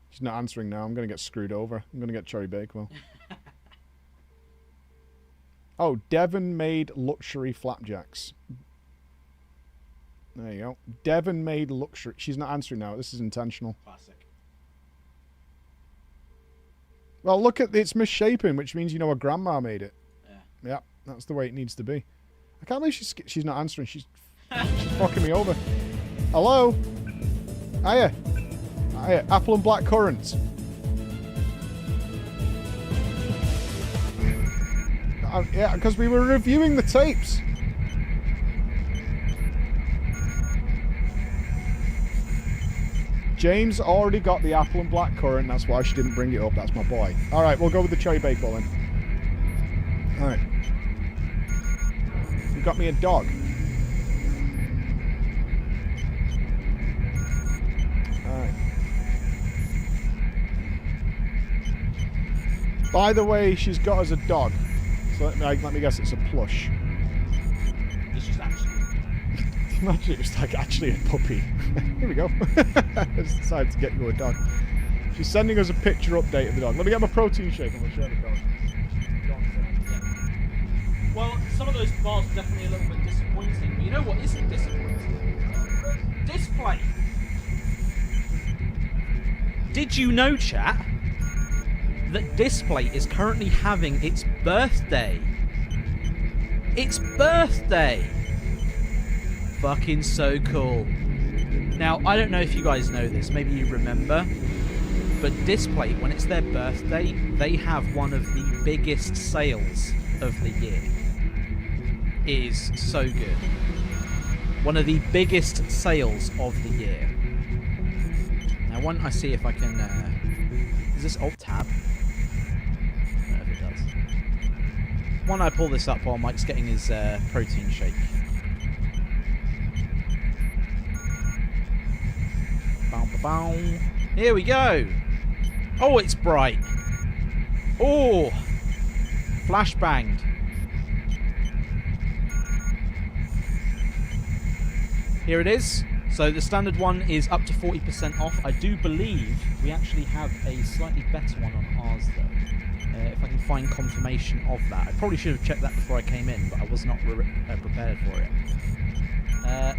She's not answering now. I'm going to get screwed over. I'm going to get Cherry Bakewell. Oh, Devon-made luxury flapjacks. There you go. Devon-made luxury. She's not answering now. This is intentional. Classic. Well, look at it's misshapen, which means you know her grandma made it. Yeah. Yeah, that's the way it needs to be. I can't believe she's not answering. She's fucking me over. Hello? Hiya. Hiya. Apple and black currants. Yeah, because we were reviewing the tapes. James already got the apple and black currant. That's why she didn't bring it up. That's my boy. All right, we'll go with the cherry bakewell then. All right. You got me a dog. All right. By the way, she's got us a dog. So let me guess, it's a plush. It's just actually. Imagine it was like actually a puppy. Here we go. I just decided to get you a dog. She's sending us a picture update of the dog. Let me get my protein shake and we'll show the dog. Well, some of those bars are definitely a little bit disappointing, but you know what isn't disappointing? Displate. Did you know, chat, that Displate is currently having its birthday? Its birthday! Fucking so cool. Now, I don't know if you guys know this, maybe you remember, but Displate, when it's their birthday, they have one of the biggest sales of the year. It is so good. One of the biggest sales of the year. Now, why don't I see if I can... is this Alt-Tab? I don't know if it does. Why don't I pull this up while Mike's getting his protein shake? Here we go. Oh, it's bright. Oh, flashbanged. Here it is. So the standard one is up to 40% off. I do believe we actually have a slightly better one on ours though. If I can find confirmation of that. I probably should have checked that before I came in, but I was not prepared for it.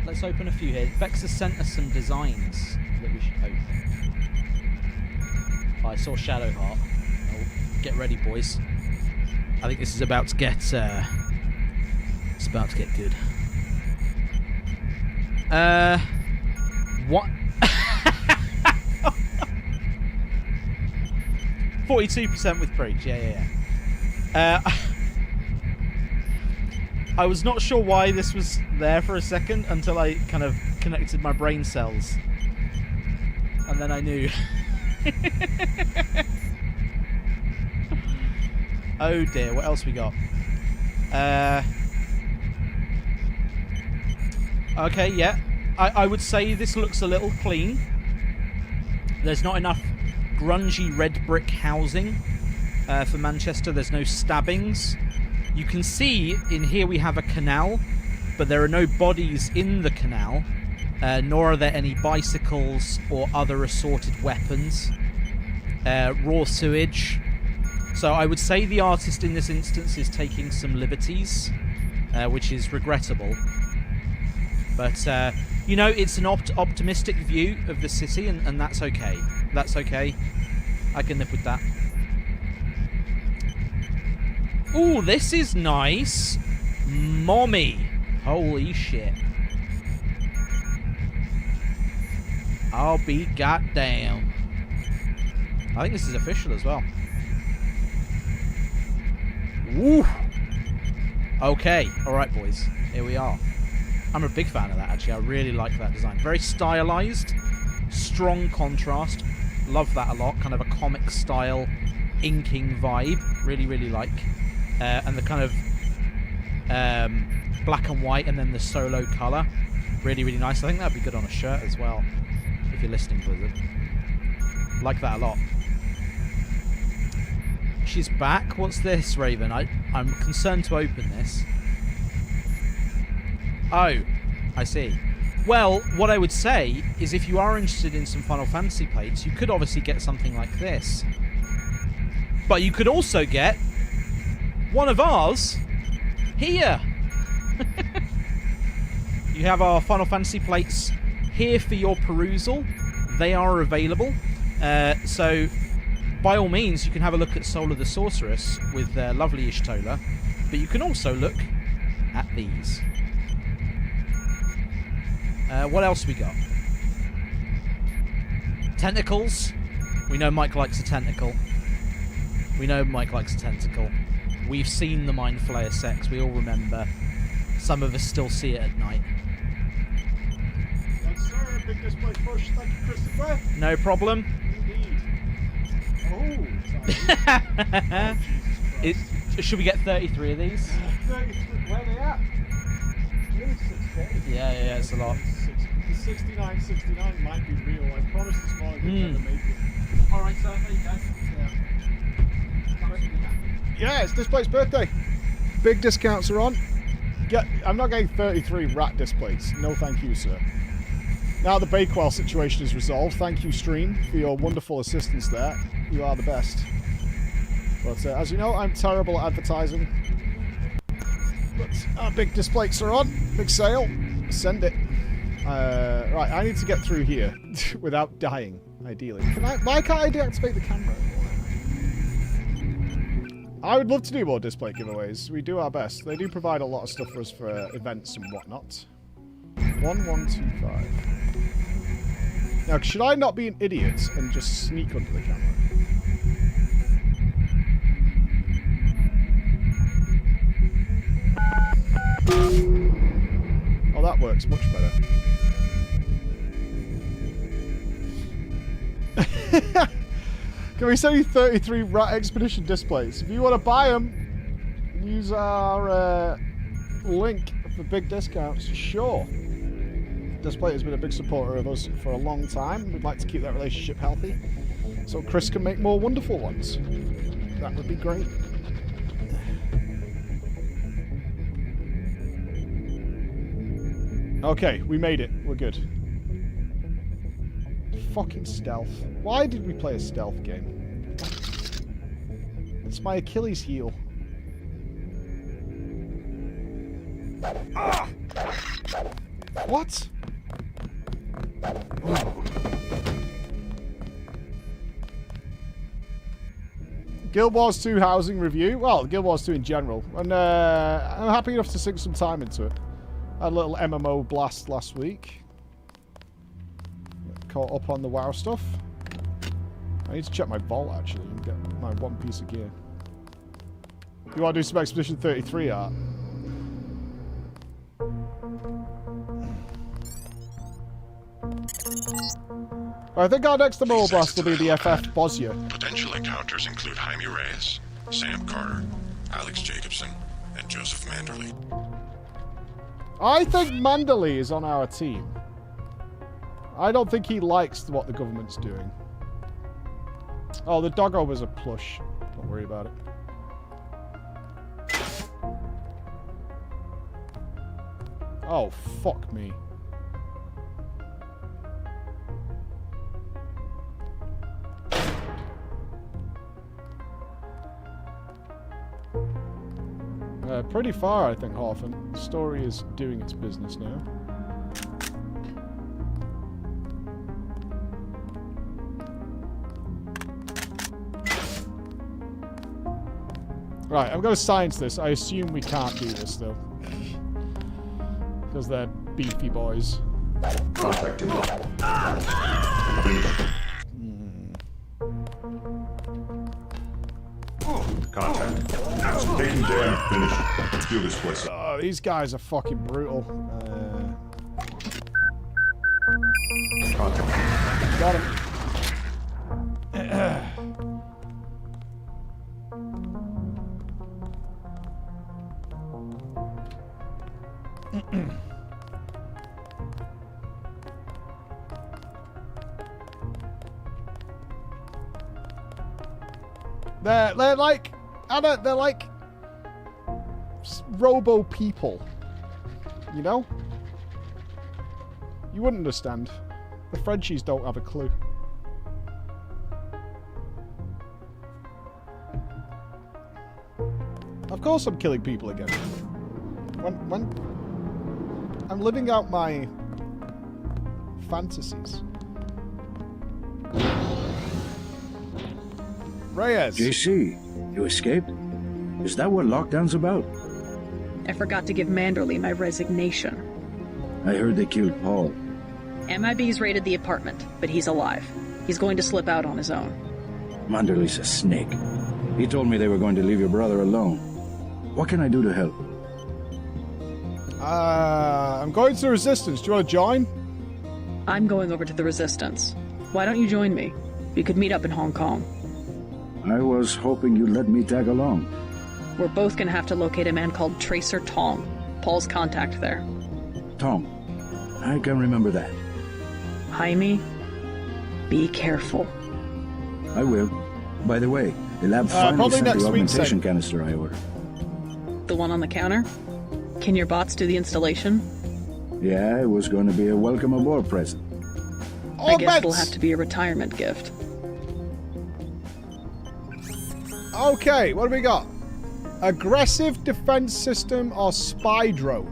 Let's open a few here. Vex has sent us some designs that we should open. Oh, I saw Shadowheart. Oh, get ready, boys. I think this is about to get. It's about to get good. What? 42% with Preach. Yeah. I was not sure why this was there for a second until I kind of connected my brain cells. And then I knew. Oh dear, what else we got? Okay, yeah. I would say this looks a little clean. There's not enough grungy red brick housing for Manchester. There's no stabbings. You can see in here we have a canal, but there are no bodies in the canal. nor are there any bicycles or other assorted weapons. Raw sewage. So I would say the artist in this instance is taking some liberties, which is regrettable. But, you know, it's an optimistic view of the city, and that's okay. That's okay. I can live with that. Ooh, this is nice. Mommy. Holy shit. I'll be goddamn. I think this is official as well. Woo! Okay, alright boys, here we are. I'm a big fan of that actually, I really like that design. Very stylized, strong contrast, love that a lot, kind of a comic style inking vibe, really, really like. And the kind of black and white and then the solo colour, really, really nice. I think that'd be good on a shirt as well, if you're listening, Blizzard. Like that a lot. She's back. What's this, Raven? I'm concerned to open this. Oh, I see. Well, what I would say is if you are interested in some Final Fantasy plates, you could obviously get something like this. But you could also get one of ours here. You have our Final Fantasy plates here for your perusal. They are available. So by all means, you can have a look at Soul of the Sorceress with lovely Ishtola, but you can also look at these. What else we got? Tentacles. We know Mike likes a tentacle. We know Mike likes a tentacle. We've seen the Mind Flayer sex. We all remember. Some of us still see it at night. Sorry, big display push. Thank you, Christopher. No problem. Oh, should we get 33 of these? 33, where are they at? Yeah, it's a lot. The 69 might be real. I promised this morning we'd never make it. Alright, sir, there you go. Yeah, it's Display's birthday. Big discounts are on. I'm not getting 33 rat displays. No thank you, sir. Now the Bakewell situation is resolved. Thank you, Stream, for your wonderful assistance there. You are the best. But as you know, I'm terrible at advertising. But our big displays are on. Big sale. Send it. Right, I need to get through here without dying, ideally. Why can't I deactivate the camera? I would love to do more display giveaways. We do our best. They do provide a lot of stuff for us for events and whatnot. 1125. Now, should I not be an idiot and just sneak under the camera? Oh, that works much better. Can we send you 33 Rat Expedition displays? If you want to buy them, use our link for big discounts. Sure. Display has been a big supporter of us for a long time. We'd like to keep that relationship healthy, so Chris can make more wonderful ones. That would be great. Okay, we made it. We're good. Fucking stealth. Why did we play a stealth game? It's my Achilles heel. Ah! What? Guild Wars 2 housing review. Well, Guild Wars 2 in general. And I'm happy enough to sink some time into it. I had a little MMO blast last week. Caught up on the WoW stuff. I need to check my vault actually and get my one piece of gear. You want to do some Expedition 33 art? I think our next MMO blast will be the FF Bosnia. Potential encounters include Jaime Reyes, Sam Carter, Alex Jacobson, and Joseph Manderley. I think Manderley is on our team. I don't think he likes what the government's doing. Oh, the doggo was a plush. Don't worry about it. Oh, fuck me. Pretty far, I think, Horfin. The story is doing its business now. Right, I'm going to science this. I assume we can't do this, though. Because they're beefy boys. Contact him. Contact. Take him down. Finish. Let's do this place. Oh, these guys are fucking brutal. Contact. Got him. They're like, they're like robo people, you know? You wouldn't understand. The Frenchies don't have a clue. Of course I'm killing people again. When I'm living out my fantasies. Reyes. JC, you escaped? Is that what lockdown's about? I forgot to give Manderley my resignation. I heard they killed Paul. MIB's raided the apartment, but he's alive. He's going to slip out on his own. Manderley's a snake. He told me they were going to leave your brother alone. What can I do to help? I'm going to the Resistance. Do you want to join? I'm going over to the Resistance. Why don't you join me? We could meet up in Hong Kong. I was hoping you'd let me tag along. We're both gonna have to locate a man called Tracer Tong. Paul's contact there. Tom, I can remember that. Jaime, be careful. I will. By the way, the lab finally sent the augmentation canister I ordered. The one on the counter? Can your bots do the installation? Yeah, it was going to be a welcome aboard present. I guess it'll have to be a retirement gift. Okay, what do we got? Aggressive defense system or spy drone?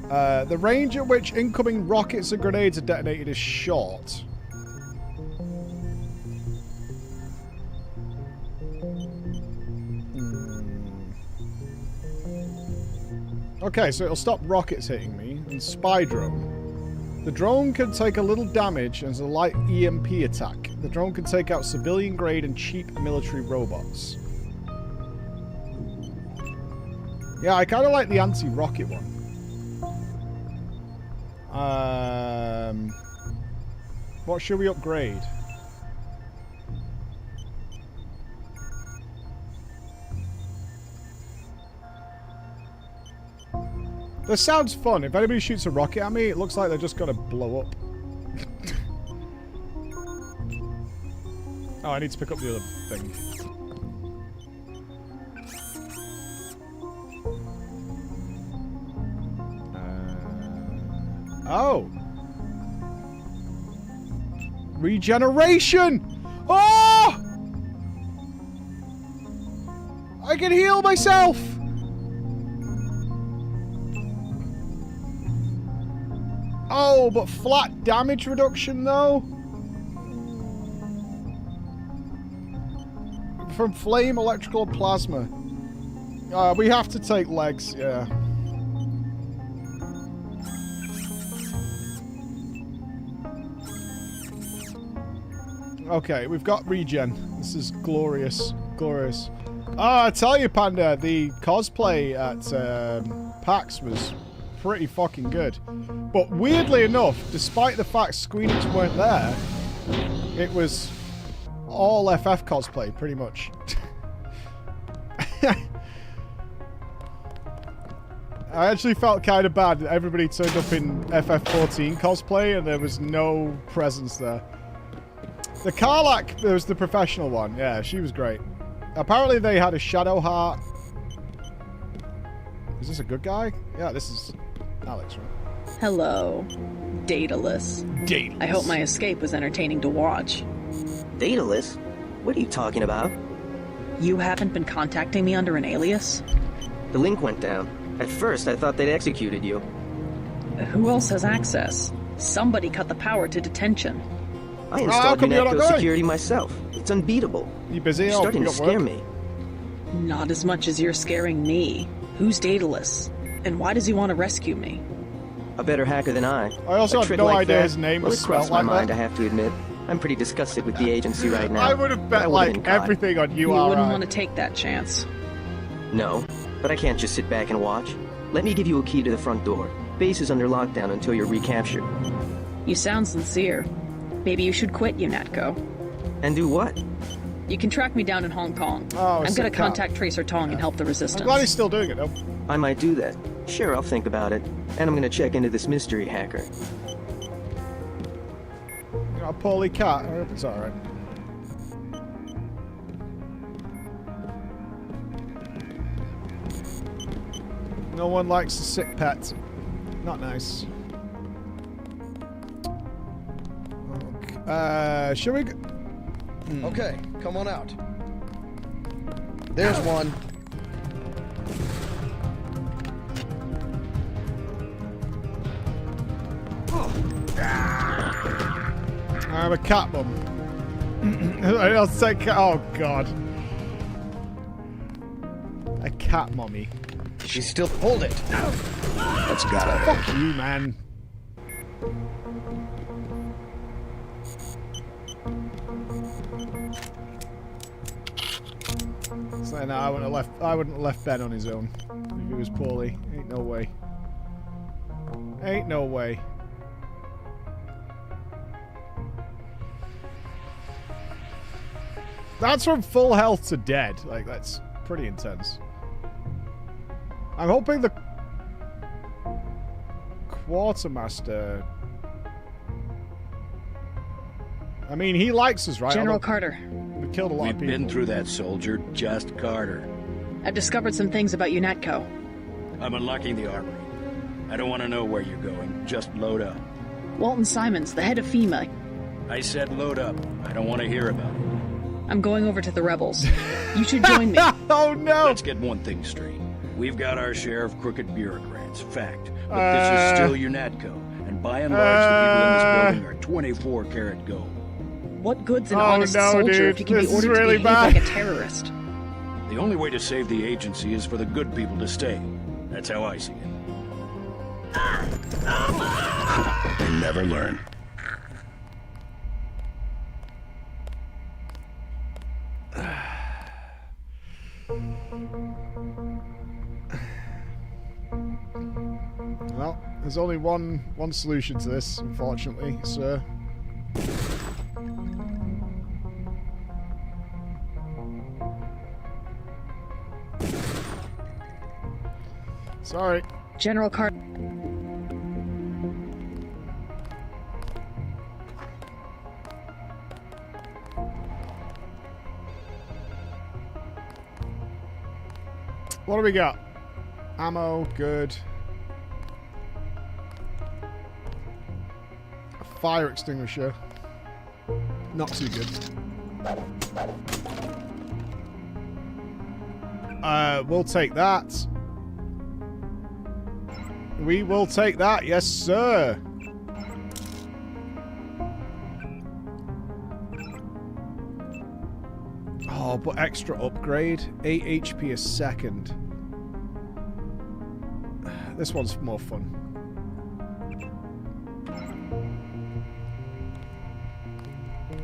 The range at which incoming rockets and grenades are detonated is short. Okay, so it'll stop rockets hitting me. And spy drone. The drone can take a little damage and is a light EMP attack. The drone can take out civilian grade and cheap military robots. Yeah, I kind of like the anti-rocket one. What should we upgrade? This sounds fun. If anybody shoots a rocket at me, it looks like they're just gonna blow up. Oh, I need to pick up the other thing. Oh! Regeneration! Oh! I can heal myself! Oh, but flat damage reduction, though? From flame, electrical, plasma. We have to take legs, yeah. Okay, we've got regen. This is glorious. Glorious. Oh, I tell you, Panda, the cosplay at PAX was pretty fucking good. But weirdly enough, despite the fact Squeenix weren't there, it was all FF cosplay, pretty much. I actually felt kind of bad that everybody turned up in FF14 cosplay and there was no presence there. The Karlak, there was the professional one. Yeah, she was great. Apparently they had a Shadow Heart. Is this a good guy? Yeah, this is Alex, right? Hello, Daedalus. Daedalus. I hope my escape was entertaining to watch. Daedalus? What are you talking about? You haven't been contacting me under an alias? The link went down. At first, I thought they'd executed you. Who else has access? Somebody cut the power to detention. I installed UNATCO security myself. It's unbeatable. You busy? You're starting to scare me. Not as much as you're scaring me. Who's Daedalus? And why does he want to rescue me? A better hacker than I. I also have no idea that, his name well, was it crossed spelled my like mind, that. I have to admit. I'm pretty disgusted with the agency right now. I would have bet like everything on You wouldn't want to take that chance. No, but I can't just sit back and watch. Let me give you a key to the front door. Base is under lockdown until you're recaptured. You sound sincere. Maybe you should quit UNATCO. And do what? You can track me down in Hong Kong. Oh, I'm gonna contact Tracer Tong and help the resistance. I'm glad he's still doing it though. I might do that. Sure, I'll think about it. And I'm gonna check into this mystery hacker. You got a poorly cat. I hope it's alright. No one likes a sick pet. Not nice. Okay. Shall we? Okay, come on out. There's one. I have a cat mum. I'll say cat. Oh god. A cat mommy. She's still. Hold it. That's gotta hurt. Fuck you, man. So no, I wouldn't have left Ben on his own if he was poorly. Ain't no way. Ain't no way. That's from full health to dead. Like, that's pretty intense. I'm hoping the Quartermaster... I mean, he likes us, right? General Carter. We killed a lot of people. We've been through that, soldier. Just Carter. I've discovered some things about UNATCO. I'm unlocking the armory. I don't want to know where you're going. Just load up. Walton Simons, the head of FEMA. I said load up. I don't want to hear about it. I'm going over to the rebels. You should join me. Oh no! Let's get one thing straight. We've got our share of crooked bureaucrats, fact. But this is still UNATCO, and by and large the people in this building are 24-karat gold. What good's an honest soldier dude. if you can be This is ordered really to behave bad. like a terrorist? The only way to save the agency is for the good people to stay. That's how I see it. They never learn. Well, there's only one solution to this, unfortunately, sir. Sorry. General Carter. What do we got? Ammo, good. A fire extinguisher. Not too good. We'll take that. We will take that, yes sir. Oh, but extra upgrade. 8 HP a second. This one's more fun.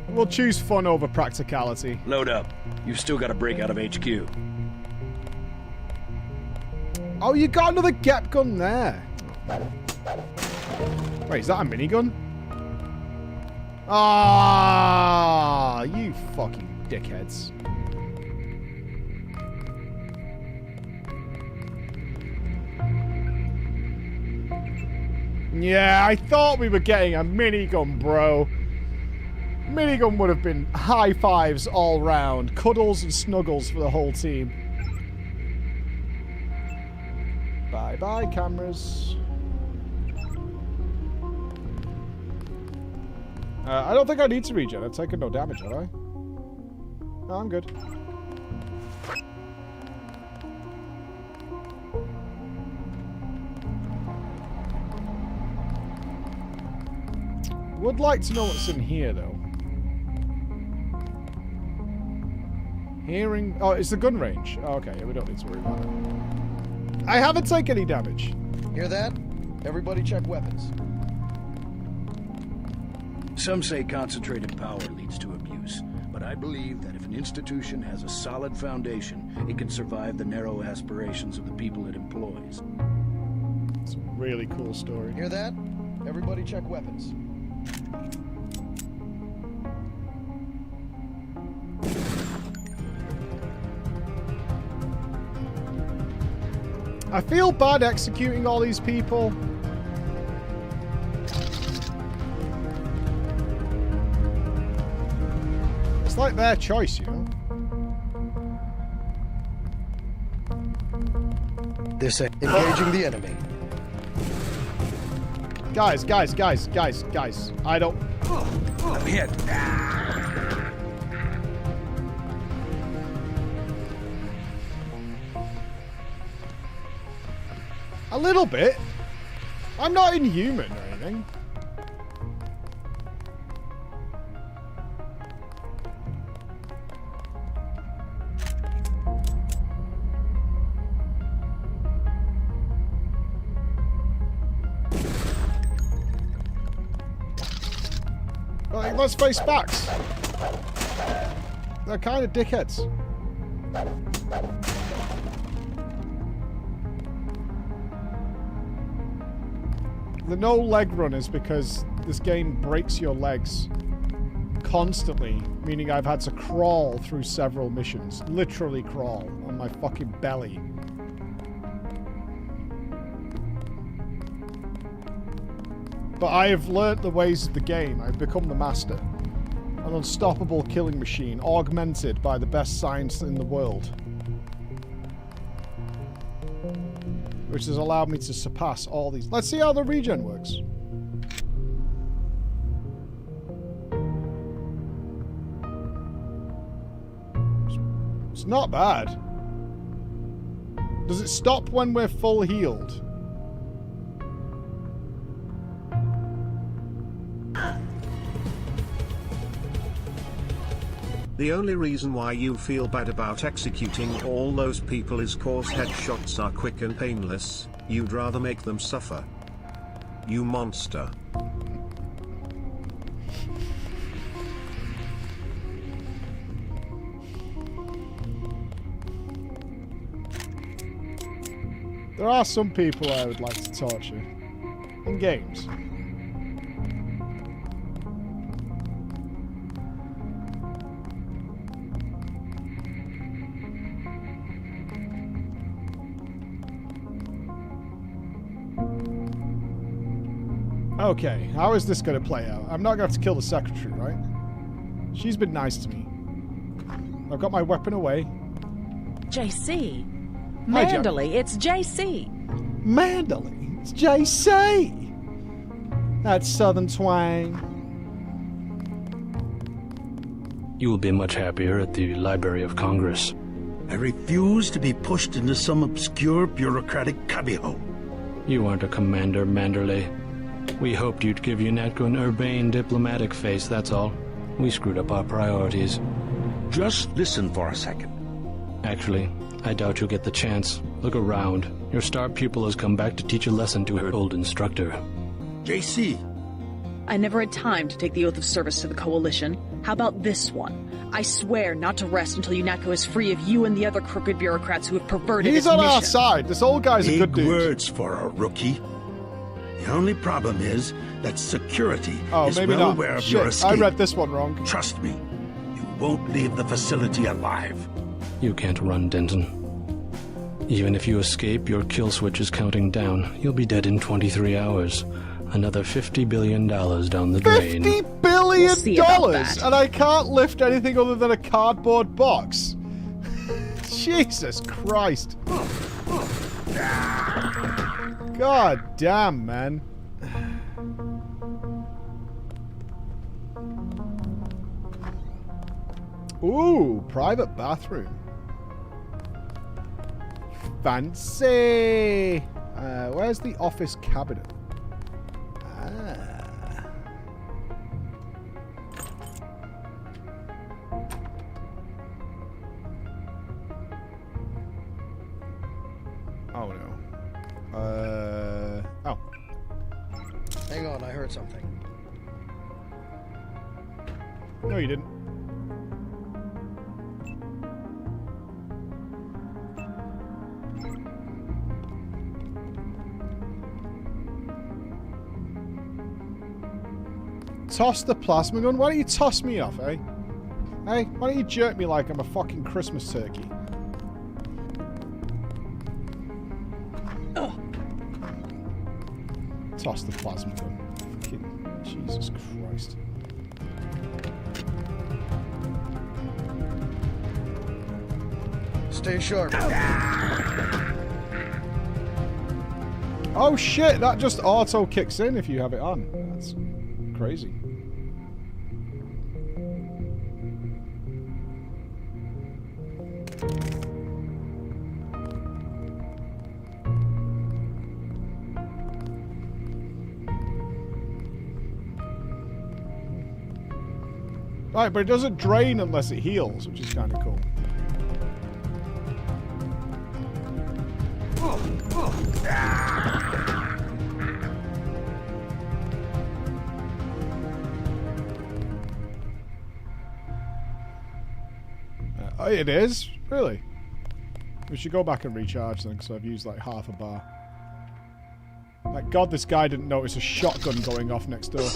We'll choose fun over practicality. Load up. You've still got to break out of HQ. Oh, you got another Gep gun there. Wait, is that a minigun? Ah, you fucking dickheads. Yeah, I thought we were getting a minigun, bro. Minigun would have been high fives all round. Cuddles and snuggles for the whole team. Bye-bye, cameras. I don't think I need to regen. I've taken no damage, have I? No, I'm good. Would like to know what's in here, though. Hearing... Oh, it's the gun range. Oh, okay, we don't need to worry about it. I haven't taken any damage. Hear that? Everybody check weapons. Some say concentrated power leads to abuse, but I believe that if an institution has a solid foundation, it can survive the narrow aspirations of the people it employs. It's a really cool story. Hear that? Everybody check weapons. I feel bad executing all these people. It's like their choice, you know? This engaging the enemy. Guys. I don't... I'm hit. A little bit. I'm not inhuman or anything. Well, let's face facts. They're kind of dickheads. The no leg run is because this game breaks your legs constantly, meaning I've had to crawl through several missions. Literally crawl on my fucking belly. But I have learnt the ways of the game. I've become the master. An unstoppable killing machine, augmented by the best science in the world. Which has allowed me to surpass all these. Let's see how the regen works. It's not bad. Does it stop when we're full healed? The only reason why you feel bad about executing all those people is cause headshots are quick and painless. You'd rather make them suffer. You monster. There are some people I would like to torture. In games. Okay, how is this going to play out? I'm not going to have to kill the secretary, right? She's been nice to me. I've got my weapon away. JC. Manderley, it's JC. Manderley, it's JC. That's Southern twang. You will be much happier at the Library of Congress. I refuse to be pushed into some obscure bureaucratic cubbyhole. You aren't a commander, Manderley. We hoped you'd give UNATCO an urbane diplomatic face, that's all. We screwed up our priorities. Just listen for a second. Actually, I doubt you'll get the chance. Look around. Your star pupil has come back to teach a lesson to her old instructor. JC. I never had time to take the oath of service to the Coalition. How about this one? I swear not to rest until UNATCO is free of you and the other crooked bureaucrats who have perverted its mission. He's on our side. This old guy's a good dude. Big words for a rookie. The only problem is that security is well aware of your escape. I read this one wrong. Trust me, you won't leave the facility alive. You can't run, Denton. Even if you escape, your kill switch is counting down. You'll be dead in 23 hours. Another $50 billion down the drain. $50 billion! And I can't lift anything other than a cardboard box. Jesus Christ. God damn, man. Ooh, private bathroom. Fancy. Where's the office cabinet? Oh no. Oh. Hang on, I heard something. No, you didn't. Toss the plasma gun? Why don't you toss me off, eh? Hey, why don't you jerk me like I'm a fucking Christmas turkey? Toss the plasma gun. Fucking Jesus Christ. Stay sharp. Oh shit, that just auto kicks in if you have it on. That's crazy. Right, but it doesn't drain unless it heals, which is kind of cool. Oh, it is? Really? We should go back and recharge then, because I've used like half a bar. Like, God, this guy didn't notice a shotgun going off next door.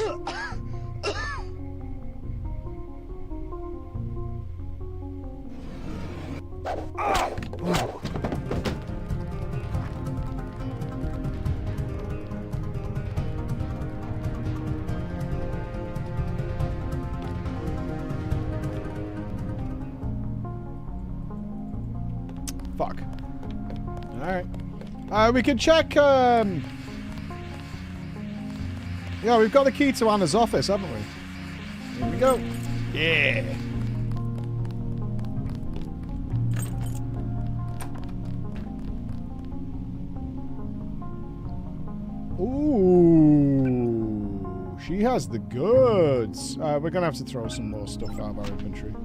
Fuck. Alright. We can check, yeah, we've got the key to Anna's office, haven't we? Here we go. Yeah. Ooh. She has the goods. We're gonna have to throw some more stuff out of our inventory.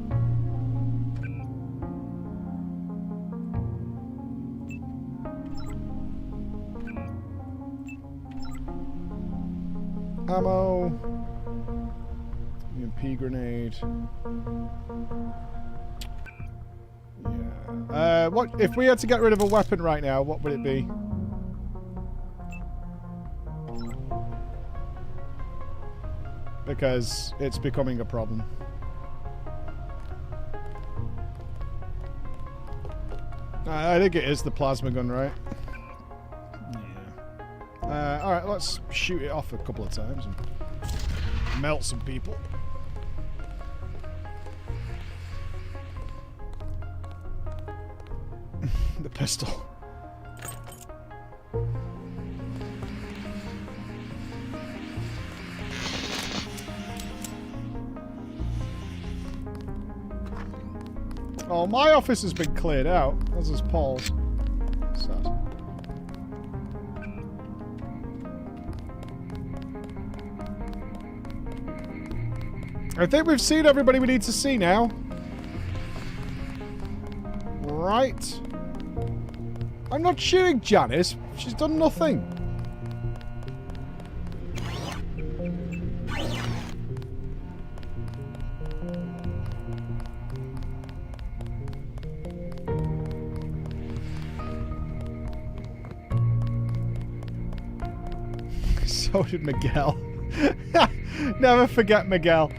Ammo. EMP grenade. Yeah. What if we had to get rid of a weapon right now? What would it be? Because it's becoming a problem. I think it is the plasma gun, right? Alright, let's shoot it off a couple of times and melt some people. The pistol. Oh, my office has been cleared out. As is Paul's. Sad. I think we've seen everybody we need to see now. Right. I'm not shooting Janice. She's done nothing. So did Miguel. Never forget Miguel.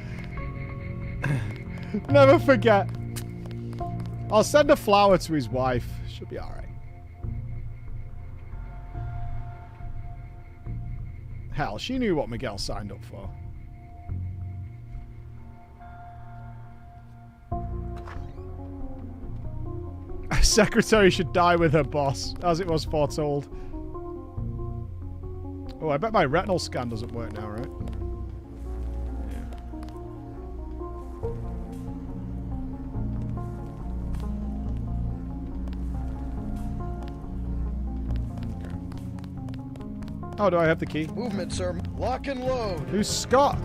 Never forget. I'll send a flower to his wife. She'll be alright. Hell, she knew what Miguel signed up for. A secretary should die with her boss, as it was foretold. Oh, I bet my retinal scan doesn't work now, right? Oh, do I have the key? Movement, sir. Lock and load. Who's Scott?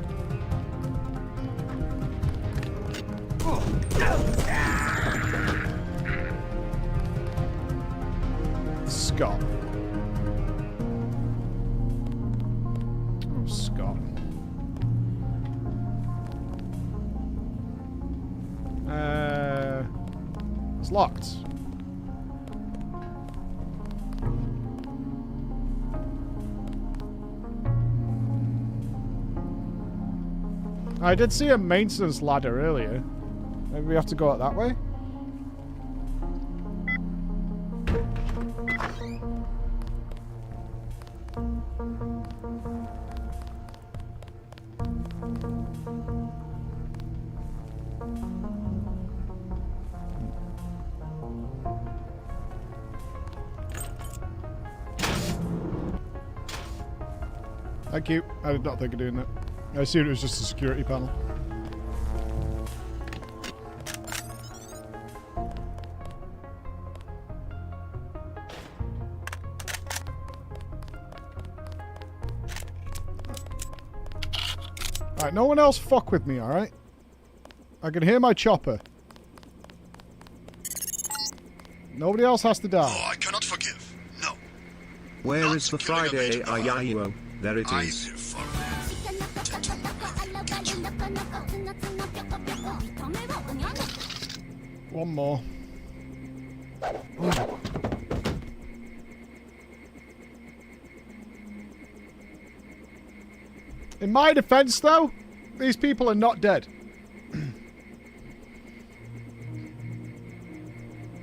Scott. Oh, Scott. It's locked. I did see a maintenance ladder earlier. Maybe we have to go out that way? Thank you. I did not think of doing that. I assumed it was just a security panel. Alright, no one else fuck with me, alright? I can hear my chopper. Nobody else has to die. Oh, I cannot forgive. No. Where is the Friday Ayayo? There it is. One more. Ooh. In my defense, though, these people are not dead.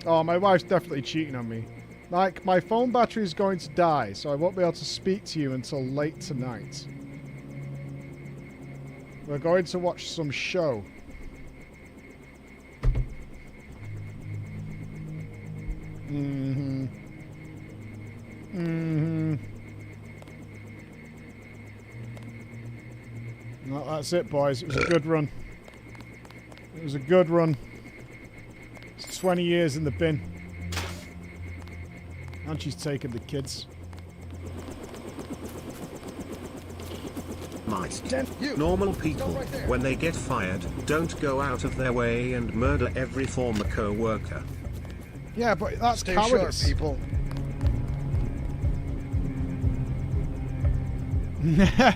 Oh, my wife's definitely cheating on me. Like, my phone battery is going to die, so I won't be able to speak to you until late tonight. We're going to watch some show. Mm-hmm. Mm-hmm. Well, that's it, boys. It was a good run. It was a good run. It's 20 years in the bin. And she's taken the kids. Normal people, when they get fired, don't go out of their way and murder every former co-worker. Yeah, but that's Stay cowardice. sharp, people.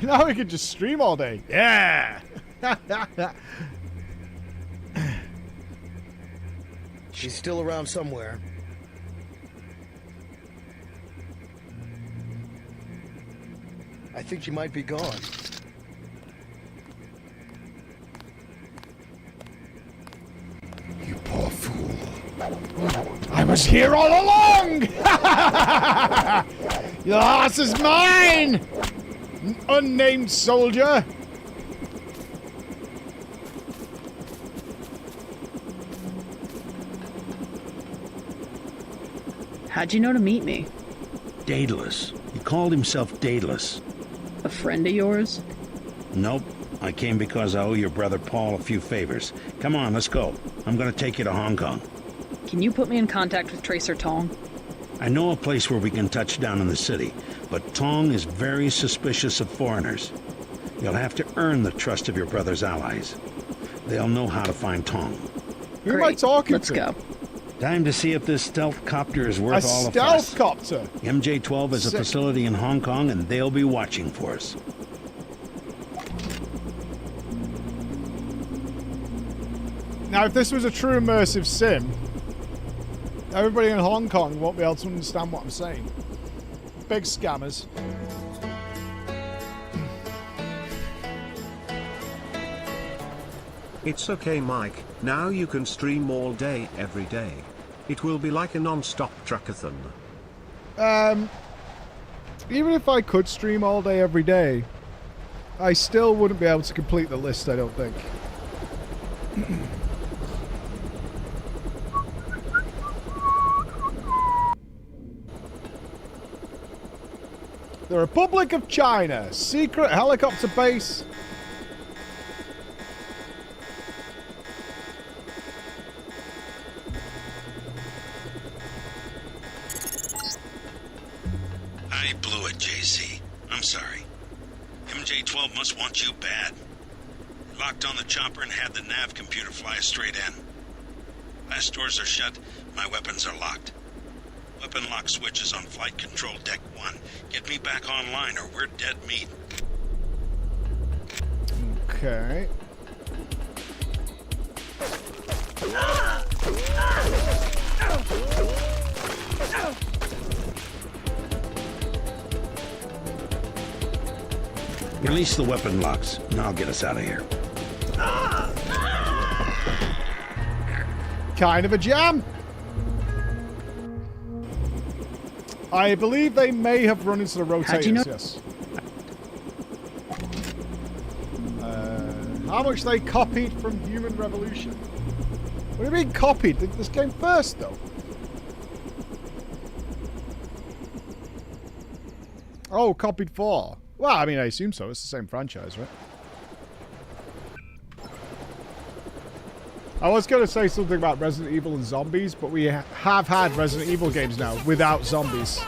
Now we can just stream all day. Yeah! She's still around somewhere. I think she might be gone. You poor fool. I was here all along! Your ass is mine! Unnamed soldier! How'd you know to meet me? Daedalus. He called himself Daedalus. A friend of yours? Nope. I came because I owe your brother Paul a few favors. Come on, let's go. I'm gonna take you to Hong Kong. Can you put me in contact with Tracer Tong? I know a place where we can touch down in the city, but Tong is very suspicious of foreigners. You'll have to earn the trust of your brother's allies. They'll know how to find Tong. Who am I talking Let's to? go. Time to see if this stealth copter is worth all the stealth fuss. copter? MJ-12 is a Sick. facility in Hong Kong, and they'll be watching for us. Now, if this was a true immersive sim, everybody in Hong Kong won't be able to understand what I'm saying. Big scammers. It's okay, Mike. Now you can stream all day, every day. It will be like a non-stop truckathon. Even if I could stream all day, every day, I still wouldn't be able to complete the list, I don't think. The Republic of China, secret helicopter base. I blew it, JC. I'm sorry. MJ-12 must want you bad. Locked on the chopper and had the nav computer fly us straight in. Last doors are shut, my weapons are locked. weapon lock switch is on flight control deck 1. Get me back online or we're dead meat. Okay. Release the weapon locks, and I'll get us out of here. Kind of a jam. I believe they may have run into the rotators, How'd you know? yes. How much they copied from Human Revolution? What do you mean copied? This came first, though. Oh, copied 4. Well, I mean, I assume so. It's the same franchise, right? I was going to say something about Resident Evil and zombies, but we have had Resident Evil games now without zombies.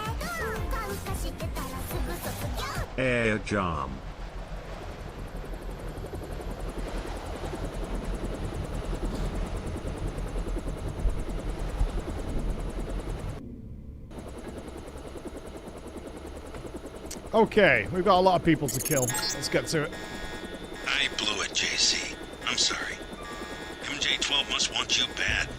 Air jam. Okay, we've got a lot of people to kill. Let's get to it. I blew it, JC. I'm sorry. MJ-12 must want you bad.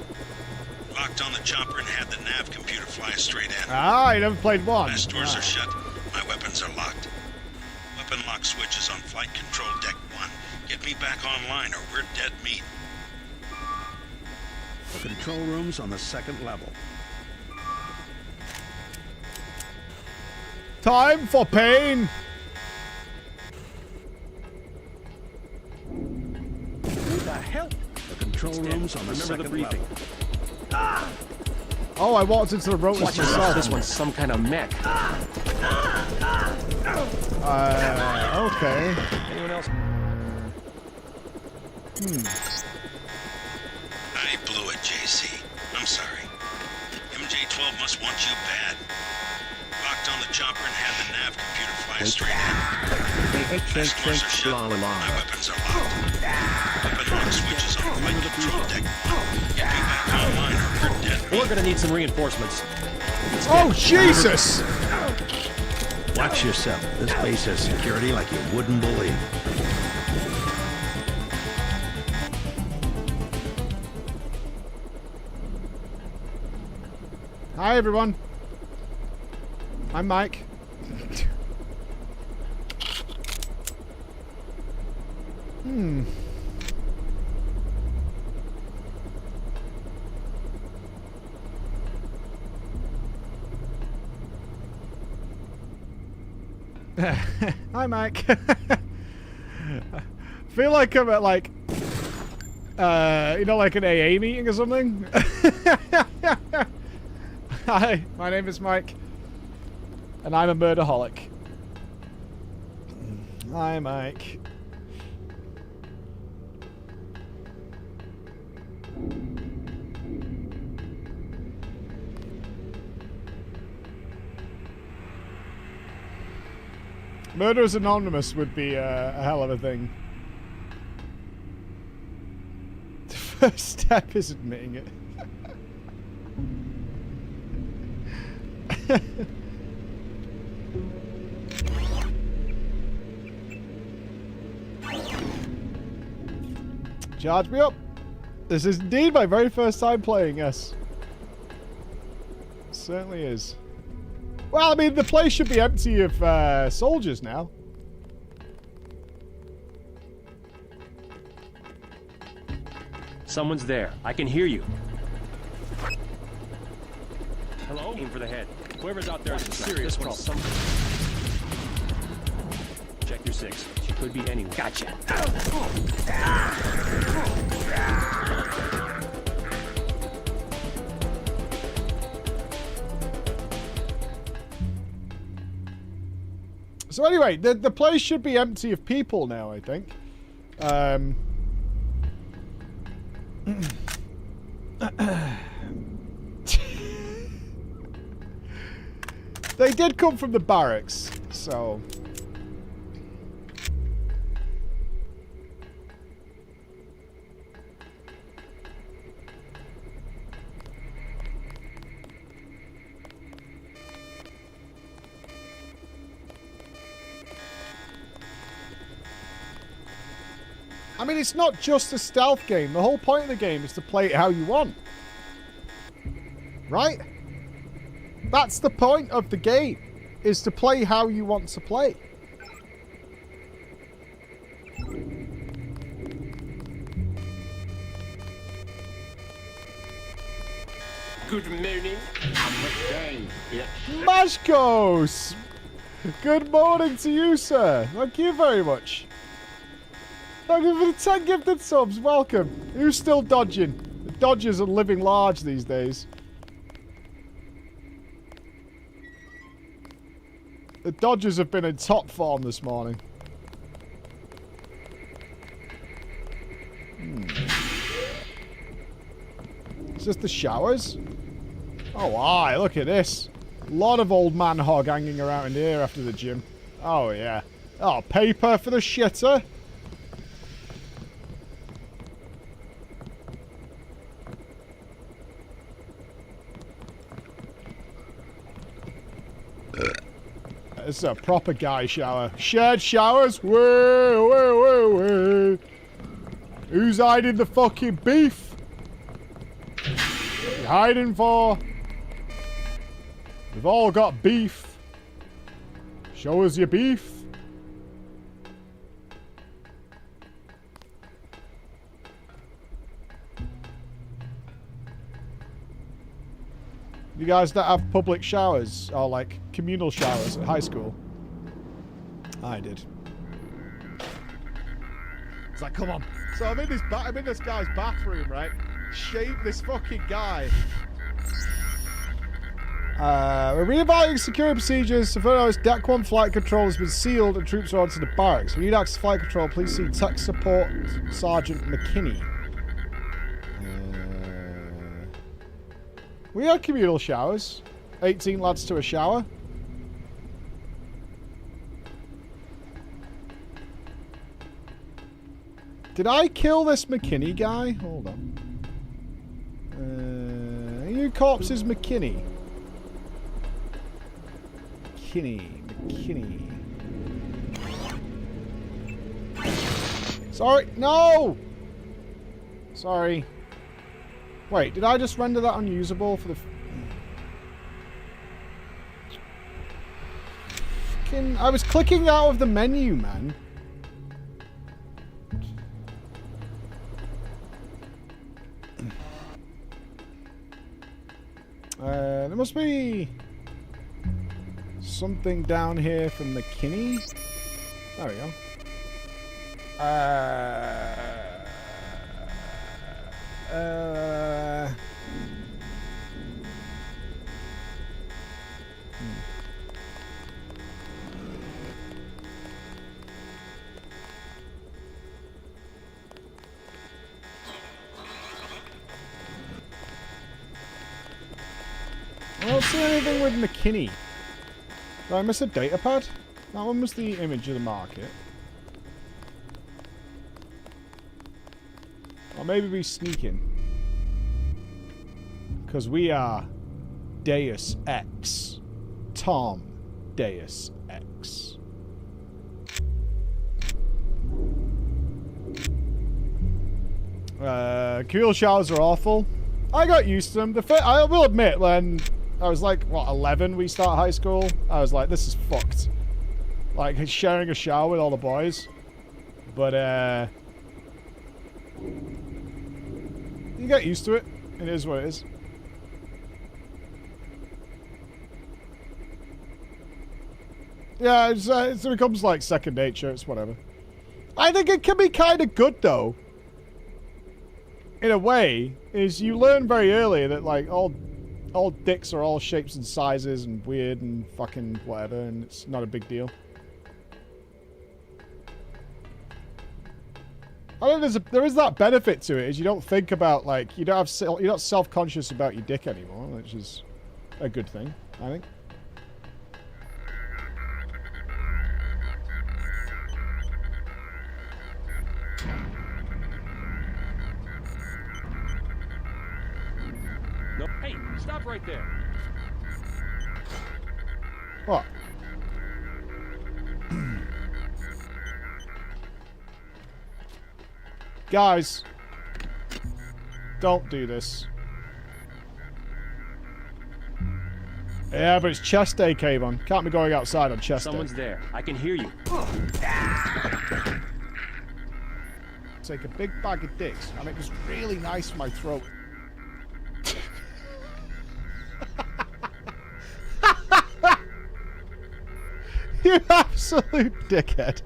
Locked on the chopper and had the nav computer fly straight in. Ah, you never played one. Blast doors are shut. My weapons are locked. Weapon lock switch is on flight control deck 1. Get me back online or we're dead meat. The control room's on the 2nd level. Time for pain. Who the hell? The control room's on the 2nd level. Oh, I walked into the rotors Watch myself. yourself. This one's some kind of mech. Okay. Anyone else? I blew it, JC. I'm sorry. MJ-12 must want you bad. Locked on the chopper and had the nav computer fly straight in. Blast doors are shut. My weapons are locked. Weapon lock switch is on flight control deck 1. Get me back online or we're dead meat. We're gonna need some reinforcements. Oh, Jesus! Watch yourself. This base has security like you wouldn't believe. Hi, everyone. I'm Mike. Hi, Mike. Feel like I'm at like, you know, like an AA meeting or something. Hi, my name is Mike, and I'm a murderholic. Hi, Mike. Murderers Anonymous would be a hell of a thing. The first step is admitting it. Charge me up. This is indeed my very first time playing, yes. It certainly is. Well, I mean, the place should be empty of soldiers now. Someone's there. I can hear you. Hello? Aim for the head. Whoever's out there is in serious trouble. Check your 6. She could be anywhere. Gotcha. So anyway, the place should be empty of people now, I think. They did come from the barracks, so... I mean, it's not just a stealth game. The whole point of the game is to play it how you want. Right? That's the point of the game, is to play how you want to play. Good morning. I'm McDane. Yeah. Mashkos! Good morning to you, sir. Thank you very much. Thank you for the 10 gifted subs. Welcome. Who's still dodging? The dodgers are living large these days. The Dodgers have been in top form this morning. Is this the showers? Oh, aye, look at this. A lot of old man hog hanging around here after the gym. Oh, yeah. Oh, paper for the shitter. This is a proper guy shower. Shared showers? Whoa, whoa, whoa, whoa. Who's hiding the fucking beef? What are you hiding for? We've all got beef. Show us your beef. You guys don't have public showers or like communal showers at high school? I did. It's like, come on. So I'm in this guy's bathroom, right? Shave this fucking guy. We're reevaluating security procedures. So first, Deck 1 flight control has been sealed and troops are onto the barracks. If you need access to flight control, please see Tech Support Sergeant McKinney. We had communal showers. 18 lads to a shower. Did I kill this McKinney guy? Hold on. Are you corpses McKinney? McKinney. Sorry, no! Sorry. Wait, did I just render that unusable for the... I was clicking out of the menu, man. There must be something down here from McKinney. There we go. I don't see anything with McKinney. Did I miss a data pad? That one was the image of the market. Or maybe we sneak in. Because we are Deus Ex. Tom Deus Ex. Communal showers are awful. I got used to them. I will admit, when I was like, what, 11 we start high school? I was like, this is fucked. Like, sharing a shower with all the boys. But, you get used to it. It is what it is. Yeah, it becomes like second nature. It's whatever. I think it can be kind of good, though. In a way, is you learn very early that, like, all dicks are all shapes and sizes and weird and fucking whatever, and it's not a big deal. I don't know, there is that benefit to it, is you don't think about, like, you're not self-conscious about your dick anymore, which is a good thing, I think. No, hey, stop right there. What? Guys. Don't do this. Yeah, but it's chest day, Kayvon. Can't be going outside on chest Someone's day. there. I can hear you. Take a big bag of dicks, and it was really nice for my throat. You absolute dickhead.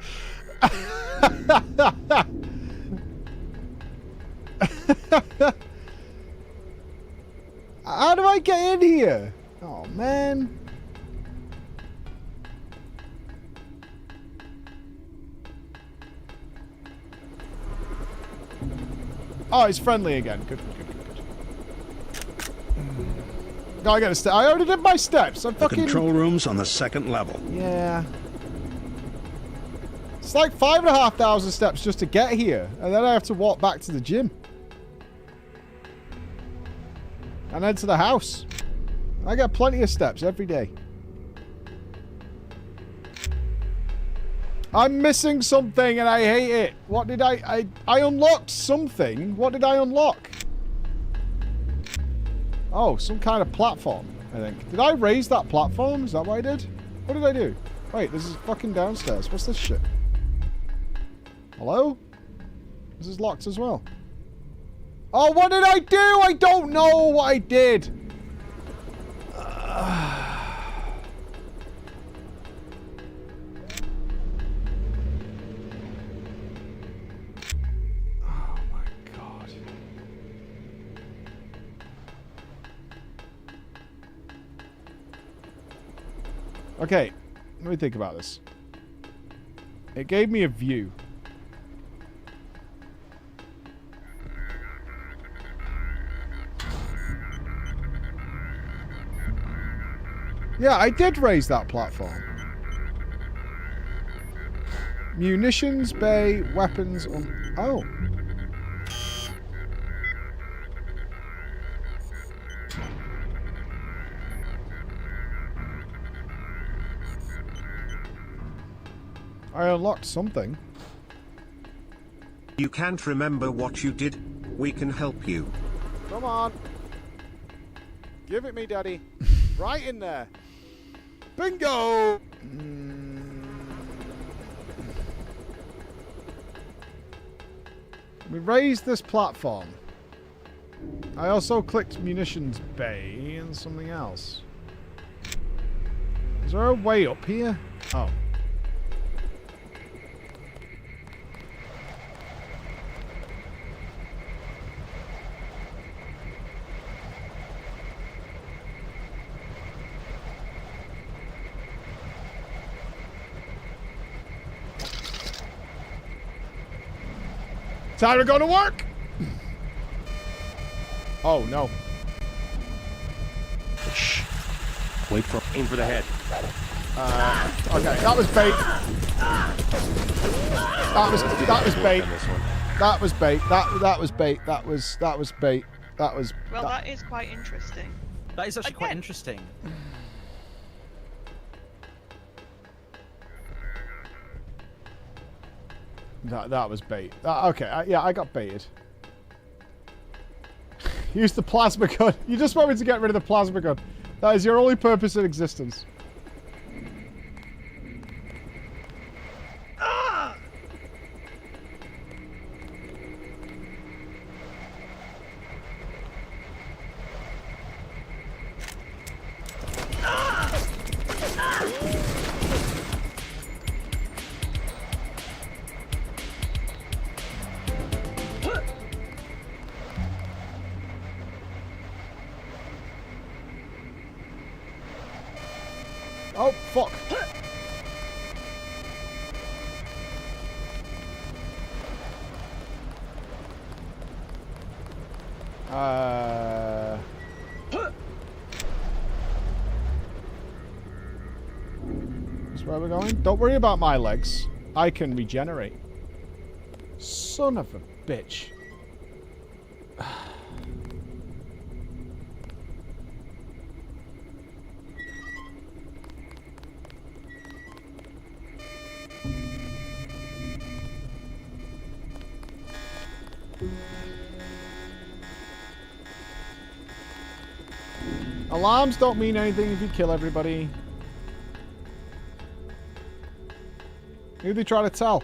How do I get in here? Oh, man. Oh, it's friendly again. Good. No, I got a step. I already did my steps. I'm The fucking... control room's on the second level. Yeah. It's like 5,500 steps just to get here. And then I have to walk back to the gym. And then to the house. I got plenty of steps every day. I'm missing something and I hate it. What did I unlocked something. What did I unlock? Oh, some kind of platform, I think. Did I raise that platform? Is that what I did? What did I do? Wait, this is fucking downstairs. What's this shit? Hello? This is locked as well. Oh, what did I do? I don't know what I did. Okay, let me think about this. It gave me a view. Yeah, I did raise that platform. Munitions bay, weapons on... Oh. I unlocked something. You can't remember what you did? We can help you. Come on. Give it me, Daddy. Right in there. Bingo! We raised this platform. I also clicked munitions bay and something else. Is there a way up here? Oh. Time to go to work! Oh, no. Shh. Wait for... Aim for the head. Okay, that was bait. That was bait. That was bait. That was bait. That was bait. That was... Well, that is quite interesting. That is actually quite interesting. That was bait. Okay, yeah, I got baited. Use the plasma gun. You just want me to get rid of the plasma gun. That is your only purpose in existence. Oh, fuck. That's where we're going. Don't worry about my legs. I can regenerate. Son of a bitch. Alarms don't mean anything if you kill everybody. Who they try to tell?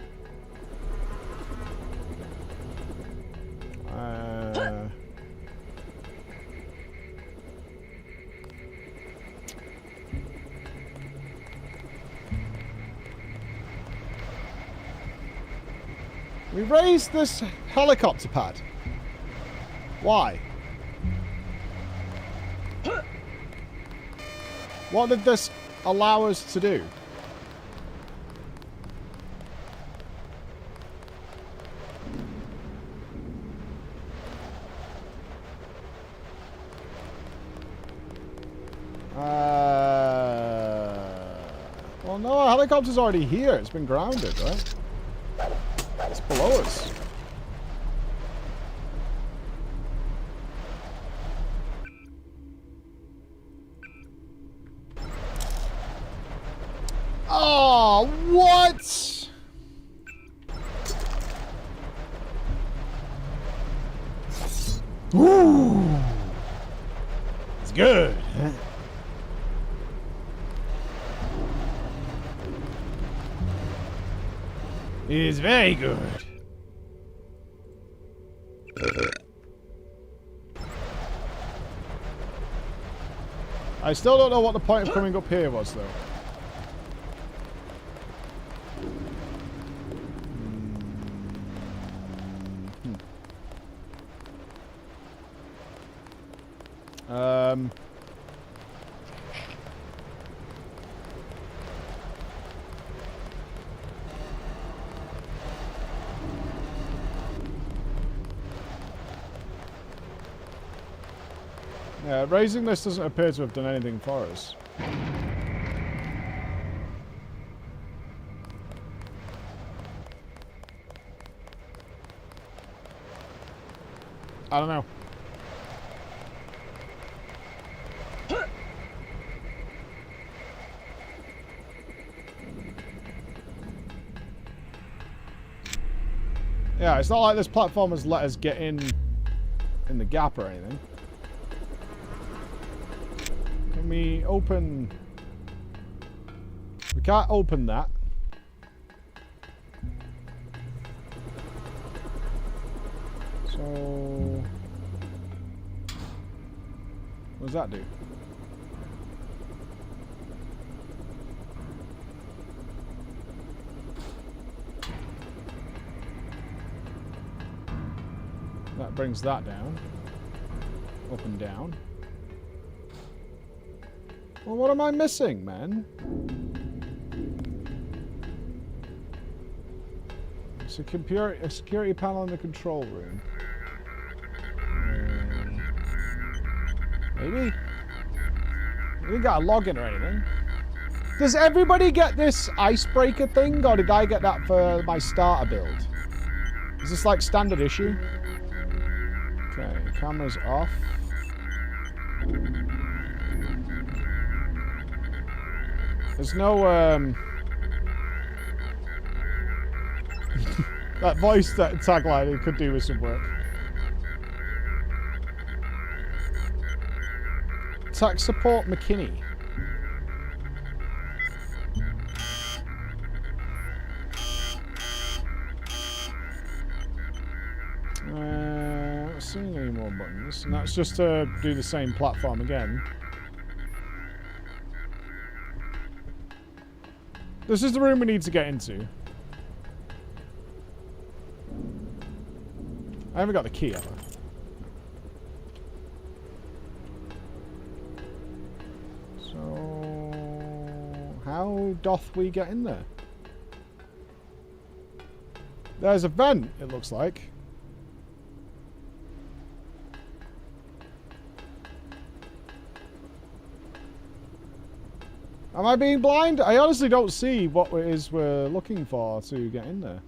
We raised this helicopter pad. Why? What did this allow us to do? Well, no, a helicopter's already here. It's been grounded, right? It's below us. Oh, what? Ooh. It's good. It is very good. I still don't know what the point of coming up here was, though. Yeah, raising this doesn't appear to have done anything for us. I don't know. Yeah, it's not like this platform has let us get in the gap or anything. Can we open... We can't open that. So... What does that do? That brings that down. Up and down. Well, what am I missing, man? It's a security panel in the control room. Maybe? We didn't got a login or anything. Does everybody get this icebreaker thing, or did I get that for my starter build? Is this like standard issue? Okay, camera's off. There's no, that voice, that tagline, it could do with some work. Tech support McKinney. Not seeing any more buttons, and that's just to do the same platform again. This is the room we need to get into. I haven't got the key ever. So... How doth we get in there? There's a vent, it looks like. Am I being blind? I honestly don't see what it is we're looking for to get in there.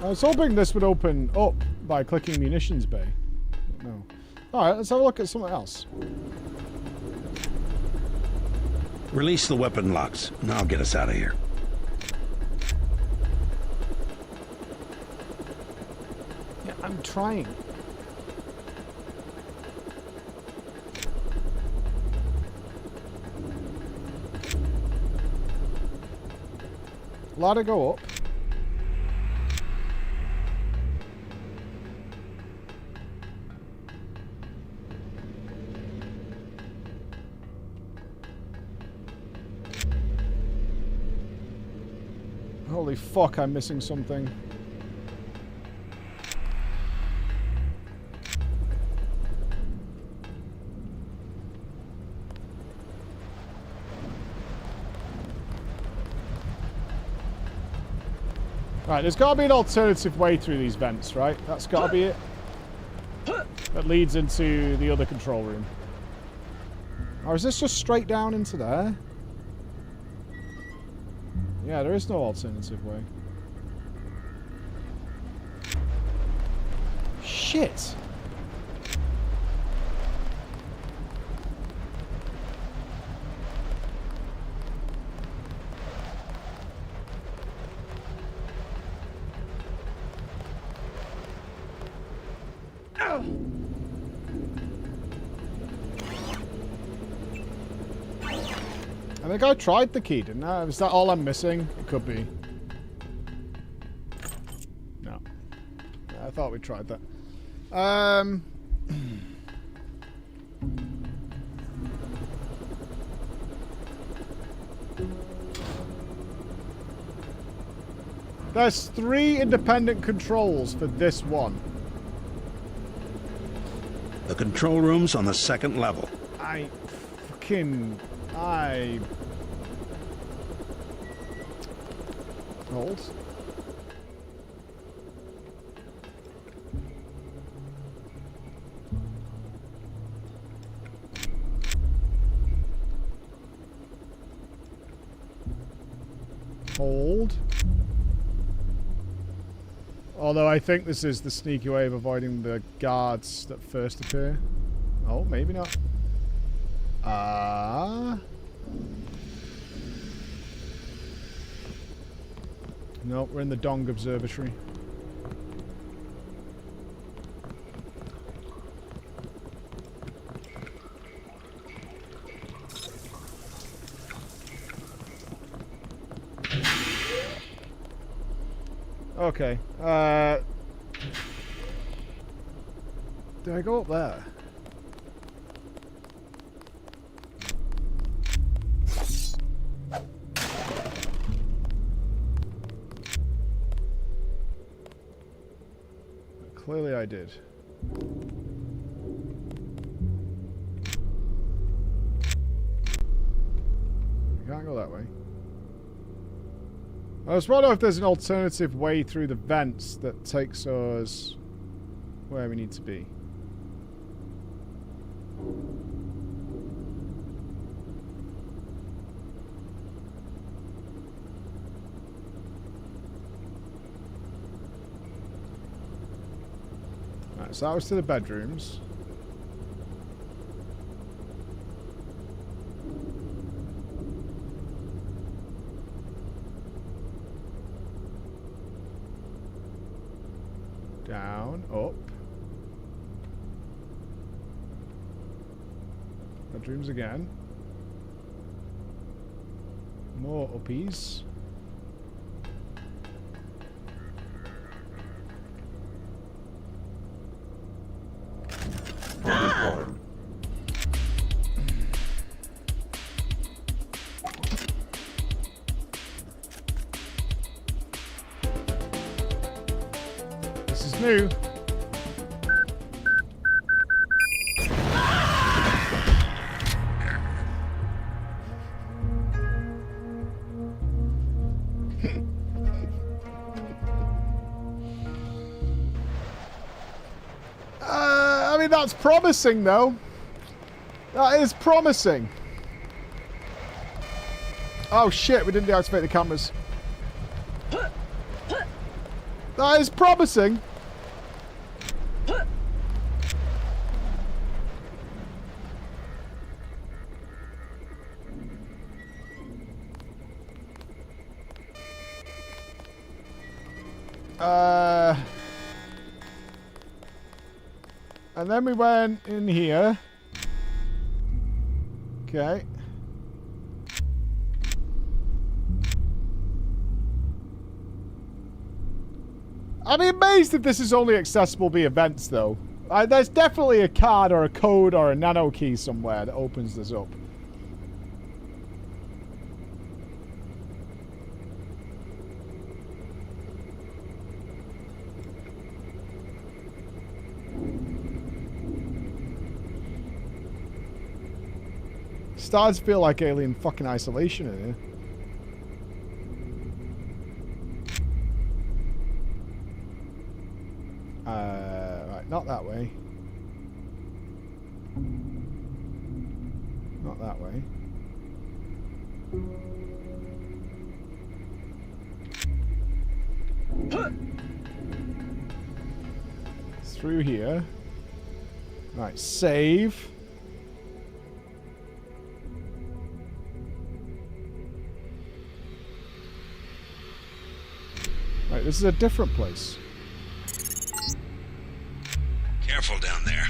I was hoping this would open up by clicking munitions bay. No. Alright, let's have a look at something else. Release the weapon locks, and I'll get us out of here. Yeah, I'm trying. Ladder go up. Holy fuck, I'm missing something. Right, there's got to be an alternative way through these vents, right? That's got to be it. That leads into the other control room. Or is this just straight down into there? Yeah, there is no alternative way. Shit! I think I tried the key, didn't I? Is that all I'm missing? It could be. No. I thought we tried that. There's 3 independent controls for this one. The control room's on the 2nd level. Hold. Hold. Although I think this is the sneaky way of avoiding the guards that first appear. Oh, maybe not. No, we're in the Dong Observatory. Okay. Did I go up there? Clearly I did. We can't go that way. I was wondering if there's an alternative way through the vents that takes us where we need to be. Right, so that was to the bedrooms. Down, up. Bedrooms again. More uppies. This is new. I mean, that's promising, though. That is promising. Oh, shit, we didn't deactivate the cameras. That is promising. And then we went in here. Okay. I'd be amazed if this is only accessible via events, though. There's definitely a card or a code or a nano key somewhere that opens this up. Starting to feel like alien fucking isolation in here. Right, not that way. Not that way. Through here. Right, save. Right, this is a different place. Careful down there.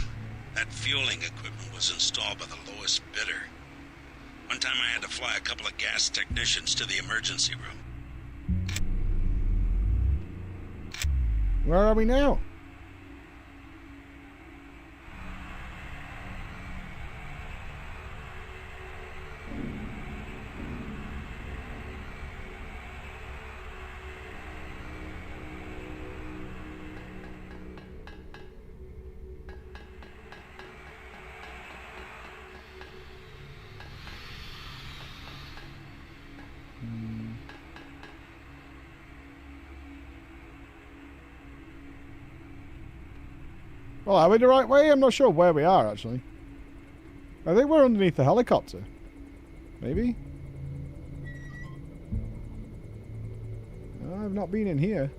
That fueling equipment was installed by the lowest bidder. One time I had to fly a couple of gas technicians to the emergency room. Where are we now? Well, are we the right way? I'm not sure where we are, actually. I think we're underneath the helicopter. Maybe? No, I've not been in here.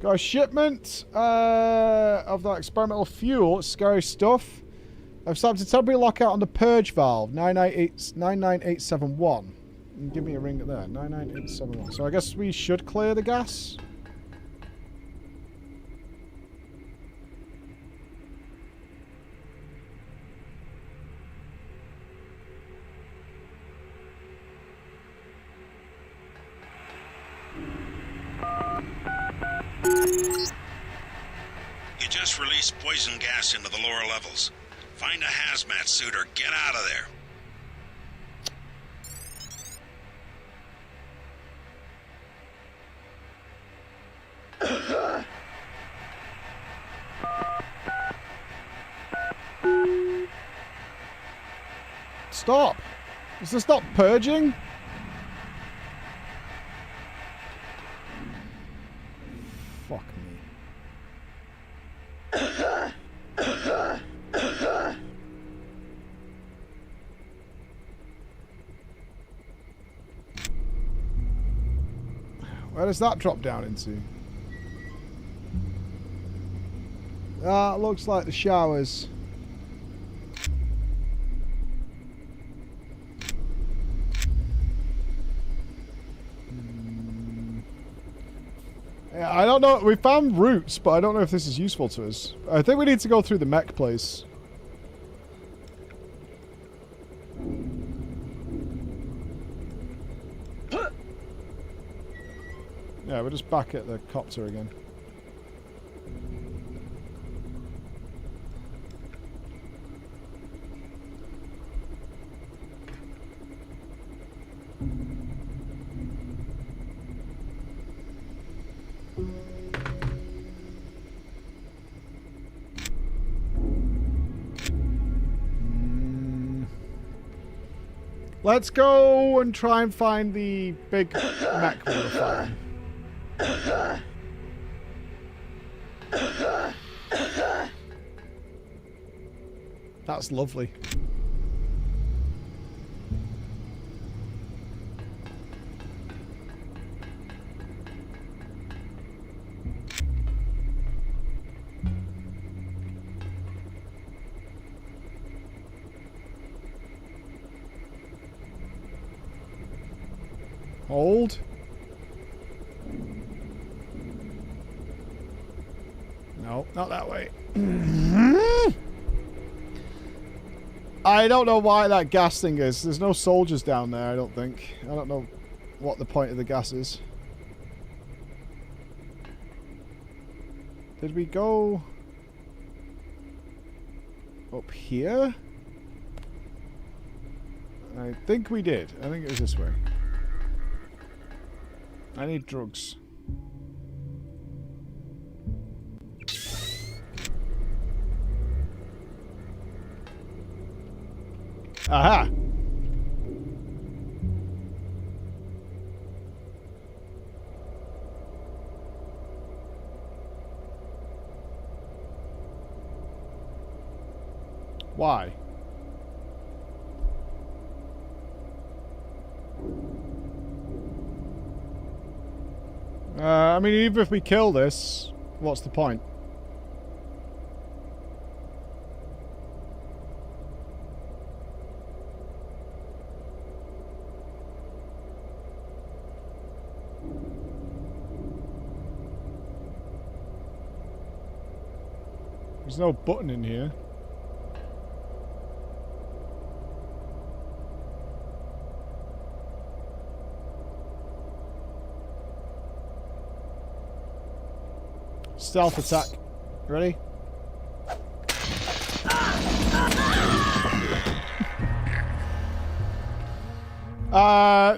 Got a shipment of that experimental fuel. Scary stuff. I've started a temporary lockout on the purge valve. 99871. Give me a ring there. 99871. So I guess we should clear the gas. You just released poison gas into the lower levels. Find a hazmat suit or get out of there. Stop! Is this not purging? Fuck me. Where does that drop down into? That looks like the showers. Yeah, I don't know. We found routes, but I don't know if this is useful to us. I think we need to go through the mech place. Yeah, we're just back at the copter again. Let's go and try and find the big mech we were fighting. That's lovely. Hold. No, not that way. I don't know why that gas thing is. There's no soldiers down there, I don't think. I don't know what the point of the gas is. Did we go up here? I think we did. I think it was this way. I need drugs. Aha! Why? I mean, even if we kill this, what's the point? There's no button in here. Stealth attack. Ready?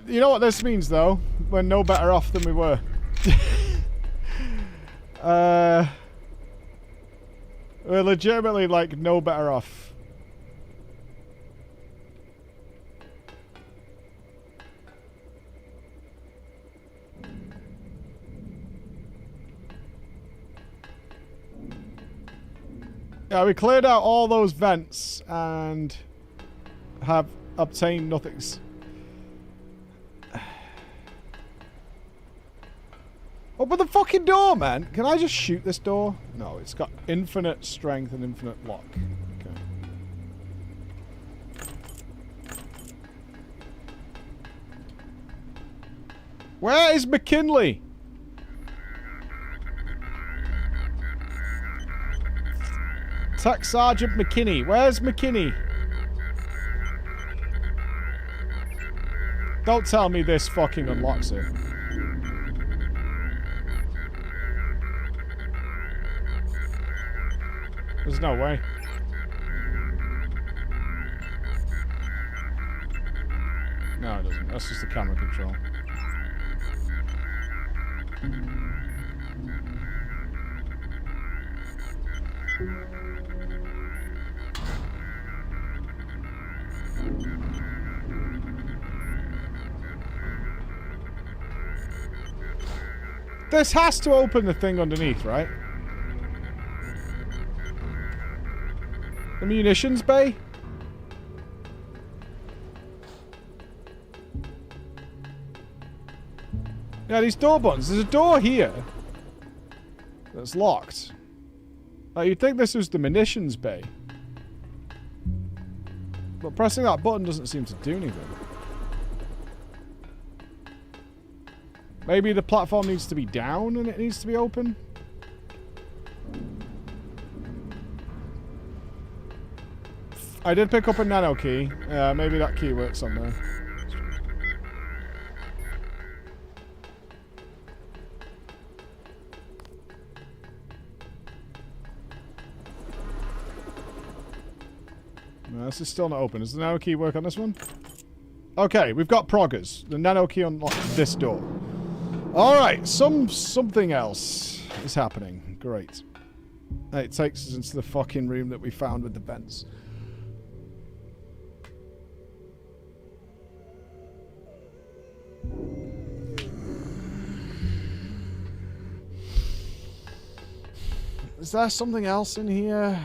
You know what this means, though? We're no better off than we were. We're legitimately, like, no better off. Yeah, we cleared out all those vents and have obtained nothings. Open the fucking door, man! Can I just shoot this door? No, it's got infinite strength and infinite lock. Okay. Where is McKinley? Tech Sergeant McKinney. Where's McKinney? Don't tell me this fucking unlocks it. There's no way. No, it doesn't. That's just the camera control. This has to open the thing underneath, right? The munitions bay? Yeah, these door buttons. There's a door here that's locked. You'd think this was the munitions bay. But pressing that button doesn't seem to do anything. Maybe the platform needs to be down and it needs to be open? I did pick up a nano key. Maybe that key works on there. No, this is still not open. Does the nano key work on this one? Okay, we've got proggers. The nano key unlocks this door. Alright, something else is happening. Great. It takes us into the fucking room that we found with the vents. Is there something else in here?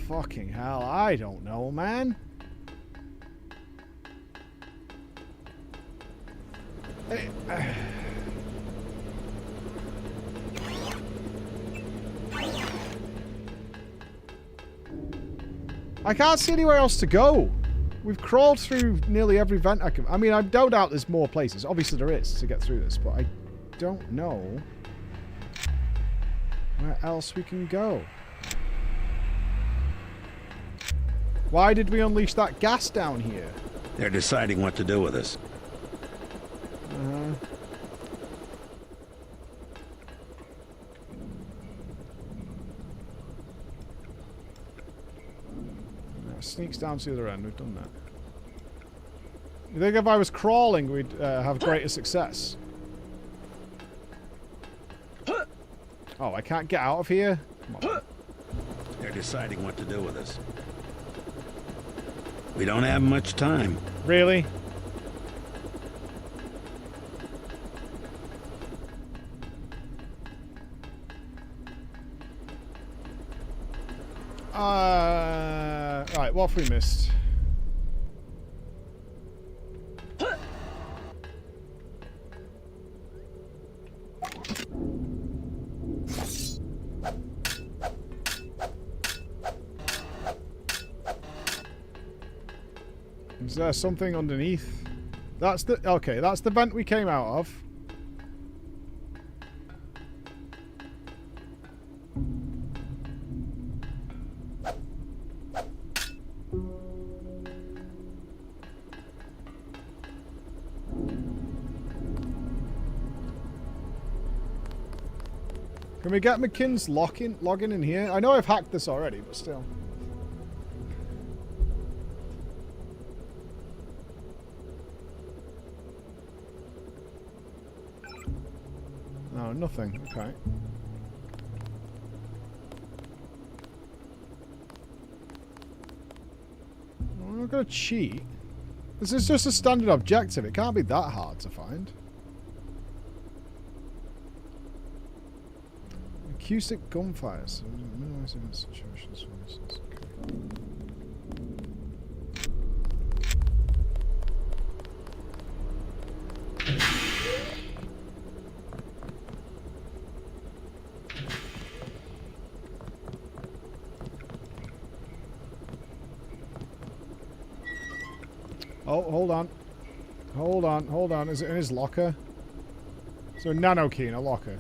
fucking hell. I don't know, man. I can't see anywhere else to go. We've crawled through nearly every vent I can... I mean, I don't doubt there's more places. Obviously there is to get through this, but I don't know where else we can go. Why did we unleash that gas down here? They're deciding what to do with us. Sneaks down to the other end. We've done that. You think if I was crawling, we'd have greater success? Oh, I can't get out of here? Come on. They're deciding what to do with us. We don't have much time. Really? Right, what have we missed? Is there something underneath? That's the... Okay, that's the vent we came out of. Can we get McKinn's login in here? I know I've hacked this already, but still. No, nothing. Okay. I'm not gonna cheat. This is just a standard objective. It can't be that hard to find. Acoustic gunfires. Minimizing situations. Okay. Oh, hold on. Hold on, hold on. Is it in his locker? Is there a nano key in a locker?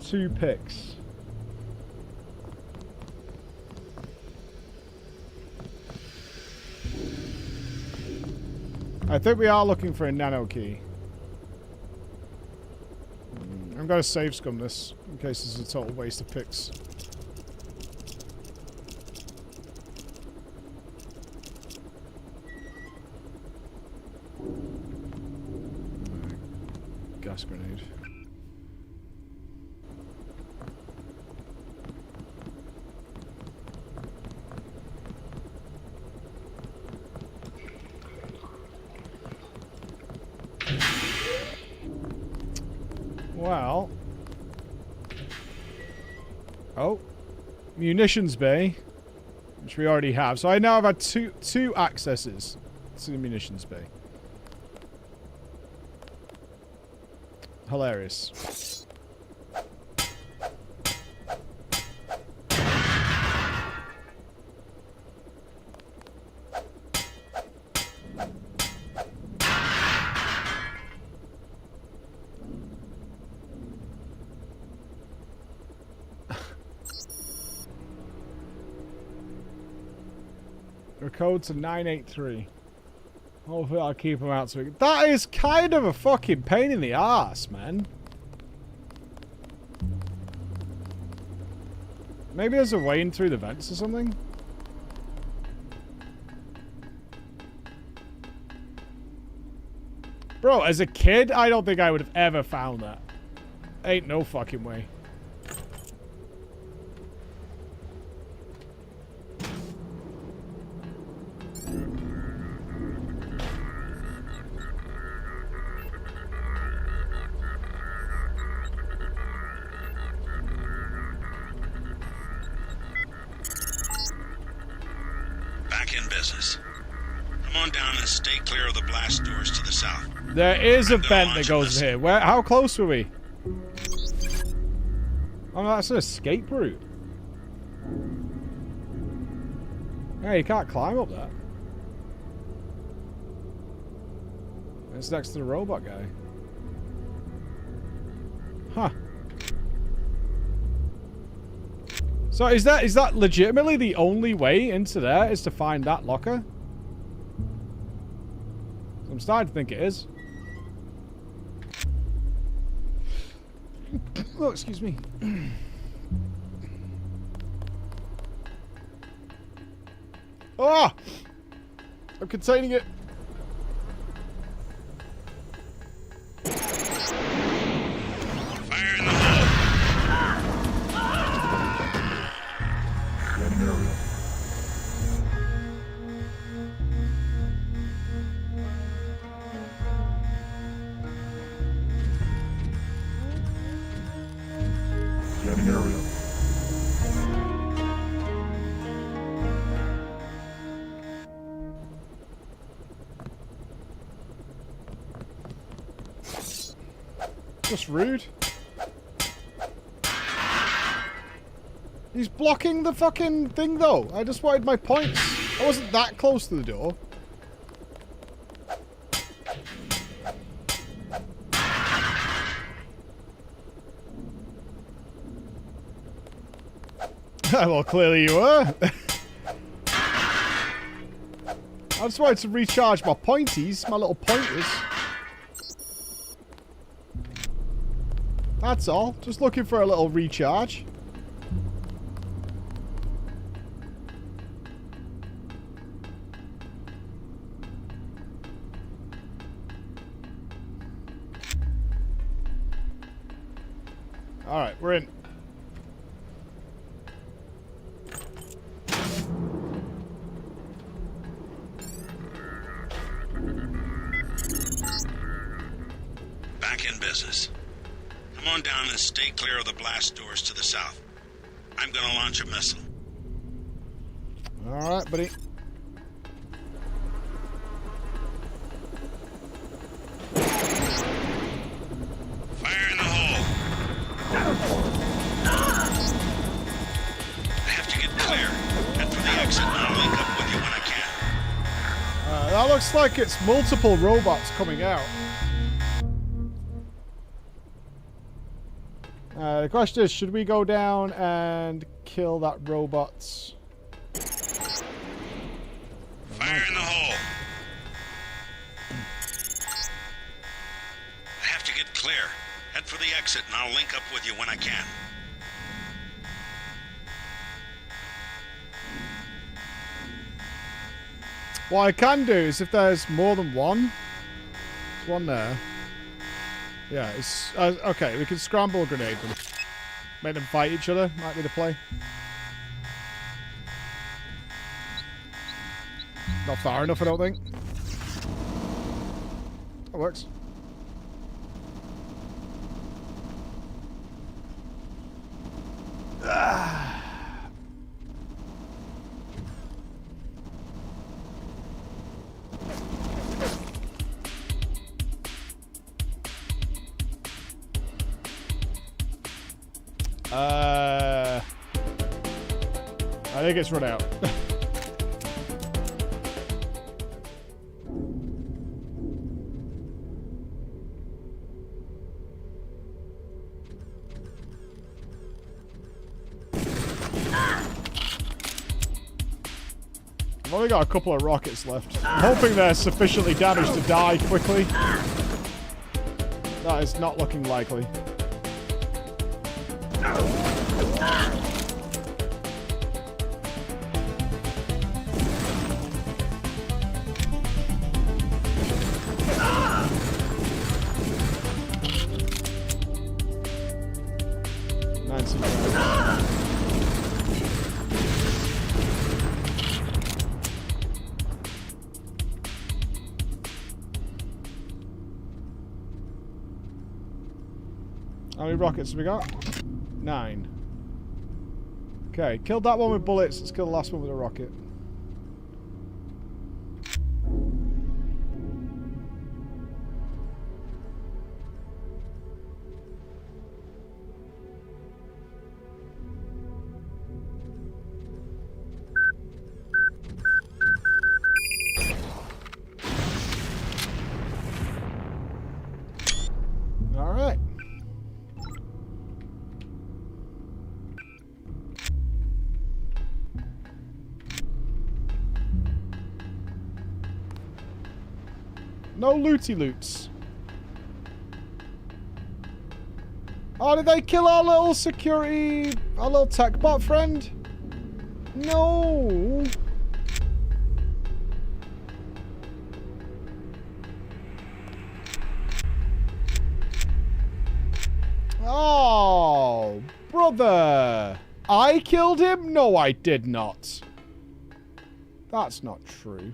Two picks. I think we are looking for a nano key. I'm going to save scum this in case this is a total waste of picks. Gas grenade. Well. Oh. Munitions bay. Which we already have. So I now have had two accesses to the munitions bay. Hilarious. Your code's a 983. Hopefully I'll keep them out so we can... That is kind of a fucking pain in the ass, man. Maybe there's a way in through the vents or something? Bro, as a kid, I don't think I would have ever found that. Ain't no fucking way. in business. Come on down and stay clear of the blast doors to the south. There is a vent that goes here. Where? How close were we? Oh, no, that's an escape route. Hey, you can't climb up that. It's next to the robot guy. Huh. So is that legitimately the only way into there is to find that locker? I'm starting to think it is. Oh, excuse me. Ah! I'm containing it. Fire in the hole. Scanning area. Just rude. He's blocking the fucking thing, though. I just wanted my points. I wasn't that close to the door. Well, clearly you were. I just wanted to recharge my pointies, my little pointers. That's all. Just looking for a little recharge. Alright, we're in. Back in business. Come on down and stay clear of the blast doors to the south. I'm gonna launch a missile. Alright, buddy. Fire in the hole. I have to get clear. Head for the exit and I'll link up with you when I can. That looks like it's multiple robots coming out. The question is, should we go down and kill that robot? Fire in the hole. I have to get clear. Head for the exit and I'll link up with you when I can. What I can do is, if there's more than one, there's one there. Yeah, it's okay. We can scramble a grenade them, make them fight each other. Might be the play. Not far enough, I don't think. That works. I think it's run out. I've only got a couple of rockets left. I'm hoping they're sufficiently damaged to die quickly. That is not looking likely. How many rockets have we got? 9. Okay, killed that one with bullets. Let's kill the last one with a rocket. No looty loots. Oh, did they kill our little security, our little tech bot friend? No. Oh, brother. I killed him? No, I did not. That's not true.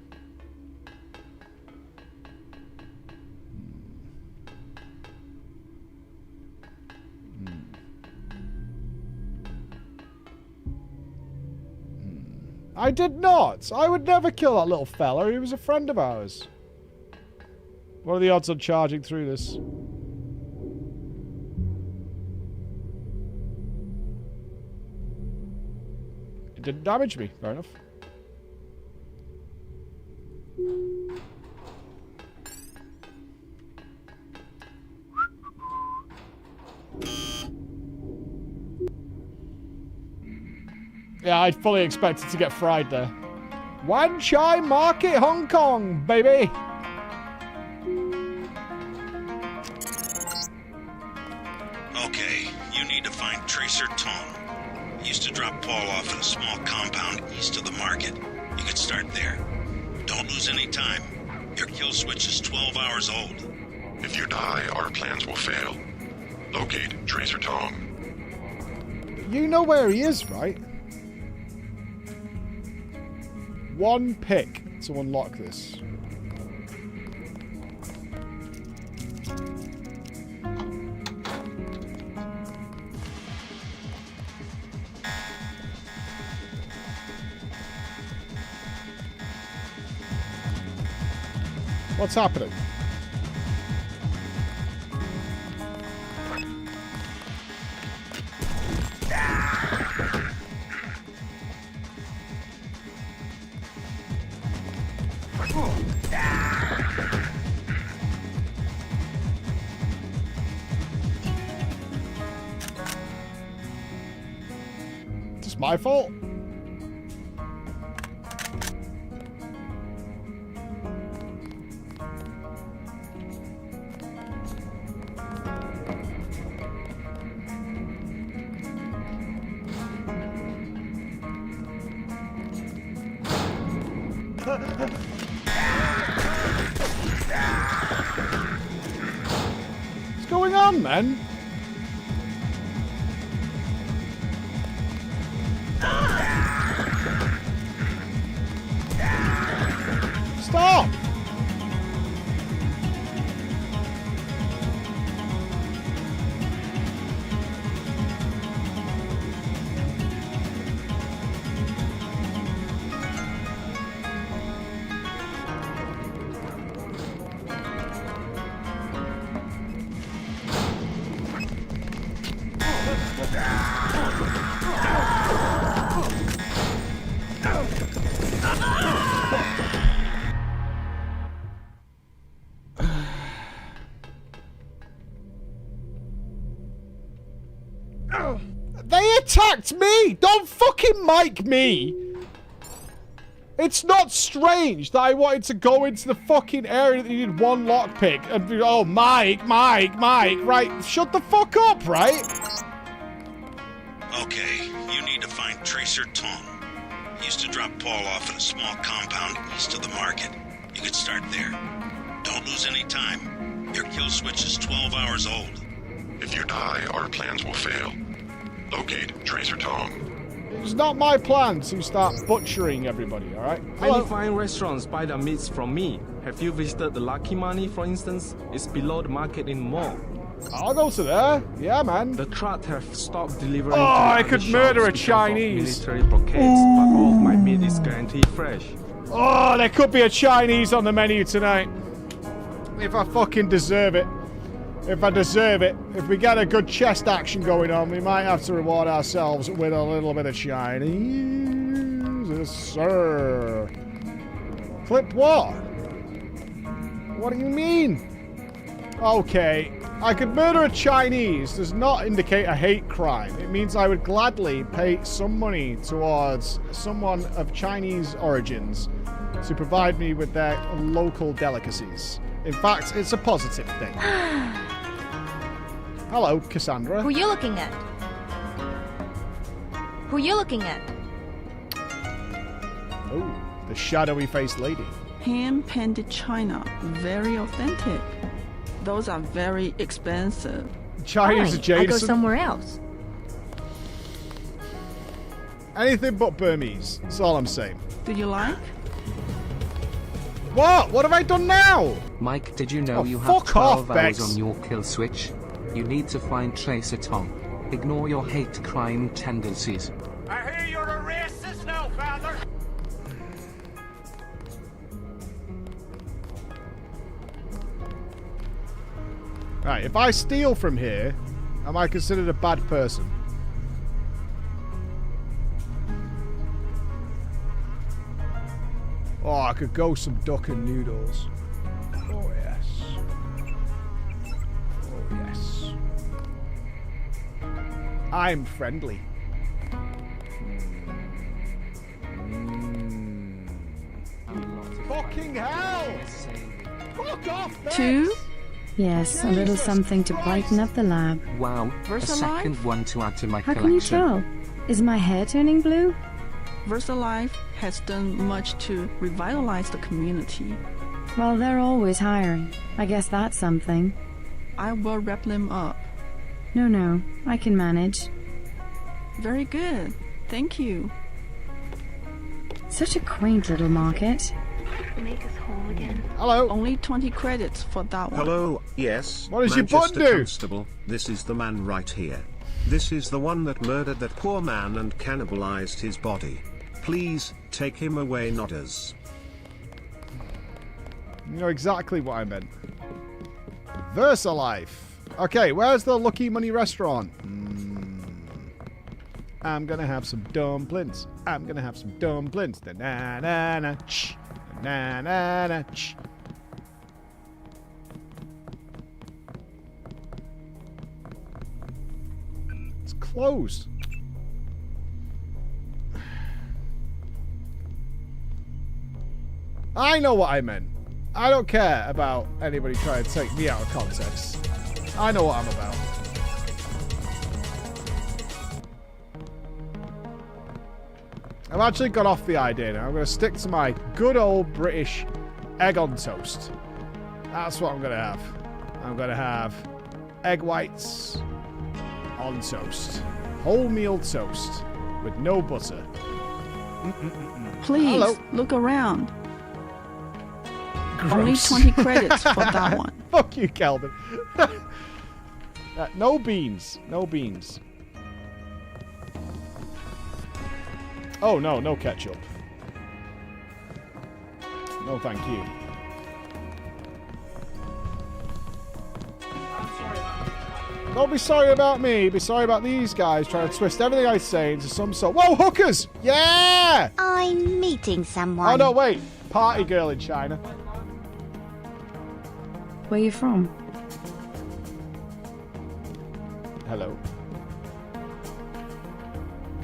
I did not. I would never kill that little fella. He was a friend of ours. What are the odds on charging through this? It didn't damage me. Fair enough. Yeah, I fully expected to get fried there. Wan Chai Market, Hong Kong, baby. Okay, you need to find Tracer Tong. He used to drop Paul off in a small compound east of the market. You could start there. Don't lose any time. Your kill switch is 12 hours old. If you die, our plans will fail. Locate Tracer Tong. You know where he is, right? One pick to unlock this. What's happening? Is this my fault? What's going on, man? Stop! They attacked me! Don't fucking mic me! It's not strange that I wanted to go into the fucking area that needed one lockpick and be, oh, Mike, right? Shut the fuck up, right? Okay, you need to find Tracer Tong. He used to drop Paul off in a small compound east of the market. You could start there. Don't lose any time. Your kill switch is 12 hours old. If you die, our plans will fail. Locate Tracer Tong. It's not my plan to start butchering everybody, alright? Many fine restaurants buy their meats from me. Have you visited the Lucky Money, for instance? It's below the market in mall. I'll go to there. Yeah, man. The Trot have stopped delivering. Oh, I could murder a Chinese. Military blockades, but all of my meat is guaranteed fresh. Oh, there could be a Chinese on the menu tonight. If I fucking deserve it. If I deserve it. If we get a good chest action going on, we might have to reward ourselves with a little bit of Chinese. Yes, sir. Clip what? What do you mean? Okay. I could murder a Chinese does not indicate a hate crime. It means I would gladly pay some money towards someone of Chinese origins to provide me with their local delicacies. In fact, it's a positive thing. Hello, Cassandra. Who you looking at? Who you looking at? Oh, the shadowy-faced lady. Hand-painted china, very authentic. Those are very expensive. Chinese adjacent. I go somewhere else. Anything but Burmese. That's all I'm saying. Do you like? What? What have I done now? Mike, did you know you have fuck 12 off, hours Bex. on your kill switch? You need to find Tracer Tom. Ignore your hate crime tendencies. I hear you're a racist now, father. Right, if I steal from here, am I considered a bad person? Oh, I could go some duck and noodles. Oh, yes. Oh, yes. I'm friendly. Fucking hell! Fuck off, Bex! 2? Yes, a little something to brighten up the lab. Wow, Versalife? a second one to add to my How collection. can you tell? Is my hair turning blue? VersaLife has done much to revitalize the community. Well, they're always hiring. I guess that's something. I will wrap them up. No, I can manage. Very good. Thank you. Such a quaint little market. Make us whole again. Hello. Only 20 credits for that one. Hello, yes. What does your Manchester button do? Constable, this is the man right here. This is the one that murdered that poor man and cannibalized his body. Please, take him away, Nodders. You know exactly what I meant. VersaLife. Okay, where's the Lucky Money restaurant? I'm gonna have some dumplings. I'm gonna have some dumplings. Da na na na ch. Na na na ch. It's closed. I know what I meant. I don't care about anybody trying to take me out of context. I know what I'm about. I've actually got off the idea now. I'm going to stick to my good old British egg on toast. That's what I'm going to have. I'm going to have egg whites on toast. Wholemeal toast with no butter. Please, Hello. look around. Gross. Only 20 credits for that one. Fuck you, Calvin. No beans. No beans. Oh, no. No ketchup. No, thank you. Don't be sorry about me. Be sorry about these guys trying to twist everything I say into some sort. Whoa, hookers! Yeah! I'm meeting someone. Oh, no, wait. Party girl in China. Where you from? Hello.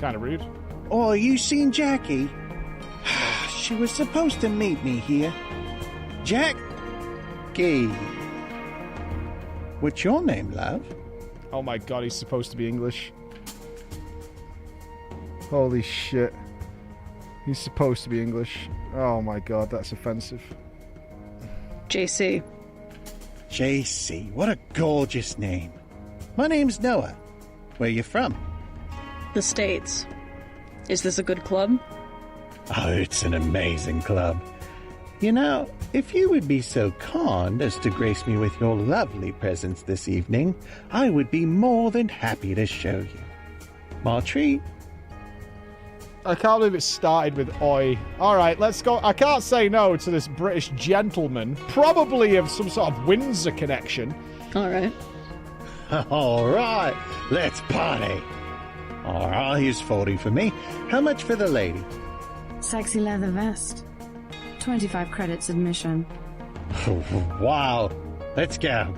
Kind of rude. Oh, you seen Jackie? She was supposed to meet me here. Jackie. What's your name, love? Oh my god, he's supposed to be English. Holy shit. He's supposed to be English. Oh my god, that's offensive. JC. JC, what a gorgeous name. My name's Noah. Where you from? The States. Is this a good club? Oh, it's an amazing club. You know, if you would be so kind as to grace me with your lovely presence this evening, I would be more than happy to show you. My treat. I can't believe it started with oi. Alright, let's go. I can't say no to this British gentleman. Probably of some sort of Windsor connection. Alright. Alright, let's party. Alright, here's 40 for me. How much for the lady? Sexy leather vest. 25 credits admission. Wow. Let's go.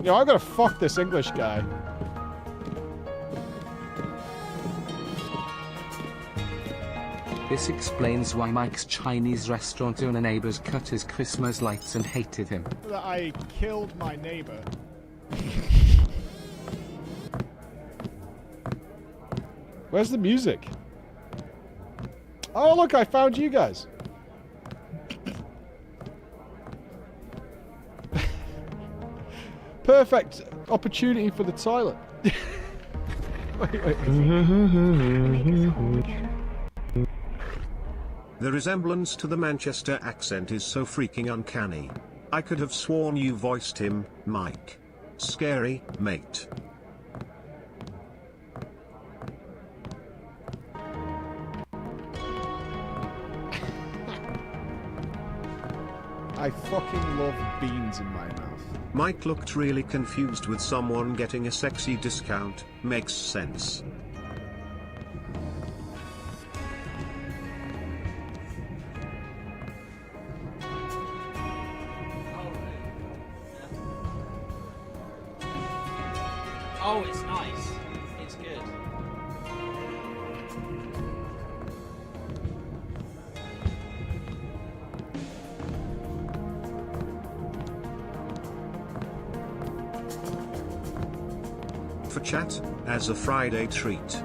Yo, I gotta fuck this English guy. This explains why Mike's Chinese restaurant owner neighbors cut his Christmas lights and hated him. That I killed my neighbor. Where's the music? Oh, look, I found you guys. Perfect opportunity for the toilet. wait. The resemblance to the Manchester accent is so freaking uncanny. I could have sworn you voiced him, Mike. Scary, mate. I fucking love beans in my mouth. Mike looked really confused with someone getting a sexy discount. Makes sense. Oh, it's nice. It's good. For chat, as a Friday treat.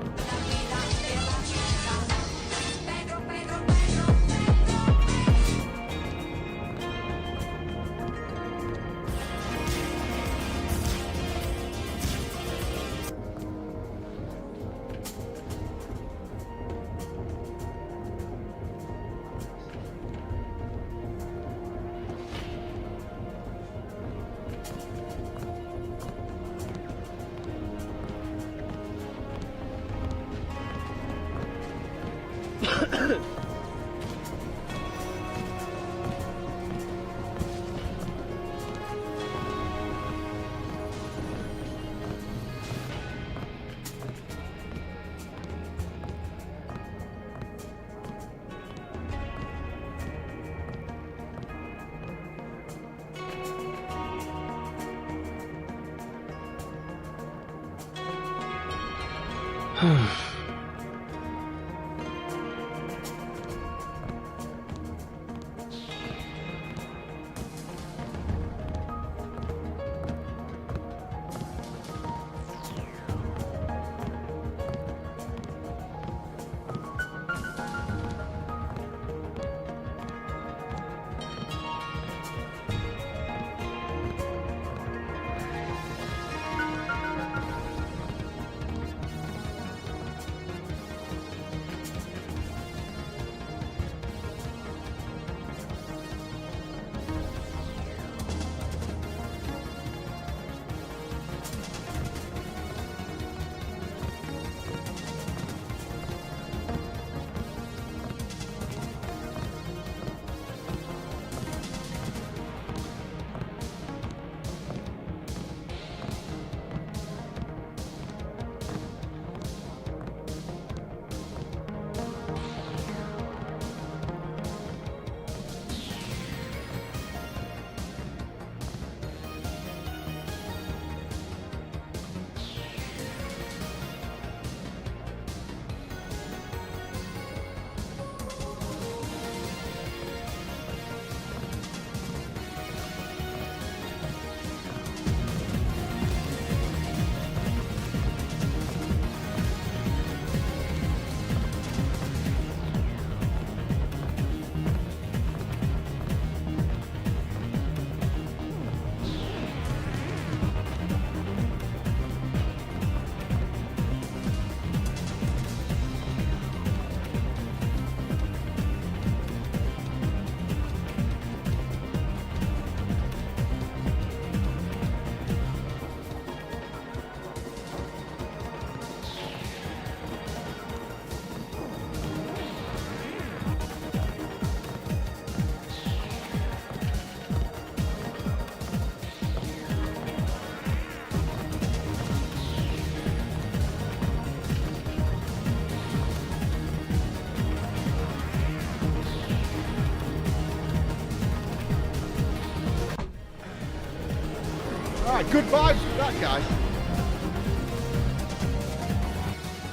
Alright, good vibes with that guy.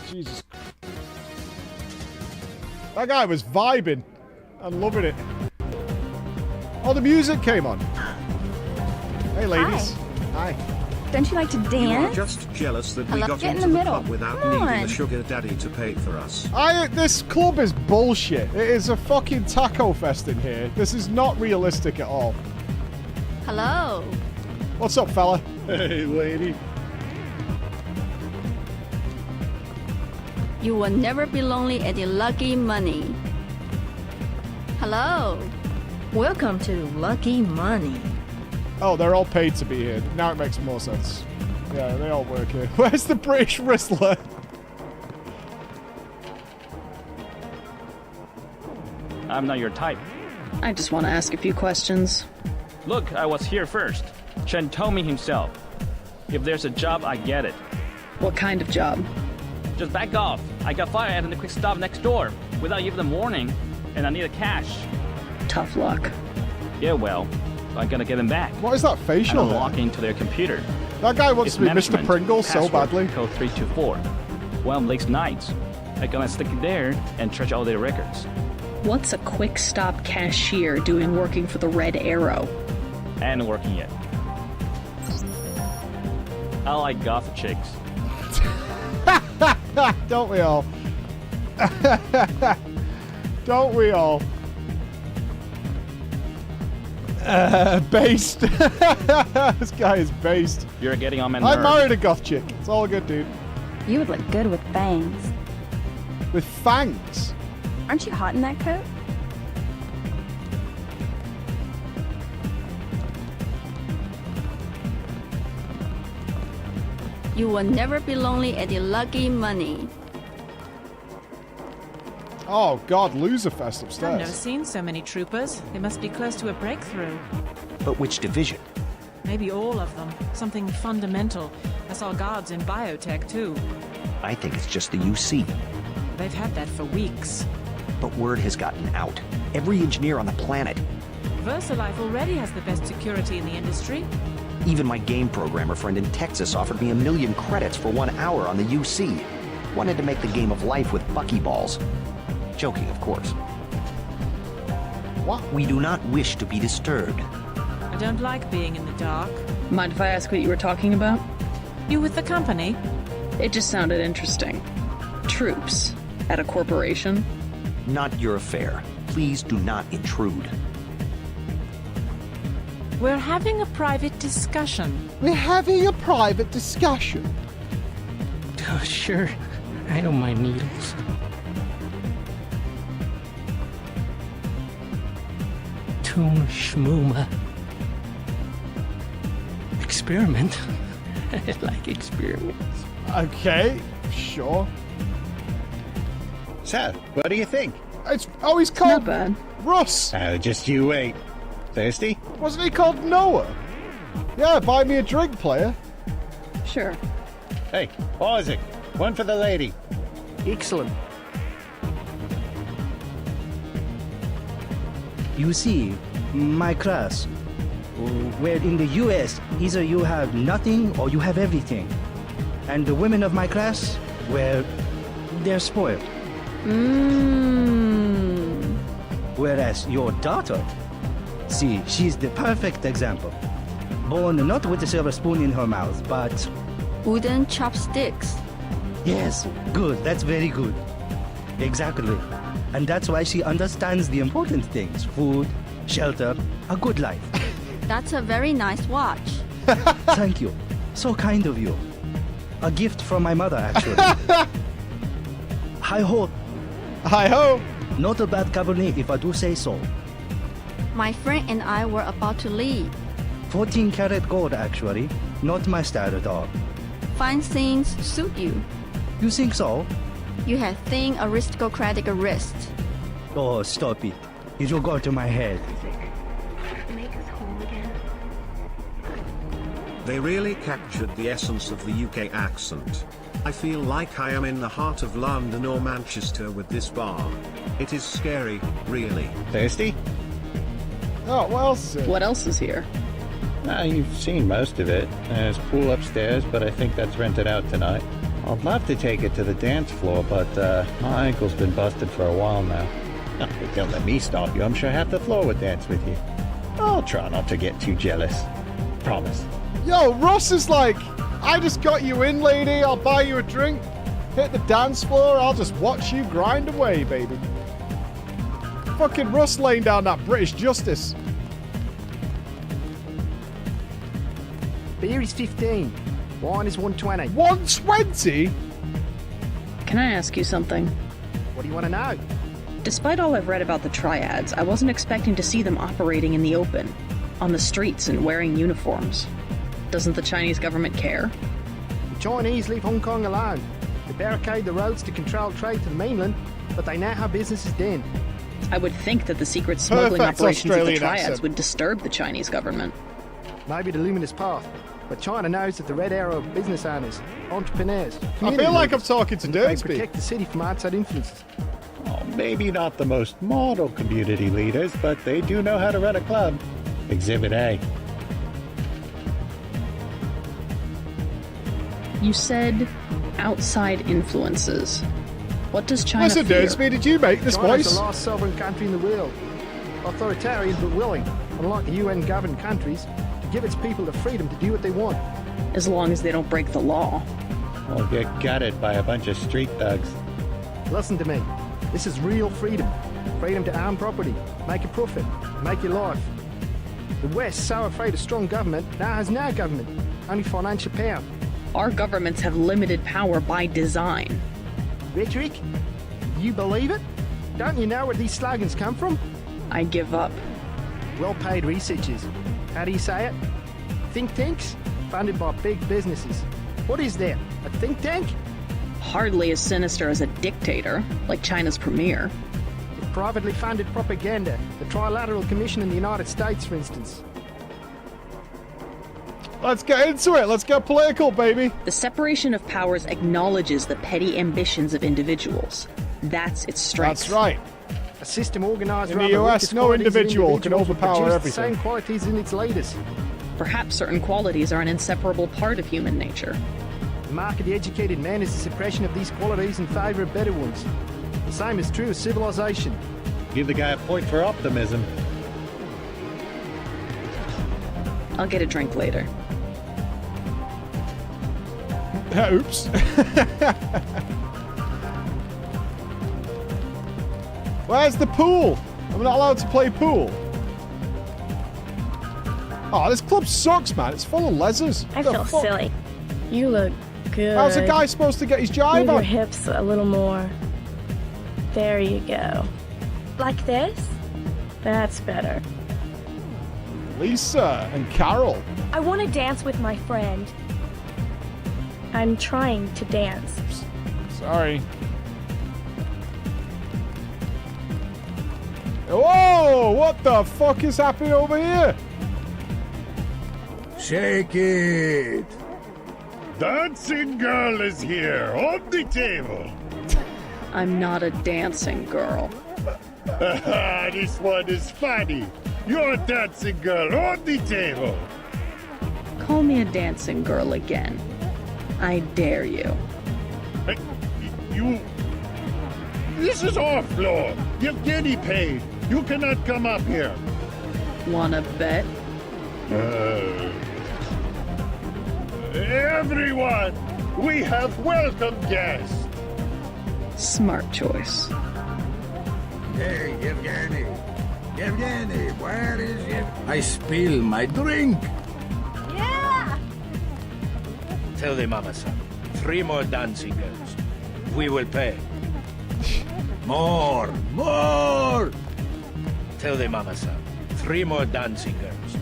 Jesus. That guy was vibing. I'm loving it. Oh, the music came on. Hey, ladies. Hi. Don't you like to You are dance? just jealous that we Hello? got Get in into the the middle. club without Come needing on. a sugar daddy to pay for us. This club is bullshit. It is a fucking taco fest in here. This is not realistic at all. Hello. What's up, fella? Hey, lady. You will never be lonely at the Lucky Money. Hello. Welcome to Lucky Money. Oh, they're all paid to be here. Now it makes more sense. Yeah, they all work here. Where's the British wrestler? I'm not your type. I just want to ask a few questions. Look, I was here first. Chen told me himself. If there's a job, I get it. What kind of job? Just back off. I got fired at the quick stop next door without even a warning, and I need a cash. Tough luck. Yeah, well, I gotta get them back. What is that facial I'm hair? log into their computer. That guy wants It's to be Mr. management. Pringle so Password, badly. Code 324. One of Lake's nights. I'm gonna stick it there and trash all their records. What's a quick stop cashier doing working for the Red Arrow? And working yet. I like goth chicks. Don't we all? Don't we all? Based. This guy is based. You're getting on my I nerves. married a goth chick. It's all good, dude. You would look good with bangs. With fangs. Aren't you hot in that coat? You will never be lonely at the Lucky Money. Oh god, loser fest I've never upstairs. seen so many troopers. They must be close to a breakthrough. But which division? Maybe all of them. Something fundamental. I saw guards in biotech, too. I think it's just the UC. They've had that for weeks. But word has gotten out. Every engineer on the planet, VersaLife already has the best security in the industry. even my game programmer friend in Texas offered me 1 million credits for 1 hour on the UC. Wanted to make the game of life with buckyballs. Joking, of course. What? We do not wish to be disturbed. I don't like being in the dark. Mind if I ask what you were talking about? You with the company? It just sounded interesting. Troops at a corporation? Not your affair. Please do not intrude. We're having a private discussion. We're having a private discussion. Oh, sure. I don't mind needles. Toom schmooma. Experiment. I like experiments. Okay, sure. So, what do you think? He's called Not bad. Russ. Oh, just you wait. Thirsty? Wasn't he called Noah? Yeah, buy me a drink, player. Sure. Hey, Isaac, one for the lady. Excellent. You see, my class, where in the US, either you have nothing or you have everything. And the women of my class, well, they're spoiled. Whereas your daughter, see, she's the perfect example. Born not with a silver spoon in her mouth, but... Wooden chopsticks. Yes, good, that's very good. Exactly. And that's why she understands the important things. Food, shelter, a good life. That's a very nice watch. Thank you. So kind of you. A gift from my mother, actually. Hi-ho. Hi-ho. Not a bad cabernet if I do say so. My friend and I were about to leave. 14 karat gold, actually. Not my style at all. Fine things suit you. You think so? You have thin aristocratic wrist. Oh, stop it. It will go to my head. They really captured the essence of the UK accent. I feel like I am in the heart of London or Manchester with this bar. It is scary, really. Thirsty? Oh, what else is it? What else is here? You've seen most of it. There's a pool upstairs, but I think that's rented out tonight. I'd love to take it to the dance floor, but my ankle's been busted for a while now. If they'll let me stop you, I'm sure half the floor would dance with you. I'll try not to get too jealous. Promise. Yo, Ross is like, I just got you in, lady. I'll buy you a drink. Hit the dance floor. I'll just watch you grind away, baby. Fucking Russ laying down that British justice. Beer is 15. Wine is 120. 120? Can I ask you something? What do you want to know? Despite all I've read about the triads, I wasn't expecting to see them operating in the open, on the streets and wearing uniforms. Doesn't the Chinese government care? The Chinese leave Hong Kong alone. They barricade the roads to control trade to the mainland, but they know how business is done. I would think that the secret smuggling Perfect operations of the Australian triads accent. would disturb the Chinese government. Maybe the luminous path, but China knows that the red arrow of business owners, entrepreneurs, I feel like I'm talking to they Dirksby. protect the city from outside influences. Oh, maybe not the most model community leaders, but they do know how to run a club. Exhibit A. You said outside influences. What does China Listen, fear? Dirksby, did you make this China's voice? the last sovereign country in the world. Authoritarian but willing, unlike UN-governed countries, to give its people the freedom to do what they want. As long as they don't break the law. Or get gutted by a bunch of street thugs. Listen to me. This is real freedom. Freedom to own property, make a profit, make your life. The West, so afraid of strong government, now has no government, only financial power. Our governments have limited power by design. Rhetoric? You believe it? Don't you know where these slogans come from? I give up. Well-paid researchers. How do you say it? Think tanks? Funded by big businesses. What is that? A think tank? Hardly as sinister as a dictator, like China's premier. It's privately funded propaganda. The Trilateral Commission in the United States, for instance. Let's get into it. Let's get political, baby. The separation of powers acknowledges the petty ambitions of individuals. That's its strength. That's right. A system organized In around the the US, weakest no qualities of individual can individuals will overpower produce everything. The same qualities in its leaders. Perhaps certain qualities are an inseparable part of human nature. The mark of the educated man is the suppression of these qualities in favour of better ones. The same is true of civilization. Give the guy a point for optimism. I'll get a drink later. Oops. Where's the pool? I'm not allowed to play pool. Oh, this club sucks, man. It's full of lezers. I The feel fuck? silly. You look good. How's a guy supposed to get his jive Move your on? hips a little more. There you go. Like this? That's better. Lisa and Carol. I want to dance with my friend. I'm trying to dance. Sorry. Whoa! What the fuck is happening over here? Shake it! Dancing girl is here, on the table. I'm not a dancing girl. This one is funny. You're a dancing girl on the table. Call me a dancing girl again. I dare you. Hey, you... This is our floor. You're getting paid. You cannot come up here. Wanna bet? Everyone, we have welcome guests. Smart choice. Hey, Yevgeny! Yevgeny, where is Yevgeny? I spill my drink! Yeah! Tell the mama-san. 3 more dancing girls. We will pay. More! More! Tell the mama-san. 3 more dancing girls.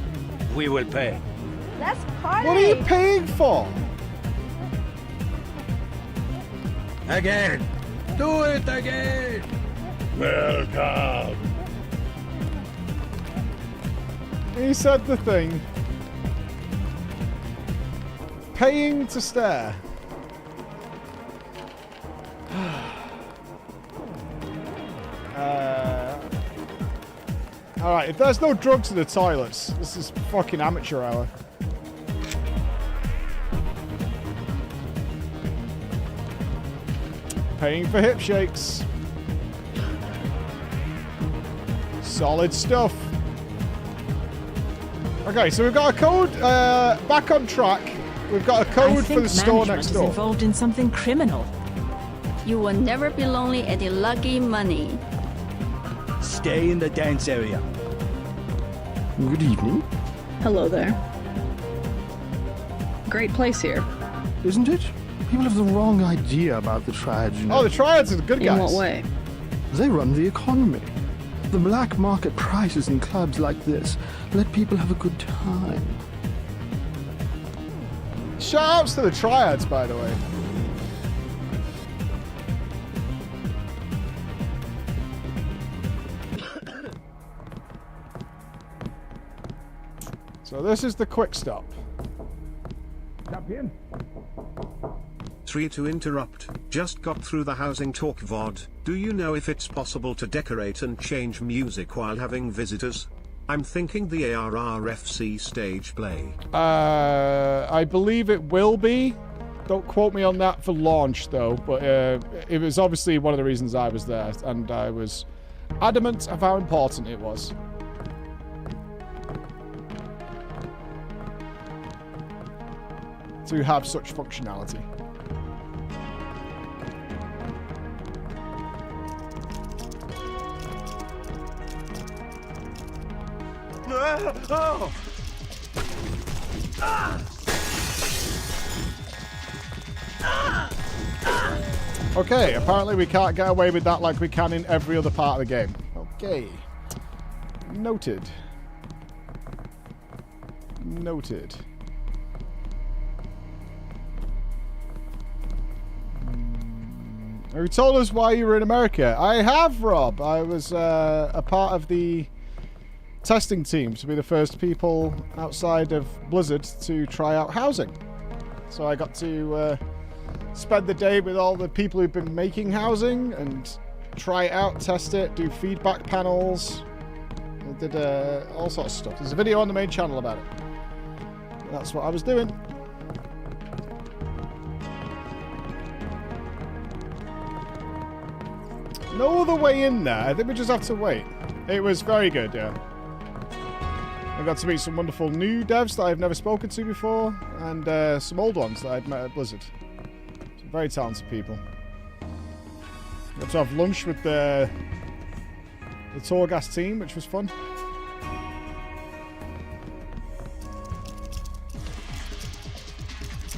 We will pay. Let's party! What are you paying for? Again! Do it again! Welcome. He said the thing. Paying to stare. Alright, if there's no drugs in the toilets, this is fucking amateur hour. Paying for hip shakes. Solid stuff. Okay, so we've got a code. Back on track. We've got a code for the store next door. Is involved in something criminal. You will never be lonely at the Lucky Money. Stay in the dance area. Good evening. Hello there. Great place here. Isn't it? People have the wrong idea about the Triads, you know. Oh, the Triads are the good guys. In what way? They run the economy. The black market prices in clubs like this let people have a good time. Shout-outs to the Triads, by the way. So this is the quick stop. Captain. 3 to interrupt. Just got through the housing talk VOD. Do you know if it's possible to decorate and change music while having visitors? I'm thinking the ARRFC stage play. I believe it will be. Don't quote me on that for launch, though. But it was obviously one of the reasons I was there, and I was adamant of how important it was. To have such functionality. Oh! Okay, apparently we can't get away with that like we can in every other part of the game. Okay. Noted. Noted. Who told us why you were in America? I have, Rob. I was a part of the testing team to be the first people outside of Blizzard to try out housing. So I got to spend the day with all the people who've been making housing and try it out, test it, do feedback panels. I did all sorts of stuff. There's a video on the main channel about it. That's what I was doing. No other way in there. I think we just have to wait. It was very good, yeah. I got to meet some wonderful new devs that I've never spoken to before, and some old ones that I'd met at Blizzard. Some very talented people. Got to have lunch with the Torghast team, which was fun.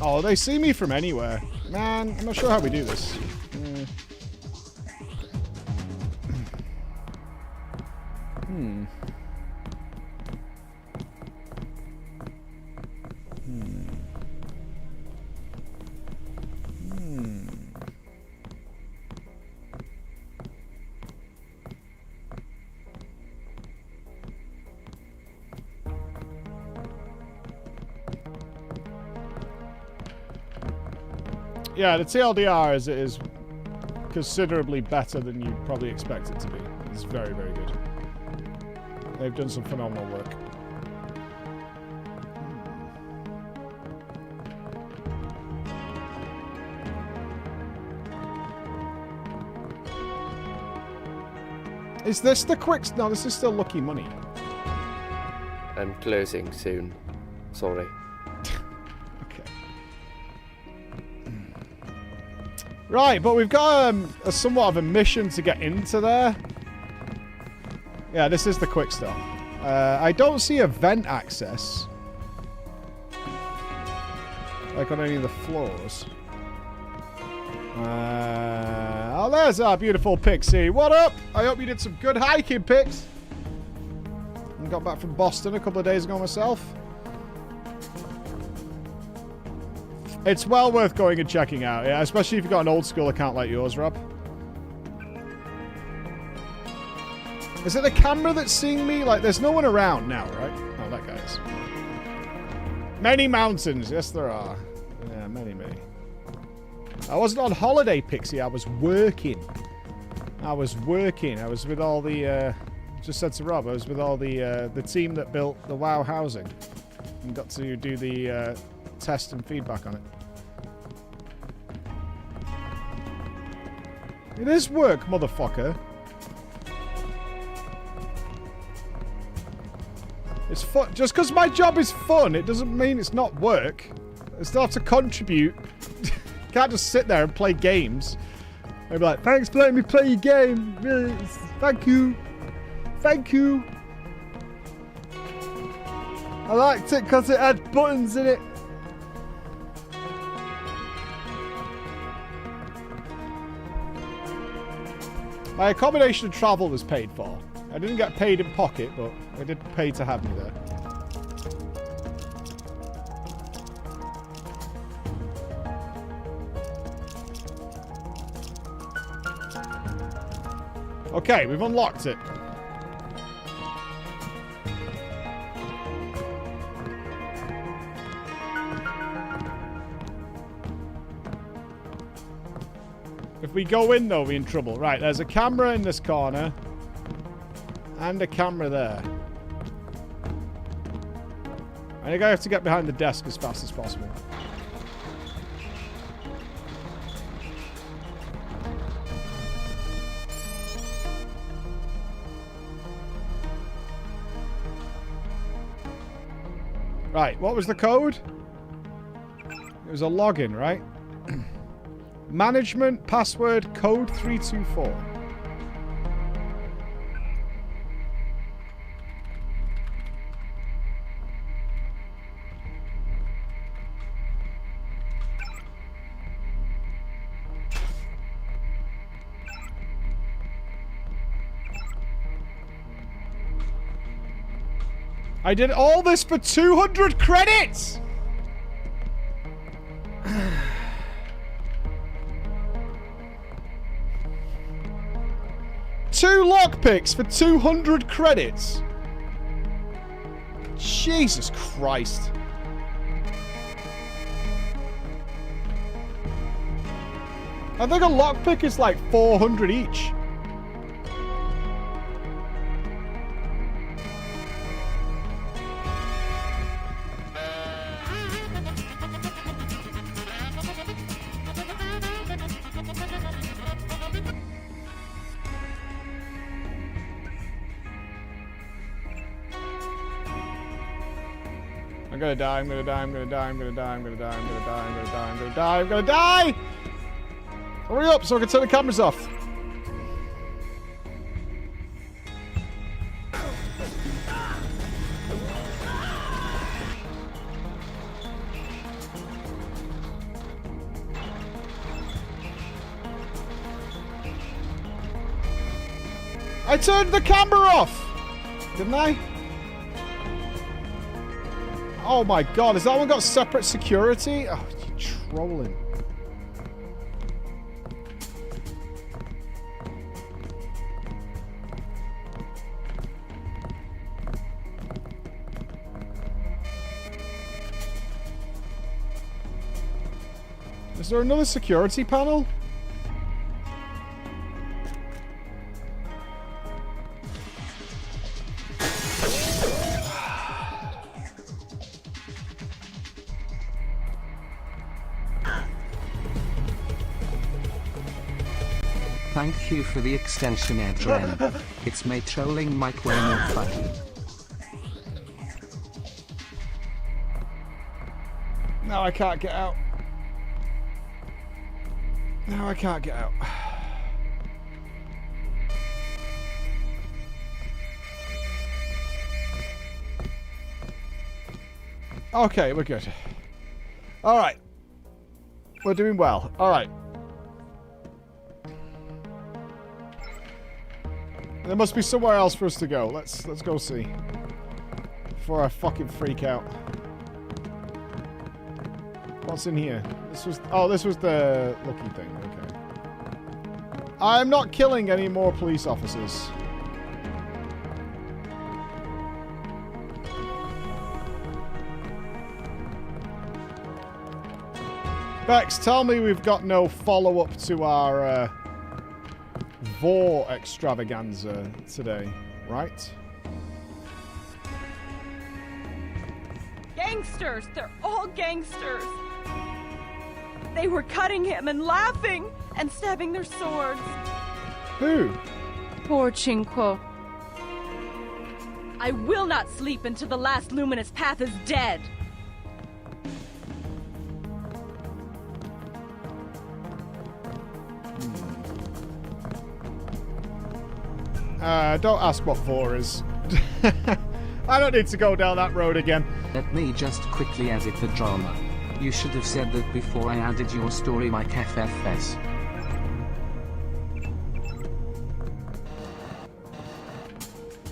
Oh, they see me from anywhere. Man, I'm not sure how we do this. Yeah, the TLDR is considerably better than you'd probably expect it to be. It's very, very good. They've done some phenomenal work. Is this the quick... No, this is still Lucky Money. I'm closing soon. Sorry. Right, but we've got a somewhat of a mission to get into there. Yeah, this is the quick stop. I don't see event access. Like on any of the floors. Oh, there's our beautiful Pixie. What up? I hope you did some good hiking, Pix. I got back from Boston a couple of days ago myself. It's well worth going and checking out, yeah, especially if you've got an old school account like yours, Rob. Is it the camera that's seeing me? Like, there's no one around now, right? Oh, that guy is. Many mountains. Yes, there are. Yeah, many, many. I wasn't on holiday, Pixie. I was working. I was with all the, just said to Rob, I was with all the team that built the WoW housing. And got to do the test and feedback on it. It is work, motherfucker. It's fun. Just because my job is fun, it doesn't mean it's not work. I still have to contribute. Can't just sit there and play games. I'd be like, thanks for letting me play your game. Really, thank you. Thank you. I liked it because it had buttons in it. My accommodation and travel was paid for. I didn't get paid in pocket, but I did pay to have me there. Okay, we've unlocked it. If we go in, though, we're in trouble. Right, there's a camera in this corner. And a camera there. I think I have to get behind the desk as fast as possible. Right, what was the code? It was a login, right? Management password code 324. I did all this for 200 credits! Two lockpicks for 200 credits. Jesus Christ. I think a lockpick is like 400 each. I'm gonna die, I'm gonna die, I'm gonna die, I'm gonna die, I'm gonna die, I'm gonna die, I'm gonna die, I'm gonna die, I'm gonna die! Hurry up so I can turn the cameras off. I turned the camera off! Didn't I? Oh my god, has that one got separate security? Oh, you're trolling. Is there another security panel? Thank you for the extension, Adrian. It's made trolling Mike way more funny. No, I can't get out. No, I can't get out. Okay, we're good. Alright. We're doing well. Alright. There must be somewhere else for us to go. Let's go see. Before I fucking freak out. What's in here? This was the lucky thing. Okay. I'm not killing any more police officers. Bex, tell me we've got no follow-up to our Vor extravaganza today, right? Gangsters! They're all gangsters! They were cutting him and laughing and stabbing their swords. Who? Poor Chinko. I will not sleep until the last luminous path is dead. Don't ask what 4 is. I don't need to go down that road again. Let me just quickly edit the drama. You should have said that before I added your story like FFS.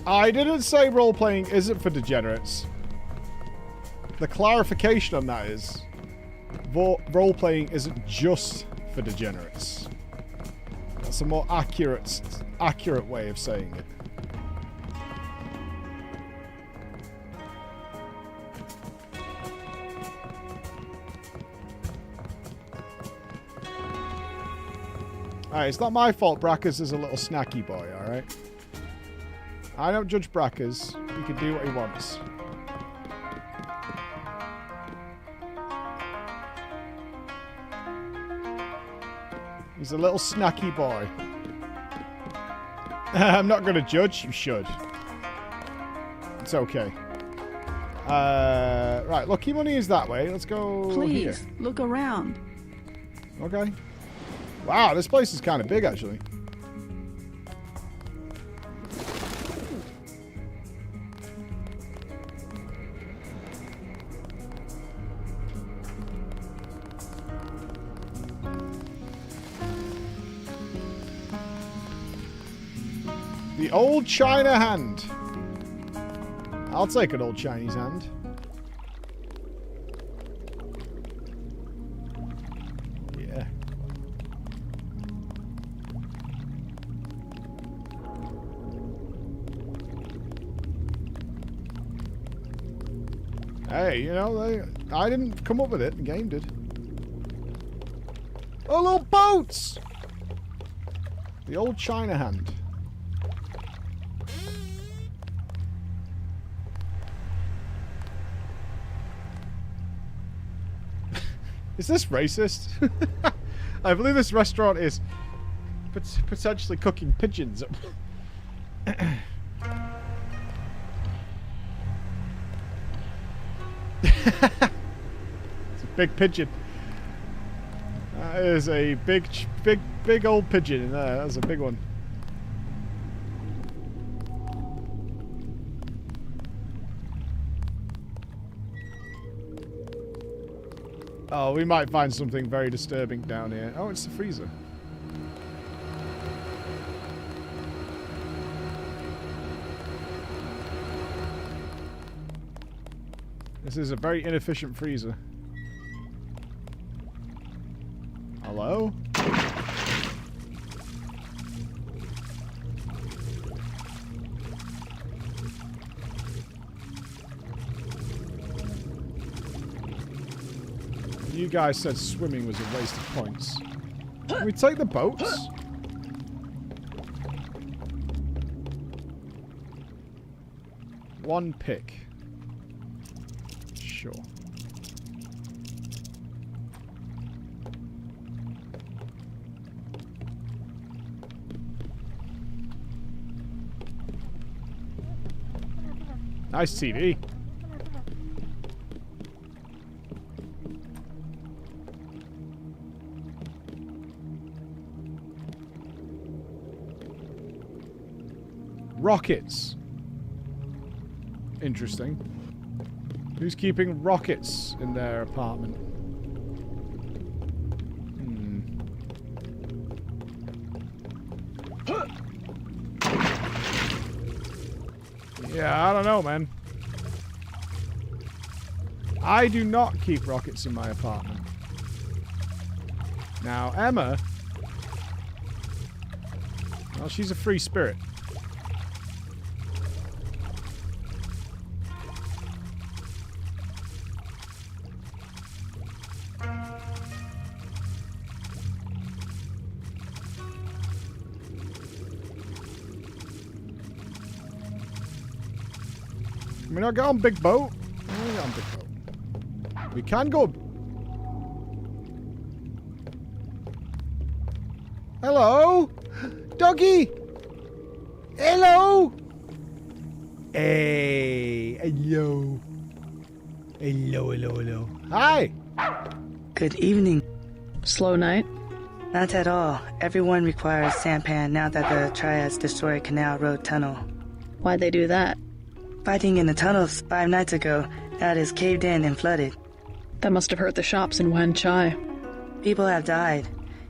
I didn't say role-playing isn't for degenerates. The clarification on that is role-playing isn't just for degenerates. That's a more accurate way of saying it. Alright, it's not my fault Brackers is a little snacky boy, alright? I don't judge Brackers. He can do what he wants. He's a little snacky boy. I'm not going to judge. You should. It's okay. Right, lucky money is that way. Let's go Please, here. look around. Okay. Wow, this place is kind of big, actually. The old China hand. I'll take an old Chinese hand. Yeah. Hey, you know, I didn't come up with it. The game did. Oh, little boats! The old China hand. Is this racist? I believe this restaurant is potentially cooking pigeons. It's a big pigeon. That is a big old pigeon in there. That's a big one. Oh, we might find something very disturbing down here. Oh, it's the freezer. This is a very inefficient freezer. Hello? You guys said swimming was a waste of points. Can we take the boats? One pick. Sure. Nice TV. Rockets. Interesting. Who's keeping rockets in their apartment? Yeah, I don't know, man. I do not keep rockets in my apartment. Now, Emma... well, she's a free spirit. Can we not get on big boat? We get on big boat. We can go. Hello? Doggy! Hello! Hey, hello. Hello. Hi! Good evening. Slow night? Not at all. Everyone requires sampan now that the Triads destroyed Canal Road Tunnel. Why'd they do that? Fighting in the tunnels 5 nights ago. Now it is caved in and flooded. That must have hurt the shops in Wan Chai. People have died.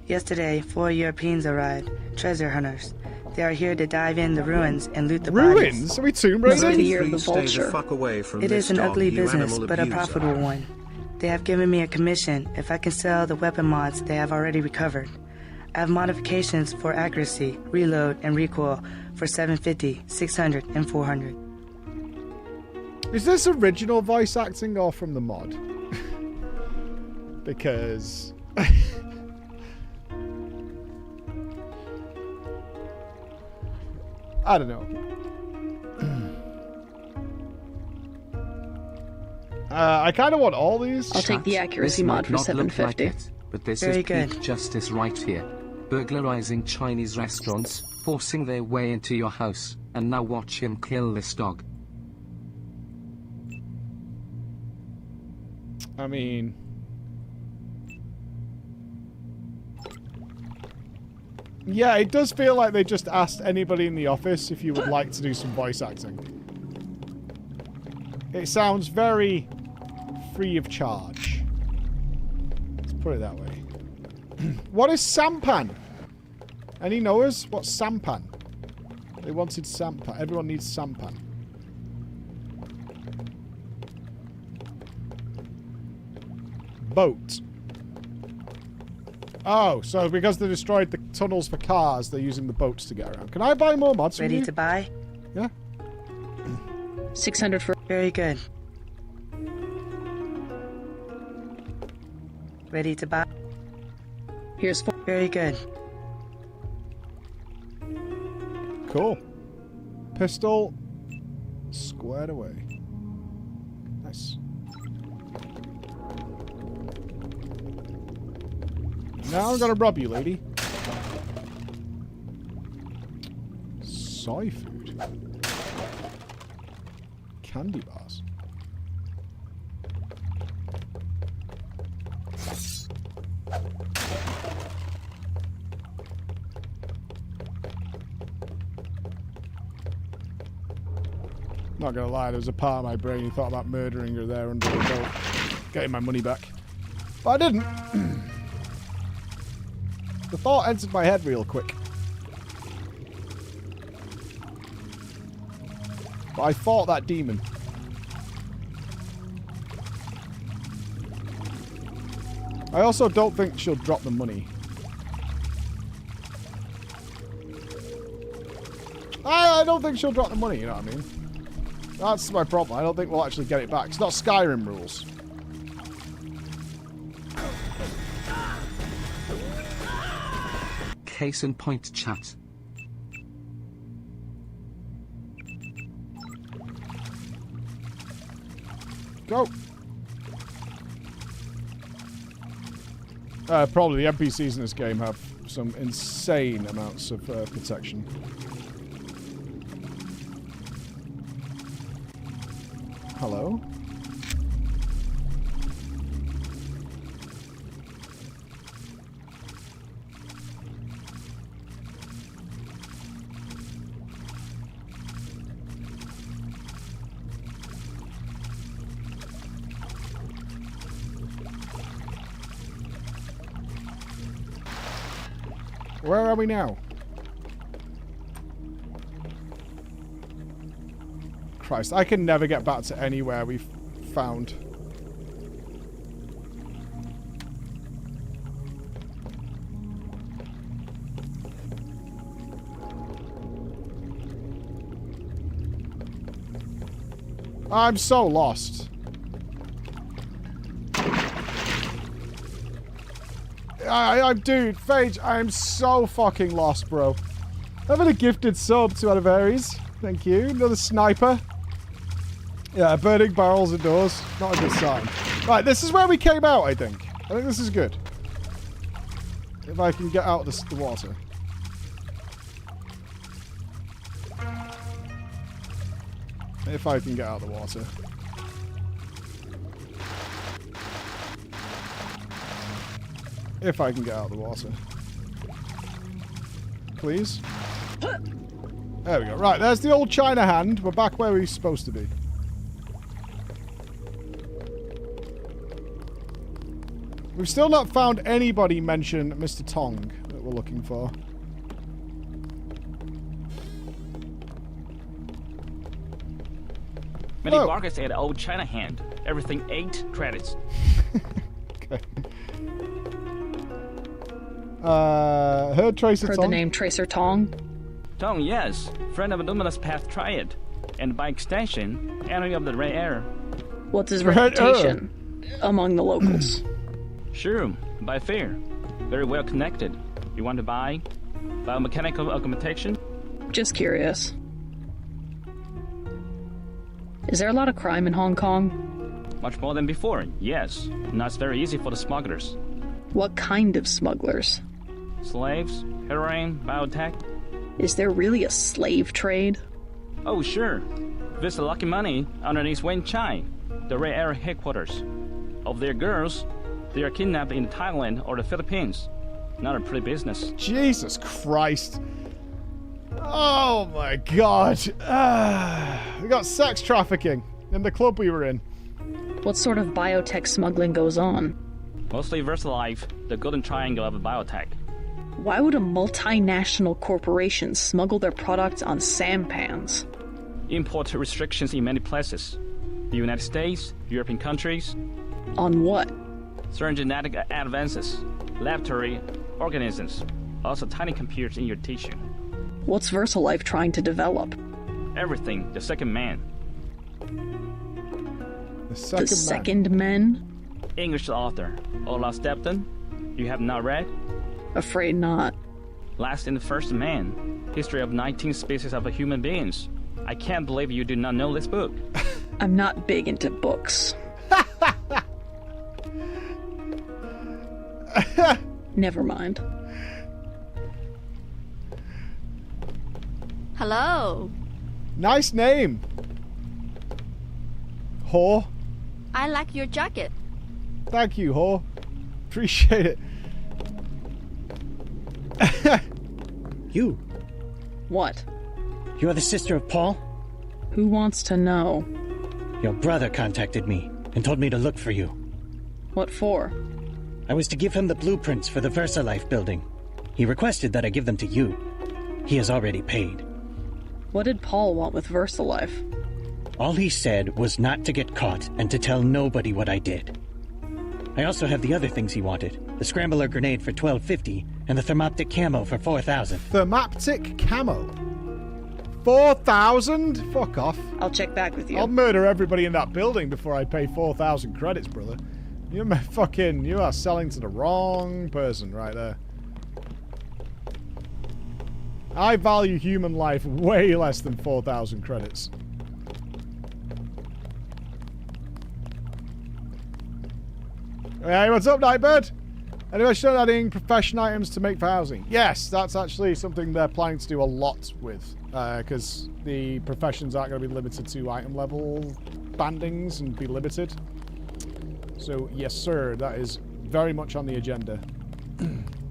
Yesterday, 4 Europeans arrived, treasure hunters. They are here to dive in the ruins and loot the ruins? bodies. Are we Tomb Raiders? Must be Please the year of the stay vulture. the fuck away from It this is an dog, ugly you business, animal but a abuser. profitable one. They have given me a commission if I can sell the weapon mods they have already recovered. I have modifications for accuracy, reload, and recoil for 750, 600, and 400. Is this original voice acting or from the mod? Because... I don't know. I kind of want all these. I'll take the accuracy This mod might for not look 750. like it, but this Very is good. peak justice right here. Burglarizing Chinese restaurants, forcing their way into your house, and now watch him kill this dog. I mean... Yeah, it does feel like they just asked anybody in the office if you would like to do some voice acting. It sounds very free of charge. Let's put it that way. What is sampan? Any knowers? What's sampan? They wanted sampan. Everyone needs sampan. Boat. Oh, so because they destroyed the tunnels for cars, they're using the boats to get around. Can I buy more mods from Ready you? to buy? Yeah. 600 for... Very good. Ready to buy? Here's 4... Very good. Cool. Pistol. Squared away. Nice. Now I'm gonna rob you, lady. Soy food. Candy bars. Not gonna lie, there was a part of my brain who thought about murdering her there under the boat, getting my money back. But I didn't. The thought entered my head real quick. But I fought that demon. I also don't think she'll drop the money. I don't think she'll drop the money, you know what I mean? That's my problem. I don't think we'll actually get it back. It's not Skyrim rules. Case in point, chat. Go. Probably the NPCs in this game have some insane amounts of protection. Hello? Where are we now? Christ, I can never get back to anywhere we've found. I'm so lost. Dude, Phage, I am so fucking lost, bro. Having a gifted sub to Adaveries. Thank you. Another sniper. Yeah, burning barrels and doors. Not a good sign. Right, this is where we came out, I think. I think this is good. If I can get out of the water. If I can get out of the water. If I can get out of the water. Please. There we go. Right, there's the old China hand. We're back where we're supposed to be. We've still not found anybody mention Mr. Tong that we're looking for. Many bargains at old China hand. Everything 8 credits. Okay. Heard Tracer Heard Tong. the name Tracer Tong? Tong, yes. Friend of Luminous Path Triad. And by extension, enemy of the Ray Air. What's his reputation among the locals? Sure, by fair. Very well connected. You want to buy? Biomechanical augmentation? Just curious. Is there a lot of crime in Hong Kong? Much more than before, yes. Now it's very easy for the smugglers. What kind of smugglers? Slaves, heroin, biotech. Is there really a slave trade? Oh, sure. Visit Lucky Money underneath Wen Chai, the Ray Air headquarters. Of their girls, they are kidnapped in Thailand or the Philippines. Not a pretty business. Jesus Christ. Oh my god. We got sex trafficking in the club we were in. What sort of biotech smuggling goes on? Mostly VersaLife, the golden triangle of biotech. Why would a multinational corporation smuggle their products on sampans? Import restrictions in many places. The United States, European countries. On what? Certain genetic advances, laboratory organisms, also tiny computers in your tissue. What's VersaLife trying to develop? Everything, the second man. The second men? English author, Ola Stepton. You have not read? Afraid not. Last and First Man, History of 19 Species of Human Beings. I can't believe you do not know this book. I'm not big into books. Never mind. Hello. Nice name. Whore. I like your jacket. Thank you, whore. Appreciate it. You. What? You're the sister of Paul? Who wants to know? Your brother contacted me and told me to look for you. What for? I was to give him the blueprints for the VersaLife building. He requested that I give them to you. He has already paid. What did Paul want with VersaLife? All he said was not to get caught and to tell nobody what I did. I also have the other things he wanted. The scrambler grenade for $12.50 and the thermoptic camo for $4,000. Thermoptic camo? 4,000? Fuck off. I'll check back with you. I'll murder everybody in that building before I pay 4,000 credits, brother. You are selling to the wrong person right there. I value human life way less than 4,000 credits. Hey, what's up, Nightbird? Anyway, still adding profession items to make for housing. Yes, that's actually something they're planning to do a lot with, because the professions aren't going to be limited to item level bandings and be limited. So, yes, sir, that is very much on the agenda.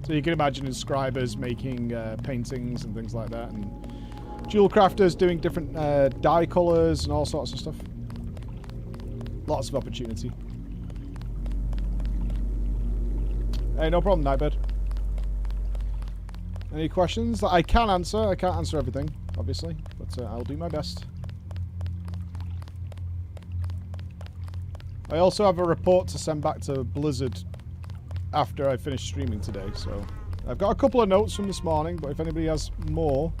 So you can imagine inscribers making paintings and things like that, and jewel crafters doing different dye colors and all sorts of stuff. Lots of opportunity. Hey, no problem, Nightbird. Any questions that I can answer? I can't answer everything, obviously, but I'll do my best. I also have a report to send back to Blizzard after I finish streaming today, so I've got a couple of notes from this morning, but if anybody has more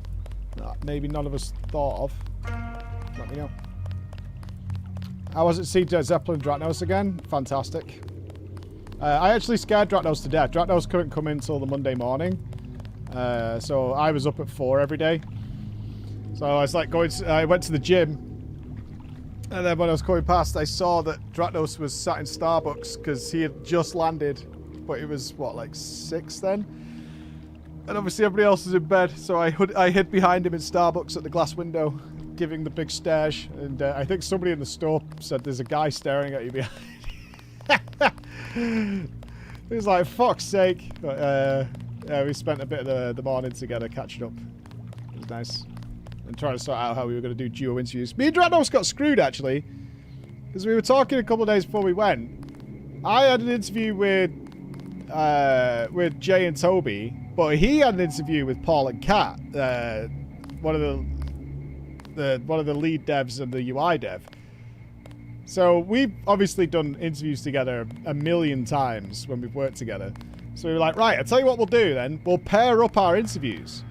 that maybe none of us thought of, let me know. How was it seeing Zeppelin Dratnos again? Fantastic. I actually scared Dratnos to death. Dratnos couldn't come in until the Monday morning, so I was up at 4 every day. So I was like I went to the gym, and then when I was coming past, I saw that Dratnos was sat in Starbucks because he had just landed, but it was what, like 6 then? And obviously everybody else was in bed, so I hid behind him in Starbucks at the glass window, giving the big stash, and I think somebody in the store said there's a guy staring at you behind. It was like, fuck's sake. But yeah, we spent a bit of the morning together catching up. It was nice. And trying to sort out how we were going to do duo interviews. Me and Dranos got screwed, actually. Because we were talking a couple of days before we went. I had an interview with Jay and Toby, but he had an interview with Paul and Kat, one of the lead devs and the UI dev. So we've obviously done interviews together a million times when we've worked together. So we were like, right, I'll tell you what we'll do then. We'll pair up our interviews.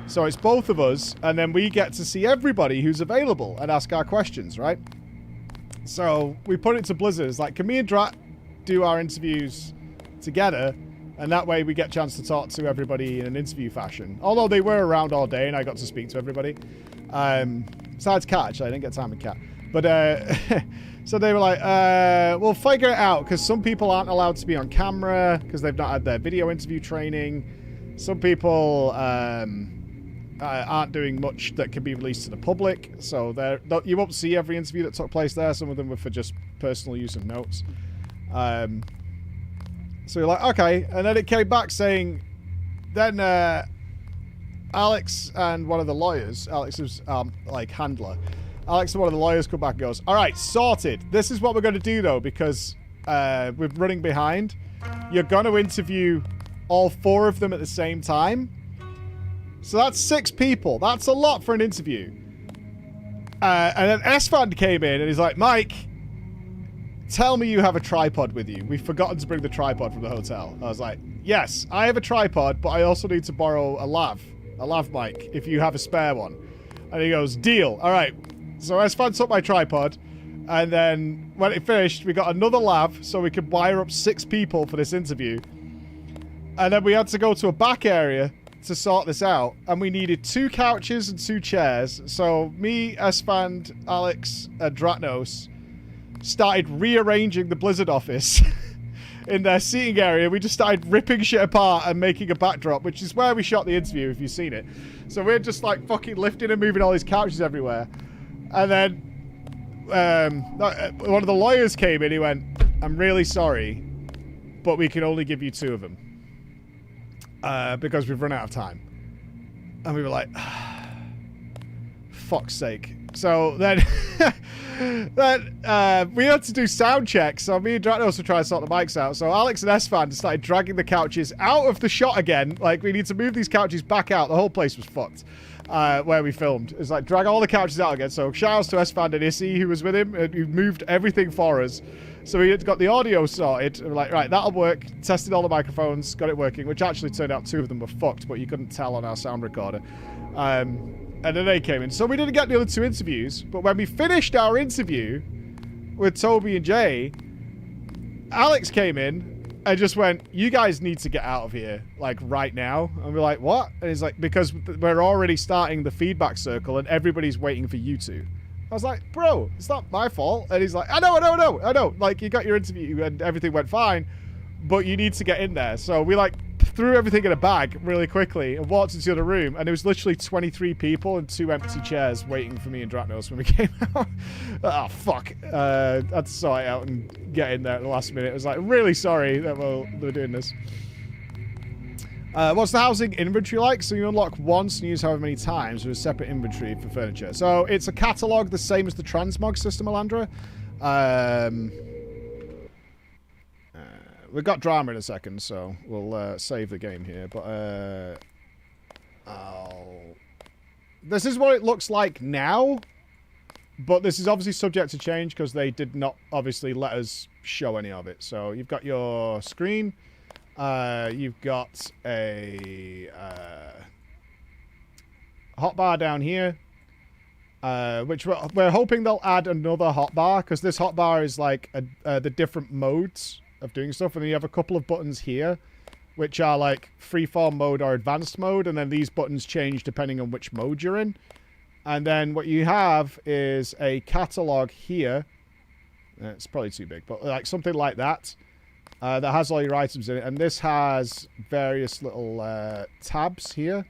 So it's both of us, and then we get to see everybody who's available and ask our questions, right? So we put it to Blizzard. It's like, can me and Drat do our interviews together? And that way we get a chance to talk to everybody in an interview fashion. Although they were around all day and I got to speak to everybody. Besides Kat, actually. I didn't get time with Kat. But, so they were like, we'll figure it out, because some people aren't allowed to be on camera because they've not had their video interview training. Some people aren't doing much that can be released to the public. So you won't see every interview that took place there. Some of them were for just personal use of notes. So you're like, okay. And then it came back saying, then Alex and one of the lawyers, Alex's like handler, Alex and one of the lawyers come back and goes, all right, sorted. This is what we're going to do, though, because we're running behind. You're going to interview all 4 of them at the same time. So that's 6 people. That's a lot for an interview. And then S-Fan came in and he's like, Mike, tell me you have a tripod with you. We've forgotten to bring the tripod from the hotel. I was like, yes, I have a tripod, but I also need to borrow a lav mic, if you have a spare one. And he goes, deal. All right. So S-Fan took my tripod, and then when it finished, we got another lav so we could wire up 6 people for this interview. And then we had to go to a back area to sort this out, and we needed 2 couches and 2 chairs. So me, S-Fan, Alex, and Dratnos started rearranging the Blizzard office in their seating area. We just started ripping shit apart and making a backdrop, which is where we shot the interview, if you've seen it. So we're just like fucking lifting and moving all these couches everywhere. And then one of the lawyers came in. He went, I'm really sorry, but we can only give you 2 of them because we've run out of time. And we were like, fuck's sake. So then we had to do sound checks. So me and Dranos were trying to sort the mics out. So Alex and S-Fan started dragging the couches out of the shot again. Like, we need to move these couches back out. The whole place was fucked where we filmed. It's like, drag all the couches out again. So shout outs to S-Fan and Issy, who was with him, who moved everything for us. So we got the audio sorted. And we're like, right, that'll work. Tested all the microphones, got it working, which actually turned out 2 of them were fucked, but you couldn't tell on our sound recorder. And then they came in. So we didn't get the other 2 interviews, but when we finished our interview with Toby and Jay, Alex came in and just went, you guys need to get out of here, like, right now. And we're like, what? And he's like, because we're already starting the feedback circle and everybody's waiting for you 2. I was like, bro, it's not my fault. And he's like, I know. Like, you got your interview and everything went fine, but you need to get in there. So we, like, threw everything in a bag really quickly and walked into the other room, and there was literally 23 people and 2 empty chairs waiting for me and Dratnos when we came out. Oh, fuck. I had to sort it out and get in there at the last minute. I was like, really sorry that we're doing this. What's the housing inventory like? So you unlock once and use however many times with a separate inventory for furniture. So it's a catalog the same as the transmog system, Alandra. We've got drama in a second, so we'll save the game here. But this is what it looks like now. But this is obviously subject to change because they did not obviously let us show any of it. So you've got your screen. You've got a hotbar down here, which we're hoping they'll add another hotbar, because this hotbar is like the different modes of doing stuff. And then you have a couple of buttons here, which are like freeform mode or advanced mode, and then these buttons change depending on which mode you're in. And then what you have is a catalog here. It's probably too big, but like something like that. That has all your items in it. And this has various little tabs here.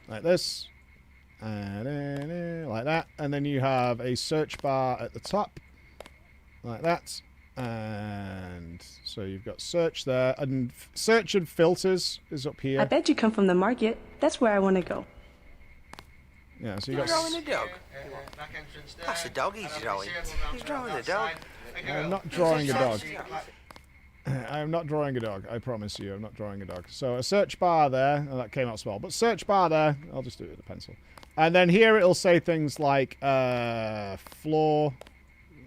Like this. like that. And then you have a search bar at the top, like that. And so you've got search there, and search and filters is up here. I bet you come from the market. That's where I want to go. Yeah, so you got. Drawing a dog. That's a dog he's drawing. He's drawing a dog. I'm not drawing a dog. I'm not drawing a dog. I promise you, I'm not drawing a dog. So a search bar there. Oh, that came out small, but search bar there. I'll just do it with a pencil. And then here it'll say things like floor.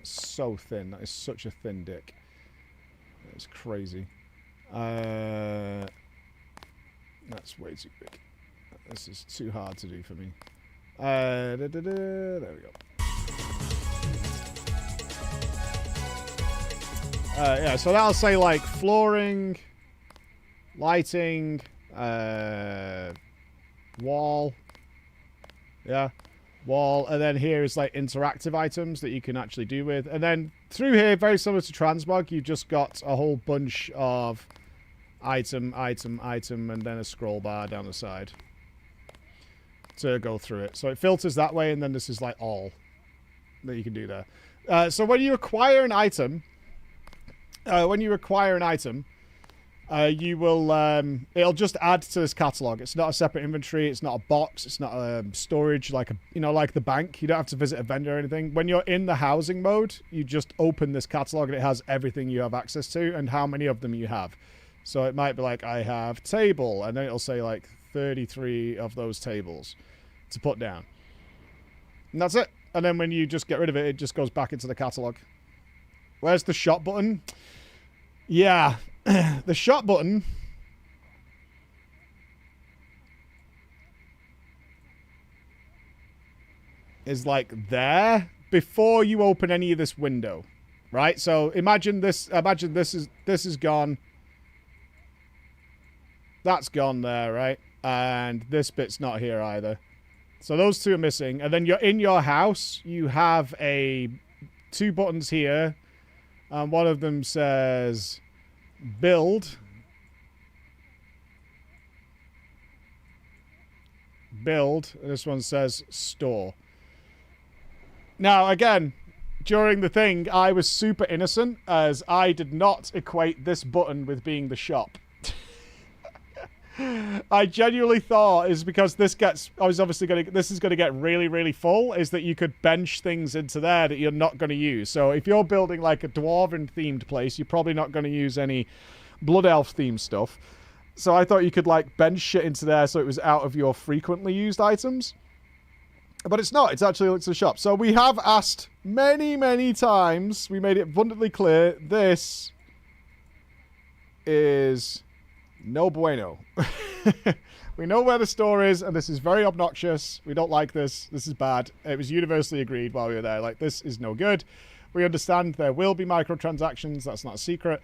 So thin. That is such a thin dick. It's crazy. That's way too big. This is too hard to do for me. There we go. Yeah, so that'll say like flooring, lighting, wall. Yeah. Wall, and then here is like interactive items that you can actually do with, and then through here, very similar to Transmog, you've just got a whole bunch of item, and then a scroll bar down the side to go through it. So it filters that way, and then this is like all that you can do there. So when you acquire an item, you will, it'll just add to this catalog. It's not a separate inventory. It's not a box. It's not a storage like like the bank. You don't have to visit a vendor or anything. When you're in the housing mode, you just open this catalog and it has everything you have access to and how many of them you have. So it might be like, I have table, and then it'll say like 33 of those tables to put down. And that's it. And then when you just get rid of it, it just goes back into the catalog. Where's the shop button? Yeah. The shop button is like there before you open any of this window, right? So imagine this is gone. That's gone there, right? And this bit's not here either. So those two are missing. And then you're in your house. You have two buttons here. And one of them says build. And this one says store. Now, again, during the thing, I was super innocent as I did not equate this button with being the shop. I genuinely thought is because this is going to get really, really full, is that you could bench things into there that you're not going to use. So if you're building like a dwarven themed place, you're probably not going to use any blood elf themed stuff. So I thought you could like bench shit into there so it was out of your frequently used items. But it's not. It's actually it's a shop. So we have asked many, many times. We made it abundantly clear. This is no bueno. We know where the store is, and this is very obnoxious. We don't like this. This is bad. It was universally agreed while we were there. Like, this is no good. We understand there will be microtransactions. That's not a secret.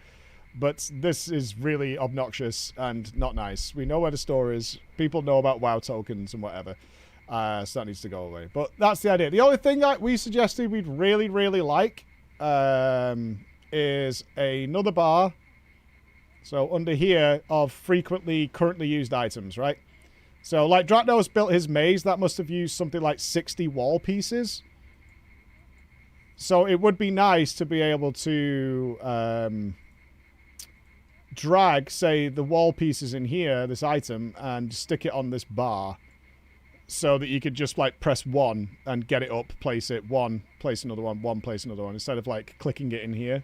But this is really obnoxious and not nice. We know where the store is. People know about WoW tokens and whatever. So that needs to go away. But that's the idea. The only thing that we suggested we'd really, really like is another bar. So under here of frequently currently used items, right? So like Dratnos built his maze, that must have used something like 60 wall pieces. So it would be nice to be able to drag, say, the wall pieces in here, this item, and stick it on this bar. So that you could just like press one and get it up, place it, one, place another one, place another one, instead of like clicking it in here.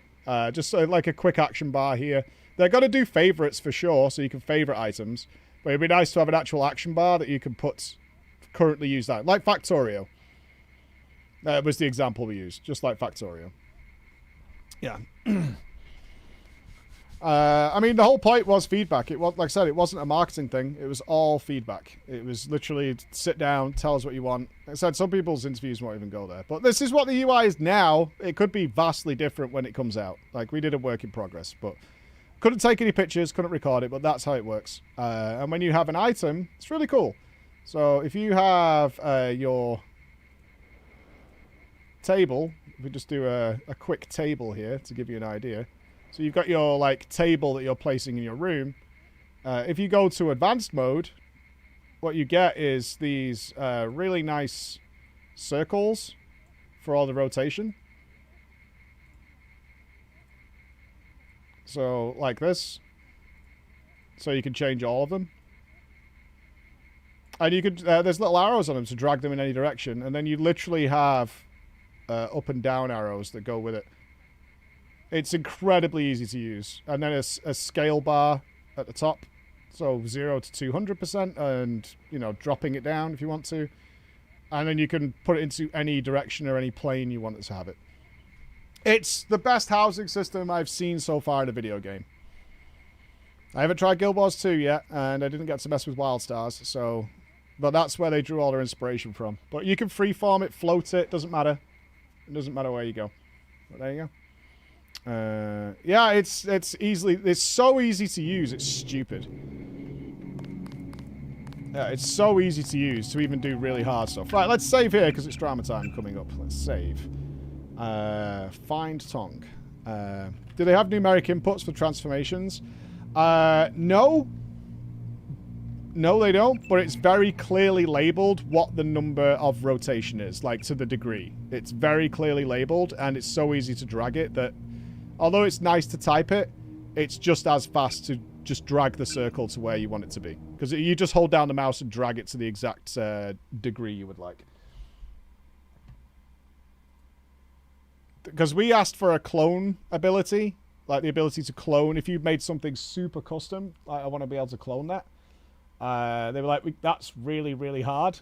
Just so, like a quick action bar here. They're going to do favorites for sure, so you can favorite items. But it'd be nice to have an actual action bar that you can put currently used out. Like Factorio. Was the example we used. Just like Factorio. Yeah. I mean, the whole point was feedback. It was, like I said, it wasn't a marketing thing. It was all feedback. It was literally sit down, tell us what you want. Like I said, some people's interviews won't even go there. But this is what the UI is now. It could be vastly different when it comes out. Like, we did a work in progress, but couldn't take any pictures, couldn't record it, but that's how it works. And when you have an item, it's really cool. So if you have your table, if we just do a quick table here to give you an idea. So you've got your like table that you're placing in your room. If you go to advanced mode, what you get is these really nice circles for all the rotation. So, like this. So you can change all of them. And you could, there's little arrows on them to drag them in any direction. And then you literally have up and down arrows that go with it. It's incredibly easy to use. And then a scale bar at the top. So 0 to 200%, and, you know, dropping it down if you want to. And then you can put it into any direction or any plane you want it to have it. It's the best housing system I've seen so far in a video game. I haven't tried Guild Wars 2 yet, and I didn't get to mess with Wild Stars, so... But that's where they drew all their inspiration from. But you can freeform it, float it, doesn't matter. It doesn't matter where you go. But there you go. Yeah, it's so easy to use, it's stupid. Yeah, it's so easy to use to even do really hard stuff. Right, let's save here because it's drama time coming up. Let's save. Find tongue. Do they have numeric inputs for transformations? No. No, they don't, but it's very clearly labeled what the number of rotation is, like to the degree. It's very clearly labeled, and it's so easy to drag it that, although it's nice to type it, it's just as fast to just drag the circle to where you want it to be. Because you just hold down the mouse and drag it to the exact degree you would like. Because we asked for a clone ability, like the ability to clone. If you've made something super custom, like I want to be able to clone that. They were like, that's really, really hard.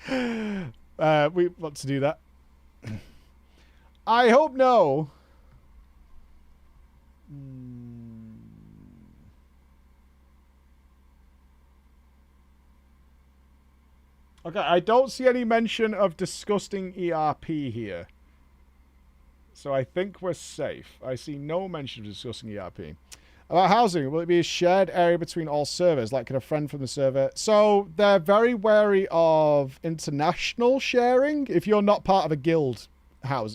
We want to do that. I hope no. Okay, I don't see any mention of disgusting ERP here. So I think we're safe. I see no mention of discussing ERP. About housing, will it be a shared area between all servers? Like, can a friend from the server... So, they're very wary of international sharing if you're not part of a guild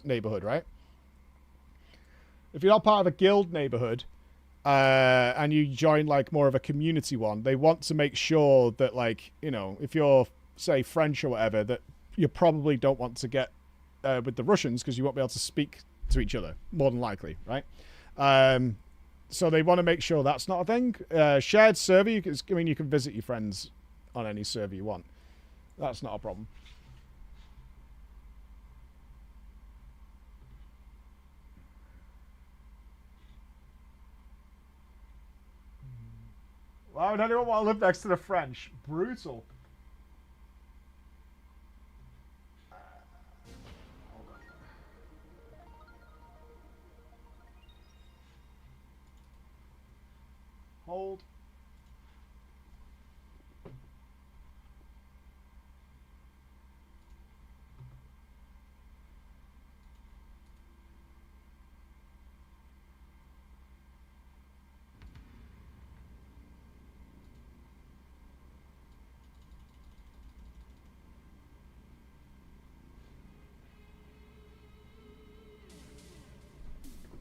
neighborhood, right? If you're not part of a guild neighborhood, and you join, like, more of a community one, they want to make sure that, like, you know, if you're, say, French or whatever, that you probably don't want to get with the Russians because you won't be able to speak to each other, more than likely, right? So they want to make sure that's not a thing. Shared server, you can visit your friends on any server you want. That's not a problem. Why would anyone want to live next to the French? Brutal. Hold.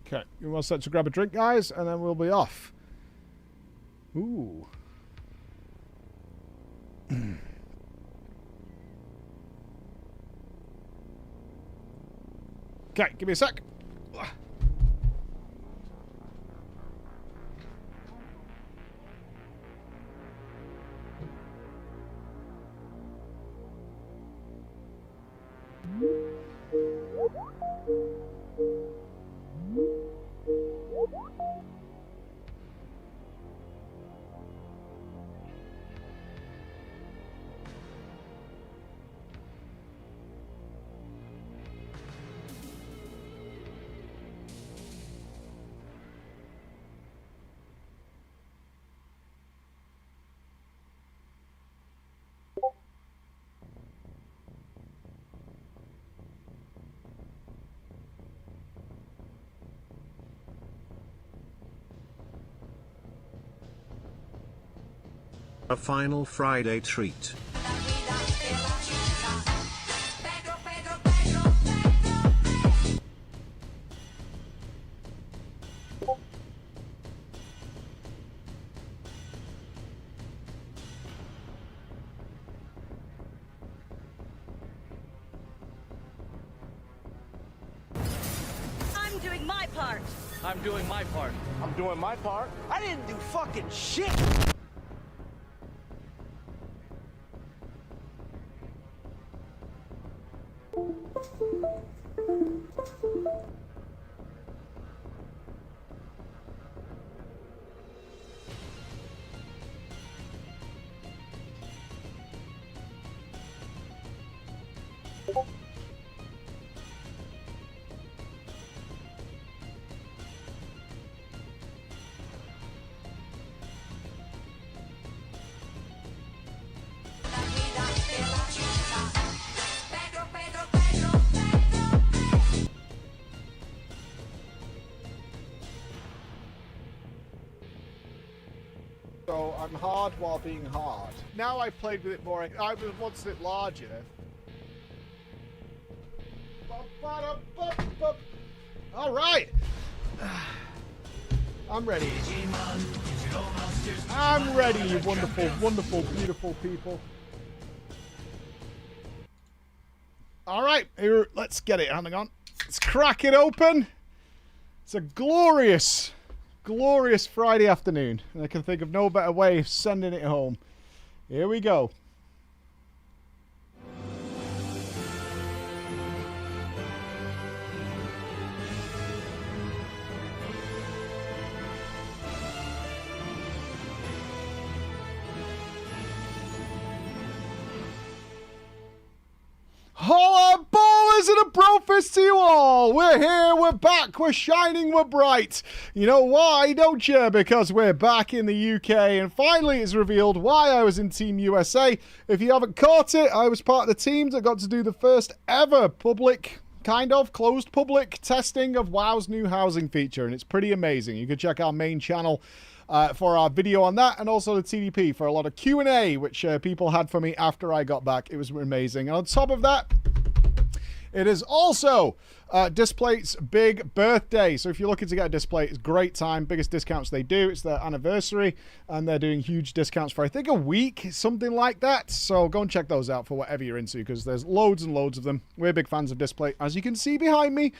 Okay, you want to grab a drink, guys, and then we'll be off. Ooh. Okay, give me a sec. A final Friday treat. part. I'm doing my part. I'm doing my part. I didn't do fucking shit. So I'm hard while being hard. Now I've played with it more. I wanted it larger. All right. I'm ready. I'm ready, you wonderful, wonderful, beautiful people. All right, here, let's get it. Hang on. Let's crack it open. It's a glorious, glorious Friday afternoon. And I can think of no better way of sending it home. Here we go. Holla ballers and a brofist to you all! We're here, we're back, we're shining, we're bright. You know why, don't you? Because we're back in the UK, and finally it's revealed why I was in Team USA. If you haven't caught it, I was part of the team that got to do the first ever public, kind of closed public testing of WoW's new housing feature, and it's pretty amazing. You can check our main channel for our video on that, and also the TDP for a lot of Q&A, which people had for me after I got back. It was amazing. And on top of that, it is also Displate's big birthday. So if you're looking to get a Displate, it's a great time. Biggest discounts they do. It's their anniversary, and they're doing huge discounts for, I think, a week, something like that. So go and check those out for whatever you're into, because there's loads and loads of them. We're big fans of Displate, as you can see behind me.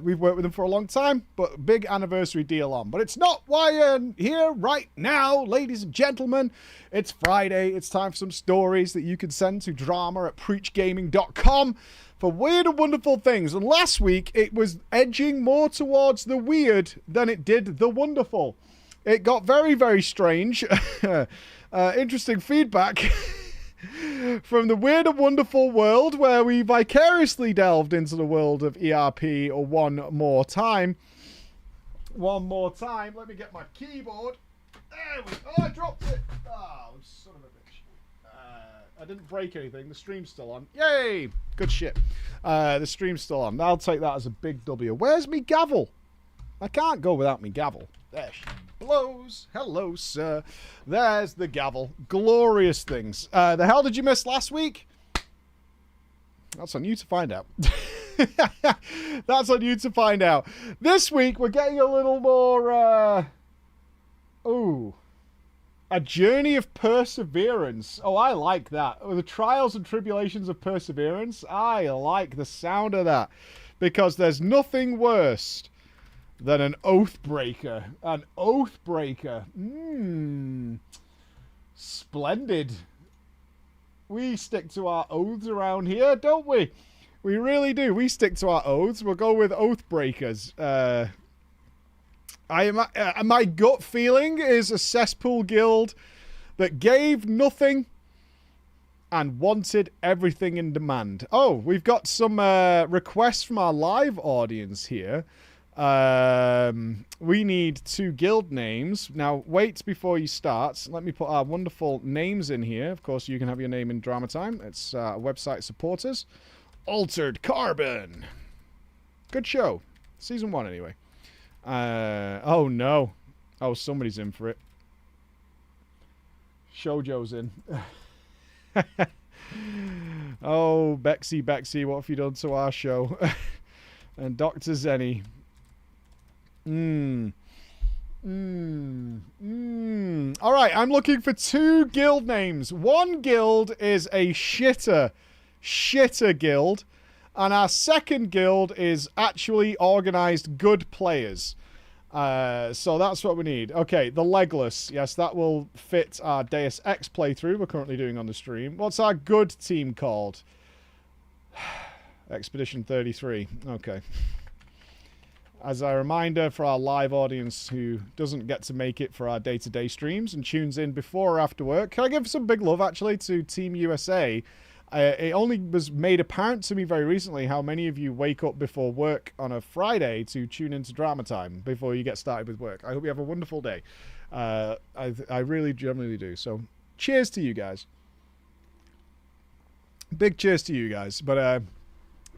We've worked with them for a long time, but big anniversary deal on. But it's not why I'm here right now, ladies and gentlemen. It's Friday. It's time for some stories that you can send to drama@preachgaming.com. for weird and wonderful things. And last week, it was edging more towards the weird than it did the wonderful. It got very, very strange. Interesting feedback from the weird and wonderful world, where we vicariously delved into the world of ERP one more time. One more time. Let me get my keyboard. There we go. Oh, I dropped it. Oh, son of a bitch. I didn't break anything. The stream's still on. Yay! Good shit. The stream's still on. I'll take that as a big W. Where's me gavel? I can't go without me gavel. There she blows. Hello, sir. There's the gavel. Glorious things. The hell did you miss last week? That's on you to find out. That's on you to find out. This week, we're getting a little more... a journey of perseverance. Oh, I like that. The trials and tribulations of perseverance. I like the sound of that. Because there's nothing worse than an oath breaker. An oath breaker. Splendid. We stick to our oaths around here, don't we? We really do. We stick to our oaths. We'll go with oath breakers. My gut feeling is a cesspool guild that gave nothing and wanted everything in demand. Oh, we've got some requests from our live audience here. We need 2 guild names. Now, wait before you start. Let me put our wonderful names in here. Of course, you can have your name in Drama Time. It's website supporters. Altered Carbon. Good show. Season 1, anyway. Oh no. Oh, somebody's in for it. Shoujo's in. Oh, Bexy, what have you done to our show? And Dr. Zenny. Alright, I'm looking for 2 guild names. One guild is a shitter guild. And our second guild is actually organized good players. So that's what we need. Okay, the Legless. Yes, that will fit our Deus Ex playthrough we're currently doing on the stream. What's our good team called? Expedition 33. Okay. As a reminder for our live audience who doesn't get to make it for our day-to-day streams and tunes in before or after work, can I give some big love, actually, to Team USA? It only was made apparent to me very recently how many of you wake up before work on a Friday to tune into Drama Time before you get started with work. I hope you have a wonderful day. I really genuinely do. So, cheers to you guys. Big cheers to you guys. But,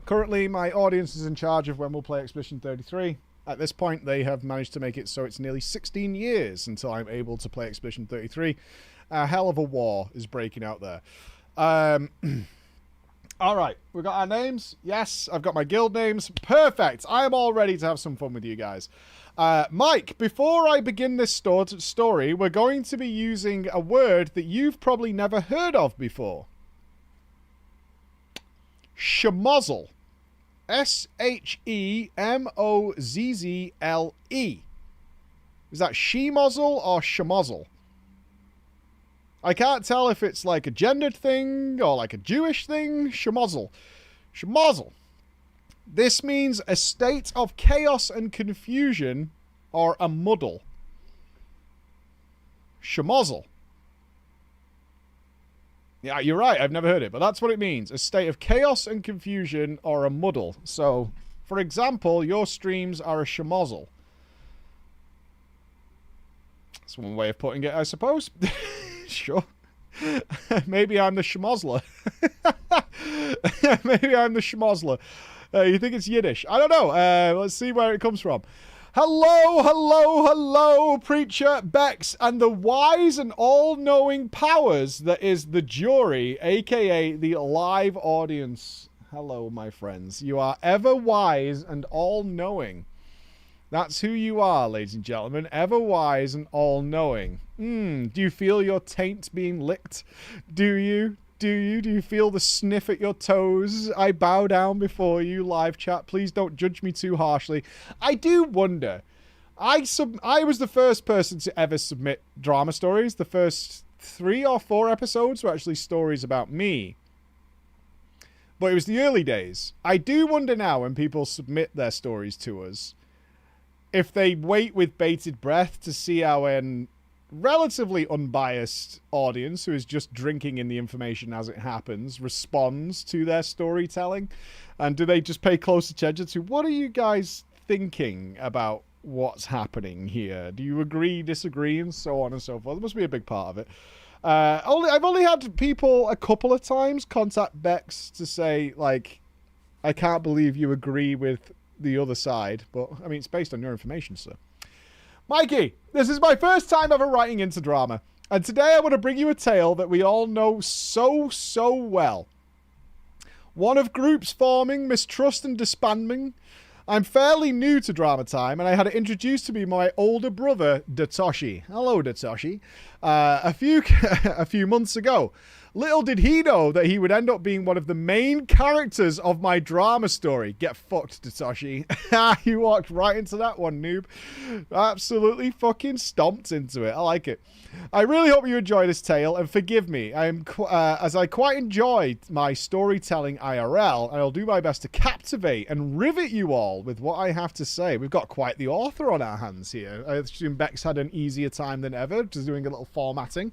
currently, my audience is in charge of when we'll play Expedition 33. At this point, they have managed to make it so it's nearly 16 years until I'm able to play Expedition 33. A hell of a war is breaking out there. All right, we've got our names. Yes, I've got my guild names. Perfect. I am all ready to have some fun with you guys. Mike, before I begin this story, we're going to be using a word that you've probably never heard of before. Schmozzle. Schemozle. Is that she-mozzle or schmozzle? I can't tell if it's like a gendered thing or like a Jewish thing. Schmozzle. Schmozzle. This means a state of chaos and confusion or a muddle. Schmozzle. Yeah, you're right. I've never heard it, but that's what it means. A state of chaos and confusion or a muddle. So, for example, your streams are a schmozzle. That's one way of putting it, I suppose. Sure. Maybe I'm the schmozzler. Maybe I'm the schmozzler. You think it's Yiddish? I don't know. Let's see where it comes from. Hello, hello, hello, Preacher, Bex, and the wise and all-knowing powers that is the jury, a.k.a. the live audience. Hello, my friends. You are ever wise and all-knowing. That's who you are, ladies and gentlemen. Ever wise and all-knowing. Do you feel your taint being licked? Do you? Do you feel the sniff at your toes? I bow down before you, live chat. Please don't judge me too harshly. I do wonder. I was the first person to ever submit drama stories. The first 3 or 4 episodes were actually stories about me. But it was the early days. I do wonder now when people submit their stories to us, if they wait with bated breath to see our relatively unbiased audience who is just drinking in the information as it happens responds to their storytelling, and do they just pay close attention to what are you guys thinking about what's happening here? Do you agree, disagree, and so on and so forth? There must be a big part of it. I've only had people a couple of times contact Bex to say, like, I can't believe you agree with the other side, but I mean, it's based on your information, sir. Mikey, this is my first time ever writing into drama, and today I want to bring you a tale that we all know so well. One of groups forming, mistrust and disbanding. I'm fairly new to Drama Time, and I had it introduced to me by my older brother, Datoshi. Hello, Datoshi. A few months ago. Little did he know that he would end up being one of the main characters of my drama story. Get fucked, Datoshi. You walked right into that one, noob. Absolutely fucking stomped into it. I like it. I really hope you enjoy this tale, and forgive me, as I quite enjoyed my storytelling IRL, and I'll do my best to captivate and rivet you all with what I have to say. We've got quite the author on our hands here. I assume Bex had an easier time than ever, just doing a little formatting.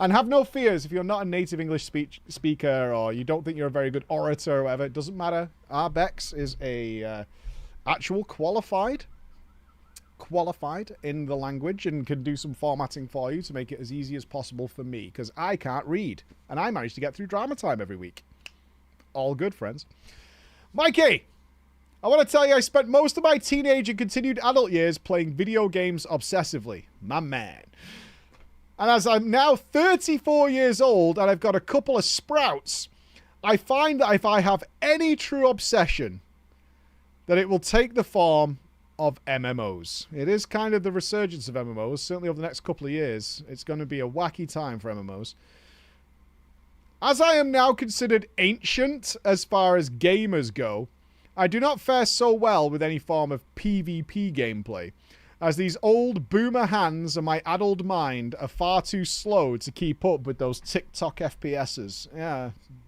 And have no fears if you're not a native English speaker or you don't think you're a very good orator or whatever. It doesn't matter. Our Bex is a actual qualified in the language and can do some formatting for you to make it as easy as possible for me, because I can't read. And I managed to get through Drama Time every week. All good, friends. Mikey! I want to tell you I spent most of my teenage and continued adult years playing video games obsessively. My man. And as I'm now 34 years old and I've got a couple of sprouts, I find that if I have any true obsession, that it will take the form of MMOs. It is kind of the resurgence of MMOs, certainly over the next couple of years. It's going to be a wacky time for MMOs. As I am now considered ancient as far as gamers go, I do not fare so well with any form of PvP gameplay, as these old boomer hands and my addled mind are far too slow to keep up with those TikTok FPSs.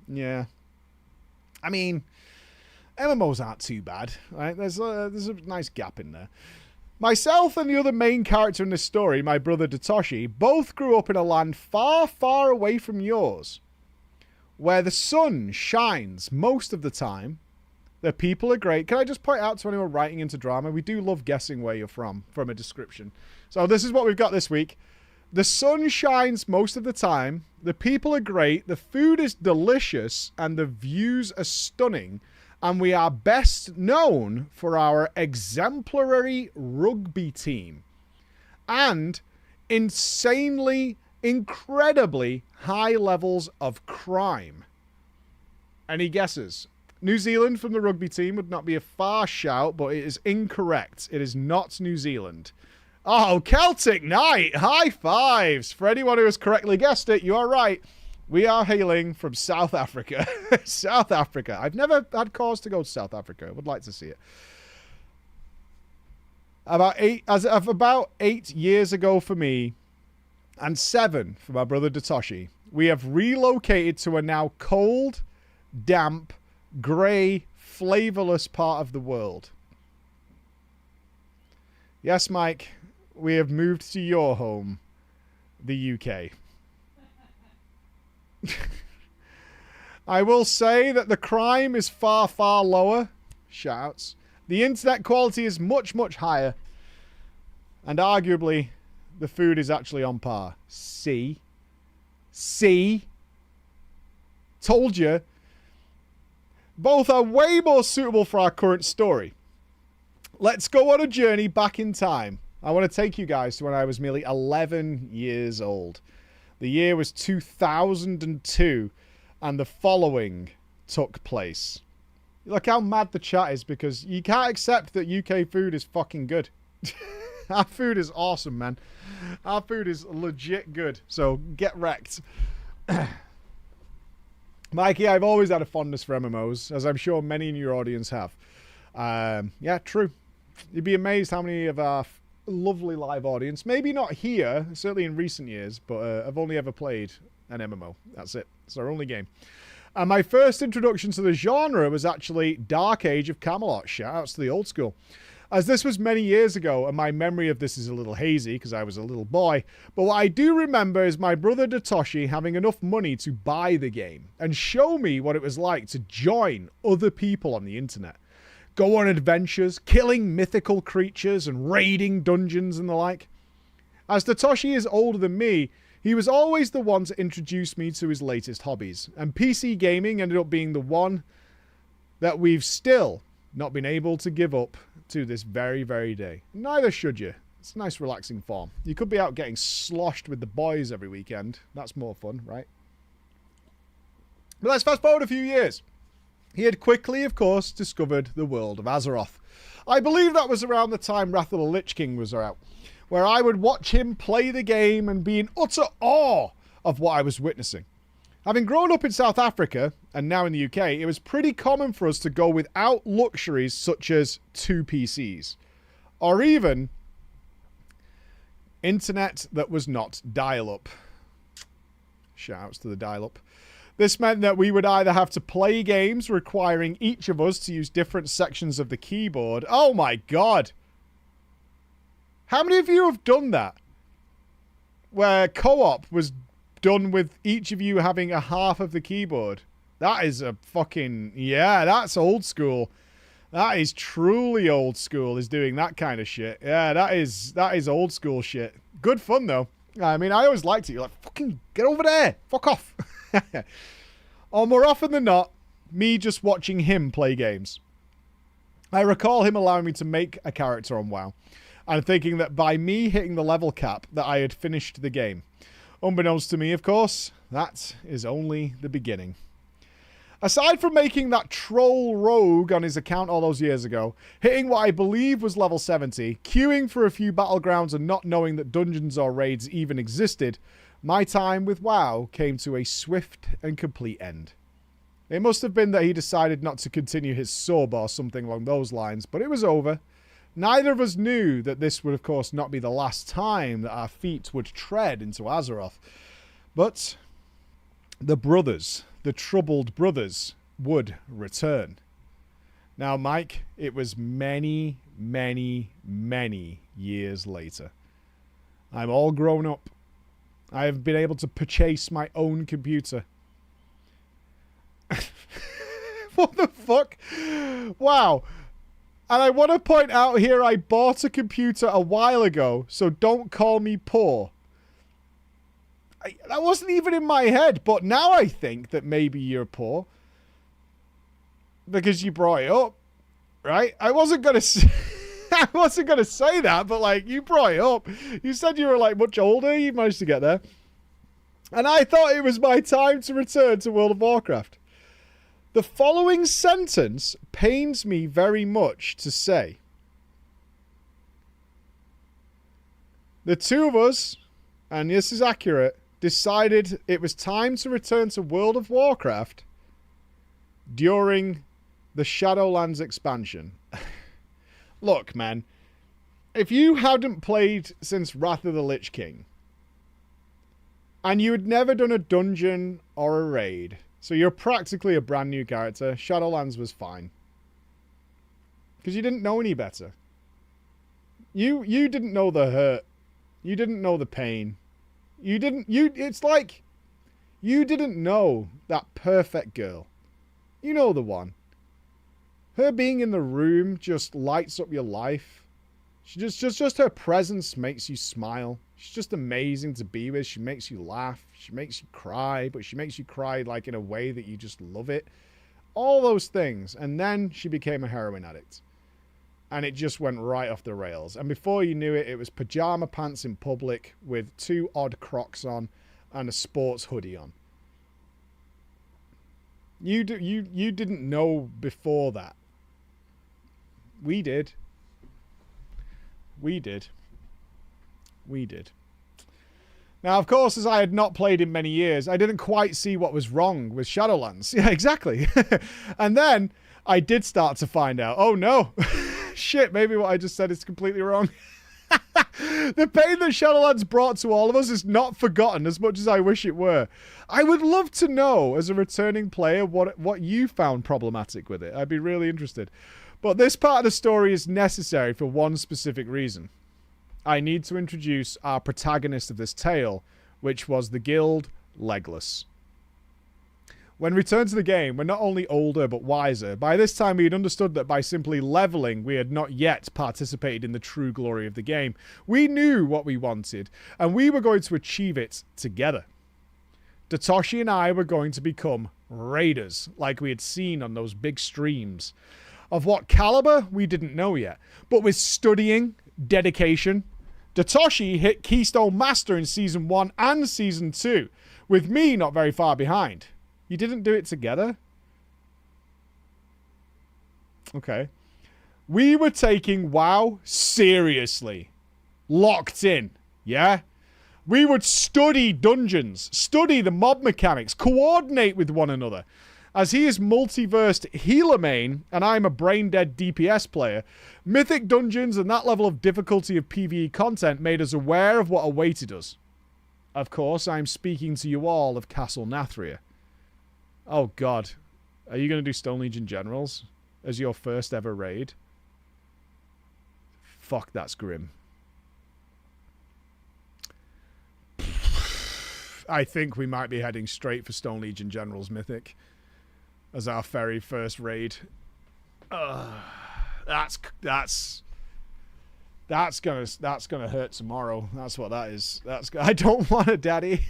Yeah. I mean, MMOs aren't too bad, right? There's a nice gap in there. Myself and the other main character in this story, my brother Datoshi, both grew up in a land far, far away from yours, where the sun shines most of the time. The people are great. Can I just point out to anyone writing into drama, we do love guessing where you're from a description. So this is what we've got this week. The sun shines most of the time. The people are great. The food is delicious. And the views are stunning. And we are best known for our exemplary rugby team. And insanely, incredibly high levels of crime. Any guesses? New Zealand from the rugby team would not be a far shout, but it is incorrect. It is not New Zealand. Oh, Celtic Knight! High fives! For anyone who has correctly guessed it, you are right. We are hailing from South Africa. South Africa. I've never had cause to go to South Africa. I would like to see it. About 8 years ago for me, and 7 for my brother Datoshi, we have relocated to a now cold, damp, grey, flavourless part of the world. Yes, Mike, we have moved to your home, the UK. I will say that the crime is far, far lower. Shouts. The internet quality is much, much higher. And arguably, the food is actually on par. See? Told you. Both are way more suitable for our current story. Let's go on a journey back in time. I want to take you guys to when I was merely 11 years old. The year was 2002, and the following took place. Look how mad the chat is, because you can't accept that UK food is fucking good. Our food is awesome, man. Our food is legit good, so get wrecked. Mikey, I've always had a fondness for MMOs, as I'm sure many in your audience have. Yeah, true. You'd be amazed how many of our lovely live audience, maybe not here, certainly in recent years, but I've only ever played an MMO. That's it. It's our only game. And my first introduction to the genre was actually Dark Age of Camelot. Shoutouts to the old school. As this was many years ago, and my memory of this is a little hazy because I was a little boy, but what I do remember is my brother Datoshi having enough money to buy the game and show me what it was like to join other people on the internet. Go on adventures, killing mythical creatures and raiding dungeons and the like. As Datoshi is older than me, he was always the one to introduce me to his latest hobbies, and PC gaming ended up being the one that we've still not been able to give up to this very, very day. Neither should you. It's a nice relaxing form. You could be out getting sloshed with the boys every weekend. That's more fun, right? But let's fast forward a few years. He had quickly, of course, discovered the world of Azeroth. I believe that was around the time Wrath of the Lich King was out, where I would watch him play the game and be in utter awe of what I was witnessing. Having grown up in South Africa, and now in the UK, it was pretty common for us to go without luxuries such as 2 PCs. Or even internet that was not dial-up. Shoutouts to the dial-up. This meant that we would either have to play games requiring each of us to use different sections of the keyboard. Oh my god! How many of you have done that? Where co-op was done with each of you having a half of the keyboard. That is a fucking... yeah, that's old school. That is truly old school, is doing that kind of shit. Yeah, that is old school shit. Good fun, though. I mean, I always liked it. You're like, fucking get over there. Fuck off. Or more often than not, me just watching him play games. I recall him allowing me to make a character on WoW, and thinking that by me hitting the level cap that I had finished the game. Unbeknownst to me, of course, that is only the beginning. Aside from making that troll rogue on his account all those years ago, hitting what I believe was level 70, queuing for a few battlegrounds and not knowing that dungeons or raids even existed, my time with WoW came to a swift and complete end. It must have been that he decided not to continue his sub or something along those lines, but it was over. Neither of us knew that this would, of course, not be the last time that our feet would tread into Azeroth. But the brothers, the troubled brothers, would return. Now, Mike, it was many, many, many years later. I'm all grown up. I have been able to purchase my own computer. What the fuck? Wow. And I want to point out here, I bought a computer a while ago, so don't call me poor. That wasn't even in my head, but now I think that maybe you're poor. Because you brought it up, right? I wasn't going to say that, but like, you brought it up. You said you were like much older, you managed to get there. And I thought it was my time to return to World of Warcraft. The following sentence pains me very much to say. The two of us, and this is accurate, decided it was time to return to World of Warcraft during the Shadowlands expansion. Look, man, if you hadn't played since Wrath of the Lich King, and you had never done a dungeon or a raid, so you're practically a brand new character, Shadowlands was fine. Because you didn't know any better. You didn't know the hurt. You didn't know the pain. It's like you didn't know that perfect girl. You know the one. Her being in the room just lights up your life. She just her presence makes you smile. She's just amazing to be with. She makes you laugh. She makes you cry, but she makes you cry like in a way that you just love it. All those things. And then she became a heroin addict. And it just went right off the rails. And before you knew it, it was pajama pants in public with 2 odd Crocs on and a sports hoodie on. You didn't know before that. We did. We did. We did. Now, of course, as I had not played in many years, I didn't quite see what was wrong with Shadowlands. Yeah, exactly. And then I did start to find out, oh no, shit, maybe what I just said is completely wrong. The pain that Shadowlands brought to all of us is not forgotten as much as I wish it were. I would love to know, as a returning player, what you found problematic with it. I'd be really interested. But this part of the story is necessary for one specific reason. I need to introduce our protagonist of this tale, which was the guild Legless. When returned to the game, we're not only older but wiser. By this time we had understood that by simply leveling, we had not yet participated in the true glory of the game. We knew what we wanted, and we were going to achieve it together. Datoshi and I were going to become raiders, like we had seen on those big streams. Of what caliber, we didn't know yet. But with studying, dedication, Datoshi hit Keystone Master in Season 1 and Season 2, with me not very far behind. You didn't do it together? Okay. We were taking WoW seriously. Locked in. Yeah? We would study dungeons, study the mob mechanics, coordinate with one another. As he is multiversed healer main, and I'm a brain-dead DPS player, mythic dungeons and that level of difficulty of PvE content made us aware of what awaited us. Of course, I'm speaking to you all of Castle Nathria. Oh god. Are you going to do Stone Legion Generals as your first ever raid? Fuck, that's grim. I think we might be heading straight for Stone Legion Generals Mythic as our very first raid. That's gonna hurt tomorrow. That's what that is. I don't want a daddy.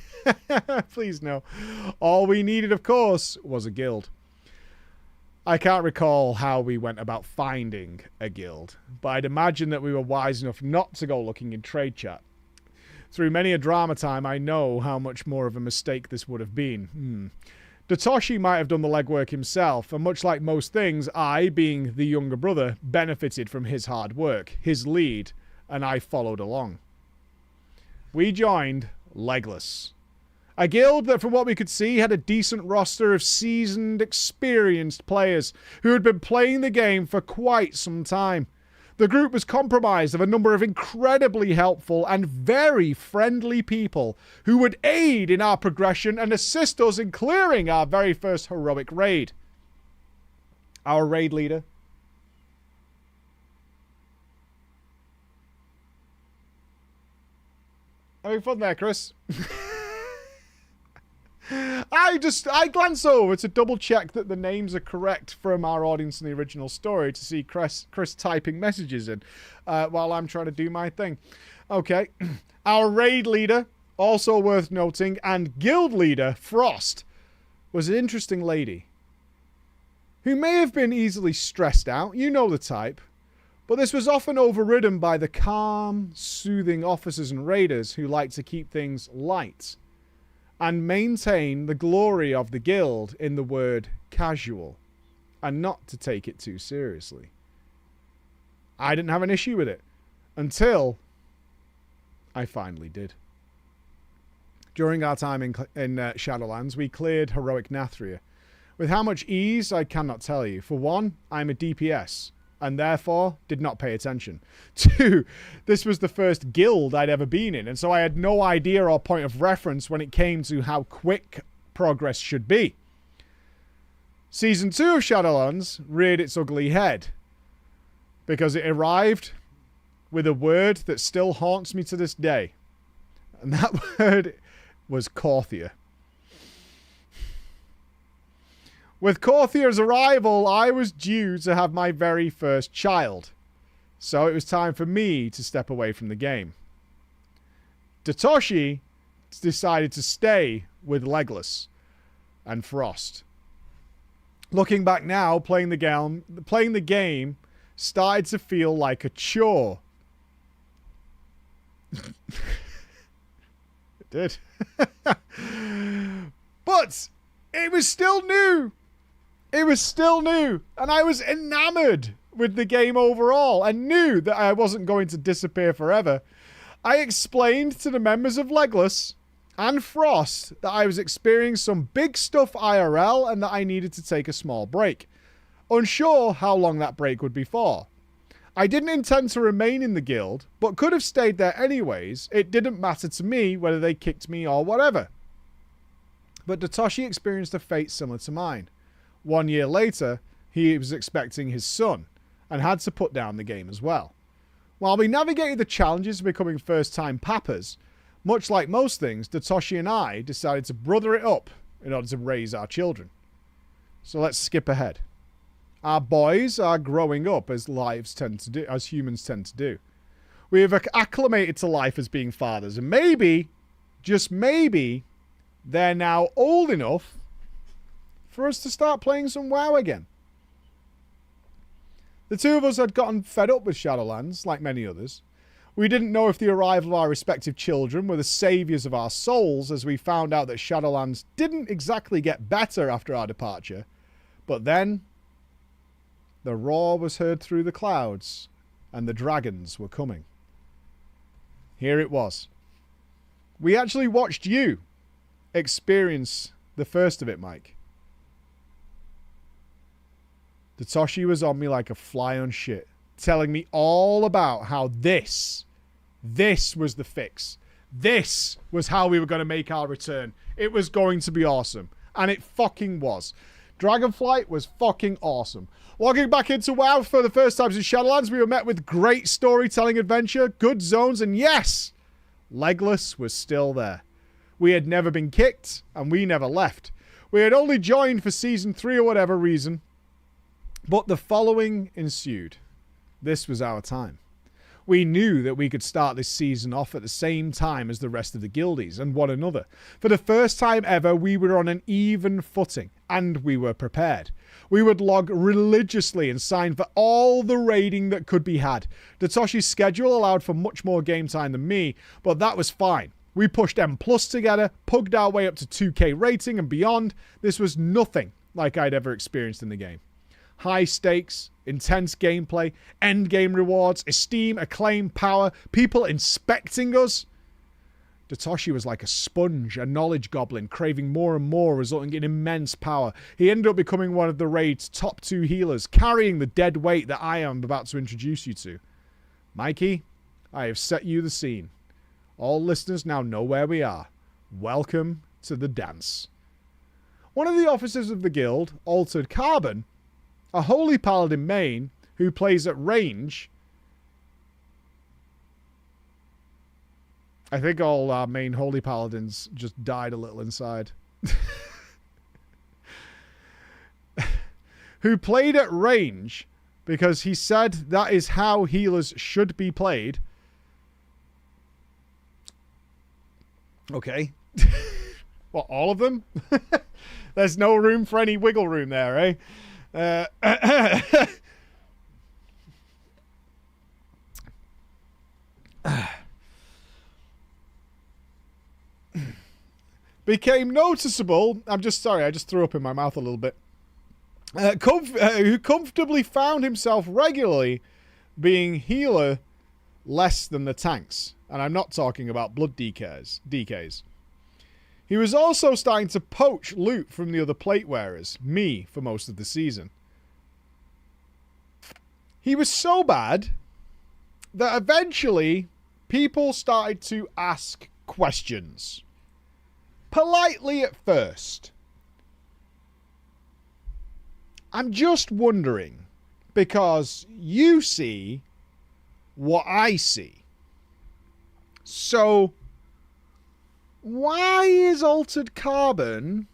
Please no. All we needed, of course, was a guild. I can't recall how we went about finding a guild, but I'd imagine that we were wise enough not to go looking in trade chat. Through many a drama time, I know how much more of a mistake this would have been. Datoshi might have done the legwork himself, and much like most things, I, being the younger brother, benefited from his hard work, his lead, and I followed along. We joined Legless, A guild that, from what we could see, had a decent roster of seasoned, experienced players who had been playing the game for quite some time. The group was comprised of a number of incredibly helpful and very friendly people who would aid in our progression and assist us in clearing our very first heroic raid. Our raid leader, having fun there, Chris? I glance over to double check that the names are correct from our audience in the original story to see Chris typing messages in while I'm trying to do my thing. Okay. Our raid leader, also worth noting, and guild leader, Frost, was an interesting lady who may have been easily stressed out. You know the type. But this was often overridden by the calm, soothing officers and raiders who like to keep things light and maintain the glory of the guild in the word casual and not to take it too seriously. I didn't have an issue with it until I finally did. During our time in Shadowlands, we cleared heroic Nathria. With how much ease, I cannot tell you. For one, I'm a DPS, and therefore did not pay attention. 2, this was the first guild I'd ever been in, and so I had no idea or point of reference when it came to how quick progress should be. Season 2 of Shadowlands reared its ugly head, because it arrived with a word that still haunts me to this day. And that word was Korthia. With Korthia's arrival, I was due to have my very first child. So it was time for me to step away from the game. Datoshi decided to stay with Legolas and Frost. Looking back now, playing the game started to feel like a chore. It did. But it was still new. It was still new, and I was enamored with the game overall and knew that I wasn't going to disappear forever. I explained to the members of Legolas and Frost that I was experiencing some big stuff IRL and that I needed to take a small break. Unsure how long that break would be for. I didn't intend to remain in the guild, but could have stayed there anyways. It didn't matter to me whether they kicked me or whatever. But Datoshi experienced a fate similar to mine. 1 year later, he was expecting his son and had to put down the game as well. While we navigated the challenges of becoming first-time papas, much like most things, Datoshi and I decided to brother it up in order to raise our children. So let's skip ahead. Our boys are growing up as humans tend to do. We have acclimated to life as being fathers, and maybe, just maybe, they're now old enough for us to start playing some WoW again. The two of us had gotten fed up with Shadowlands, like many others. We didn't know if the arrival of our respective children were the saviours of our souls, as we found out that Shadowlands didn't exactly get better after our departure. But then, the roar was heard through the clouds, and the dragons were coming. Here it was. We actually watched you experience the first of it, Mike. Datoshi was on me like a fly on shit, telling me all about how this was the fix. This was how we were going to make our return. It was going to be awesome. And it fucking was. Dragonflight was fucking awesome. Logging back into WoW for the first time in Shadowlands, we were met with great storytelling adventure, good zones, and yes, Legolas was still there. We had never been kicked, and we never left. We had only joined for Season 3 or whatever reason, but the following ensued. This was our time. We knew that we could start this season off at the same time as the rest of the guildies and one another. For the first time ever, we were on an even footing, and we were prepared. We would log religiously and sign for all the raiding that could be had. Datoshi's schedule allowed for much more game time than me, but that was fine. We pushed M+ together, pugged our way up to 2k rating and beyond. This was nothing like I'd ever experienced in the game. High stakes, intense gameplay, endgame rewards, esteem, acclaim, power, people inspecting us. Datoshi was like a sponge, a knowledge goblin, craving more and more, resulting in immense power. He ended up becoming one of the raid's top 2 healers, carrying the dead weight that I am about to introduce you to. Mikey, I have set you the scene. All listeners now know where we are. Welcome to the dance. One of the officers of the guild, Altered Carbon, a holy paladin main who plays at range. I think all our main holy paladins just died a little inside. Who played at range because he said that is how healers should be played. Okay. What, all of them? There's no room for any wiggle room there, eh? Became noticeable. I'm just sorry, I just threw up in my mouth a little bit. Who comfortably found himself regularly being healer less than the tanks. And I'm not talking about blood DKs. He was also starting to poach loot from the other plate wearers, me, for most of the season. He was so bad that eventually people started to ask questions. Politely at first. I'm just wondering, because you see what I see. So, why is Altered Carbon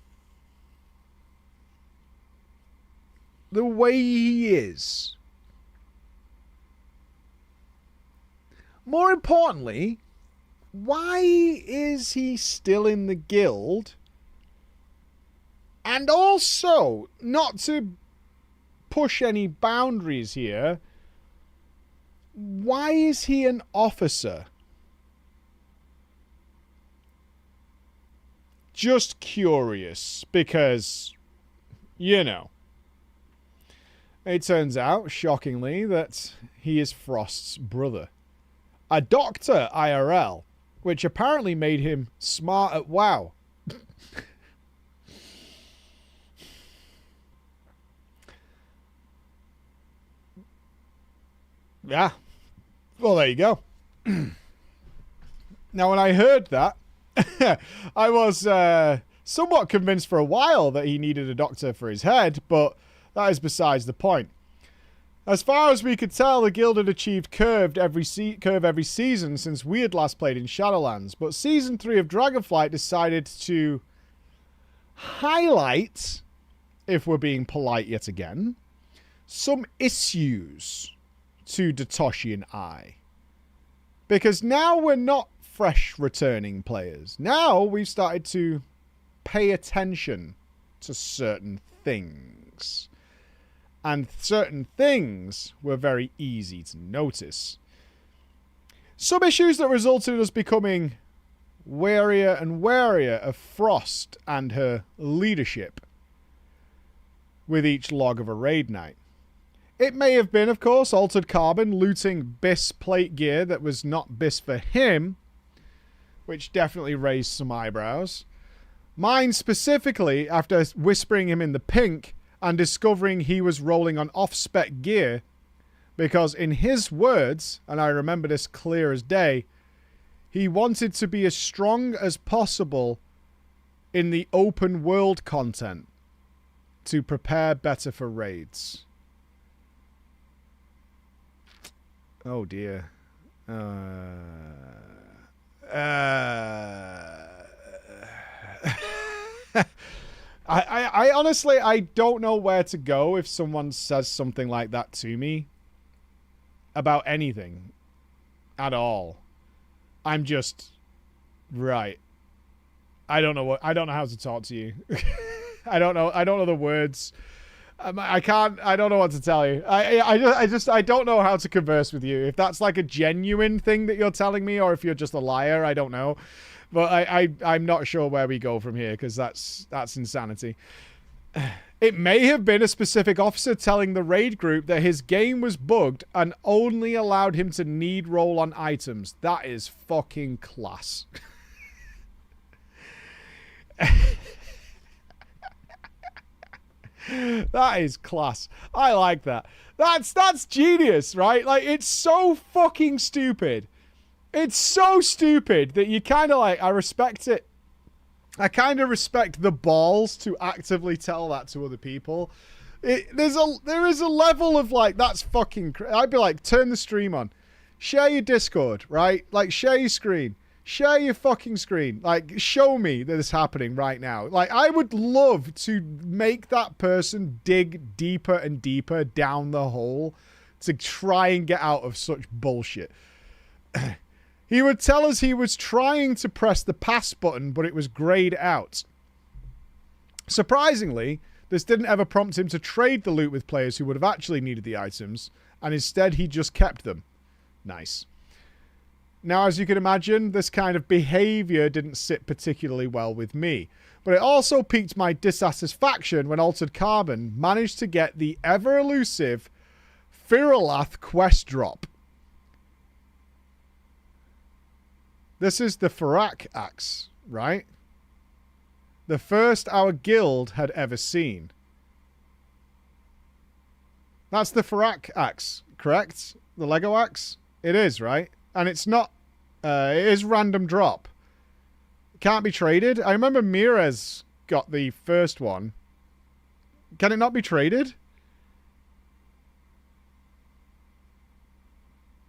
the way he is? More importantly, why is he still in the guild? And also, not to push any boundaries here, why is he an officer? Just curious, because, you know. It turns out, shockingly, that he is Frost's brother. A doctor IRL, which apparently made him smart at WoW. Yeah. Well, there you go. Now, when I heard that, I was somewhat convinced for a while that he needed a doctor for his head, but that is besides the point. As far as we could tell, the guild had achieved curve every season since we had last played in Shadowlands, but Season 3 of Dragonflight decided to highlight, if we're being polite yet again, some issues to Datoshi and I. Because now we're not fresh returning players. Now we've started to pay attention to certain things. And certain things were very easy to notice. Some issues that resulted in us becoming warier and warier of Frost and her leadership with each log of a raid night. It may have been, of course, Altered Carbon looting BIS plate gear that was not BIS for him, which definitely raised some eyebrows. Mine specifically, after whispering him in the pink and discovering he was rolling on off-spec gear, because in his words, and I remember this clear as day, he wanted to be as strong as possible in the open world content to prepare better for raids. Oh dear. I honestly, I don't know where to go if someone says something like that to me about anything at all. I'm just right. I don't know how to talk to you. I don't know the words. I don't know what to tell you. I don't know how to converse with you. If that's like a genuine thing that you're telling me, or if you're just a liar, I don't know. But I'm not sure where we go from here, because that's insanity. It may have been a specific officer telling the raid group that his game was bugged and only allowed him to need roll on items. That is fucking class. That is class. I like that. That's genius, right? Like, it's so fucking stupid. It's so stupid that you kind of like, I respect it. I kind of respect the balls to actively tell that to other people. There is a level of like, that's fucking... I'd be like, turn the stream on. Share your Discord, right? Like, share your screen. Share your fucking screen. Like, show me that it's happening right now. Like, I would love to make that person dig deeper and deeper down the hole to try and get out of such bullshit. He would tell us he was trying to press the pass button, but it was grayed out. Surprisingly, this didn't ever prompt him to trade the loot with players who would have actually needed the items, and instead he just kept them. Nice. Now, as you can imagine, this kind of behavior didn't sit particularly well with me, but it also piqued my dissatisfaction when Altered Carbon managed to get the ever-elusive Firalath quest drop. This is the Farak axe, right? The first our guild had ever seen. That's the Farak axe, correct? The Lego axe? It is, right? And it's not... it is random drop. It can't be traded. I remember Mirez got the first one. Can it not be traded?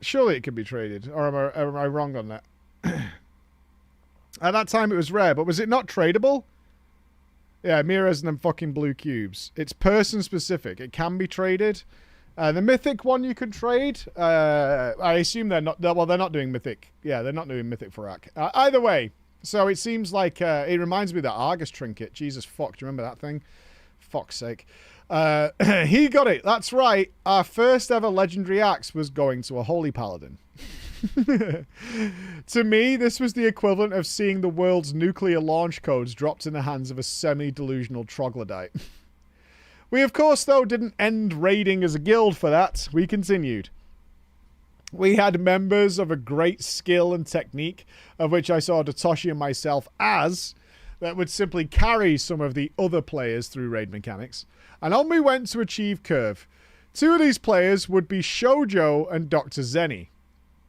Surely it can be traded. Or am I wrong on that? At that time it was rare, but was it not tradable? Yeah, Mirrors and them fucking blue cubes. It's person specific. It can be traded. The mythic one you can trade. I assume they're not. Well, they're not doing mythic. Yeah, they're not doing mythic for Ak. Either way, so it seems like it reminds me of that Argus trinket. Jesus fuck, do you remember that thing? Fuck's sake. He got it. That's right. Our first ever legendary axe was going to a holy paladin. To me, this was the equivalent of seeing the world's nuclear launch codes dropped in the hands of a semi-delusional troglodyte. We, of course, though, didn't end raiding as a guild for that. We continued. We had members of a great skill and technique, of which I saw Datoshi and myself as, that would simply carry some of the other players through raid mechanics. And on we went to achieve curve. Two of these players would be Shoujo and Dr. Zenny.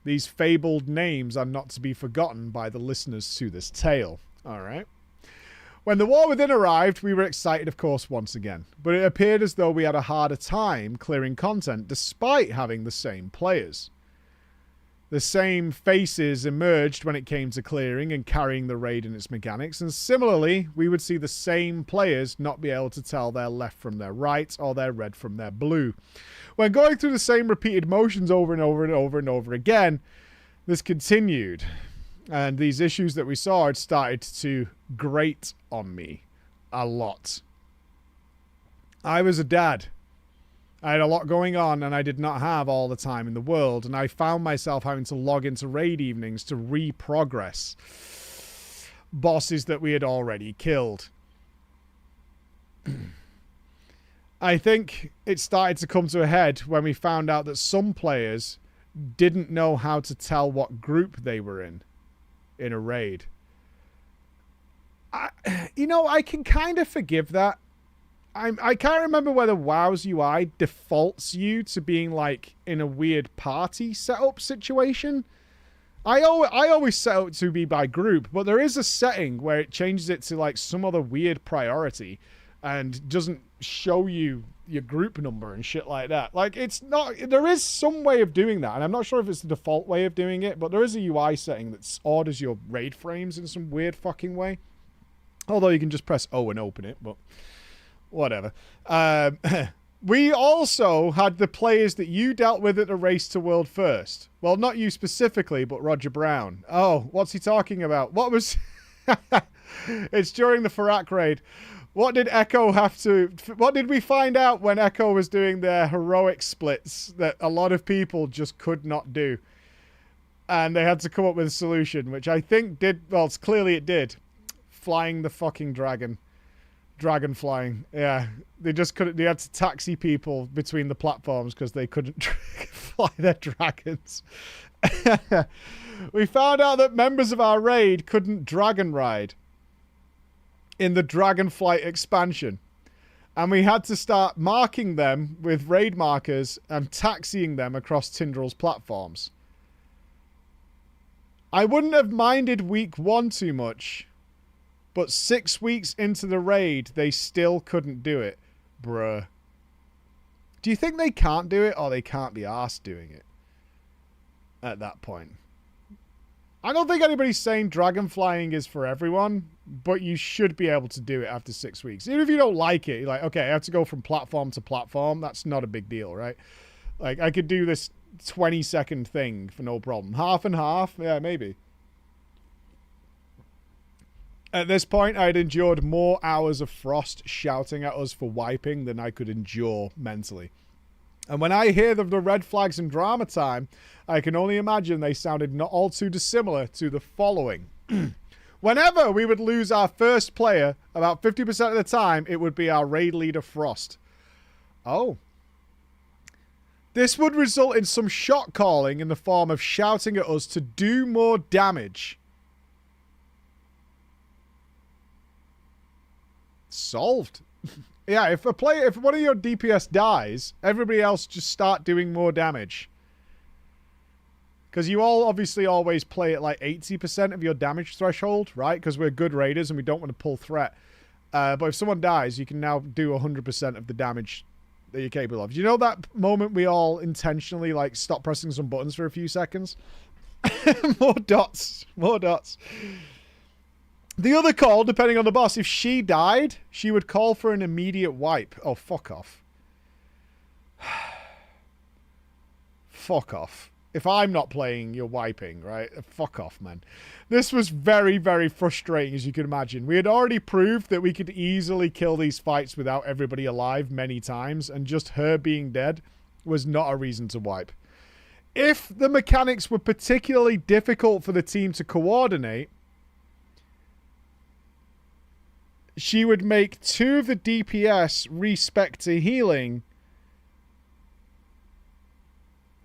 These fabled names are not to be forgotten by the listeners to this tale. Alright. When the War Within arrived, we were excited, of course, once again. But it appeared as though we had a harder time clearing content despite having the same players. The same faces emerged when it came to clearing and carrying the raid and its mechanics, and similarly, we would see the same players not be able to tell their left from their right or their red from their blue. When going through the same repeated motions over and over and over and over again, this continued, and these issues that we saw had started to grate on me a lot. I was a dad. I had a lot going on, and I did not have all the time in the world, and I found myself having to log into raid evenings to re-progress bosses that we had already killed. I think it started to come to a head when we found out that some players didn't know how to tell what group they were in a raid. I can kind of forgive that. I can't remember whether WoW's UI defaults you to being like in a weird party setup situation. I always set it to be by group, but there is a setting where it changes it to like some other weird priority and doesn't show you your group number and shit like that. Like, it's not... There is some way of doing that, and I'm not sure if it's the default way of doing it, but there is a UI setting that orders your raid frames in some weird fucking way. Although you can just press O and open it, but... Whatever. We also had the players that you dealt with at the Race to World First. Well, not you specifically, but Roger Brown. Oh, what's he talking about? What was... It's during the Farak raid. What did Echo have to... What did we find out when Echo was doing their heroic splits that a lot of people just could not do? And they had to come up with a solution, which I think did... Well, clearly it did. Flying the fucking dragon. Dragon flying. Yeah. They just couldn't... They had to taxi people between the platforms because they couldn't fly their dragons. We found out that members of our raid couldn't dragon ride. in the Dragonflight expansion. And we had to start marking them with raid markers and taxiing them across Tindrell's platforms. I wouldn't have minded week 1 too much, but 6 weeks into the raid, they still couldn't do it. Bruh. Do you think they can't do it, or they can't be arsed doing it at that point? I don't think anybody's saying dragon flying is for everyone, but you should be able to do it after 6 weeks. Even if you don't like it, you're like, okay, I have to go from platform to platform. That's not a big deal, right? Like, I could do this 20-second thing for no problem. Half and half? Yeah, maybe. At this point, I had endured more hours of Frost shouting at us for wiping than I could endure mentally. And when I hear of the red flags in drama time, I can only imagine they sounded not all too dissimilar to the following. Whenever we would lose our first player, about 50% of the time, it would be our raid leader Frost. Oh. This would result in some shot calling in the form of shouting at us to do more damage. Solved. Yeah, if one of your DPS dies, everybody else just start doing more damage. Because you all obviously always play at like 80% of your damage threshold, right? Because we're good raiders and we don't want to pull threat. But if someone dies, you can now do 100% of the damage that you're capable of. Do you know that moment we all intentionally like stop pressing some buttons for a few seconds? More dots. More dots. The other call, depending on the boss, if she died, she would call for an immediate wipe. Oh, fuck off. Fuck off. If I'm not playing, you're wiping, right? Fuck off, man. This was very, very frustrating, as you can imagine. We had already proved that we could easily kill these fights without everybody alive many times, and just her being dead was not a reason to wipe. If the mechanics were particularly difficult for the team to coordinate, she would make 2 of the DPS respec to healing.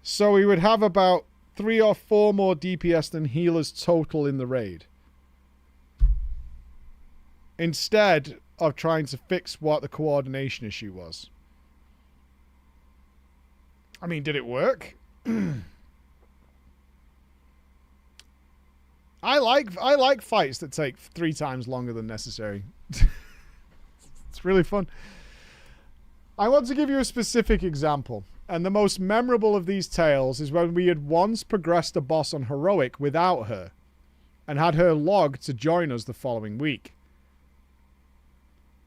So we would have about 3 or 4 more DPS than healers total in the raid. Instead of trying to fix what the coordination issue was. I mean, did it work? I like fights that take 3 times longer than necessary. It's really fun. I want to give you a specific example, and the most memorable of these tales is when we had once progressed a boss on Heroic without her, and had her log to join us the following week.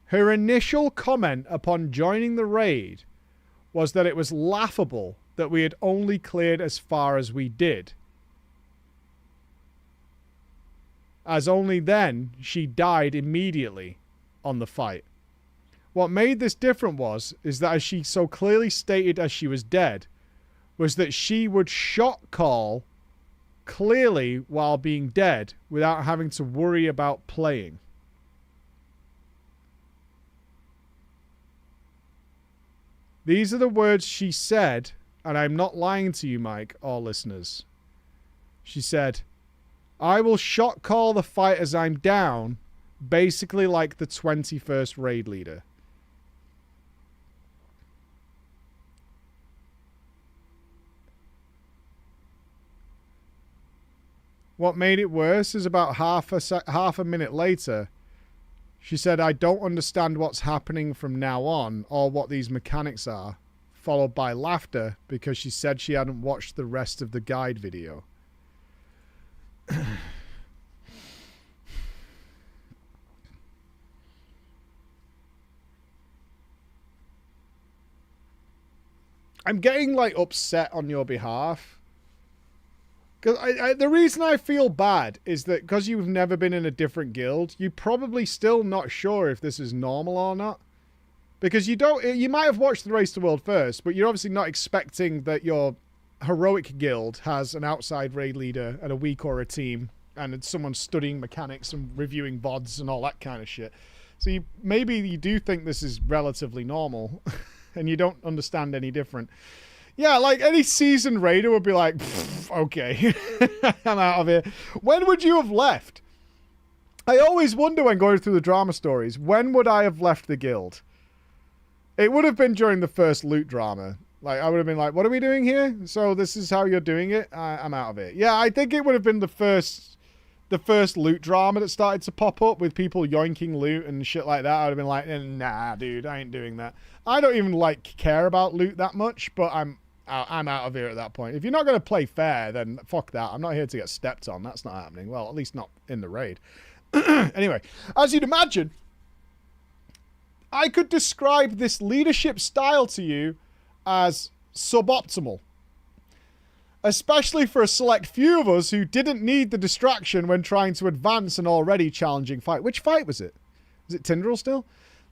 Her initial comment upon joining the raid was that it was laughable that we had only cleared as far as we did, as only then she died immediately on the fight. What made this different is that as she so clearly stated as she was dead, was that she would shot call clearly while being dead without having to worry about playing. These are the words she said, and I'm not lying to you, Mike, or listeners. She said, "I will shot call the fight as I'm down, basically like the 21st raid leader." What made it worse is about half a minute later, she said, "I don't understand what's happening from now on or what these mechanics are," followed by laughter because she said she hadn't watched the rest of the guide video. I'm getting like upset on your behalf. Because the reason I feel bad is that because you've never been in a different guild, you're probably still not sure if this is normal or not. Because you might have watched the Race to World first, but you're obviously not expecting that your heroic guild has an outside raid leader and a week or a team, and someone studying mechanics and reviewing VODs and all that kind of shit. So maybe you do think this is relatively normal, and you don't understand any different. Yeah, like any seasoned raider would be like, okay, I'm out of here. When would you have left? I always wonder when going through the drama stories, when would I have left the guild? It would have been during the first loot drama. Like, I would have been like, what are we doing here? So this is how you're doing it? I'm out of it. Yeah, I think it would have been the first loot drama that started to pop up with people yoinking loot and shit like that. I would have been like, nah, dude, I ain't doing that. I don't even, like, care about loot that much, but I'm out of here at that point. If you're not going to play fair, then fuck that. I'm not here to get stepped on. That's not happening. Well, at least not in the raid. Anyway, as you'd imagine, I could describe this leadership style to you as suboptimal. Especially for a select few of us who didn't need the distraction when trying to advance an already challenging fight. Which fight was it? Was it Tindril still?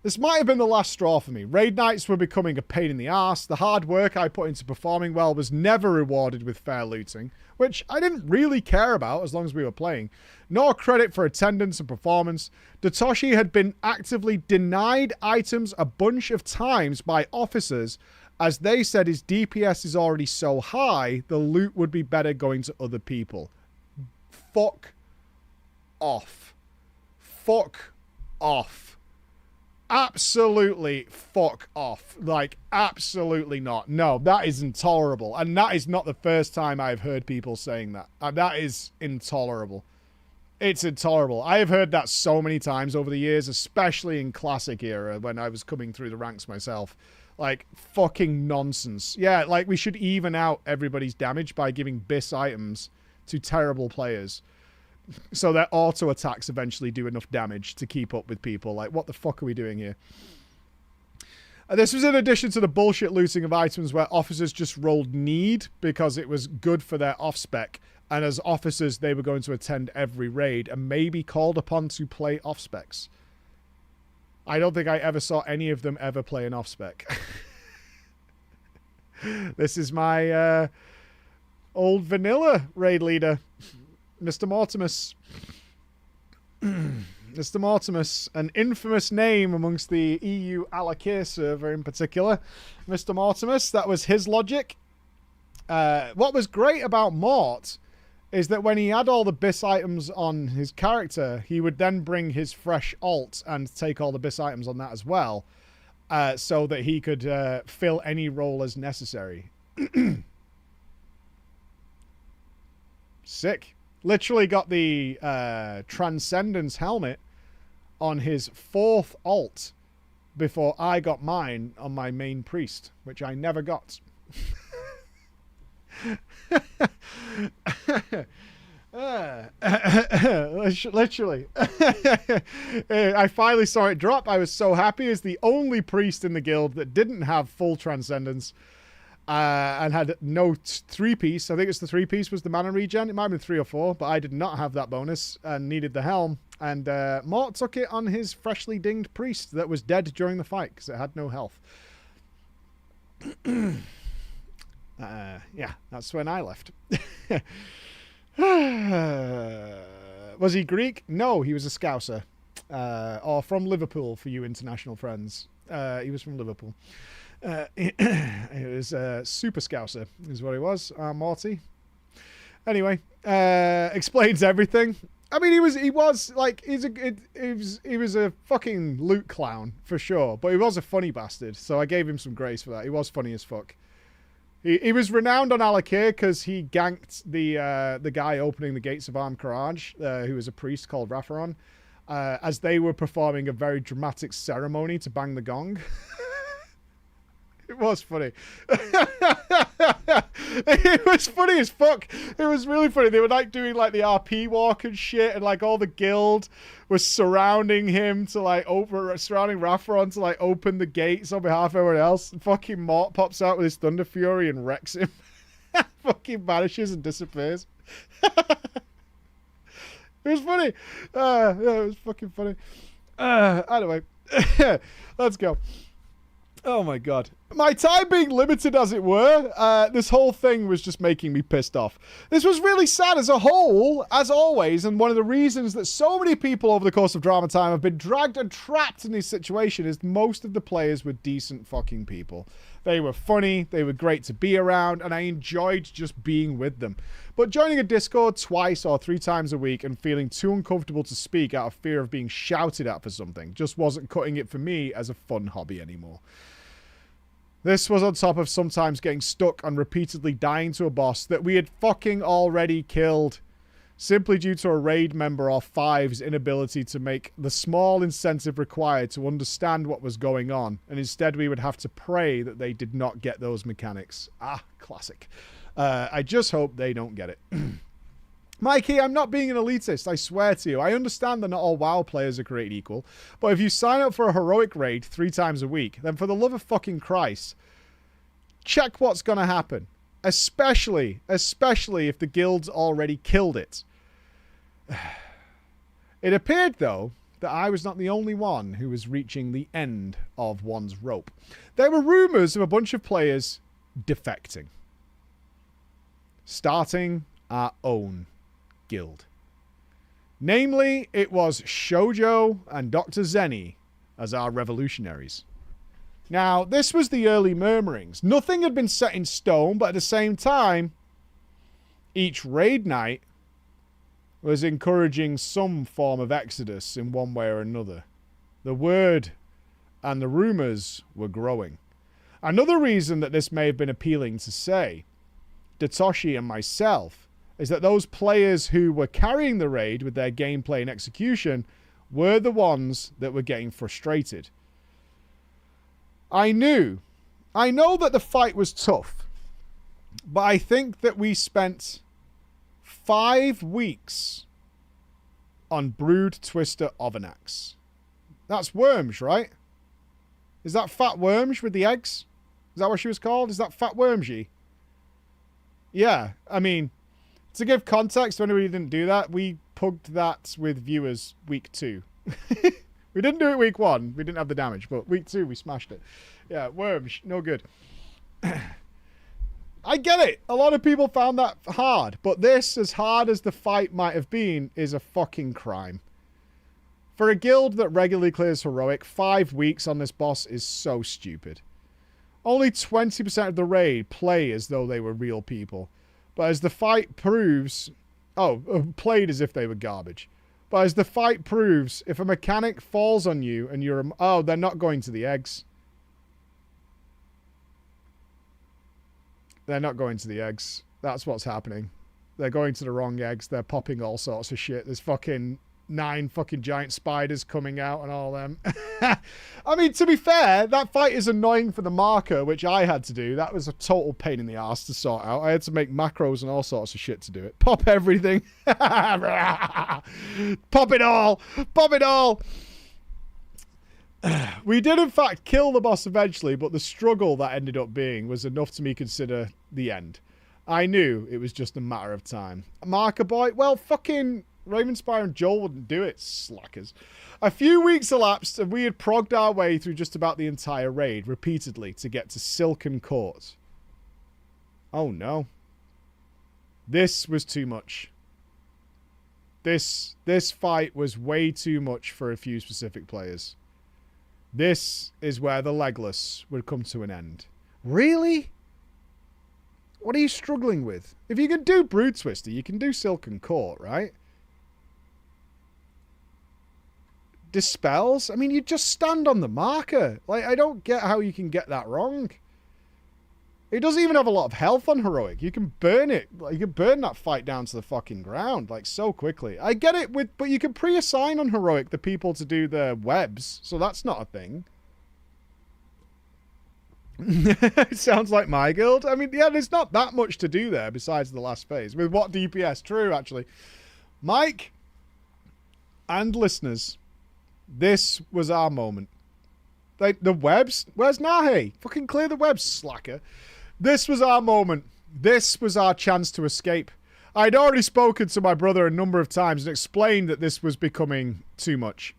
This might have been the last straw for me. Raid nights were becoming a pain in the arse. The hard work I put into performing well was never rewarded with fair looting, which I didn't really care about as long as we were playing, nor credit for attendance and performance. Datoshi had been actively denied items a bunch of times by officers as they said his DPS is already so high, the loot would be better going to other people. Fuck off. Fuck off. Absolutely fuck off. Like, absolutely not. No, that is intolerable. And that is not the first time I've heard people saying that. That is intolerable. It's intolerable. I have heard that so many times over the years, especially in Classic era when I was coming through the ranks myself. Like, fucking nonsense. Yeah, like, we should even out everybody's damage by giving BIS items to terrible players. So that auto attacks eventually do enough damage to keep up with people. Like, what the fuck are we doing here? This was in addition to the bullshit looting of items where officers just rolled need because it was good for their off-spec. And as officers, they were going to attend every raid and maybe called upon to play off-specs. I don't think I ever saw any of them ever play an off-spec. This is my old vanilla raid leader. Mr. Mortimus. Mr. Mortimus, an infamous name amongst the EU Alakir server in particular. Mr. Mortimus, that was his logic. What was great about Mort is that when he had all the BIS items on his character, he would then bring his fresh alt and take all the BIS items on that as well, so that he could fill any role as necessary. Sick. Literally got the Transcendence helmet on his 4th alt before I got mine on my main priest, which I never got. Literally. I finally saw it drop. I was so happy as the only priest in the guild that didn't have full Transcendence. And had no 3-piece. I think it's the 3-piece was the mana regen. It might have been 3 or 4, but I did not have that bonus and needed the helm. And Mort took it on his freshly dinged priest that was dead during the fight because it had no health. Yeah, that's when I left. Was he Greek? No, he was a Scouser. Or from Liverpool for you international friends. He was from Liverpool. It was Super Scouser is what he was, Morty. Anyway, explains everything. I mean, he was a fucking loot clown for sure, but he was a funny bastard. So I gave him some grace for that. He was funny as fuck. He was renowned on Alakir because he ganked the guy opening the gates of Arm Courage, who was a priest called Rapharon, as they were performing a very dramatic ceremony to bang the gong. It was funny. It was funny as fuck. It was really funny. They were like doing like the RP walk and shit, and like all the guild was surrounding him to like surrounding Rapharon to like open the gates on behalf of everyone else. And fucking Mort pops out with his Thunder Fury and wrecks him. Fucking vanishes and disappears. It was funny. Yeah, it was fucking funny. Anyway, let's go. Oh my god. My time being limited as it were, this whole thing was just making me pissed off. This was really sad as a whole, as always, and one of the reasons that so many people over the course of Drama Time have been dragged and trapped in this situation is most of the players were decent fucking people. They were funny, they were great to be around, and I enjoyed just being with them. But joining a Discord twice or 3 times a week and feeling too uncomfortable to speak out of fear of being shouted at for something just wasn't cutting it for me as a fun hobby anymore. This was on top of sometimes getting stuck and repeatedly dying to a boss that we had fucking already killed, simply due to a raid member or 5's inability to make the small incentive required to understand what was going on, and instead we would have to pray that they did not get those mechanics. Ah, classic. I just hope they don't get it. Mikey, I'm not being an elitist, I swear to you. I understand that not all WoW players are created equal, but if you sign up for a heroic raid 3 times a week, then for the love of fucking Christ, check what's going to happen. Especially if the guild's already killed it. It appeared, though, that I was not the only one who was reaching the end of one's rope. There were rumours of a bunch of players defecting. Starting our own guild. Namely, it was Shoujo and Dr. Zenny as our revolutionaries. Now, this was the early murmurings. Nothing had been set in stone, but at the same time, each raid night was encouraging some form of exodus in one way or another. The word and the rumours were growing. Another reason that this may have been appealing to say, Datoshi and myself, is that those players who were carrying the raid with their gameplay and execution were the ones that were getting frustrated. I know that the fight was tough, but I think that we spent 5 weeks on Brood Twister Ovanax. That's Worms, right? Is that Fat Worms with the eggs? Is that what she was called? Is that Fat Wormsy? Yeah, I mean, to give context to anybody who didn't do that, we pugged that with viewers week 2. We didn't do it week 1. We didn't have the damage, but week 2 we smashed it. Yeah, Worms, no good. I get it. A lot of people found that hard, but this, as hard as the fight might have been, is a fucking crime. For a guild that regularly clears heroic, 5 weeks on this boss is so stupid. Only 20% of the raid play as though they were real people. But as the fight proves... played as if they were garbage. But as the fight proves, if a mechanic falls on you and you're... they're not going to the eggs. They're not going to the eggs. That's what's happening. They're going to the wrong eggs. They're popping all sorts of shit. There's fucking 9 fucking giant spiders coming out and all them. I mean, to be fair, that fight is annoying for the marker, which I had to do. That was a total pain in the ass to sort out. I had to make macros and all sorts of shit to do it. Pop everything. Pop it all. Pop it all. We did, in fact, kill the boss eventually, but the struggle that ended up being was enough to me consider the end. I knew it was just a matter of time. Marker boy? Well, fucking Ravenspire and Joel wouldn't do it, slackers. A few weeks elapsed, and we had progged our way through just about the entire raid, repeatedly, to get to Silken Court. Oh, no. This was too much. This fight was way too much for a few specific players. This is where the Legless would come to an end. Really? What are you struggling with? If you can do Brood Twister, you can do Silken Court, right? Dispels? I mean, you just stand on the marker. Like, I don't get how you can get that wrong. It doesn't even have a lot of health on Heroic. You can burn it. Like, you can burn that fight down to the fucking ground, like, so quickly. I get it, but you can pre-assign on Heroic the people to do the webs, so that's not a thing. It sounds like my guild. I mean, yeah, there's not that much to do there besides the last phase. With what DPS? True, actually. Mike and listeners, this was our moment. Like, the webs? Where's Nahe? Fucking clear the webs, slacker. This was our moment. This was our chance to escape. I'd already spoken to my brother a number of times and explained that this was becoming too much.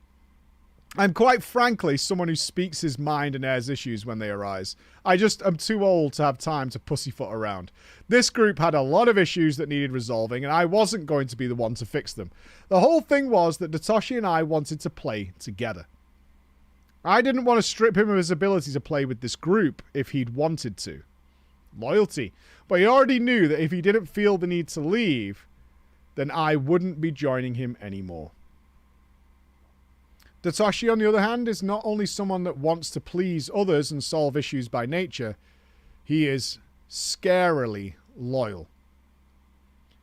I'm quite frankly someone who speaks his mind and airs issues when they arise. I'm too old to have time to pussyfoot around. This group had a lot of issues that needed resolving, and I wasn't going to be the one to fix them. The whole thing was that Datoshi and I wanted to play together. I didn't want to strip him of his ability to play with this group if he'd wanted to. Loyalty. But he already knew that if he didn't feel the need to leave, then I wouldn't be joining him anymore. Datoshi, on the other hand, is not only someone that wants to please others and solve issues by nature, he is scarily loyal.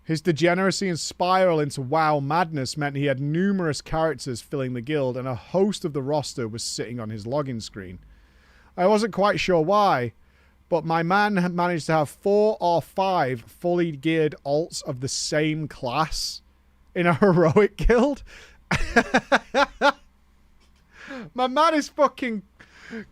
His degeneracy and spiral into WoW madness meant he had numerous characters filling the guild, and a host of the roster was sitting on his login screen. I wasn't quite sure why, but my man had managed to have 4 or 5 fully geared alts of the same class in a heroic guild. My man is fucking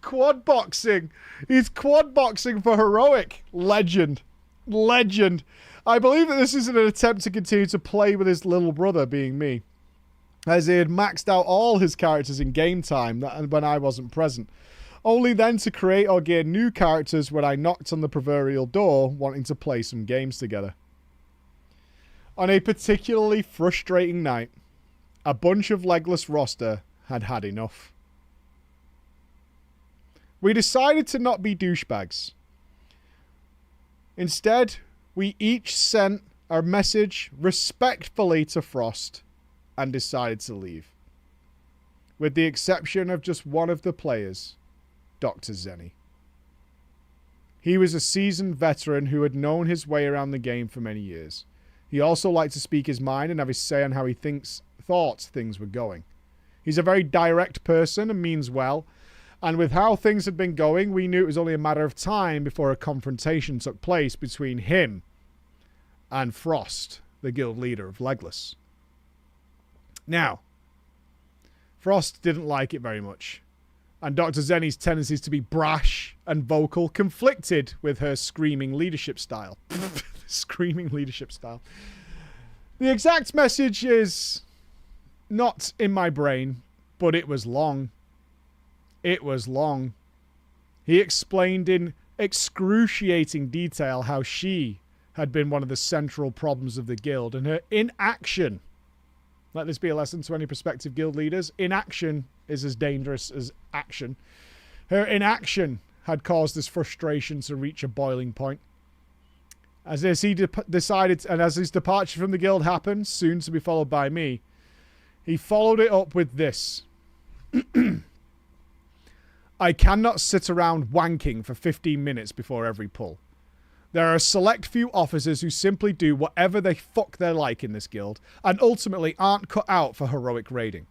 quad boxing. He's quad boxing for heroic. Legend. Legend. I believe that this is an attempt to continue to play with his little brother, being me, as he had maxed out all his characters in game time when I wasn't present, only then to create or gear new characters when I knocked on the proverbial door wanting to play some games together. On a particularly frustrating night, a bunch of legless roster had had enough. We decided to not be douchebags. Instead, we each sent a message respectfully to Frost and decided to leave. With the exception of just one of the players, Dr. Zenny. He was a seasoned veteran who had known his way around the game for many years. He also liked to speak his mind and have his say on how he thought things were going. He's a very direct person and means well, and with how things had been going, we knew it was only a matter of time before a confrontation took place between him and Frost, the guild leader of Legless. Now, Frost didn't like it very much, and Dr. Zenny's tendencies to be brash and vocal conflicted with her screaming leadership style. Screaming leadership style. The exact message is not in my brain, but it was long. It was long. He explained in excruciating detail how she had been one of the central problems of the guild, and her inaction. Let this be a lesson to any prospective guild leaders. Inaction is as dangerous as action. Her inaction had caused this frustration to reach a boiling point. As he decided, and as his departure from the guild happened, soon to be followed by me, he followed it up with this. I cannot sit around wanking for 15 minutes before every pull. There are a select few officers who simply do whatever they fuck they like in this guild, and ultimately aren't cut out for heroic raiding.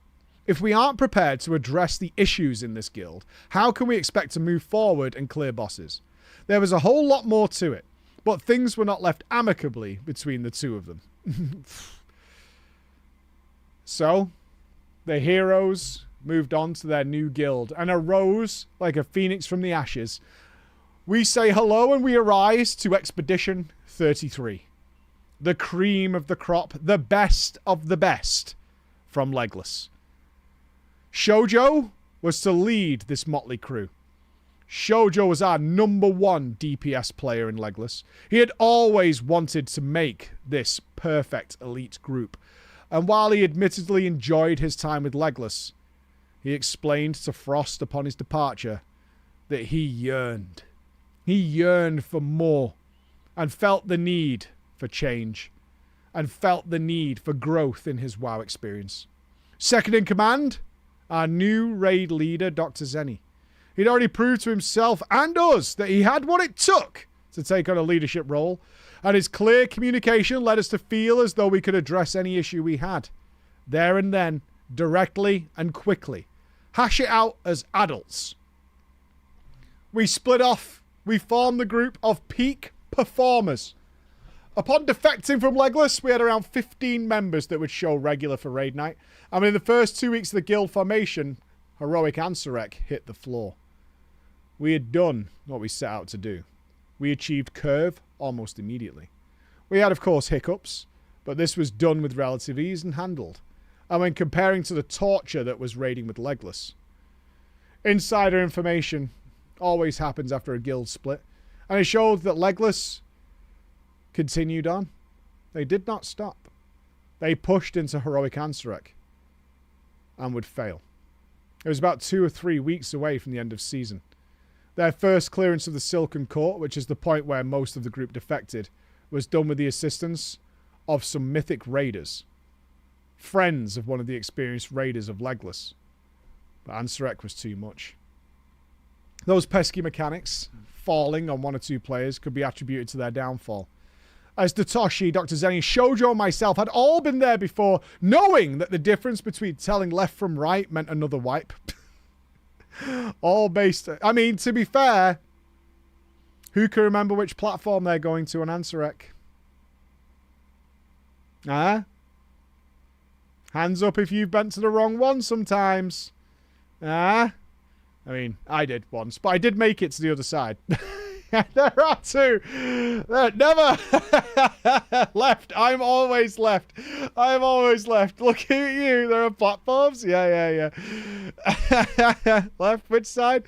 If we aren't prepared to address the issues in this guild, how can we expect to move forward and clear bosses? There was a whole lot more to it, but things were not left amicably between the two of them. So, the heroes moved on to their new guild and arose like a phoenix from the ashes. We say hello and we arise to Expedition 33. The cream of the crop, the best of the best from Legless. Shoujo was to lead this motley crew. Shoujo was our #1 DPS player in Legless. He had always wanted to make this perfect elite group. And while he admittedly enjoyed his time with Legless, he explained to Frost upon his departure that he yearned. He yearned for more, and felt the need for change, and felt the need for growth in his WoW experience. Second in command, our new raid leader, Dr. Zenny. He'd already proved to himself and us that he had what it took to take on a leadership role, and his clear communication led us to feel as though we could address any issue we had, there and then, directly and quickly. Hash it out as adults. We split off. We formed the group of peak performers. Upon defecting from Legless, we had around 15 members that would show regular for raid night. And in the first 2 weeks of the guild formation, Heroic and Surek hit the floor. We had done what we set out to do. We achieved curve almost immediately. We had, of course, hiccups, but this was done with relative ease and handled. And when comparing to the torture that was raiding with Legless, Insider information always happens after a guild split. And it showed that Legless continued on. They did not stop. They pushed into Heroic Ansarek and would fail. It was about 2 or 3 weeks away from the end of season. Their first clearance of the Silken Court, which is the point where most of the group defected, was done with the assistance of some mythic raiders. Friends of one of the experienced raiders of Legless. But Ansarek was too much. Those pesky mechanics, falling on 1 or 2 players, could be attributed to their downfall. As Datoshi, Dr. Zenny, Shoujo, and myself had all been there before, knowing that the difference between telling left from right meant another wipe. All based... I mean, to be fair, who can remember which platform they're going to on Ansarek? Huh? Hands up if you've bent to the wrong one sometimes. I mean, I did once, but I did make it to the other side. There are 2. Never left. I'm always left. I'm always left. Look at you. There are platforms. Yeah. Left. Which side?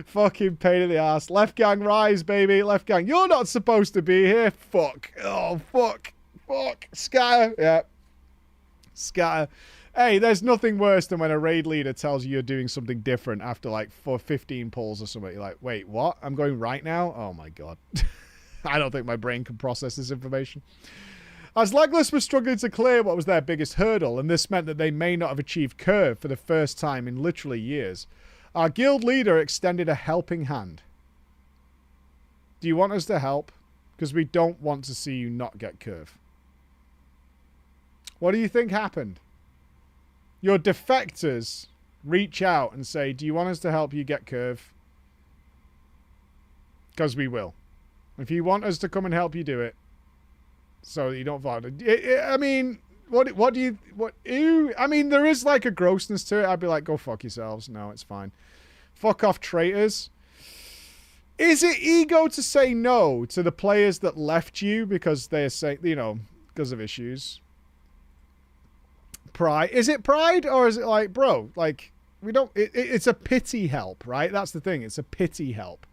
Fucking pain in the ass. Left gang rise, baby. Left gang. You're not supposed to be here. Fuck. Oh, fuck. Fuck. Scatter. Yeah. Scatter. Hey, there's nothing worse than when a raid leader tells you you're doing something different after like 15 pulls or something. You're like, wait, what? I'm going right now? Oh my god. I don't think my brain can process this information. As Legless was struggling to clear what was their biggest hurdle, and this meant that they may not have achieved curve for the first time in literally years, our guild leader extended a helping hand. Do you want us to help? Because we don't want to see you not get curve. What do you think happened? Your defectors reach out and say, do you want us to help you get curve? Because we will. If you want us to come and help you do it, so that you don't fall. I mean, what do you... Ew. I mean, there is like a grossness to it. I'd be like, go fuck yourselves. No, it's fine. Fuck off, traitors. Is it ego to say no to the players that left you because they're saying, you know, because of issues? Pride. Is it pride, or is it like, bro, like, we don't... It's a pity help, right? That's the thing. It's a pity help.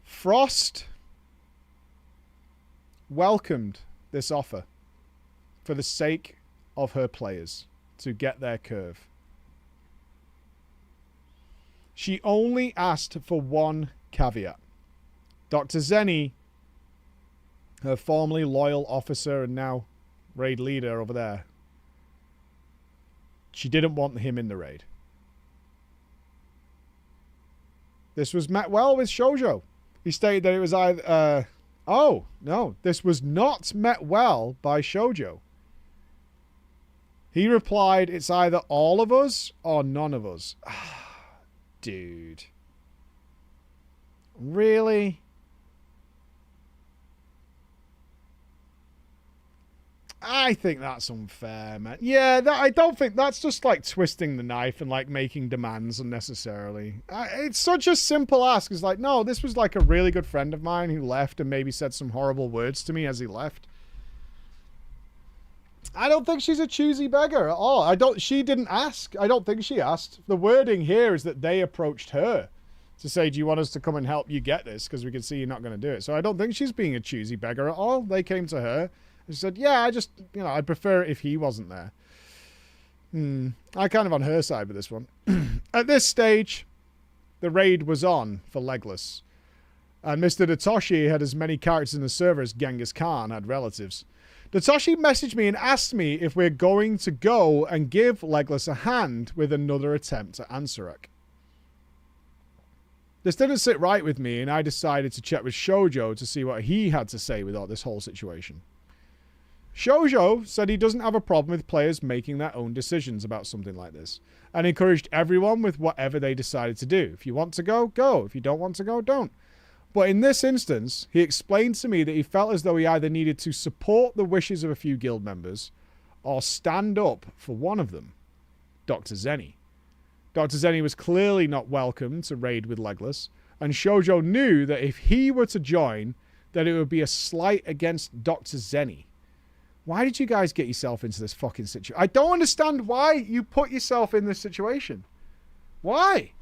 Frost welcomed this offer for the sake of her players to get their curve. She only asked for one caveat. Dr. Zenny, her formerly loyal officer and now raid leader over there, she didn't want him in the raid. This was met well with Shoujo. He stated that it was either... oh, no. This was not met well by Shoujo. He replied, it's either all of us or none of us. Dude. Really? I think that's unfair, man. Yeah, I don't think... That's just like twisting the knife and like making demands unnecessarily. It's such a simple ask. It's like, no, this was like a really good friend of mine who left and maybe said some horrible words to me as he left. I don't think she's a choosy beggar at all. She didn't ask. I don't think she asked. The wording here is that they approached her to say, do you want us to come and help you get this? Because we can see you're not going to do it. So I don't think she's being a choosy beggar at all. They came to her. She said, yeah, I just, you know, I'd prefer it if he wasn't there. I'm kind of on her side with this one. At this stage, the raid was on for Legless. And Mr. Datoshi had as many characters in the server as Genghis Khan had relatives. Datoshi messaged me and asked me if we're going to go and give Legless a hand with another attempt at Ansarek. This didn't sit right with me, and I decided to check with Shoujo to see what he had to say with all this whole situation. Shoujo said he doesn't have a problem with players making their own decisions about something like this, and encouraged everyone with whatever they decided to do. If you want to go, go. If you don't want to go, don't. But in this instance, he explained to me that he felt as though he either needed to support the wishes of a few guild members or stand up for one of them, Dr. Zenny. Dr. Zenny was clearly not welcome to raid with Legless, and Shoujo knew that if he were to join, that it would be a slight against Dr. Zenny. Why did you guys get yourself into this fucking situation? I don't understand why you put yourself in this situation. Why?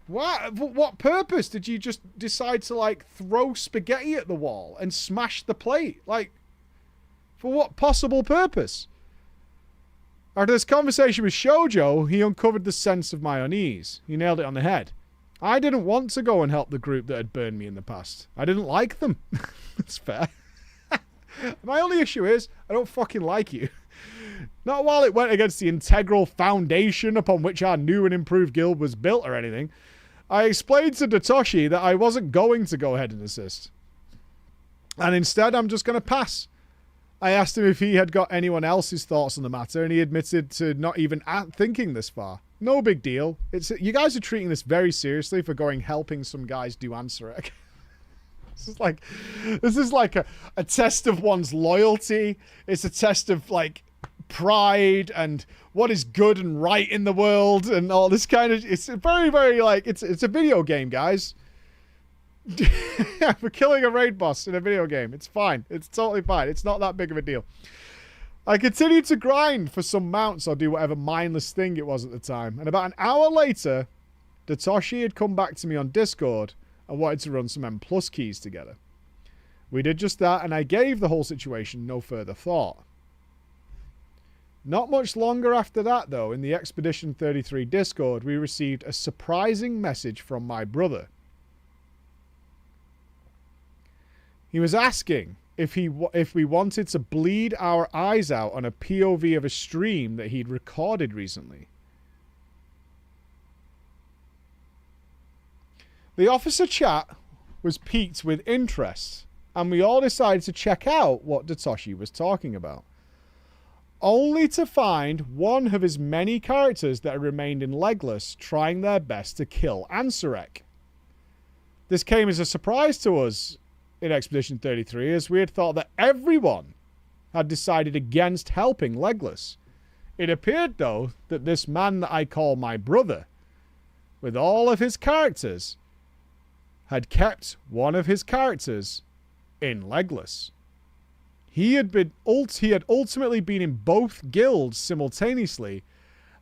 Why? What purpose did you just decide to, like, throw spaghetti at the wall and smash the plate? Like, for what possible purpose? After this conversation with Shoujo, he uncovered the sense of my unease. He nailed it on the head. I didn't want to go and help the group that had burned me in the past. I didn't like them. That's fair. My only issue is, I don't fucking like you. Not while it went against the integral foundation upon which our new and improved guild was built or anything. I explained to Datoshi that I wasn't going to go ahead and assist. And instead, I'm just going to pass. I asked him if he had got anyone else's thoughts on the matter, and he admitted to not even thinking this far. No big deal. You guys are treating this very seriously for helping some guys do Ansarek. This is like a test of one's loyalty. It's a test of, like, pride and what is good and right in the world and all this kind of... It's very, very, like... It's a video game, guys. We're killing a raid boss in a video game. It's fine. It's totally fine. It's not that big of a deal. I continued to grind for some mounts or do whatever mindless thing it was at the time. And about an hour later, Datoshi had come back to me on Discord and wanted to run some M+ keys together. We did just that, and I gave the whole situation no further thought. Not much longer after that, though, in the Expedition 33 Discord, we received a surprising message from my brother. He was asking if we wanted to bleed our eyes out on a POV of a stream that he'd recorded recently. The officer chat was piqued with interest, and we all decided to check out what Datoshi was talking about. Only to find one of his many characters that had remained in Legless trying their best to kill Ansarek. This came as a surprise to us in Expedition 33, as we had thought that everyone had decided against helping Legless. It appeared, though, that this man that I call my brother, with all of his characters, had kept one of his characters in Legless. He had ultimately been in both guilds simultaneously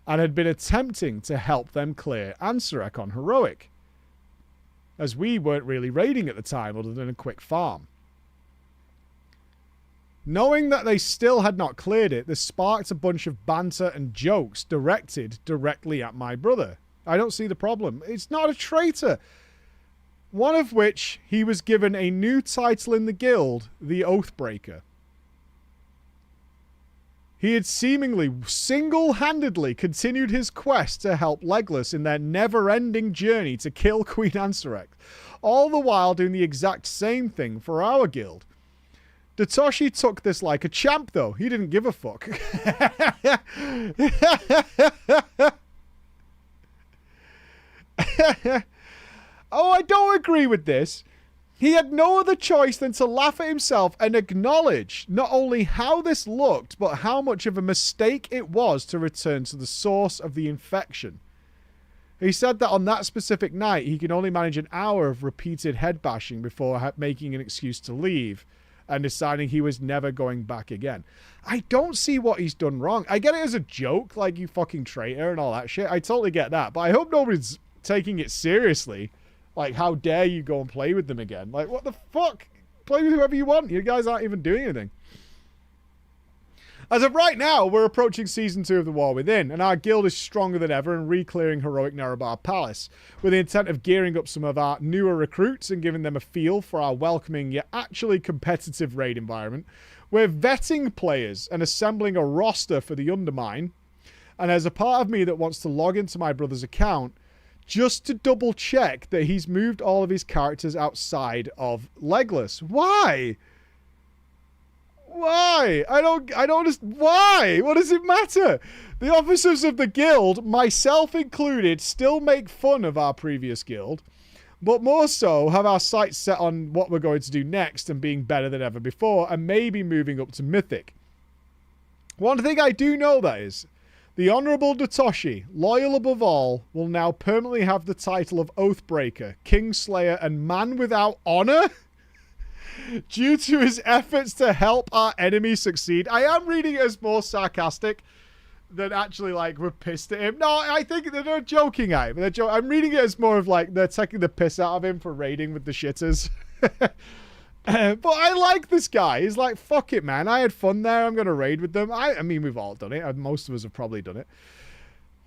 and had been attempting to help them clear Ansarek on Heroic, as we weren't really raiding at the time other than a quick farm. Knowing that they still had not cleared it, this sparked a bunch of banter and jokes directed directly at my brother. I don't see the problem. It's not a traitor. One of which he was given a new title in the guild, the Oathbreaker. He had seemingly single-handedly continued his quest to help Legless in their never-ending journey to kill Queen Ansarek, all the while doing the exact same thing for our guild. Datoshi took this like a champ, though. He didn't give a fuck. Oh, I don't agree with this. He had no other choice than to laugh at himself and acknowledge not only how this looked, but how much of a mistake it was to return to the source of the infection. He said that on that specific night, he could only manage an hour of repeated head bashing before making an excuse to leave and deciding he was never going back again. I don't see what he's done wrong. I get it as a joke, like you fucking traitor and all that shit. I totally get that, but I hope nobody's taking it seriously. Like, how dare you go and play with them again? Like, what the fuck? Play with whoever you want. You guys aren't even doing anything. As of right now, we're approaching Season 2 of The War Within, and our guild is stronger than ever and re-clearing Heroic Nerebar Palace, with the intent of gearing up some of our newer recruits and giving them a feel for our welcoming yet actually competitive raid environment. We're vetting players and assembling a roster for the Undermine, and there's a part of me that wants to log into my brother's account just to double check that he's moved all of his characters outside of Legless. Why? Why? I don't why? What does it matter? The officers of the guild, myself included, still make fun of our previous guild, but more so have our sights set on what we're going to do next and being better than ever before, and maybe moving up to Mythic. One thing I do know, that is, the Honourable Datoshi, loyal above all, will now permanently have the title of Oathbreaker, Kingslayer, and Man Without Honour? Due to his efforts to help our enemy succeed. I am reading it as more sarcastic than actually like we're pissed at him. No, I think they're not joking at him. I'm reading it as more of like they're taking the piss out of him for raiding with the shitters. But I like this guy. He's like, fuck it, man. I had fun there. I'm going to raid with them. I mean, we've all done it. Most of us have probably done it.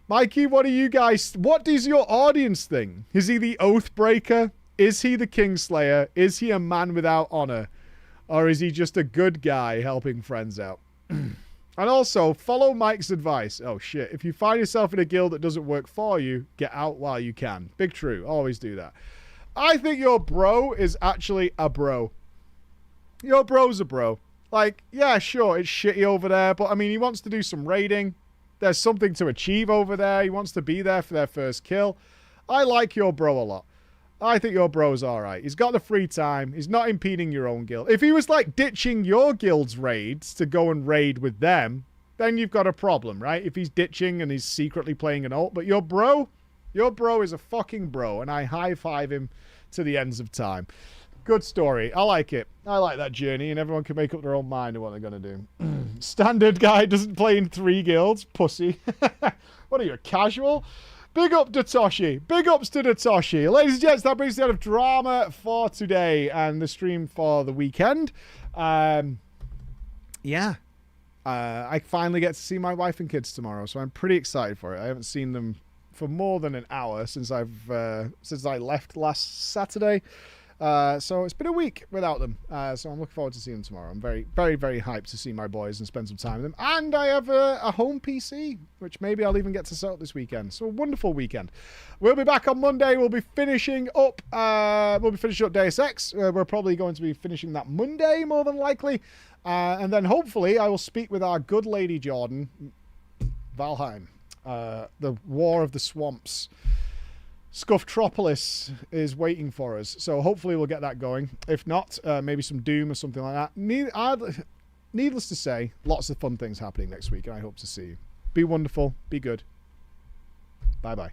Mikey, what does your audience think? Is he the oath breaker? Is he the Kingslayer? Is he a man without honor? Or is he just a good guy helping friends out? And also, follow Mike's advice. Oh, shit. If you find yourself in a guild that doesn't work for you, get out while you can. Big true. Always do that. I think your bro is actually a bro. Your bro's a bro. Like, yeah, sure, it's shitty over there, but I mean, he wants to do some raiding. There's something to achieve over there. He wants to be there for their first kill. I like your bro a lot. I think your bro's alright. He's got the free time. He's not impeding your own guild. If he was like ditching your guild's raids to go and raid with them, then you've got a problem, right? If he's ditching and he's secretly playing an ult. But your bro is a fucking bro, and I high-five him to the ends of time. Good story. I like it. I like that journey, and everyone can make up their own mind of what they're going to do. Standard guy doesn't play in 3 guilds. Pussy. What are you, a casual? Big up to Toshi. Big ups to Toshi. Ladies and gents, that brings the end of drama for today and the stream for the weekend. Yeah. I finally get to see my wife and kids tomorrow, so I'm pretty excited for it. I haven't seen them for more than an hour since I left last Saturday. So it's been a week without them. So I'm looking forward to seeing them tomorrow. I'm very, very, very hyped to see my boys and spend some time with them. And I have a home PC, which maybe I'll even get to set up this weekend. So a wonderful weekend. We'll be back on Monday. We'll be finishing up Deus Ex. We're probably going to be finishing that Monday, more than likely. And then hopefully I will speak with our good lady Jordan, Valheim, the War of the Swamps. Scufftropolis is waiting for us, so hopefully we'll get that going. If not, maybe some Doom or something like that. Needless to say, lots of fun things happening next week, and I hope to see you. Be wonderful, be good. Bye-bye.